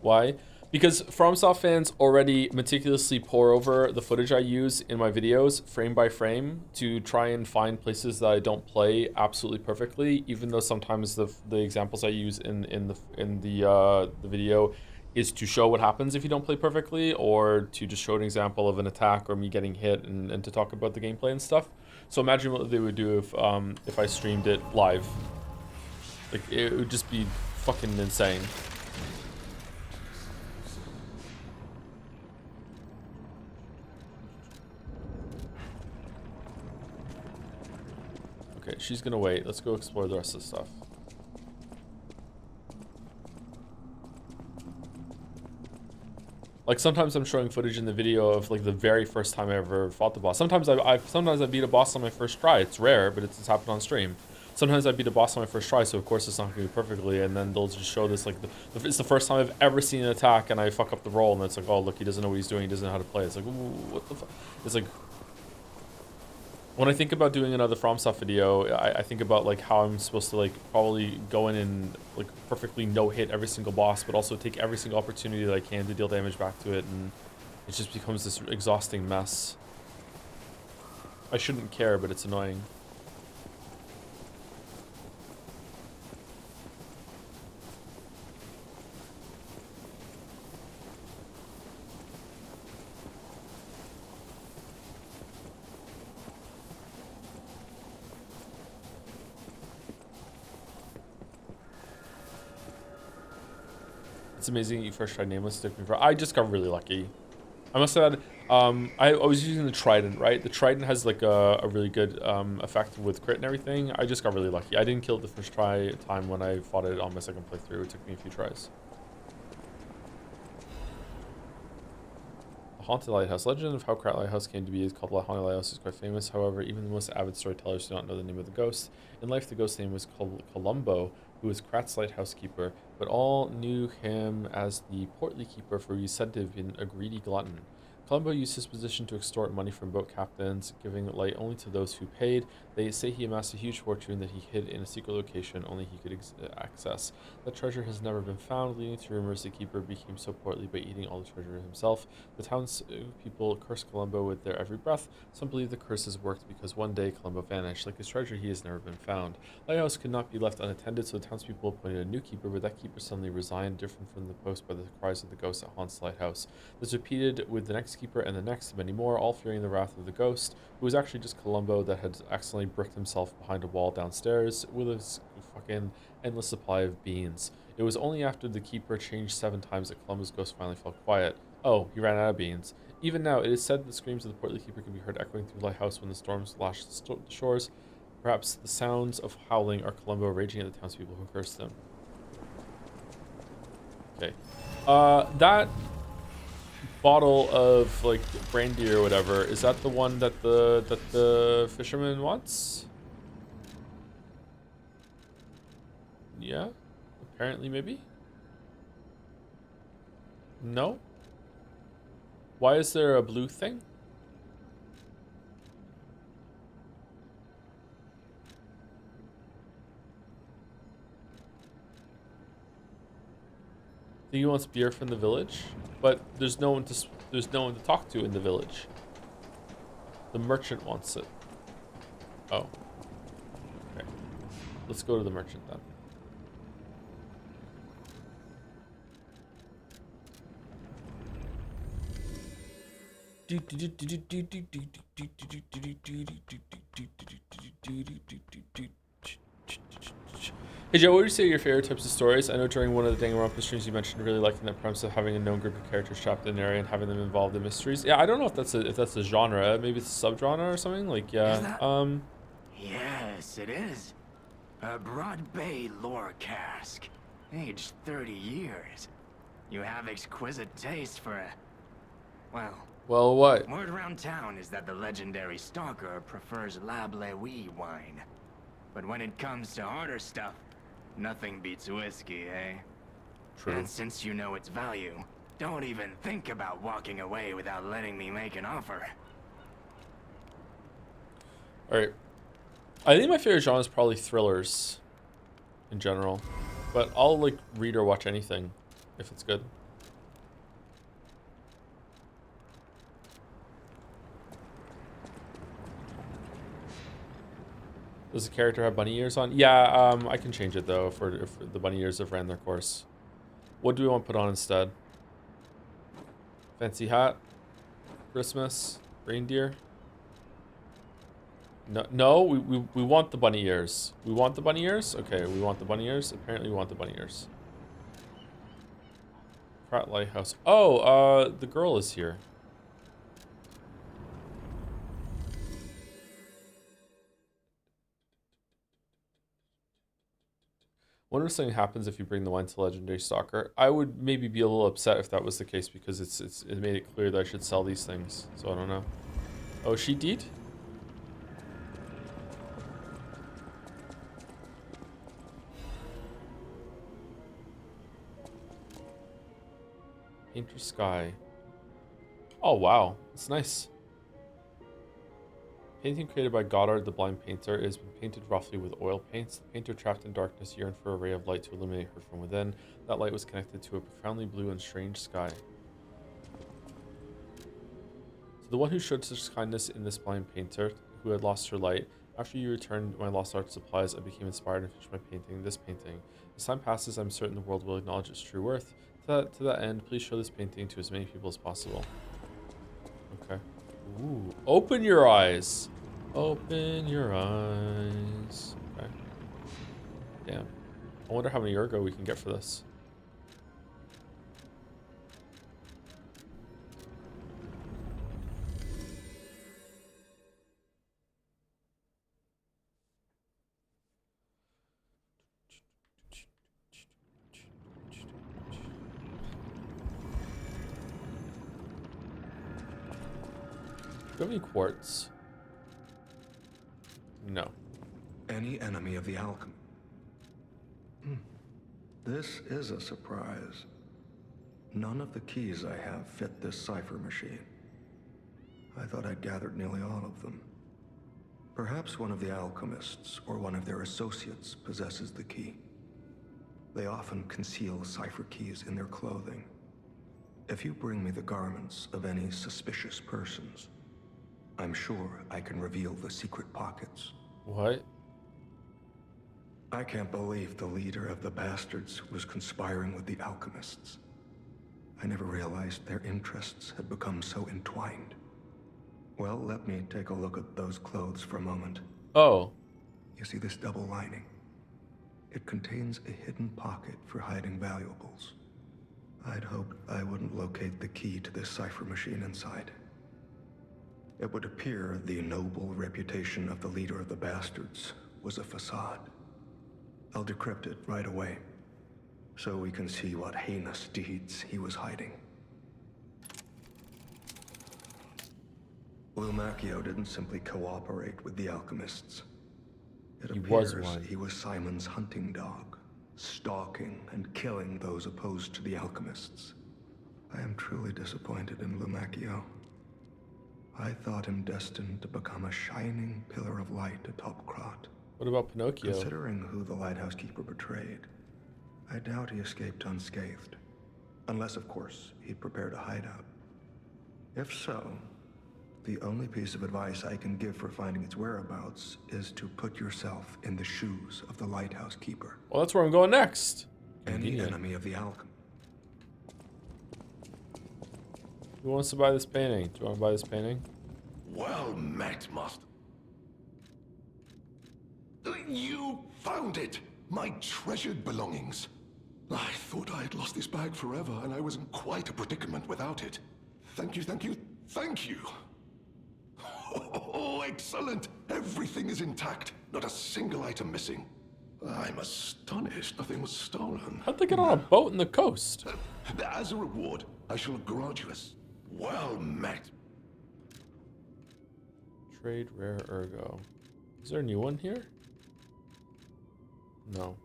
Why? Because FromSoft fans already meticulously pore over the footage I use in my videos frame by frame to try and find places that I don't play absolutely perfectly, even though sometimes the examples I use in the video is to show what happens if you don't play perfectly, or to just show an example of an attack or me getting hit and to talk about the gameplay and stuff. So imagine what they would do if I streamed it live. Like, it would just be fucking insane. Okay, she's gonna wait. Let's go explore the rest of the stuff. Like, sometimes I'm showing footage in the video of like the very first time I ever fought the boss. Sometimes I beat a boss on my first try. It's rare, but it's happened on stream. Sometimes I beat a boss on my first try, so of course it's not gonna be perfectly. And then they'll just show this like it's the first time I've ever seen an attack, and I fuck up the roll, and it's like, oh look, he doesn't know what he's doing. He doesn't know how to play. It's like, ooh, what the fuck? It's like, when I think about doing another FromSoft video, I think about like how I'm supposed to like probably go in and like perfectly no-hit every single boss, but also take every single opportunity that I can to deal damage back to it, and it just becomes this exhausting mess. I shouldn't care, but it's annoying. It's amazing you first tried Nameless. Took me for. I just got really lucky. I must have had. I was using the Trident, right? The Trident has like a really good effect with crit and everything. I just got really lucky. I didn't kill it the first time when I fought it on my second playthrough. It took me a few tries. The Haunted Lighthouse. Legend of how Krat Lighthouse came to be is called the Haunted Lighthouse is quite famous. However, even the most avid storytellers do not know the name of the ghost. In life, the ghost's name was Columbo, who was Krat's lighthouse keeper, but all knew him as the portly keeper, for he was said to have been a greedy glutton. Columbo used his position to extort money from boat captains, giving light only to those who paid. They say he amassed a huge fortune that he hid in a secret location only he could access. That treasure has never been found, leading to rumors the keeper became so portly by eating all the treasure himself. The townspeople curse Columbo with their every breath. Some believe the curses worked because one day Columbo vanished. Like his treasure, he has never been found. Lighthouse could not be left unattended, so the townspeople appointed a new keeper, but that keeper suddenly resigned, different from the post by the cries of the ghost that haunts the lighthouse. This repeated with the next keeper and the next, many more, all fearing the wrath of the ghost, who was actually just Columbo that had accidentally bricked himself behind a wall downstairs with his fucking endless supply of beans. It was only after the keeper changed 7 times that Columbo's ghost finally fell quiet. Oh, he ran out of beans. Even now, it is said the screams of the portly keeper can be heard echoing through the lighthouse when the storms lash the shores. Perhaps the sounds of howling are Columbo raging at the townspeople who cursed him. Okay. That bottle of like brandy or whatever, is that the one that the fisherman wants? Yeah. Apparently, maybe. No. Why is there a blue thing? He wants beer from the village, but there's no one to talk to in the village. The merchant wants it. Oh. Okay. Let's go to the merchant then. Hey Joe, what would you say are your favorite types of stories? I know during one of the Danganronpa streams you mentioned really liking that premise of having a known group of characters trapped in an area and having them involved in mysteries. Yeah, I don't know if that's a genre. Maybe it's a subgenre or something. Like yeah. Yes, it is. A Broad Bay lore cask, aged 30 years. You have exquisite taste for a... Well, what? Word around town is that the legendary Stalker prefers Lab Lewy wine. But when it comes to harder stuff, nothing beats whiskey, eh? True. And since you know its value, don't even think about walking away without letting me make an offer. Alright. I think my favorite genre is probably thrillers in general. But I'll like read or watch anything if it's good. Does the character have bunny ears on? Yeah, I can change it though if the bunny ears have ran their course. What do we want to put on instead? Fancy hat? Christmas? Reindeer? No, we want the bunny ears. We want the bunny ears? Okay, we want the bunny ears. Apparently we want the bunny ears. Pratt Lighthouse. Oh, the girl is here. Wonder if something happens if you bring the wine to Legendary Stalker. I would maybe be a little upset if that was the case because it made it clear that I should sell these things. So I don't know. Oh, she did? Painter Sky. Oh wow, it's nice. Painting created by Goddard, the blind painter, it has been painted roughly with oil paints. The painter, trapped in darkness, yearned for a ray of light to illuminate her from within. That light was connected to a profoundly blue and strange sky. To the one who showed such kindness in this blind painter, who had lost her light, after you returned my lost art supplies, I became inspired and finished my painting, this painting. As time passes, I'm certain the world will acknowledge its true worth. To that end, please show this painting to as many people as possible. Okay. Ooh, open your eyes. Open your eyes. Okay. Damn. I wonder how many ergo we can get for this. Do you have any quartz? No. Any enemy of the alchemy? This is a surprise. None of the keys I have fit this cipher machine. I thought I'd gathered nearly all of them. Perhaps one of the alchemists or one of their associates possesses the key. They often conceal cipher keys in their clothing. If you bring me the garments of any suspicious persons, I'm sure I can reveal the secret pockets. What? I can't believe the leader of the bastards was conspiring with the alchemists. I never realized their interests had become so entwined. Well, let me take a look at those clothes for a moment. Oh. You see this double lining? It contains a hidden pocket for hiding valuables. I'd hoped I wouldn't locate the key to this cipher machine inside. It would appear the noble reputation of the leader of the bastards was a facade. I'll decrypt it right away, so we can see what heinous deeds he was hiding. Lumacchio didn't simply cooperate with the alchemists. It He appears was one. he was Simon's hunting dog, stalking and killing those opposed to the alchemists. I am truly disappointed in Lumacchio. I thought him destined to become a shining pillar of light atop Krat. What about Pinocchio? Considering who the lighthouse keeper betrayed, I doubt he escaped unscathed. Unless, of course, he'd prepared a hideout. If so, the only piece of advice I can give for finding its whereabouts is to put yourself in the shoes of the lighthouse keeper. Well, that's where I'm going next. Any Convenient. enemy of the alchemy. Who wants to buy this painting? Do you want to buy this painting? Well met, Master. You found it! My treasured belongings. I thought I had lost this bag forever, and I was in quite a predicament without it. Thank you, thank you, thank you! Oh, excellent! Everything is intact. Not a single item missing. I'm astonished nothing was stolen. How'd they get on a boat in the coast? As a reward, I shall grant you a well met. Trade rare ergo. Is there a new one here? No.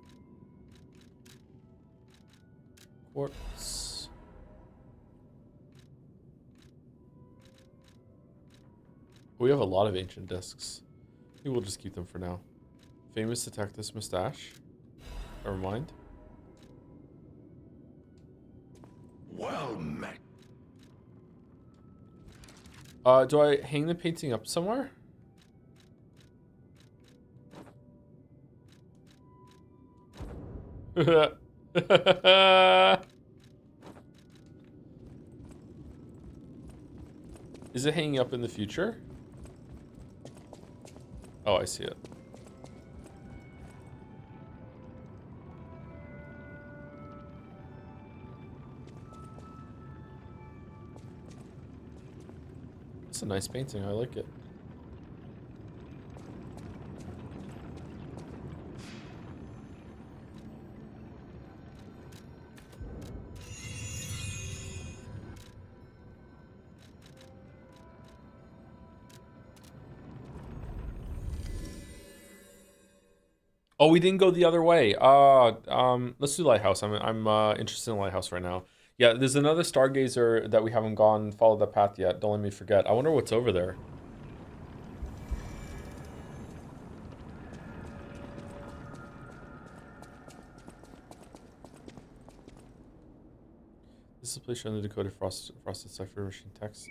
Quartz. We have a lot of ancient discs. I think we'll just keep them for now. Famous detective's mustache. Never mind. Well met. Do I hang the painting up somewhere? Is it hanging up in the future? Oh, I see it. It's a nice painting. I like it. Oh, we didn't go the other way. Let's do Lighthouse. I'm interested in Lighthouse right now. Yeah, there's another Stargazer that we haven't gone follow the path yet. Don't let me forget. I wonder what's over there. This is a place showing the Dakota frosted cipher machine text.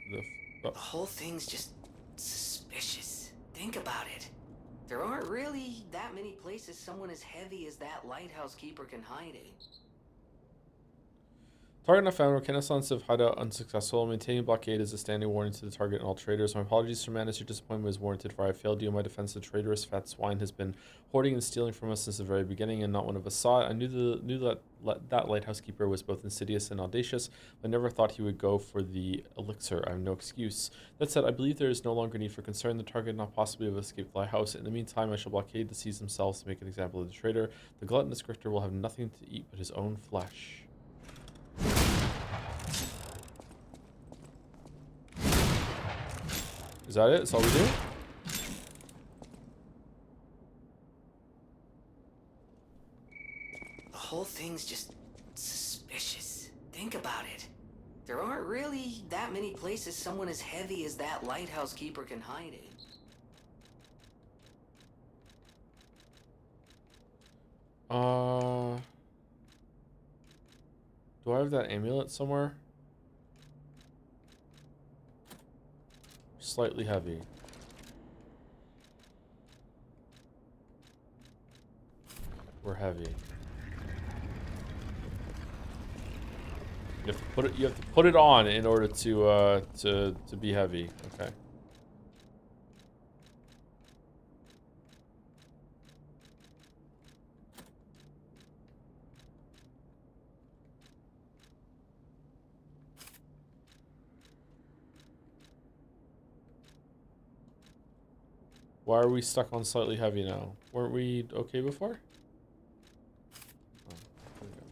The whole thing's just suspicious. Think about it. There aren't really that many places someone as heavy as that lighthouse keeper can hide in. Target not found. Reconnaissance of hideout unsuccessful. Maintaining blockade is a standing warning to the target and all traders. My apologies, Sir Manus. Your disappointment is warranted, for I failed you in my defense. The traitorous fat swine has been hoarding and stealing from us since the very beginning, and not one of us saw it. I knew that lighthouse keeper was both insidious and audacious, but never thought he would go for the elixir. I have no excuse. That said, I believe there is no longer need for concern. The target not possibly have escaped the lighthouse. In the meantime, I shall blockade the seas themselves to make an example of the traitor. The gluttonous grifter will have nothing to eat but his own flesh. Is that it? That's all we do? The whole thing's just suspicious. Think about it. There aren't really that many places someone as heavy as that lighthouse keeper can hide in. Do I have that amulet somewhere? Slightly heavy. We're heavy. You have to put it on in order to be heavy. Okay. Why are we stuck on slightly heavy now? Weren't we okay before? Oh, there we go.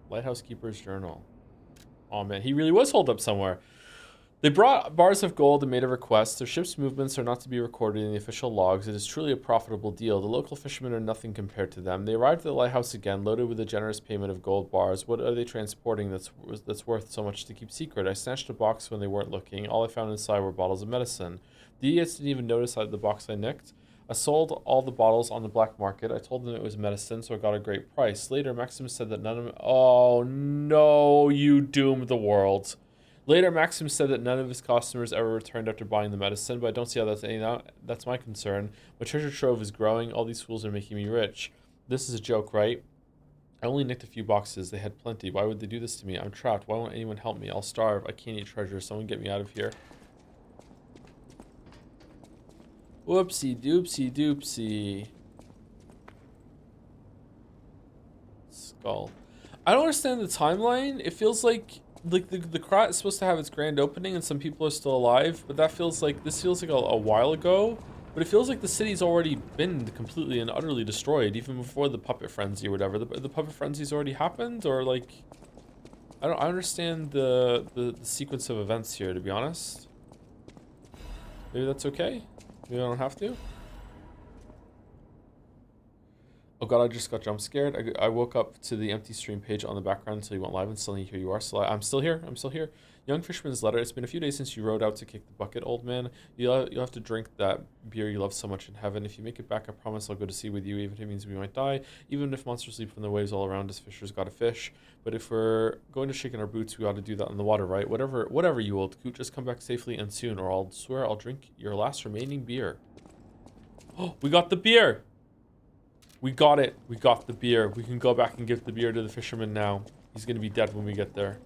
Lighthouse Keeper's Journal. Oh man, he really was holed up somewhere. They brought bars of gold and made a request. Their ship's movements are not to be recorded in the official logs. It is truly a profitable deal. The local fishermen are nothing compared to them. They arrived at the lighthouse again, loaded with a generous payment of gold bars. What are they transporting that's worth so much to keep secret? I snatched a box when they weren't looking. All I found inside were bottles of medicine. The idiots didn't even notice the box I nicked. I sold all the bottles on the black market. I told them it was medicine, so I got a great price. Later, Maximus said that none of... Oh, no, you doomed the world. Later, Maxim said that none of his customers ever returned after buying the medicine, but I don't see how that's my concern. My treasure trove is growing. All these fools are making me rich. This is a joke, right? I only nicked a few boxes. They had plenty. Why would they do this to me? I'm trapped. Why won't anyone help me? I'll starve. I can't eat treasure. Someone get me out of here. Whoopsie doopsie doopsie. Skull. I don't understand the timeline. It feels like the Krat is supposed to have its grand opening and some people are still alive, but this feels like a while ago. But it feels like the city's already been completely and utterly destroyed, even before the puppet frenzy or whatever. The puppet frenzy's already happened, or like, I understand the sequence of events here, to be honest. Maybe that's okay. Maybe I don't have to. Oh god, I just got jump scared. I woke up to the empty stream page on the background until you went live, and suddenly here you are. So I'm still here. I'm still here. Young Fisherman's Letter. It's been a few days since you rode out to kick the bucket, old man. You'll have to drink that beer you love so much in heaven. If you make it back, I promise I'll go to sea with you, even if it means we might die. Even if monsters leap from the waves all around us, fishers gotta fish. But if we're going to shake in our boots, we ought to do that in the water, right? Whatever, you old coot. Just come back safely and soon, or I'll swear I'll drink your last remaining beer. Oh, we got the beer! We got it. We got the beer. We can go back and give the beer to the fisherman now. He's gonna be dead when we get there.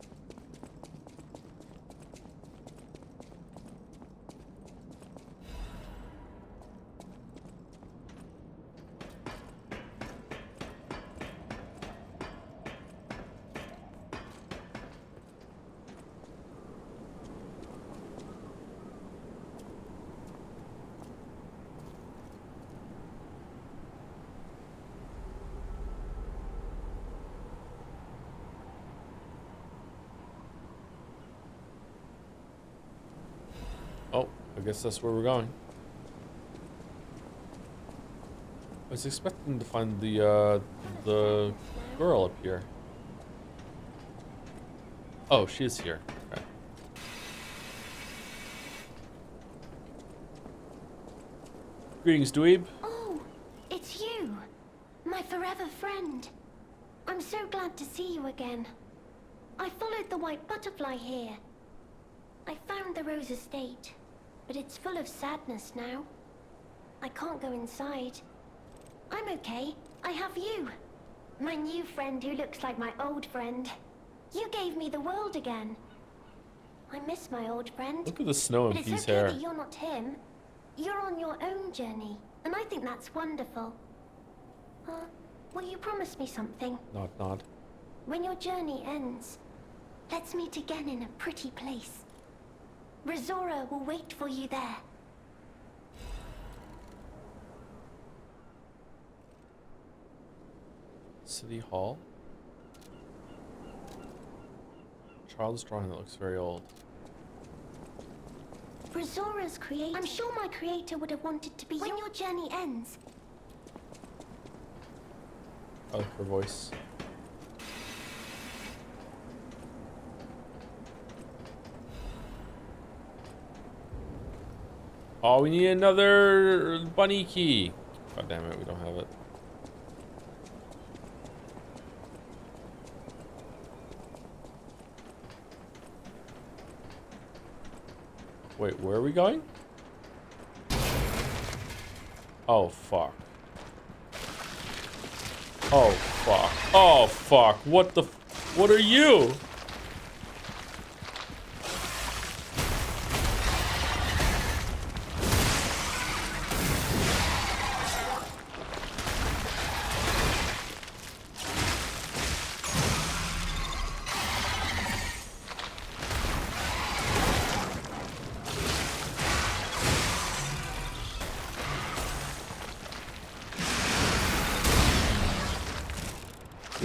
Oh, I guess that's where we're going. I was expecting to find the girl up here. Oh, she is here. Okay. Greetings, dweeb. Oh, it's you, my forever friend. I'm so glad to see you again. I followed the white butterfly here. I found the Rose Estate, but it's full of sadness now. I can't go inside. I'm okay. I have you. My new friend who looks like my old friend. You gave me the world again. I miss my old friend. Look at the snow in Pea's hair. But it's okay that you're not him. You're on your own journey, and I think that's wonderful. Will you promise me something? Nod. When your journey ends, let's meet again in a pretty place. Rizora will wait for you there. City Hall. Child's drawing that looks very old. Rizora's creator. I'm sure my creator would have wanted to be when your journey ends. I like her voice. Oh, we need another bunny key. God damn it, we don't have it. Wait, where are we going? Oh, fuck. Oh, fuck. Oh, fuck. What the... What are you?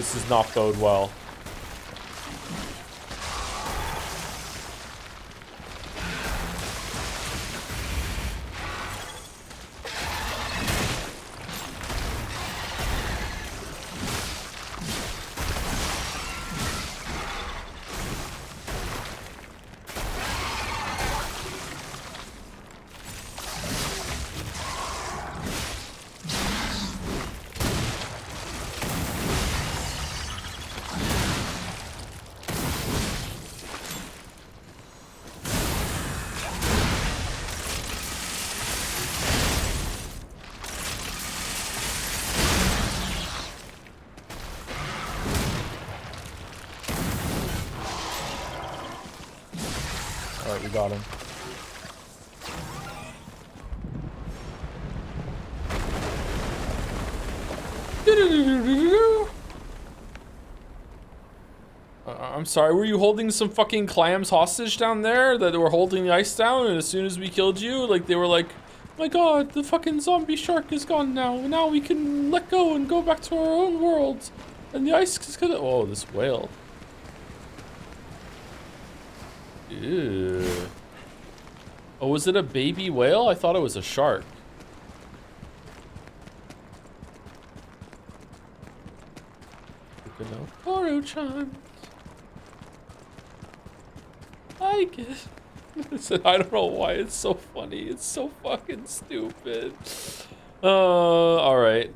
This does not bode well. Alright, we got him. I'm sorry, were you holding some fucking clams hostage down there that were holding the ice down, and as soon as we killed you, like, they were like, my god, the fucking zombie shark is gone now. Now we can let go and go back to our own world. And the ice is gonna... Oh, this whale. Ew. Oh, was it a baby whale? I thought it was a shark. Koro-chan. I guess. I don't know why it's so funny. It's so fucking stupid. Alright.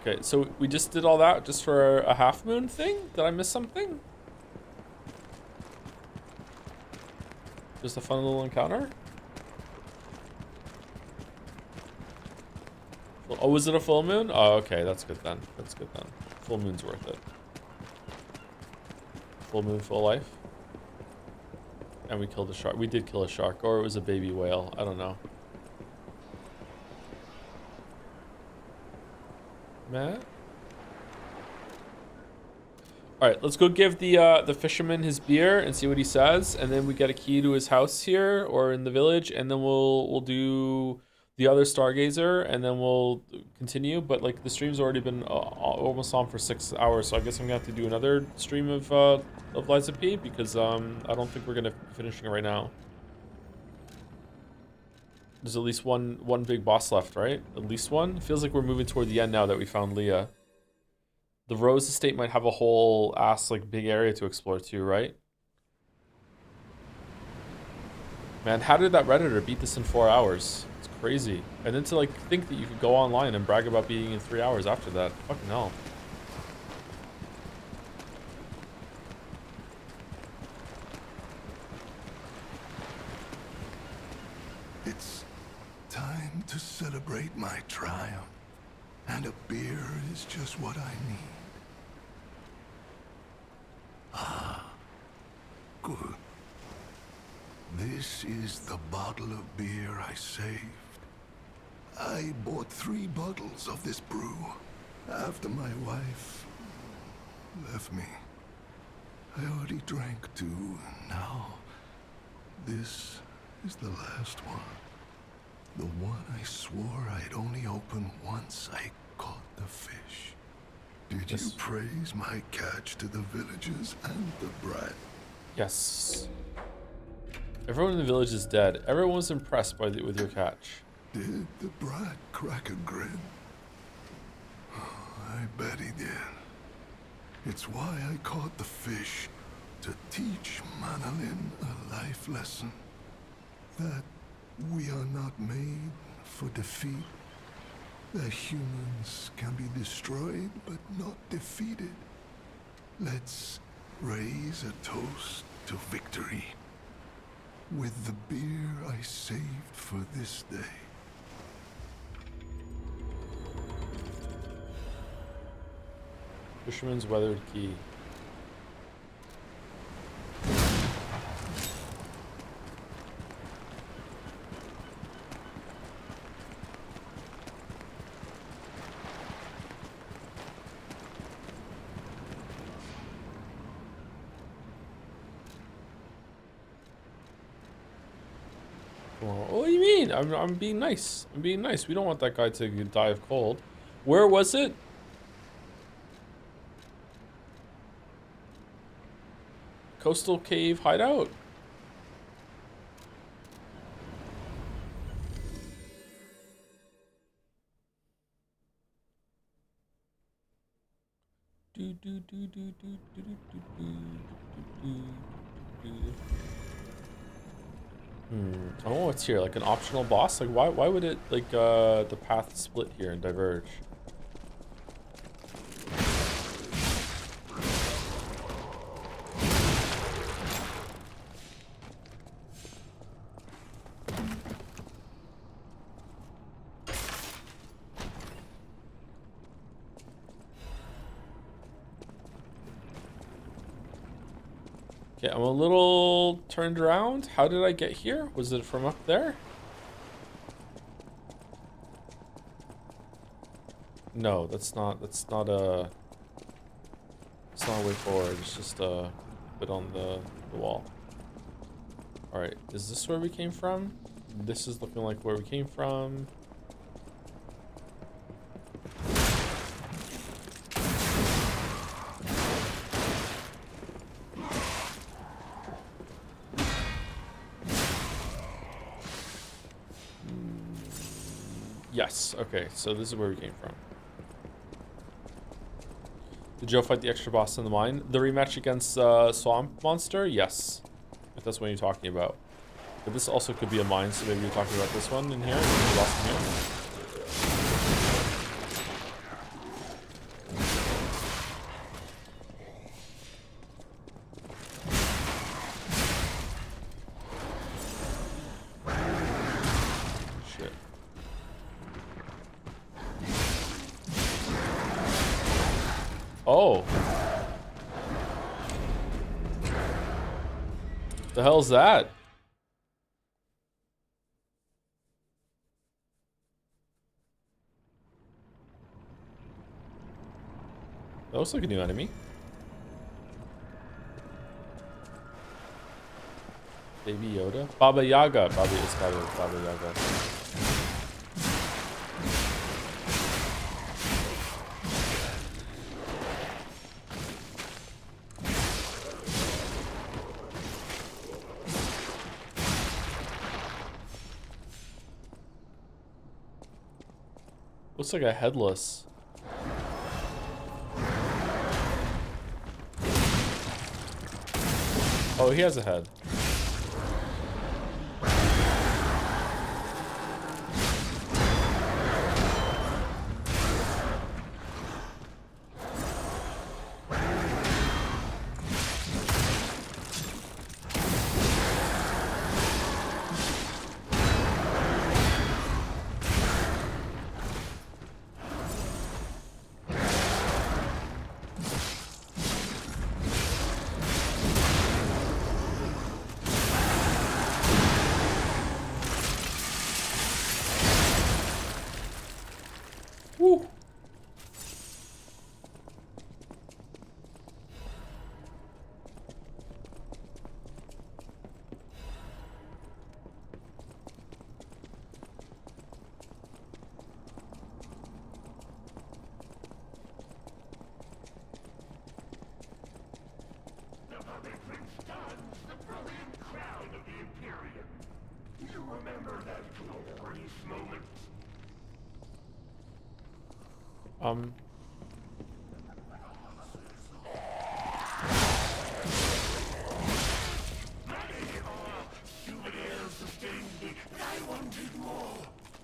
Okay, so we just did all that just for a half moon thing? Did I miss something? Just a fun little encounter? Oh, was it a full moon? Oh, okay, that's good then. That's good then. Full moon's worth it. Full moon, full life. And we killed a shark. We did kill a shark, or it was a baby whale. I don't know. Matt? Alright, let's go give the fisherman his beer and see what he says, and then we get a key to his house here or in the village, and then we'll do the other Stargazer, and then we'll continue. But like the stream's already been almost on for 6 hours, so I guess I'm gonna have to do another stream of Lies of P, because I don't think we're gonna be finishing it right now. There's at least one big boss left, right? At least one. It feels like we're moving toward the end now that we found Leah. The Rose Estate might have a whole ass like big area to explore too, right? Man, how did that Redditor beat this in 4 hours? It's crazy. And then to like think that you could go online and brag about beating in 3 hours after that. Fucking hell. It's time to celebrate my triumph. And a beer is just what I need. Ah, good. This is the bottle of beer I saved. I bought 3 bottles of this brew after my wife left me. I already drank 2, and now this is the last one. The one I swore I'd only open once I caught the fish. Did you praise my catch to the villagers and the brat? Yes. Everyone in the village is dead. Everyone was impressed with your catch. Did the brat crack a grin? I bet he did. It's why I caught the fish, to teach Manolin a life lesson. That we are not made for defeat. That humans can be destroyed, but not defeated. Let's raise a toast to victory. With the beer I saved for this day. Fisherman's Weathered Key. tomorrow. What do you mean? I'm being nice. I'm being nice. We don't want that guy to die of cold. Where was it? Coastal Cave Hideout. Oh, what's here? Like an optional boss? Like why would it like the path split here and diverge? Okay, I'm a little turned around. How did I get here? Was it from up there? No, that's not a way forward. It's just a bit on the wall. All right, is this where we came from? This is looking like where we came from. Yes, okay, so this is where we came from. Did Joe fight the extra boss in the mine? The rematch against Swamp Monster? Yes. If that's what you're talking about. But this also could be a mine, so maybe you're talking about this one in here, the boss in here. Oh. The hell's that? That looks like a new enemy. Baby Yoda? Baba Yaga. Baba Yaga. Looks like a headless. Oh, he has a head. Woo.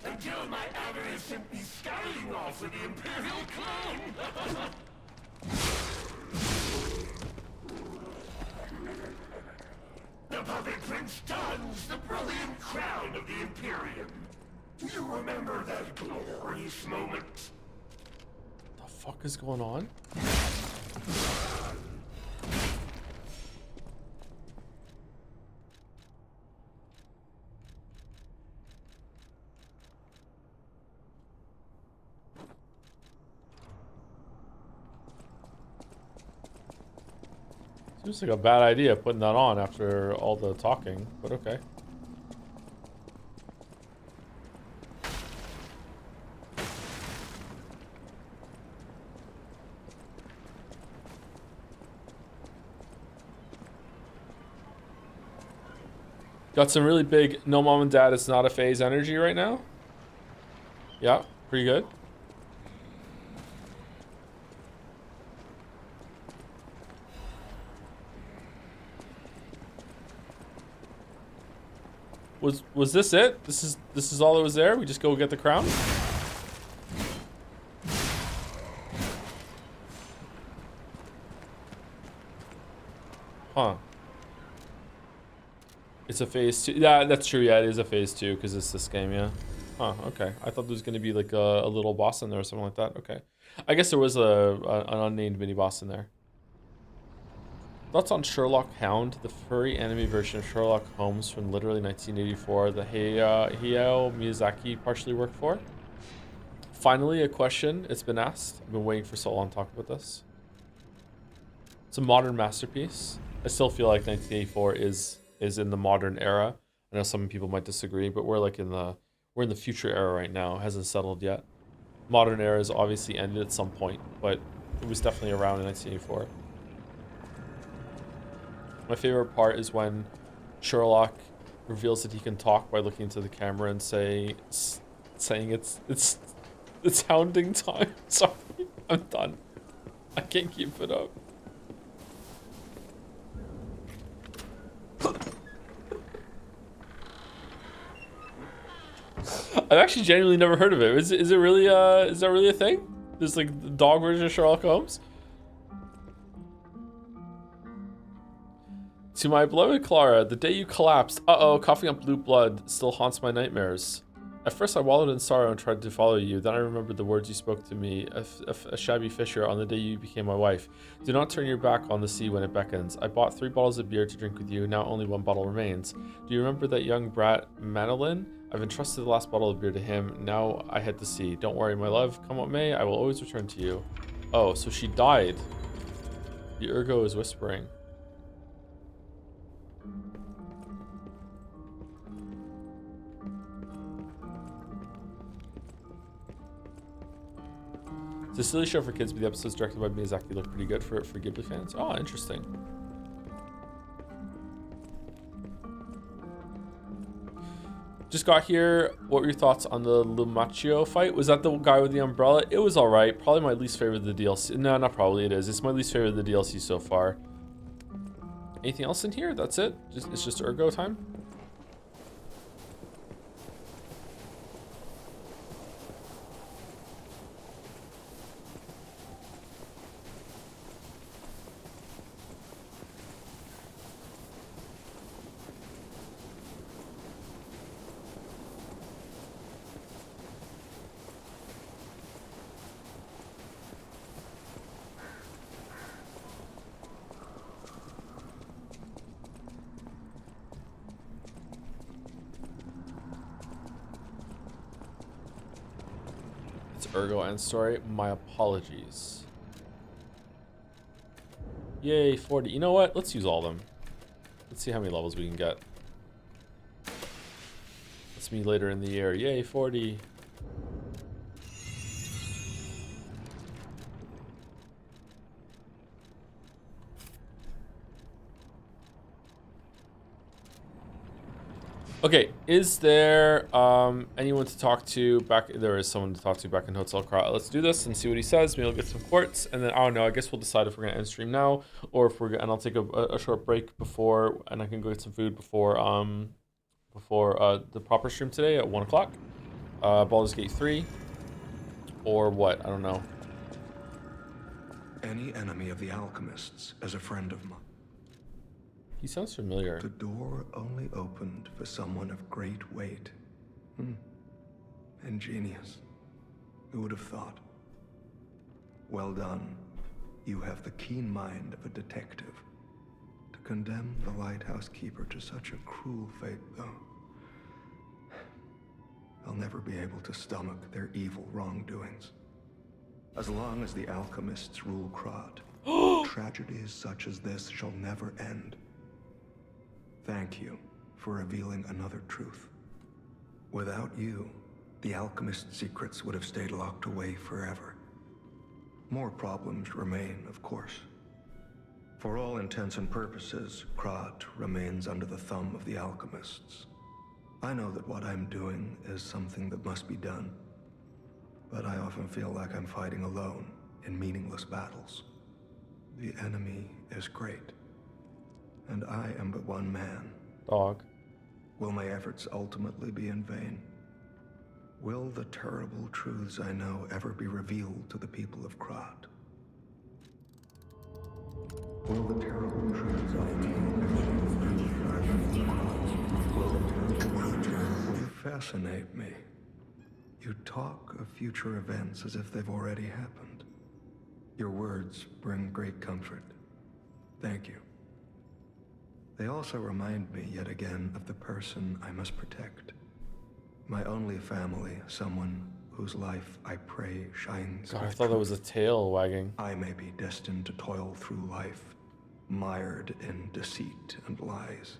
Until my avarice sent me scurrying off with the Imperial Clone! The puppet prince dons the brilliant crown of the Imperium. You remember that glorious moment? The fuck is going on? Seems like a bad idea putting that on after all the talking, but okay. Got some really big no mom and dad it's not a phase energy right now. Yeah, pretty good. Was this it? This is all that was there? We just go get the crown? Huh. It's a phase 2. Yeah, that's true. Yeah, it is a phase 2 because it's this game, yeah. Huh, okay. I thought there was going to be like a little boss in there or something like that. Okay. I guess there was an unnamed mini boss in there. Thoughts on Sherlock Hound, the furry anime version of Sherlock Holmes from literally 1984 that Hayao Miyazaki partially worked for? Finally, a question. It's been asked. I've been waiting for so long to talk about this. It's a modern masterpiece. I still feel like 1984 is in the modern era. I know some people might disagree, but we're in the future era right now. It hasn't settled yet. Modern era is obviously ended at some point, but it was definitely around in 1984. My favorite part is when Sherlock reveals that he can talk by looking into the camera and saying it's hounding time. Sorry, I'm done. I can't keep it up. I've actually genuinely never heard of it. Is that really a thing? There's like the dog version of Sherlock Holmes? To my beloved Clara, the day you collapsed, coughing up blue blood still haunts my nightmares. At first I wallowed in sorrow and tried to follow you, then I remembered the words you spoke to me, a shabby fisher, on the day you became my wife. Do not turn your back on the sea when it beckons. I bought 3 bottles of beer to drink with you, now only 1 bottle remains. Do you remember that young brat, Manolin? I've entrusted the last bottle of beer to him, now I head to sea. Don't worry, my love, come what may, I will always return to you. Oh, so she died. The Ergo is whispering. It's a silly show for kids, but the episodes directed by Miyazaki look pretty good for Ghibli fans. Oh, interesting. Just got here. What were your thoughts on the Lumaccio fight? Was that the guy with the umbrella? It was alright. Probably my least favorite of the DLC. No, not probably. It is. It's my least favorite of the DLC so far. Anything else in here? That's it? It's just Ergo time? Ergo end story. My apologies. Yay, 40. You know what? Let's use all of them. Let's see how many levels we can get. That's me later in the year. Yay, 40. Okay, is there anyone to talk to back? There is someone to talk to back in Hotel Krat. Let's do this and see what he says. Maybe we'll get some quartz, and then I don't know. I guess we'll decide if we're gonna end stream now or if and I'll take a short break before, and I can go get some food before the proper stream today at 1 o'clock. Baldur's Gate 3, or what? I don't know. Any enemy of the alchemists is a friend of mine. He sounds familiar. The door only opened for someone of great weight. Ingenious. Who would have thought? Well done. You have the keen mind of a detective. To condemn the lighthouse keeper to such a cruel fate, though, I'll never be able to stomach their evil wrongdoings. As long as the alchemists rule Krat, tragedies such as this shall never end. Thank you for revealing another truth. Without you, the alchemist's secrets would have stayed locked away forever. More problems remain, of course. For all intents and purposes, Krat remains under the thumb of the alchemists. I know that what I'm doing is something that must be done, but I often feel like I'm fighting alone in meaningless battles. The enemy is great, and I am but one man. Dog. Will my efforts ultimately be in vain? Will the terrible truths I know ever be revealed to the people of Krat? Will the terrible truths I know ever be revealed to the people of Krat? Will the terrible truths... You fascinate me. You talk of future events as if they've already happened. Your words bring great comfort. Thank you. They also remind me yet again of the person I must protect. My only family, someone whose life I pray shines. God, I thought that was a tail wagging. I may be destined to toil through life, mired in deceit and lies.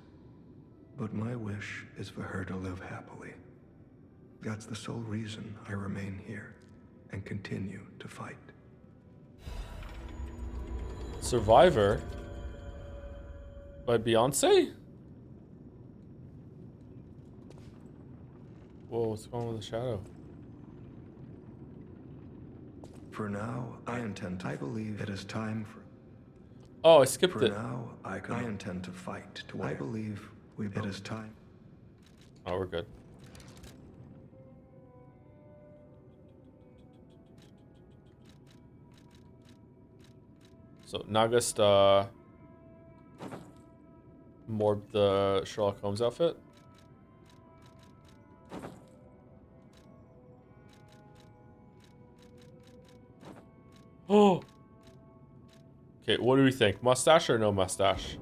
But my wish is for her to live happily. That's the sole reason I remain here and continue to fight. Survivor by Beyonce? Whoa, what's going on with the shadow? For now, I believe it is time for... Oh, I skipped it. For now, I intend to fight to win. I believe it is time. Oh, we're good. So Nagast morbed the Sherlock Holmes outfit. Oh. Okay, what do we think? Mustache or no mustache?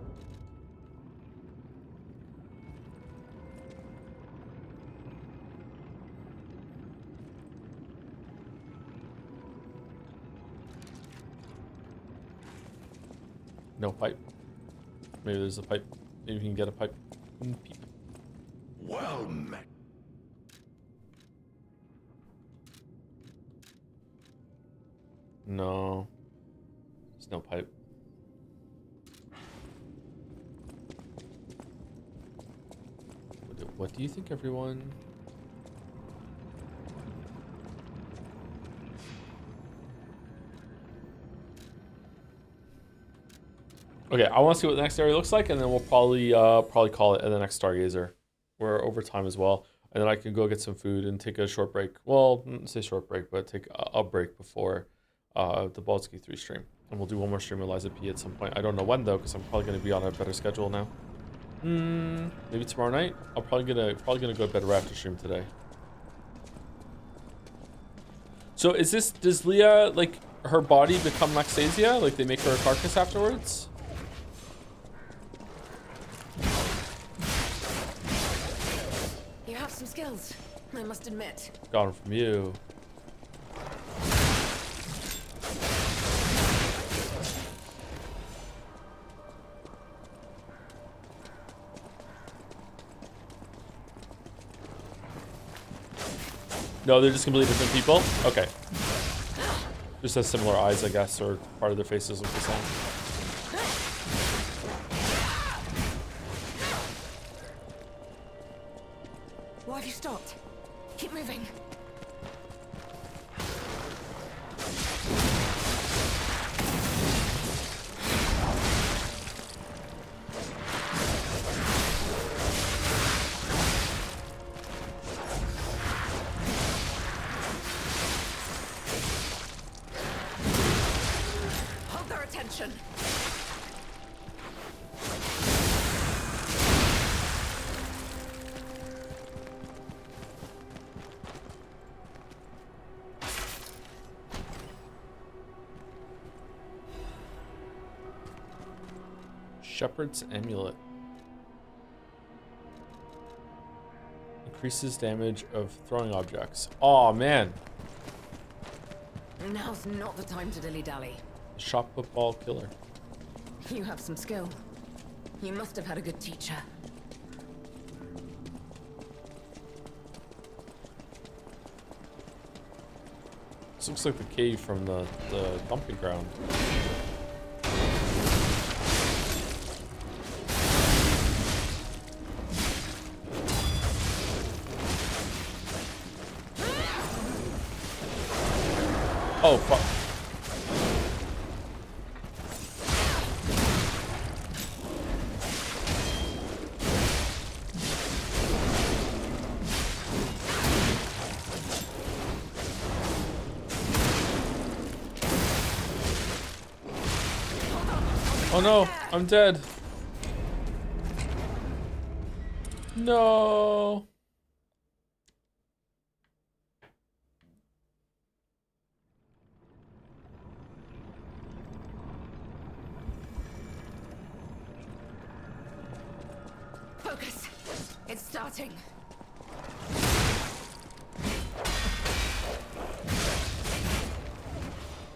No pipe. Maybe there's a pipe. Maybe we can get a pipe. Well met. No. There's no pipe. What do you think, everyone? Okay, I want to see what the next area looks like, and then we'll probably call it at the next Stargazer. We're over time as well, and then I can go get some food and take a short break. Well, not say short break, but take a break before the Baldur's Gate 3 stream, and we'll do one more stream with Liza P at some point. I don't know when though, because I'm probably going to be on a better schedule now. Maybe tomorrow night. I'm probably gonna go to bed right after stream today. So does Leah, like, her body become Laxasia? Like they make her a carcass afterwards? You have some skills, I must admit. Got them from you. No, they're just completely different people? Okay. Just has similar eyes, I guess, or part of their faces look the same. Why have you stopped? Keep moving. Hold their attention. Shepherd's Amulet. Increases damage of throwing objects. Oh man. Now's not the time to dilly-dally. Shot football killer. You have some skill. You must have had a good teacher. This looks like the cave from the dumping ground. Oh, fuck. Oh no, I'm dead. No. Focus. It's starting.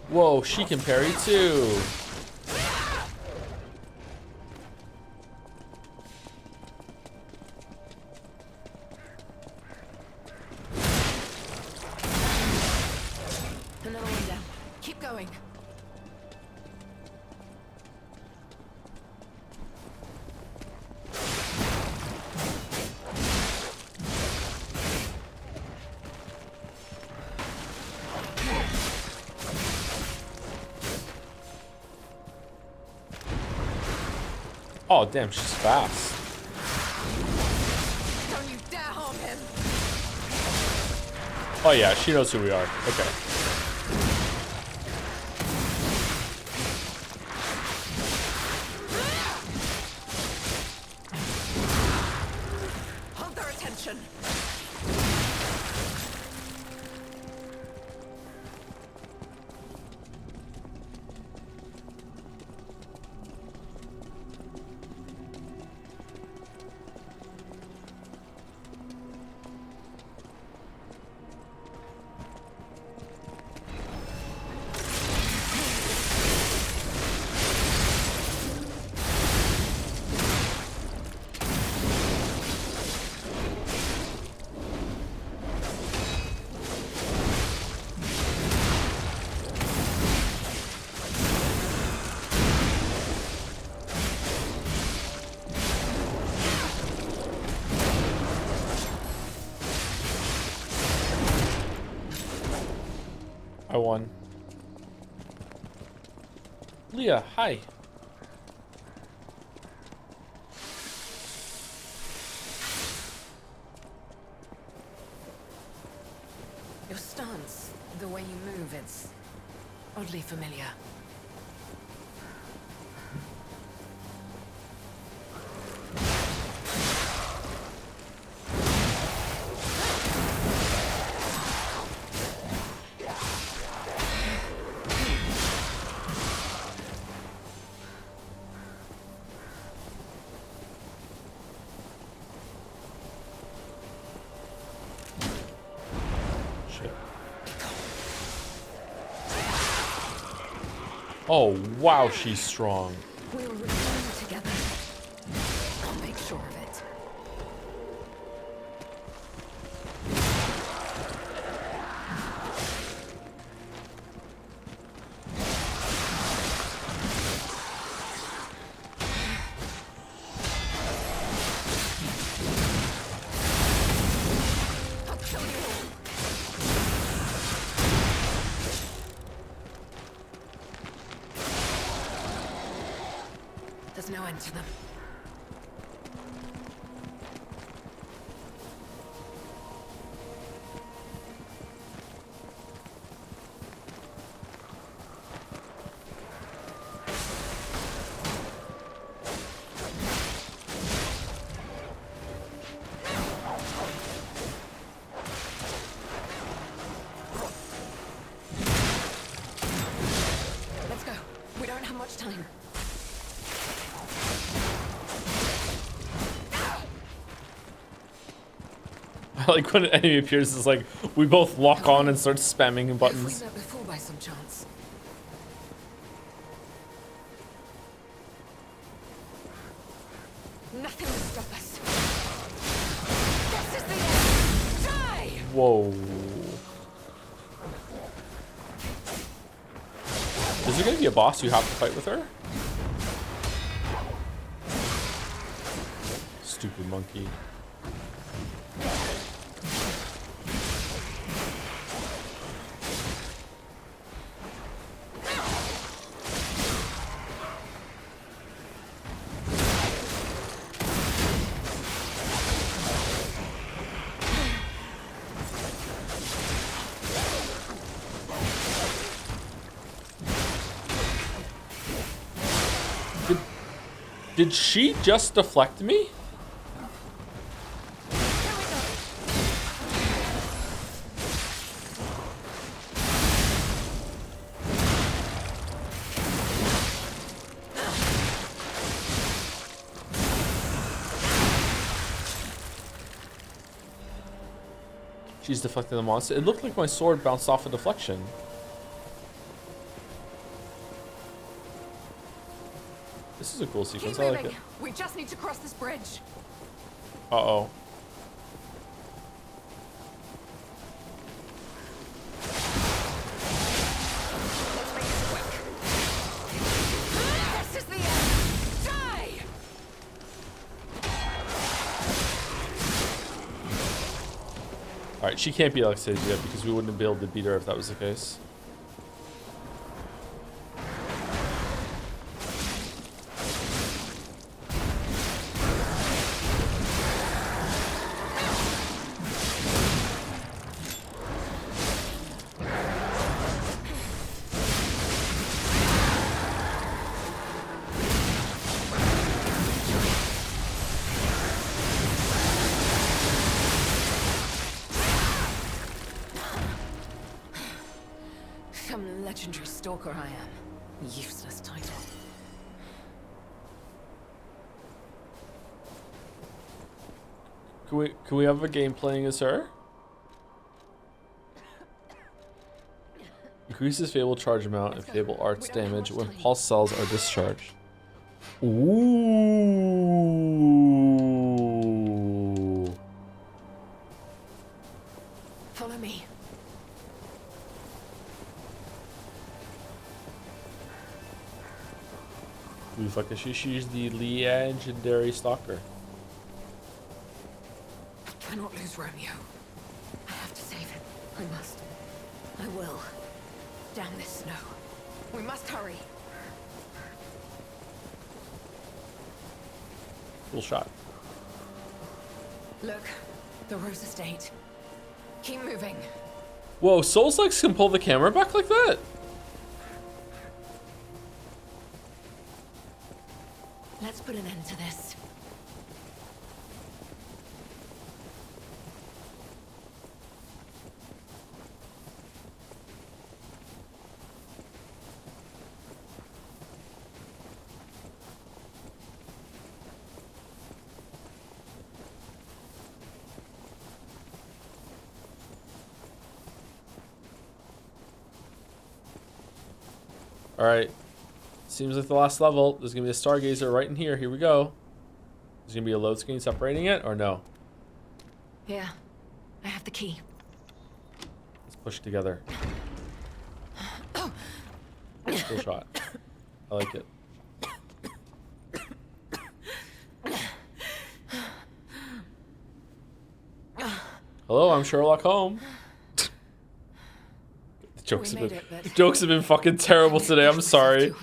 Whoa, she can parry too. Another one down. Keep going. Oh, damn, she's fast. Don't you dare harm him. Oh yeah, she knows who we are. Okay. Hold their attention. I won. Leah, hi. Your stance, the way you move, it's oddly familiar. Shit. Oh, wow, she's strong. We'll return together. I'll make sure of it. I'll kill you all. There's no end to them. Let's go. We don't have much time. I like when an enemy appears, it's like we both lock on and start spamming Have we buttons. met before by some chance? Nothing will stop us. This is the end. Die! Whoa. Is there gonna be a boss you have to fight with her? Stupid monkey. Did she just deflect me? She's deflecting the monster. It looked like my sword bounced off a deflection. This is a cool sequence. I like it. We just need to cross this bridge. Uh-oh. This is the end. Die! Alright, she can't be Alexei yet because we wouldn't be able to beat her if that was the case. Some legendary stalker I am. Useless title. Can we have a game playing as her? Increases Fable charge amount and Fable arts damage when pulse cells are discharged. Ooh. Follow me. She's the legendary stalker. I cannot lose Romeo. I have to save him. I must. I will. Down this snow. We must hurry. Cool shot. Look, the Rose Estate. Keep moving. Whoa, Souls-likes can pull the camera back like that? Let's put an end to this. All right. Seems like the last level. There's gonna be a Stargazer right in here. Here we go. There's gonna be a load screen separating it, or no? Yeah, I have the key. Let's push together. Cool shot. I like it. Hello, I'm Sherlock Holmes. The jokes have been fucking terrible today. I'm sorry.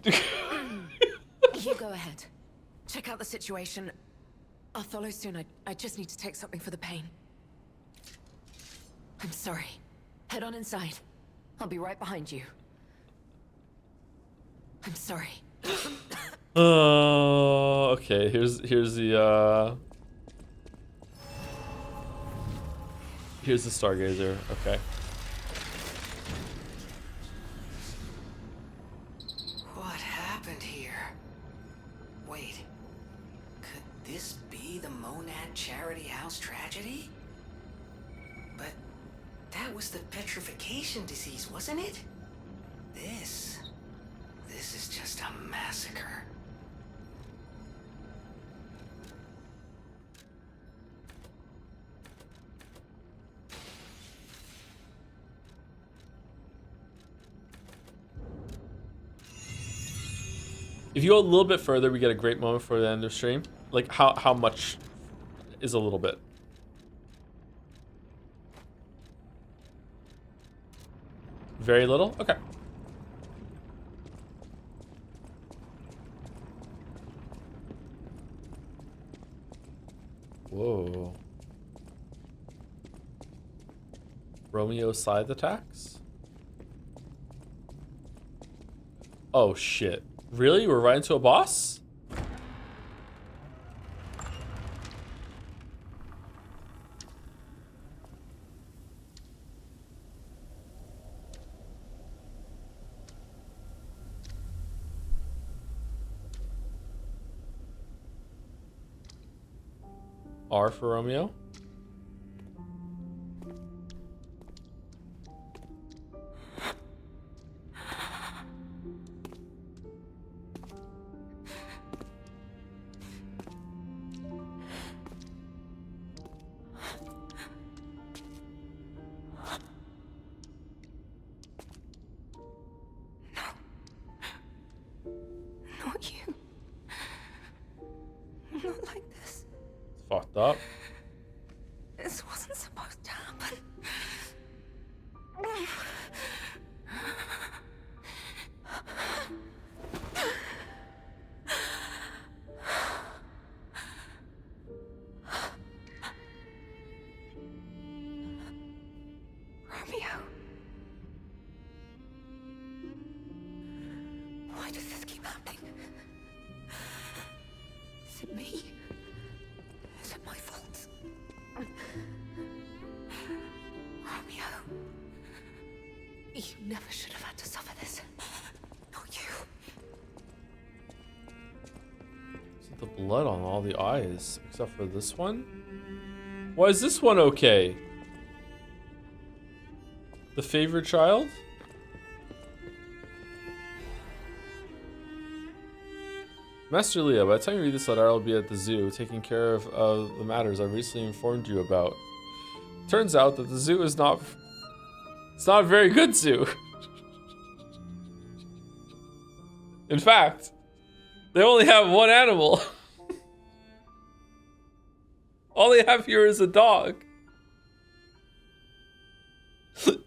You go ahead. Check out the situation. I'll follow soon. I just need to take something for the pain. I'm sorry. Head on inside. I'll be right behind you. I'm sorry. Okay. Here's the here's the Stargazer. Okay. What happened here? Wait. Could this be the Monad Charity House tragedy? But that was the petrification disease, wasn't it? This is just a massacre. If you go a little bit further, we get a great moment for the end of stream. Like how much is a little bit? Very little? Okay. Whoa. Romeo scythe attacks? Oh shit. Really? We're right into a boss? R for Romeo. Not you. Not like this. It's fucked up. This wasn't supposed to happen. Romeo. Why does this keep happening? Is it me? Is it my fault? Romeo. You never should have had to suffer this. Not you. The blood on all the eyes, except for this one. Why is this one okay? The favorite child? Master Leo, by the time you read this letter, I'll be at the zoo, taking care of the matters I recently informed you about. Turns out that the zoo is not... It's not a very good zoo. In fact, they only have one animal. All they have here is a dog.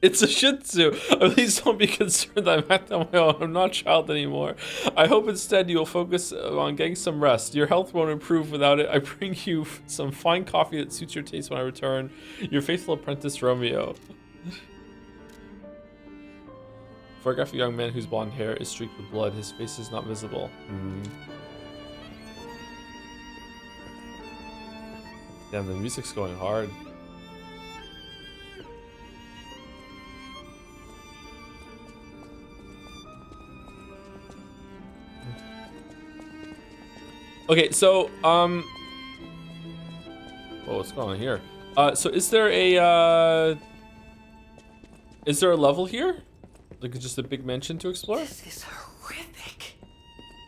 It's a Shih Tzu. Please don't be concerned. I'm acting on my own. I'm not a child anymore. I hope instead you'll focus on getting some rest. Your health won't improve without it. I bring you some fine coffee that suits your taste when I return. Your faithful apprentice, Romeo. Photograph a young man whose blonde hair is streaked with blood. His face is not visible. Damn, the music's going hard. Okay, so oh, what's going on here? So is there a level here? Like just a big mansion to explore? This is horrific.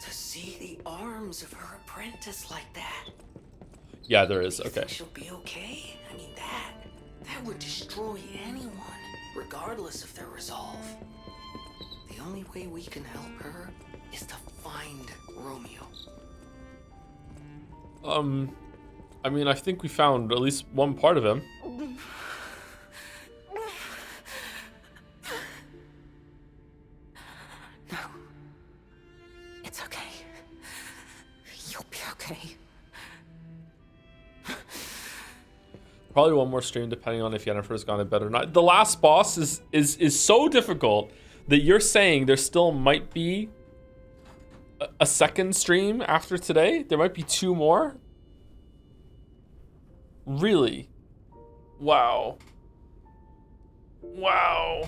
To see the arms of her apprentice like that. Yeah, there is. Do you Okay. think she'll be okay? I mean, that would destroy anyone, regardless of their resolve. The only way we can help her is to find Romeo. I mean, I think we found at least one part of him. No. It's okay. You'll be okay. Probably one more stream, depending on if Yennefer's gone to bed or not. The last boss is so difficult that you're saying there still might be a second stream after today. There might be two more. Really? Wow. Wow.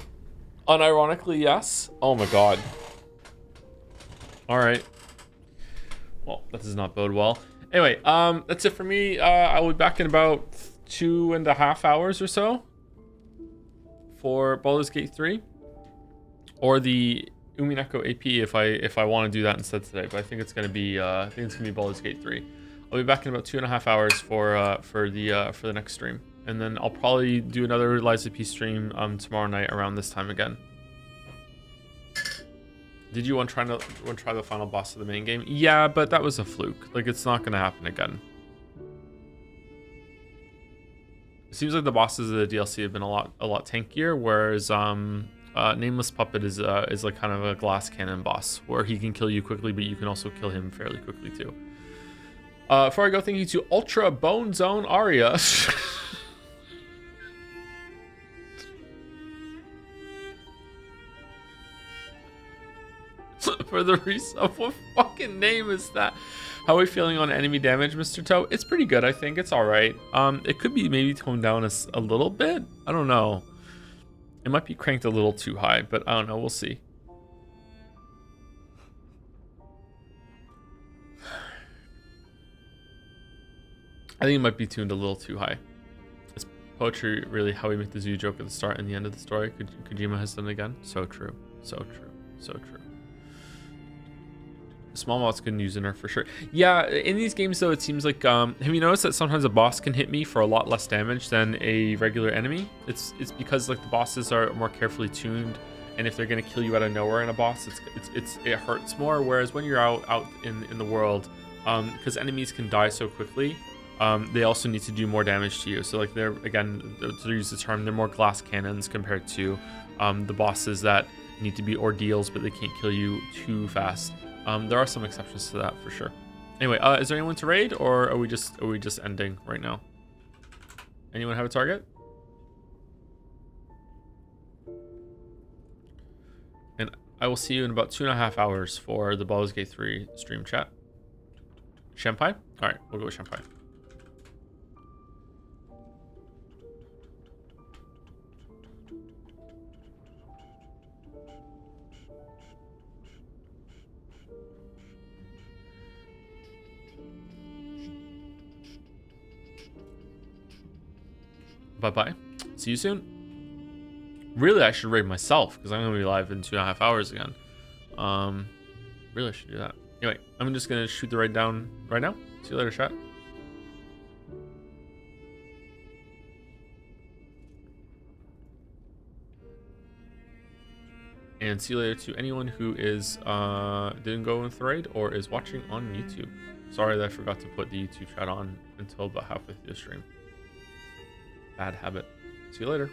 Unironically, yes. Oh my god. All right. Well, that does not bode well. Anyway, that's it for me. I will be back in about 2.5 hours or so for Baldur's Gate 3 or the Umineko AP if I want to do that instead today. But I think it's gonna be Baldur's Gate 3. I'll be back in about 2.5 hours for the next stream, and then I'll probably do another Lies of P stream tomorrow night around this time again. Did you want to try the final boss of the main game? Yeah, but that was a fluke. Like, it's not gonna happen again. It seems like the bosses of the DLC have been a lot tankier, whereas Nameless Puppet is like kind of a glass cannon boss where he can kill you quickly, but you can also kill him fairly quickly too. Before I go, thank you to Ultra Bone Zone Aria. For the resub. What fucking name is that? How are we feeling on enemy damage, Mr. Toe? It's pretty good, I think. It's alright. It could be maybe toned down a little bit. I don't know. It might be cranked a little too high, but I don't know. We'll see. I think it might be tuned a little too high. Is poetry really how we make the zoo joke at the start and the end of the story? Kojima has done it again. So true. So true. So true. Small mods can use nerf for sure. Yeah, in these games though, it seems like have you noticed that sometimes a boss can hit me for a lot less damage than a regular enemy? It's because like the bosses are more carefully tuned, and if they're gonna kill you out of nowhere in a boss, it hurts more. Whereas when you're out in the world, because enemies can die so quickly, they also need to do more damage to you. So like they're, again, to use the term, they're more glass cannons compared to the bosses that need to be ordeals, but they can't kill you too fast. There are some exceptions to that for sure. Anyway, is there anyone to raid, or are we just ending right now? Anyone have a target? And I will see you in about 2.5 hours for the Baldur's Gate 3 stream chat. Champagne? All right, we'll go with champagne. Bye-bye. See you soon. Really, I should raid myself because I'm going to be live in 2.5 hours again. Really, I should do that. Anyway, I'm just going to shoot the raid down right now. See you later, chat. And see you later to anyone who is didn't go with the raid or is watching on YouTube. Sorry that I forgot to put the YouTube chat on until about halfway through the stream. Bad habit. See you later.